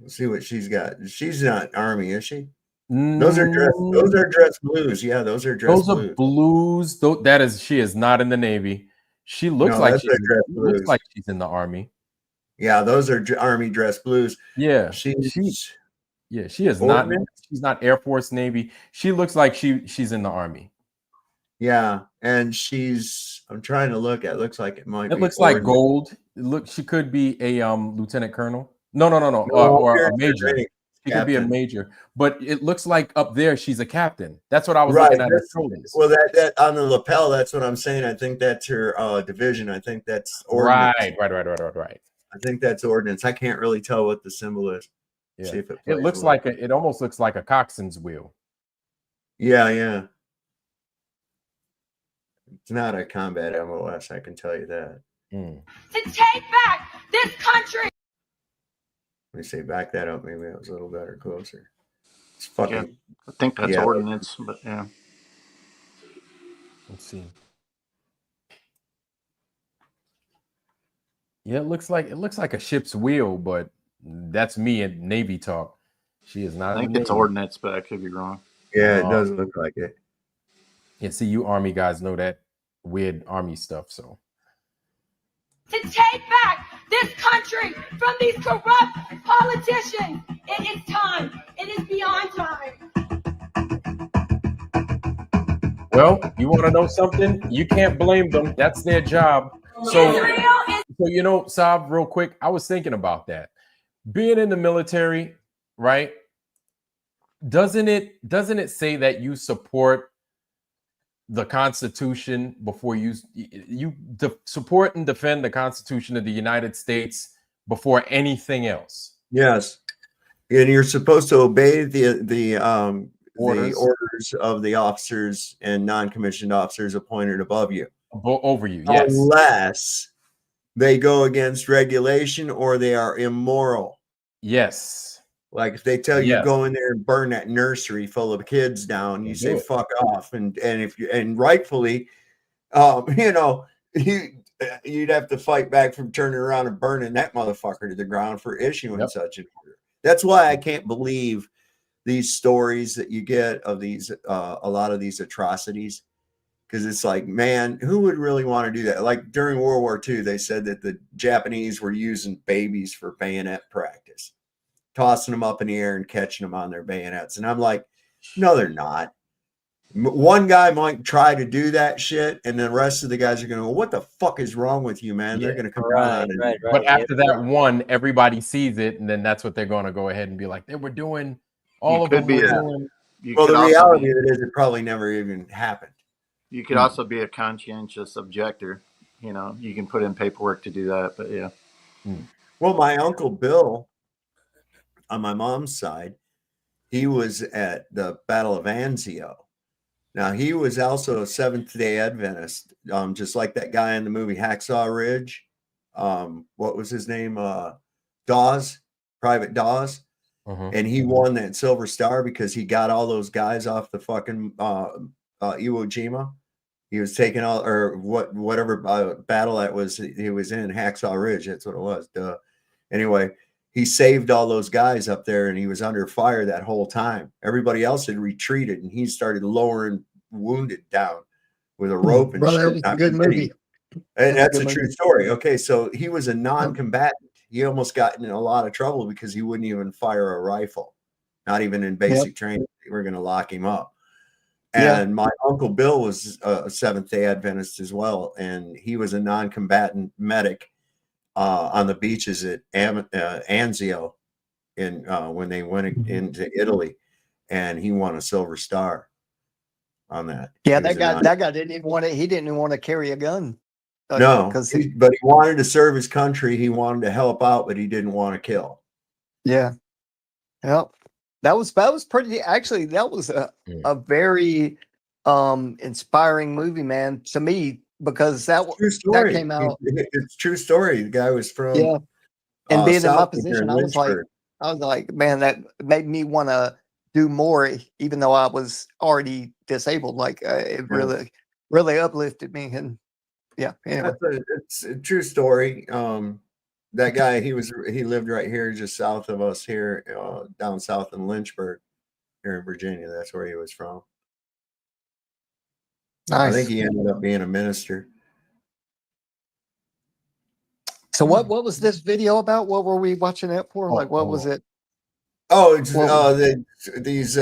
Let's see what she's got. She's not Army, is she? Those are dress blues. Yeah, those are dress blues. Those are blues. She is not in the Navy. She looks like she's in the Army. Yeah, those are Army dress blues. Yeah, she is not. She's not Air Force, Navy. She looks like she's in the Army. Yeah, and I'm trying to look at. Looks like it might. It looks like gold. She could be a lieutenant colonel. No, or a major. She could be a major, but it looks like up there she's a captain. That's what I was looking at. Well, that on the lapel, that's what I'm saying. I think that's her division. I think that's ordnance. Right. I think that's ordnance. I can't really tell what the symbol is. Yeah. See if it looks like it almost looks like a coxswain's wheel. Yeah. It's not a combat MOS, I can tell you that. To take back this country. Let me say back that up. Maybe that was a little better, closer. It's fucking. Yeah, I think that's ordnance, but yeah. Let's see. Yeah, it looks like a ship's wheel, but that's me in Navy talk. She is not. I think it's ordnance, but I could be wrong. Yeah, it does look like it. Yeah, see, you Army guys know that weird Army stuff, so. To take back this country from these corrupt politicians. It is time. It is beyond time. Well, you want to know something? You can't blame them. That's their job. So you know, Saab, real quick, I was thinking about that. Being in the military, right? Doesn't it say that you support the Constitution before you support and defend the Constitution of the United States before anything else? Yes, and you're supposed to obey the orders of the officers and non-commissioned officers appointed above you, over you. Yes, unless they go against regulation or they are immoral. Yes. Like if they tell you go in there and burn that nursery full of kids down, you say fuck off, and if you rightfully, you know, you'd have to fight back from turning around and burning that motherfucker to the ground for issuing such an order. That's why I can't believe these stories that you get of these a lot of these atrocities, because it's like, man, who would really want to do that? Like during World War II, they said that the Japanese were using babies for bayonet practice, tossing them up in the air and catching them on their bayonets. And I'm like, no, they're not. One guy might try to do that shit, and the rest of the guys are going to go, what the fuck is wrong with you, man? They're going to come around. But after that one, everybody sees it, and then that's what they're going to go ahead and be like, they were doing all of them. Well, the reality of it is it probably never even happened. You could also be a conscientious objector. You know, you can put in paperwork to do that, but yeah. Well, my Uncle Bill, on my mom's side, he was at the Battle of Anzio. Now, he was also a Seventh-day Adventist, just like that guy in the movie Hacksaw Ridge. What was his name? Dawes, Private Dawes. And he won that Silver Star because he got all those guys off the fucking Iwo Jima. He was taking all, or whatever battle that was he was in, Hacksaw Ridge. That's what it was. Duh. Anyway, he saved all those guys up there, and he was under fire that whole time. Everybody else had retreated, and he started lowering wounded down with a rope. And that was a good movie. And that's a true story. Okay, so he was a non-combatant. He almost got in a lot of trouble because he wouldn't even fire a rifle, not even in basic training. They were going to lock him up. And my Uncle Bill was a Seventh-day Adventist as well, and he was a non-combatant medic on the beaches at Anzio when they went into Italy, and he won a Silver Star on that. Yeah, that guy didn't even want to. He didn't even want to carry a gun. No, but he wanted to serve his country. He wanted to help out, but he didn't want to kill. Yeah. Yep. That was pretty. Actually, that was a very inspiring movie, man, to me, because that came out. It's a true story. The guy was from and being in my position, I was like, man, that made me want to do more, even though I was already disabled. Like it really uplifted me, and anyway, it's a true story. that guy, he lived right here, just south of us here, down south in Lynchburg, here in Virginia. That's where he was from. Nice. I think he ended up being a minister. So what was this video about? What were we watching it for? Like, what was it? Oh, it's these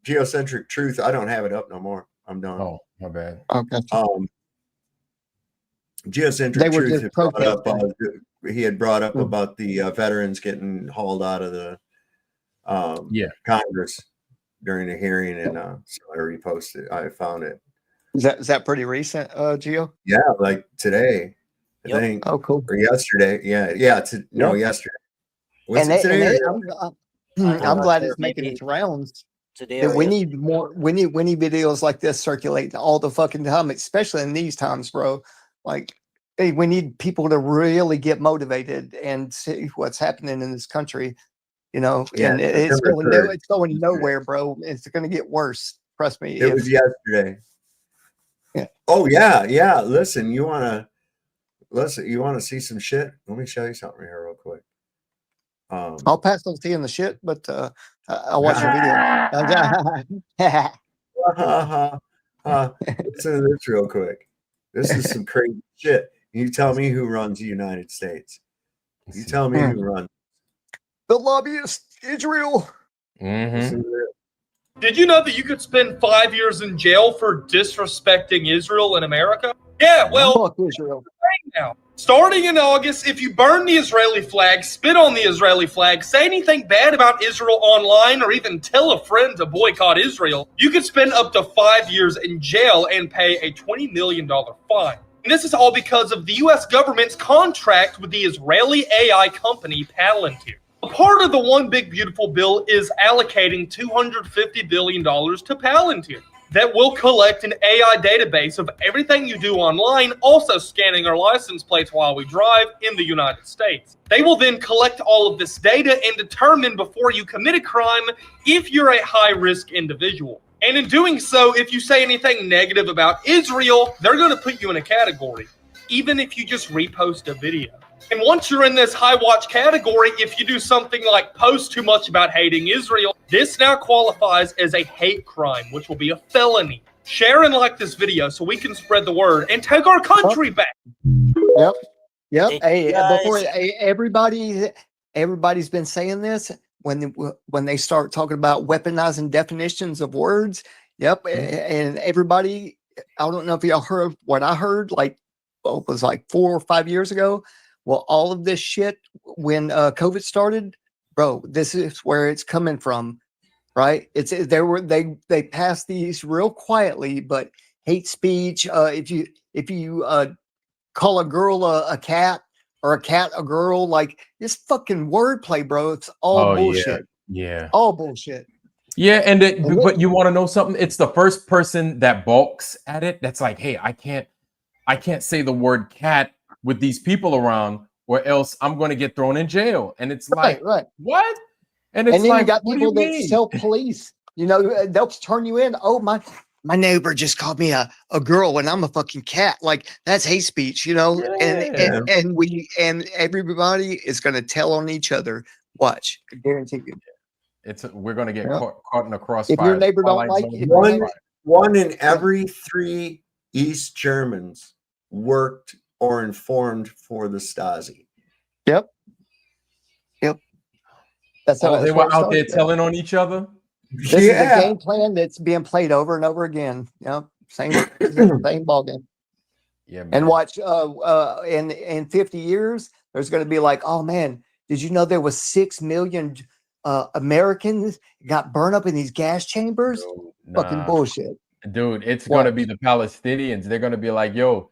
geocentric truth. I don't have it up no more. I'm done. Oh, my bad. Okay. Geocentric truth had brought up, he had brought up about the veterans getting hauled out of the Congress during a hearing, and so I reposted. I found it. Is that pretty recent, Geo? Yeah, like today, I think. Oh, cool. Or yesterday. Yeah. Yesterday. Was it today? I'm glad it's making its rounds. Today, we need more. We need videos like this circulating all the fucking time, especially in these times, bro. Like, hey, we need people to really get motivated and see what's happening in this country. You know, and it's going nowhere, bro. It's going to get worse. Trust me. It was yesterday. Yeah. Oh yeah. Listen, you want to see some shit? Let me show you something here real quick. I'll pass those to you in the shit, but I'll watch your video. Listen to this real quick. This is some crazy shit. You tell me who runs the United States. You tell me who runs. The lobbyist, Israel. Did you know that you could spend 5 years in jail for disrespecting Israel in America? Yeah, well, fuck Israel. Now, starting in August, if you burn the Israeli flag, spit on the Israeli flag, say anything bad about Israel online, or even tell a friend to boycott Israel, you could spend up to 5 years in jail and pay a $20 million fine. And this is all because of the U.S. government's contract with the Israeli AI company Palantir. A part of the One Big Beautiful Bill is allocating $250 billion to Palantir that will collect an AI database of everything you do online, also scanning our license plates while we drive in the United States. They will then collect all of this data and determine before you commit a crime if you're a high-risk individual. And in doing so, if you say anything negative about Israel, they're going to put you in a category, even if you just repost a video. And once you're in this high watch category, if you do something like post too much about hating Israel, this now qualifies as a hate crime, which will be a felony. Share and like this video so we can spread the word and take our country back. Yep. Hey, before everybody's been saying this when they start talking about weaponizing definitions of words. Yep. And everybody, I don't know if y'all heard what I heard, like, it was like 4 or 5 years ago. Well, all of this shit, when COVID started, bro, this is where it's coming from, right? They passed these real quietly, but hate speech. If you call a girl a cat or a cat a girl, like this fucking wordplay, bro. It's all bullshit. Yeah, all bullshit. Yeah, but you want to know something? It's the first person that balks at it that's like, hey, I can't say the word cat with these people around, or else I'm going to get thrown in jail. And it's right. What? And then like, you got people that self-police. You know, they'll turn you in. Oh, my neighbor just called me a girl and I'm a fucking cat. Like, that's hate speech, you know? Yeah. And everybody is going to tell on each other. Watch, I guarantee you. We're going to get caught in a crossfire. If your neighbor don't like it, one in every 3 East Germans worked or informed for the Stasi. Yep. That's how they were out there telling on each other. This is a game plan that's being played over and over again. Yep. Same ball game. Yeah. Man. And watch. In 50 years, there's going to be like, oh man, did you know there was 6 million Americans got burned up in these gas chambers? Fucking bullshit, dude. It's going to be the Palestinians. They're going to be like, yo.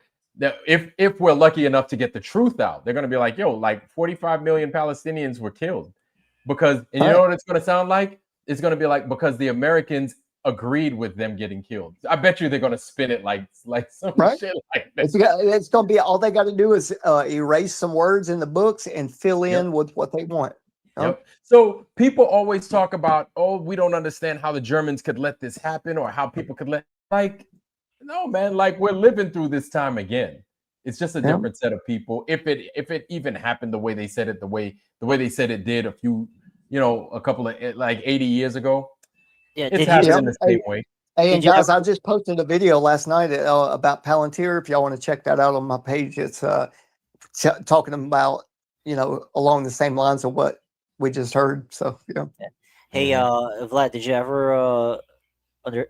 If we're lucky enough to get the truth out, they're going to be like, yo, like 45 million Palestinians were killed because, and you know what it's going to sound like? It's going to be like, because the Americans agreed with them getting killed. I bet you they're going to spin it like some shit like that. It's going to be, all they got to do is erase some words in the books and fill in with what they want. Yep. So people always talk about, oh, we don't understand how the Germans could let this happen or how people could no, man, like we're living through this time again. It's just a different set of people. If it even happened the way they said it, the way they said it did a couple of like 80 years ago. Yeah, it's happening the same way. Hey, and guys, I just posted a video last night about Palantir. If y'all want to check that out on my page, it's talking about, along the same lines of what we just heard. So, Hey, Vlad, did you ever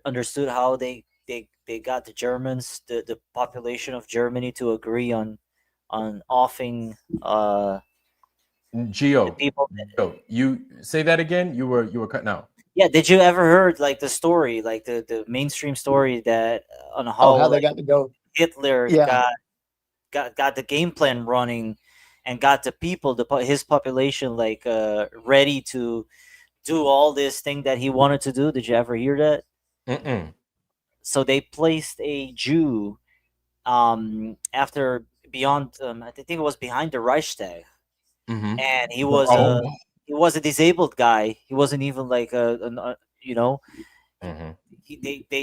understood how they got the Germans, the population of Germany, to agree on offing Geo, people? You say that again? You were cutting out. Yeah, did you ever heard like the story, like the mainstream story that on how they got to go? Hitler got the game plan running and got the people, his population, like ready to do all this thing that he wanted to do. Did you ever hear that? Mm-mm. So they placed a Jew after beyond I think it was behind the Reichstag, and he was a disabled guy. He wasn't even like they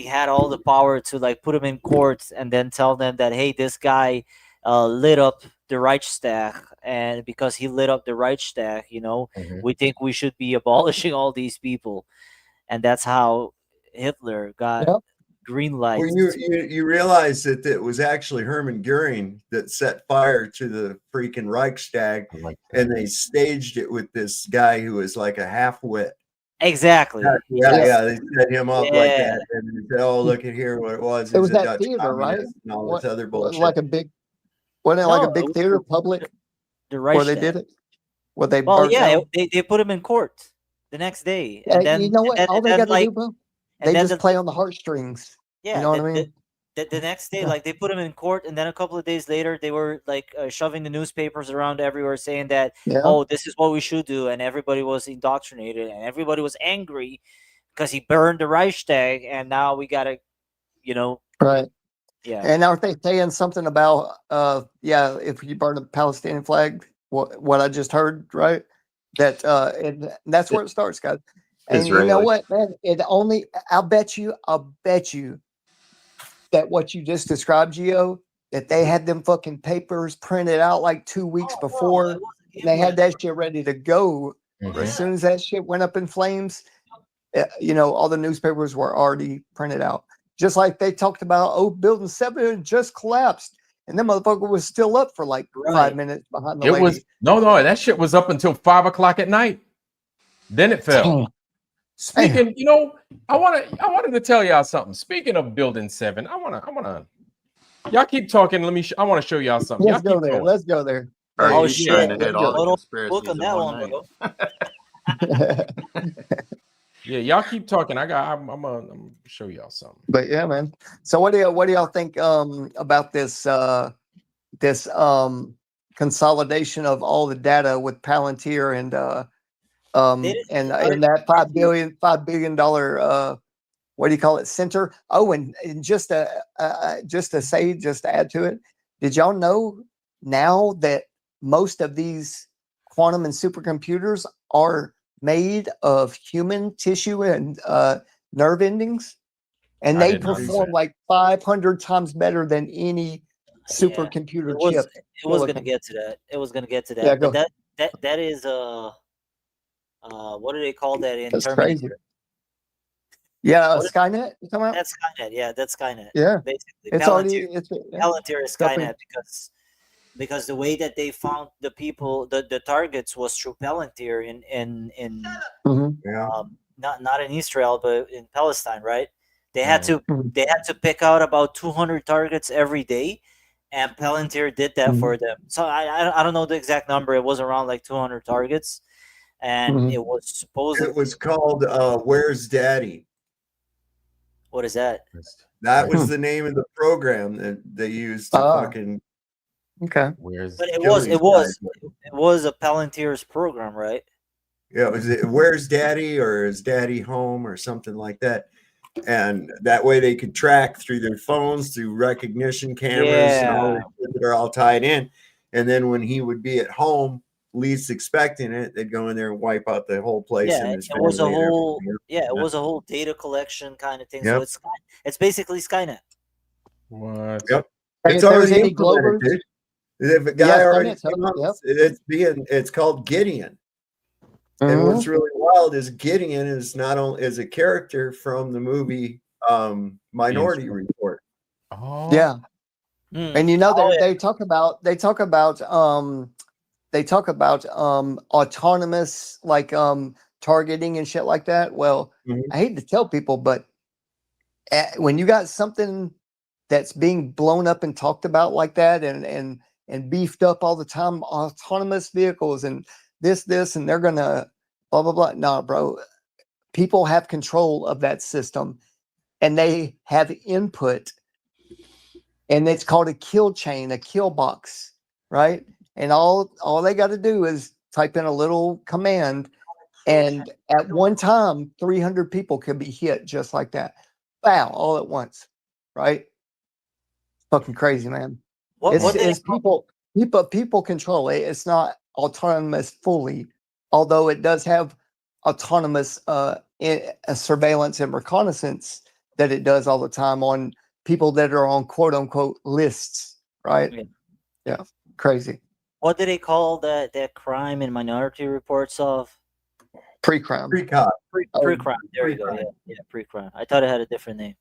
had all the power to like put him in court and then tell them that, hey, this guy lit up the Reichstag, and because he lit up the Reichstag, we think we should be abolishing all these people, and that's how Hitler got green light. Well, you realize that it was actually Hermann Goering that set fire to the freaking Reichstag, and they staged it with this guy who was like a half-wit. Exactly. Yeah, they set him up like that, and they said, "Oh, look at here, what it was." It was a that Dutch theater, right? communist and all this other bullshit. Like a big, wasn't it like a big theater, public, the where they Reichstag. did it? Where they Well, burnt down? they put him in court the next day, and then you know what? All they got to do, bro, they then just play on the heartstrings. Yeah, you know what I mean? The next day, like they put him in court, and then a couple of days later, they were like shoving the newspapers around everywhere, saying that, oh, this is what we should do, and everybody was indoctrinated, and everybody was angry because he burned the Reichstag, and now we gotta, right? Yeah. And aren't they saying something about, if you burn a Palestinian flag, what I just heard, right? That and that's where it starts, guys. And you know what, man? I'll bet you that what you just described, Gio, that they had them fucking papers printed out like 2 weeks before. And they had that shit ready to go. As soon as that shit went up in flames, all the newspapers were already printed out. Just like they talked about, building 7 just collapsed. And that motherfucker was still up for like 5 minutes behind the lady. Was no, that shit was up until 5 o'clock at night. Then it fell. Speaking, I wanted to tell y'all something. Speaking of building 7, I wanna y'all keep talking. I want to show y'all something. Let's go there. Let's go there. Oh shit! Hit all the conspiracies in one night. Yeah, y'all keep talking. I'm gonna show y'all something. But yeah, man. So what do y'all think about this consolidation of all the data with Palantir and that $5 billion what do you call it, center? Oh, and just to add to it, did y'all know now that most of these quantum and supercomputers are made of human tissue and nerve endings, and they perform like 500 times better than any supercomputer chip. It was going to get to that. Yeah, but that is what do they call that in That's Terminator? crazy. Yeah, Skynet. You talking about? That's Skynet. Yeah, that's Skynet. Yeah, basically, it's Palantir is Skynet because the way that they found the people, the targets was through Palantir in not in Israel but in Palestine, right? They had to pick out about 200 targets every day, and Palantir did that for them. So I don't know the exact number. It was around like 200 targets, and it was supposed. It was called "Where's Daddy." What is that? That was the name of the program that they used to fucking. Okay. But it was a Palantir's program, right? Yeah, was it "Where's Daddy" or "Is Daddy Home" or something like that, and that way they could track through their phones, through recognition cameras, and all that are all tied in. And then when he would be at home, least expecting it, they'd go in there and wipe out the whole place. Yeah, it was a whole was a whole data collection kind of thing. So it's basically Skynet. What? Yep. If there's any Globers, dude. If a guy yes, already comments, came up, yep. it's called Gideon. And what's really wild is Gideon is not only is a character from the movie Minority Report. Oh yeah. And you know they talk about autonomous like targeting and shit like that. Well, I hate to tell people, but when you got something that's being blown up and talked about like that and beefed up all the time, autonomous vehicles and this and they're gonna blah blah blah. No, bro. People have control of that system and they have input. And it's called a kill chain, a kill box, right? And all they got to do is type in a little command, and at one time, 300 people could be hit just like that. Wow, all at once, right? Fucking crazy, man. It's people control it. It's not autonomous fully, although it does have autonomous surveillance and reconnaissance that it does all the time on people that are on quote unquote lists, right? Yeah. Crazy. What do they call that crime in Minority Reports of? Pre-crime. Pre-crime. Pre-crime. There you go. Yeah, pre-crime. I thought it had a different name.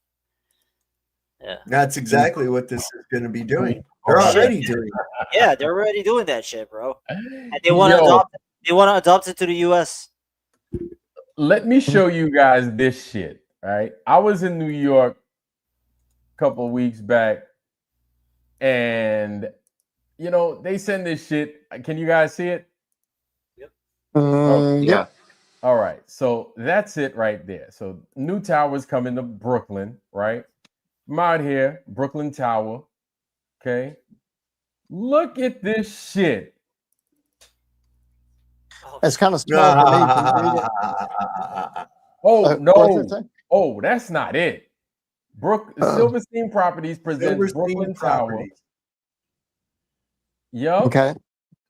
Yeah. That's exactly what this is going to be doing. They're already doing it. Yeah, they're already doing that shit, bro. And they want to adopt it. They want to adopt it to the US. Let me show you guys this shit, right? I was in New York couple of weeks back, and they send this shit. Can you guys see it? Yep. Yeah. All right, so that's it right there. So new towers coming to Brooklyn, right? I'm out here, Brooklyn Tower. Okay, look at this shit. It's kind of small for me. Can you read it? Oh no! Oh, that's not it. Silverstein Properties presents Brooklyn Tower. Yup. Okay.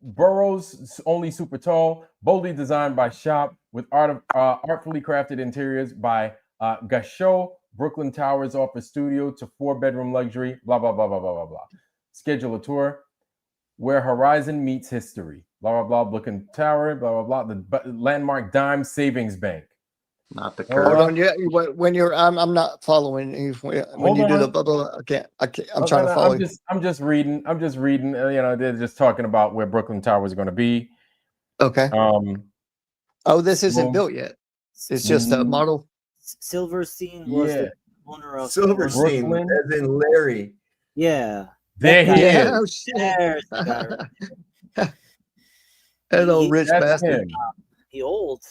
Borough's only super tall, boldly designed by Shop, with artfully crafted interiors by Gachot. Brooklyn Towers office studio to 4-bedroom luxury. Blah blah blah blah blah blah blah. Schedule a tour where horizon meets history. Blah blah blah. Brooklyn Tower. Blah blah blah. The landmark Dime Savings Bank. Not the Hold on, when you're, I'm not following. When you do the blah blah, I can't. I'm trying to follow. I'm just reading. They're just talking about where Brooklyn Tower is going to be. Okay. Oh, this isn't built yet. It's just a model. Silverstein was the owner of Silverstein, as in Larry. Yeah. There he is. Oh shit. That old rich bastard. He old.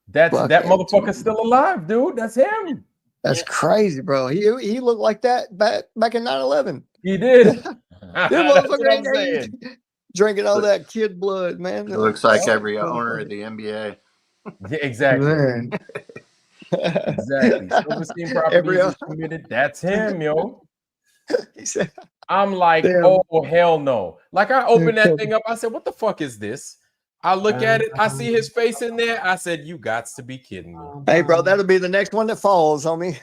That motherfucker's still alive, dude. That's him. That's crazy, bro. He looked like that back in 9/11. He did. That motherfucker ain't drinking all that kid blood, man. It looks like every owner of the NBA. Yeah, exactly. Man. Exactly. Silverstein Properties is committed. That's him, yo. I'm like, oh hell no. Like I opened that thing up. I said, what the fuck is this? I look at it. I see his face in there. I said, you got to be kidding me. Hey, bro, that'll be the next one that falls on me.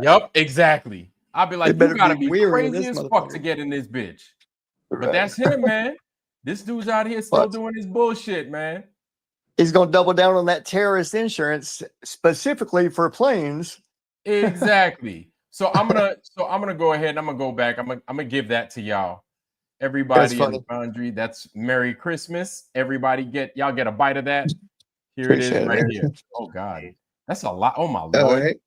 Yep, exactly. I'll be like, you gotta be crazy as fuck to get in this bitch. But that's him, man. This dude's out here still doing his bullshit, man. He's gonna double down on that terrorist insurance specifically for planes. Exactly. So I'm gonna go ahead and I'm gonna go back. I'm gonna give that to y'all. Everybody in Foundry, that's Merry Christmas. Everybody y'all get a bite of that. Here it is right here. Oh God. That's a lot. Oh my Lord. Right.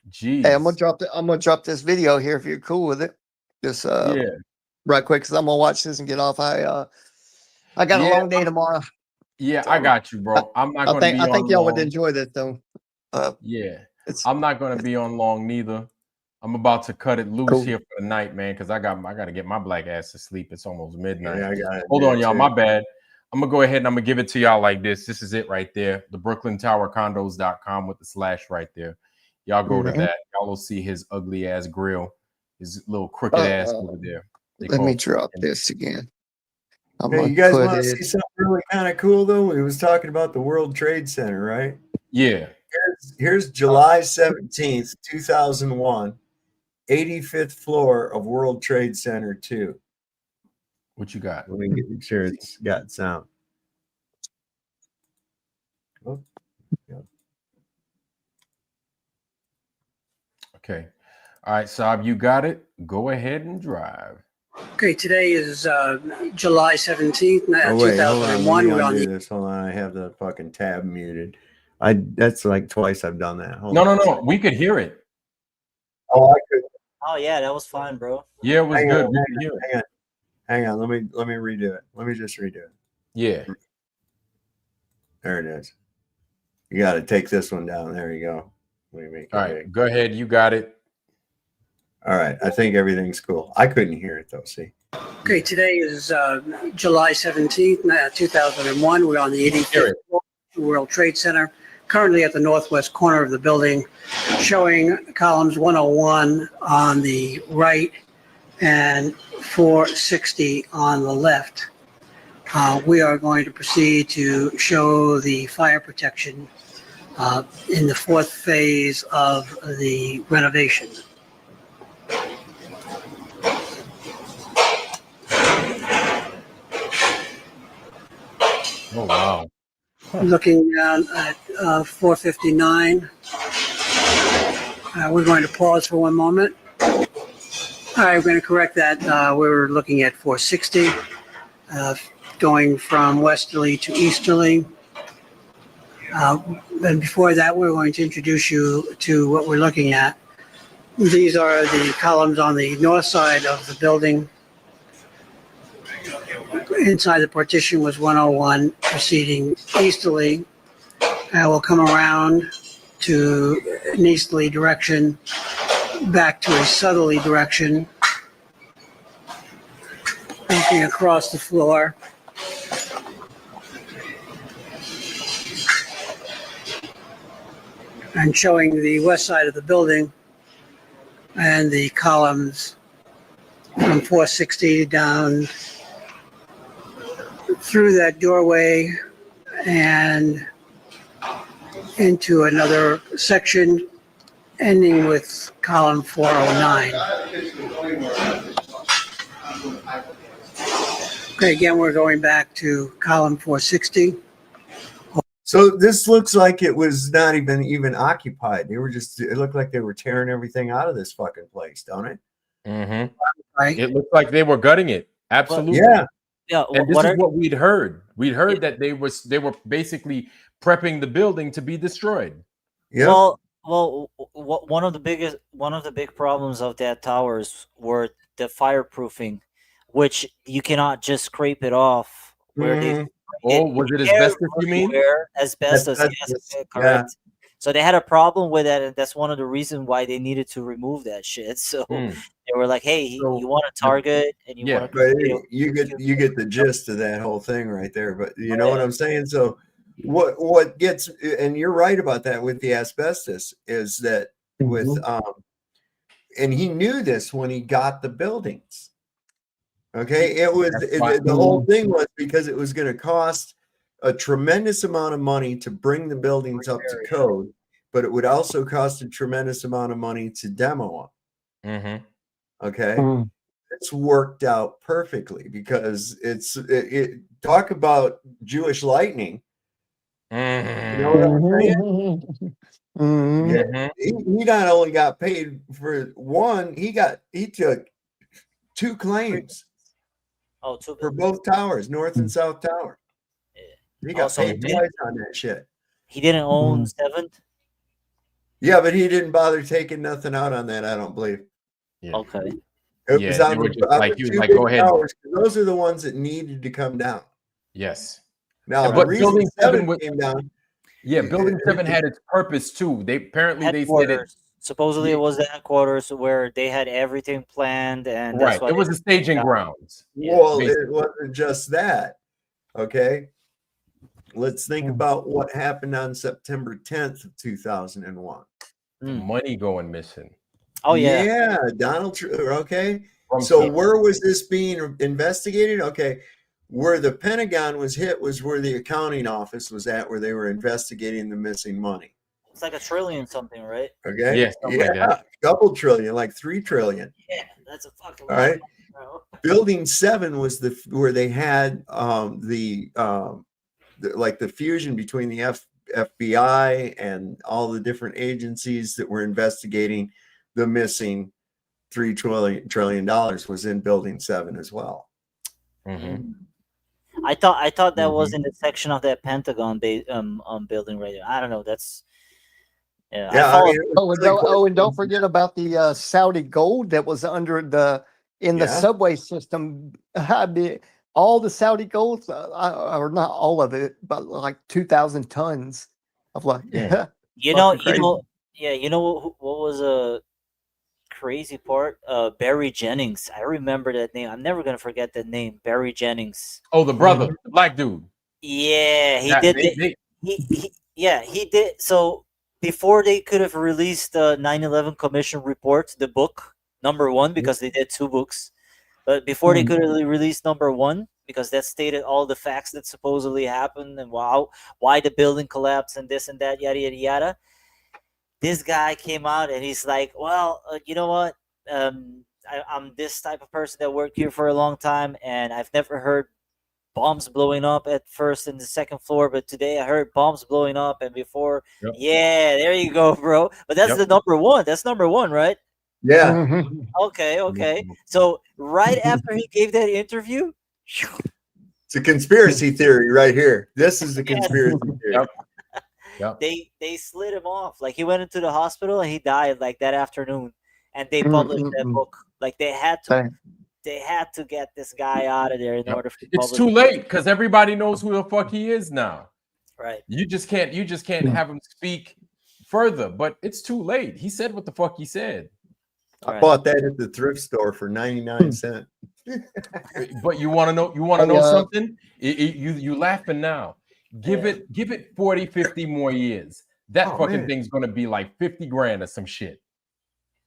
Jeez. Hey, I'm gonna drop this video here if you're cool with it. Just right quick, because I'm gonna watch this and get off. I got a long day tomorrow. Yeah, I got you, bro. I'm not gonna I think y'all would enjoy this though. I'm not gonna be on long neither. I'm about to cut it loose here for the night, man, because I gotta get my black ass to sleep. It's almost midnight. Yeah, I got it. Hold on, y'all. My bad. I'm gonna go ahead and I'm gonna give it to y'all like this. This is it right there. The BrooklynTowerCondos.com with the slash right there. Y'all go to that. Y'all will see his ugly ass grill, his little crooked ass over there. Let me drop this again. Hey, you guys want to see something really kind of cool though? We was talking about the World Trade Center, right? Yeah. Here's July 17th, 2001. 85th floor of World Trade Center 2. What you got? Let me get sure it's got sound. Oh, yeah. Okay. All right, Saab, you got it. Go ahead and drive. Okay, today is July 17th, Oh, wait, hold on. 2001. Let We're me on undo the this. Hold on. I have the fucking tab muted. That's like twice I've done that. Hold No, on. no. We could hear it. Oh, I could. Oh yeah, that was fine, bro. Yeah, it was Hang good. on, We could hear it. hang on. Let me redo it. Let me just redo it. Yeah. There it is. You got to take this one down. There you go. Let me make it All right, big. go ahead. You got it. All right. I think everything's cool. I couldn't hear it though. See? Okay, today is July 17th, 2001. We're on the 85th floor of the World Trade Center, currently at the northwest corner of the building, showing columns 101 on the right and 460 on the left. We are going to proceed to show the fire protection in the fourth phase of the renovation. Oh, wow. Looking down at 459. We're going to pause for one moment. All right, we're going to correct that. We're looking at 460, going from westerly to easterly. And before that, we're going to introduce you to what we're looking at. These are the columns on the north side of the building. Inside the partition was 101, proceeding easterly. We'll come around to an easterly direction, back to a southerly direction, looking across the floor. And showing the west side of the building and the columns from 460 down through that doorway and into another section ending with column 409. Okay, again, we're going back to column 460. So this looks like it was not even occupied. They were just, it looked like they were tearing everything out of this fucking place, don't it? Mm-hmm. Right. It looked like they were gutting it. Absolutely. Yeah. Yeah. And this is what we'd heard. We'd heard that they were basically prepping the building to be destroyed. Yeah. Well, one of the big problems of that towers were the fireproofing, which you cannot just scrape it off. Where they was it asbestos? You mean asbestos? Yes, correct. Yeah. So they had a problem with that, and that's one of the reasons why they needed to remove that shit. So they were like, "Hey, you want to target, and you want to." But you get the gist of that whole thing right there. But you know what I'm saying? So what gets, and you're right about that with the asbestos, is that with and he knew this when he got the buildings. Okay, it was the whole thing was because it was going to cost a tremendous amount of money to bring the buildings up to code, but it would also cost a tremendous amount of money to demo them. Mm-hmm. Okay, it's worked out perfectly because it talk about Jewish lightning. Mm-hmm. You know what I'm saying? Yeah, he not only got paid for one, he took 2 claims. For both towers, north and south tower. He got paid twice on that shit. He didn't own 7th? Yeah, but he didn't bother taking nothing out on that, I don't believe. Yeah. Okay. It was on the he was 2 like, big go ahead. towers. Those are the ones that needed to come down. Yes. Now, but the reason building 7 came down. Yeah, building 7 had its purpose too. They said it. Supposedly it was the headquarters where they had everything planned, and Right. that's why It was a staging grounds. Well, it wasn't just that. Okay. Let's think about what happened on September 10th of 2001. The money going missing. Oh yeah. Yeah, Donald Trump. Okay. So where was this being investigated? Okay. Where the Pentagon was hit was where the accounting office was at, where they were investigating the missing money. It's like $1 trillion something, right? Okay. Yeah, something like that. Couple trillion, like 3 trillion. Yeah, that's a fucking All lot, right. bro. Building 7 was where they had like the fusion between the FBI and all the different agencies that were investigating the missing $3 trillion was in Building 7 as well. Mm-hmm. I thought that was in the section of that Pentagon building right there. I don't know. That's and don't forget about the Saudi gold that was under the subway system. All the Saudi gold, or not all of it, but like 2,000 tons of like. You know what was a crazy part? Barry Jennings. I remember that name. I'm never gonna forget that name, Barry Jennings. Oh, the brother, the black dude. Yeah, he did. So before they could have released the 9/11 Commission report, the book #1, because they did 2 books, but before they could have released #1, because that stated all the facts that supposedly happened and why the building collapsed and this and that, yada yada yada. This guy came out and he's like, well, you know what? I'm this type of person that worked here for a long time, and I've never heard bombs blowing up at first and the second floor, but today I heard bombs blowing up, and before, yeah, there you go, bro. But that's the #1. That's #1, right? Yeah. Okay. So right after he gave that interview, it's a conspiracy theory right here. This is a conspiracy theory. They slid him off. Like, he went into the hospital and he died like that afternoon, and they published that book. Like, they had to get this guy out of there in order for it's too late because everybody knows who the fuck he is now. Right. You just can't have him speak further, but it's too late. He said what the fuck he said. I bought that at the thrift store for 99 cents. But you want to know something? You laughing now. Give it 40, 50 more years. That fucking thing's gonna be like 50 grand or some shit.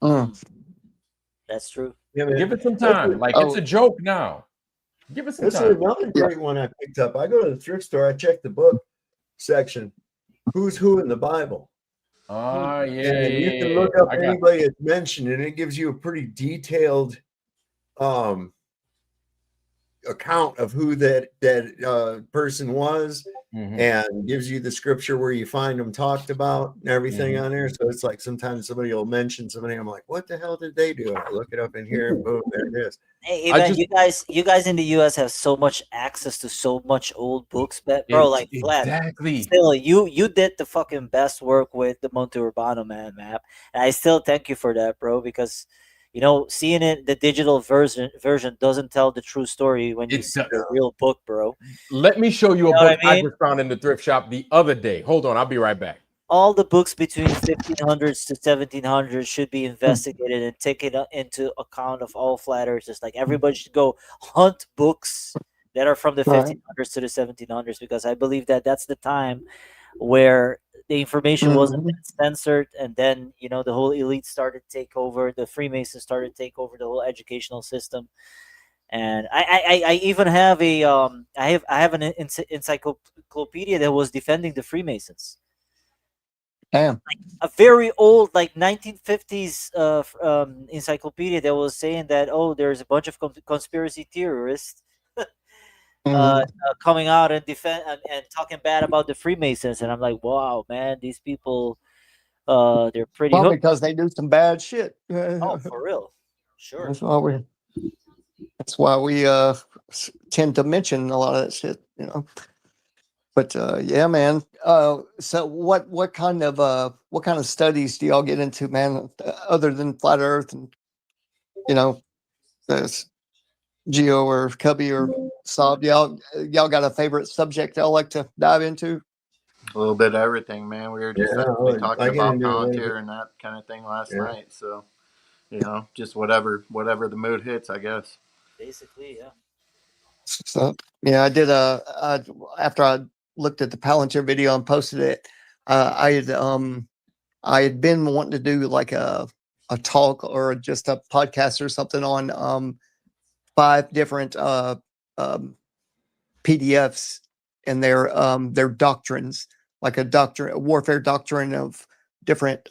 That's true. Yeah, give it some time. It's a joke now. Give it some This time. is another great one I picked up. I go to the thrift store, I check the book section. Who's who in the Bible? And you can look up anybody that's mentioned, and it gives you a pretty detailed account of who that person was, and gives you the scripture where you find them talked about and everything on there. So it's like sometimes somebody will mention somebody, I'm like, what the hell did they do? I look it up in here, and boom, there it is. Hey, man, you guys in the US have so much access to so much old books, bro. Like, exactly. Still, you did the fucking best work with the Monte Urbano map, and I still thank you for that, bro. Because, seeing it, the digital version doesn't tell the true story when you see the real book, bro. Let me show you a book I just found in the thrift shop the other day. Hold on, I'll be right back. All the books between 1500s to 1700s should be investigated and taken into account of all flat earthers. Like, everybody should go hunt books that are from the 1500s to the 1700s, because I believe that that's the time where the information wasn't censored, and then the whole elite started to take over, the Freemasons started to take over the whole educational system. And I even have I have an encyclopedia that was defending the Freemasons. Damn. Like a very old, like 1950s encyclopedia that was saying that, there's a bunch of conspiracy theorists coming out and and talking bad about the Freemasons, and I'm like, wow, man, these people, they're pretty hooked. Because they do some bad shit. Oh, for real, sure. That's why we tend to mention a lot of that shit, But yeah, man. So what kind of studies do y'all get into, man, other than flat Earth and this Geo or Cubby or Saab? Y'all got a favorite subject y'all like to dive into? A little bit of everything, man. We were just talking about Palantir and that kind of thing last night. So, just whatever the mood hits, I guess. Basically, yeah. So yeah, I did after I looked at the Palantir video and posted it, I had been wanting to do like a talk or just a podcast or something on 5 different PDFs and their doctrines, like a warfare doctrine of different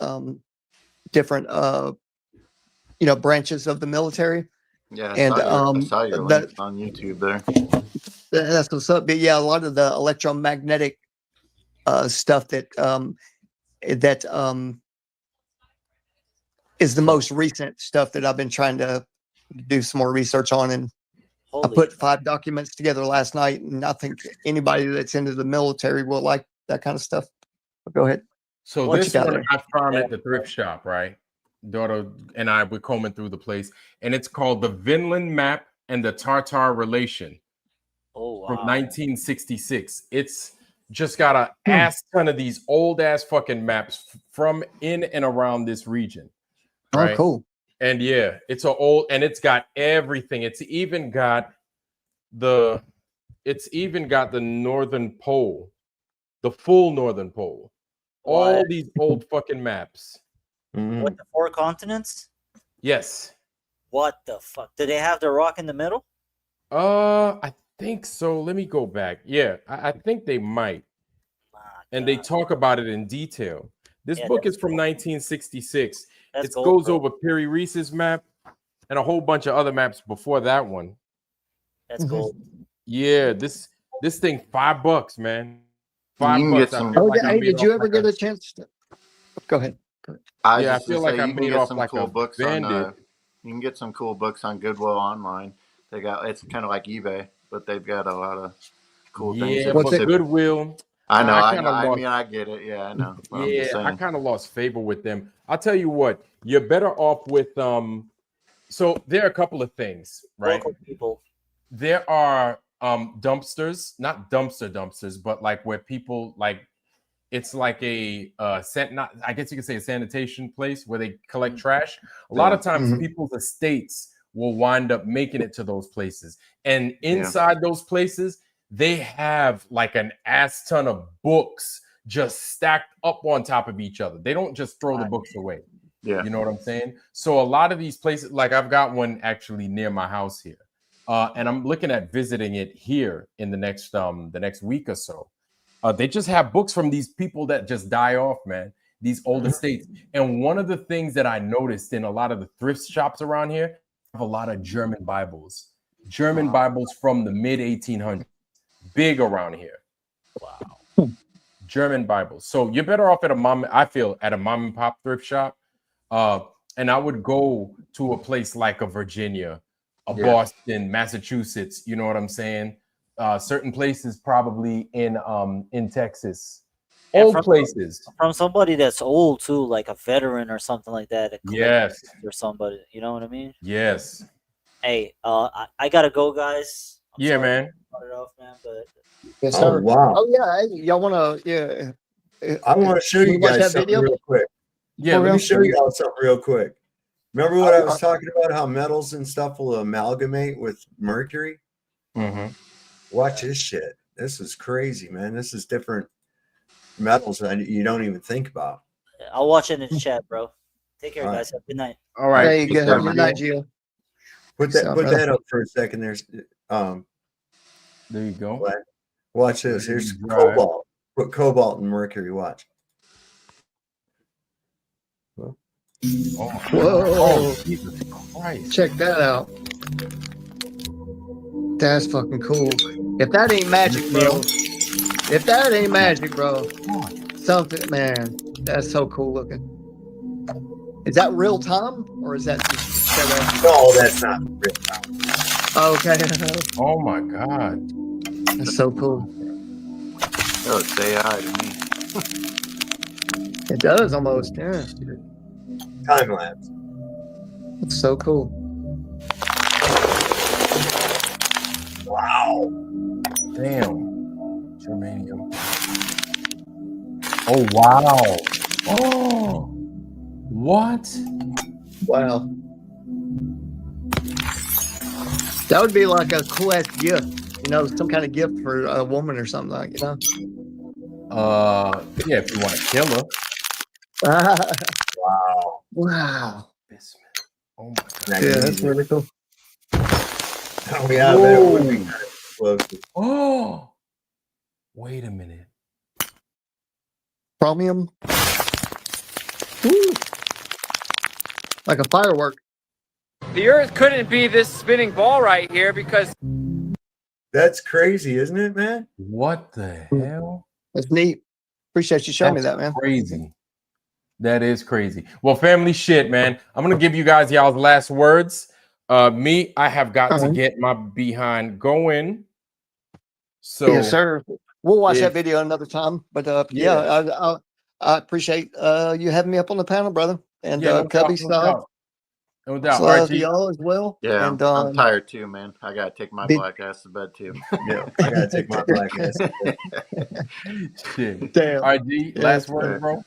branches of the military. Yeah, And I saw your links on YouTube there. That's what's up. But yeah, a lot of the electromagnetic stuff that is the most recent stuff that I've been trying to do some more research on. And I put 5 documents together last night, and I think anybody that's into the military will like that kind of stuff. But go ahead. So this one I found at the thrift shop, right? Daughter and I were combing through the place, and it's called the Vinland Map and the Tartar Relation. Oh, wow. From 1966. It's just got an ass ton of these old ass fucking maps from in and around this region. Right? Oh, cool. And yeah, it's and it's got everything. It's even got the Northern Pole, the full Northern Pole. All these old fucking maps. What, the 4 continents? Yes. What the fuck? Do they have the rock in the middle? I think so. Let me go back. Yeah, I think they might. And they talk about it in detail. This book is from 1966. It goes over Piri Reis's map and a whole bunch of other maps before that one. That's gold. Yeah, this thing $5, man. $5. Hey, did you ever get a chance to go ahead? I feel like I made off like cool a books bandit. You can get some cool books on Goodwill online. It's kind of like eBay, but they've got a lot of cool things. Yeah, but Goodwill. I know. I mean, I get it. Yeah, I know. Yeah, I kind of lost favor with them. I'll tell you what. You're better off with So there are a couple of things, right? Local people. There are dumpsters, not dumpsters, but like where people like. It's like I guess you could say a sanitation place where they collect trash. A lot of times people's estates will wind up making it to those places. And inside those places, they have like an ass ton of books just stacked up on top of each other. They don't just throw the books away. Yeah. You know what I'm saying? So a lot of these places, like I've got one actually near my house here. And I'm looking at visiting it here in the next week or so. They just have books from these people that just die off, man. These old estates. And one of the things that I noticed in a lot of the thrift shops around here have a lot of German Bibles. German Bibles from the mid 1800s. Big around here. Wow. German Bibles. So you're better off at a mom and pop thrift shop. And I would go to a place like a Virginia, Boston, Massachusetts. You know what I'm saying? Certain places probably in Texas. Places. From somebody that's old too, like a veteran or something like that. Yes. Or somebody, you know what I mean? Yes. Hey, I gotta go, guys. I'm sorry man. To cut it off, man, but yes, oh wow. Oh yeah, y'all wanna I want to show you guys something real quick. Yeah, let me show you all something real quick. Remember what I was talking about? How metals and stuff will amalgamate with mercury? Mm-hmm. Watch this shit. This is crazy, man. This is different metals that you don't even think about. I'll watch it in the chat, bro. Take care, guys. Have a good night. All right. Hey, good night, Gio. Put that up for a second. There's there you go. Watch this. Here's cobalt. Put cobalt and mercury. Watch. Oh, whoa! Jesus Christ! Check that out. That's fucking cool. If that ain't magic, bro. Something, man. That's so cool looking. Is that real time or is that just No, that's not real time. Okay. Oh my god. That's so cool. Oh, it's AI to me. It does almost, yeah. Time lapse. It's so cool. Wow. Damn. Germanium. Oh wow. Oh. What? Wow. That would be like a cool ass gift, you know, some kind of gift for a woman or something like, you know. Yeah, if you want to kill her. Wow. Wow. Oh my god. Yeah, that's really cool. Oh yeah, that would be kind of explosive. Oh. Wait a minute. chromium. Woo. Like a firework. The Earth couldn't be this spinning ball right here because That's crazy, isn't it, man? What the hell? That's neat. Appreciate you showing me that, man. Crazy. That is crazy. Well, family shit, man. I'm gonna give you guys y'all's last words. Me, I have got to get my behind going. So yes, sir. We'll watch that video another time. But I appreciate you having me up on the panel, brother. And no Cubby doubt, no doubt. Love y'all as well. Yeah, and I'm tired too, man. I gotta take my black ass to bed too. Yeah, I gotta take my black ass to bed. Shit. Damn. RG, last word, bro.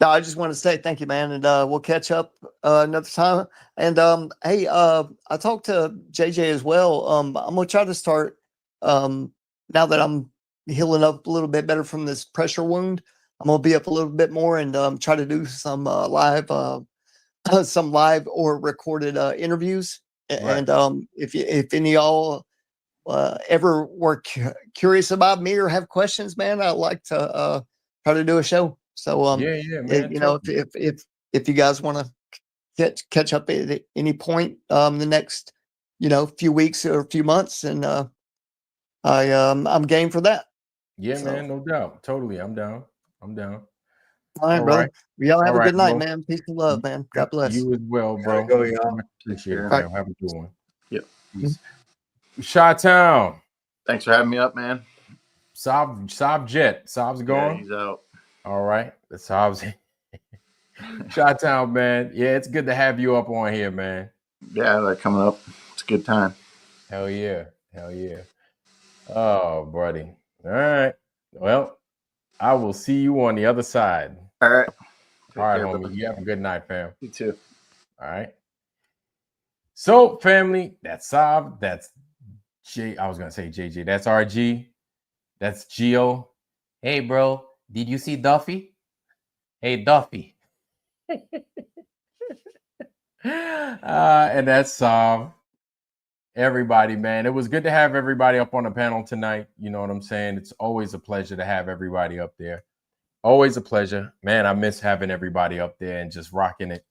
No, I just want to say thank you, man, and we'll catch up another time. And hey, I talked to JJ as well. I'm gonna try to start now that I'm healing up a little bit better from this pressure wound. I'm gonna be up a little bit more and try to do some live or recorded interviews. Right. And if any of y'all ever were curious about me or have questions, man, I'd like to try to do a show. So yeah, man. you know, if you guys want to catch up at any point the next few weeks or a few months, and I'm game for that. Yeah, man, no doubt. Totally. I'm down. All right, brother. Y'all have a good night, man. Peace and love, man. God bless. You as well, bro. Go, y'all. Appreciate it, All man. right. Have a good one. Yep. Peace. Chi-Town. Thanks for having me up, man. Saab Jet. Saab's gone. Yeah, he's out. All right. That's Saab's. Chi-Town, man. Yeah, it's good to have you up on here, man. Yeah, they're coming up. It's a good time. Hell yeah. Hell yeah. Oh, buddy. All right. Well, I will see you on the other side. All right. All right, homie. You have a good night, fam. You too. All right. So, family, that's Saab. That's I was gonna say JJ. That's RG. That's Gio. Hey, bro. Did you see Duffy? Hey, Duffy. And that's Saab. Everybody, man. It was good to have everybody up on the panel tonight. You know what I'm saying? It's always a pleasure to have everybody up there. Always a pleasure. Man, I miss having everybody up there and just rocking it.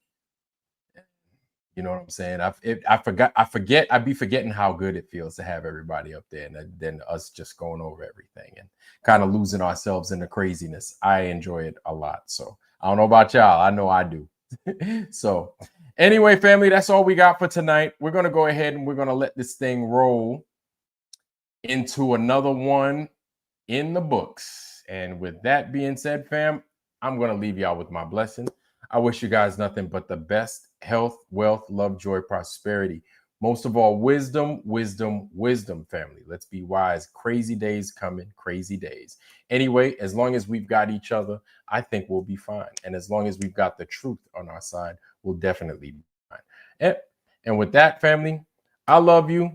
You know what I'm saying? I'd be forgetting how good it feels to have everybody up there and then us just going over everything and kind of losing ourselves in the craziness. I enjoy it a lot. So I don't know about y'all. I know I do. So anyway, family, that's all we got for tonight. We're going to go ahead and we're going to let this thing roll into another one in the books. And with that being said, fam, I'm going to leave y'all with my blessing. I wish you guys nothing but the best health, wealth, love, joy, prosperity. Most of all, wisdom, wisdom, wisdom, family. Let's be wise. Crazy days coming, crazy days. Anyway, as long as we've got each other, I think we'll be fine. And as long as we've got the truth on our side, we'll definitely be fine. And with that, family, I love you.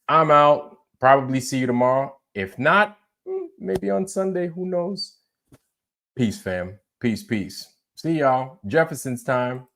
I'm out. Probably see you tomorrow. If not, maybe on Sunday. Who knows? Peace, fam. Peace, peace. See y'all. Jefferson's time.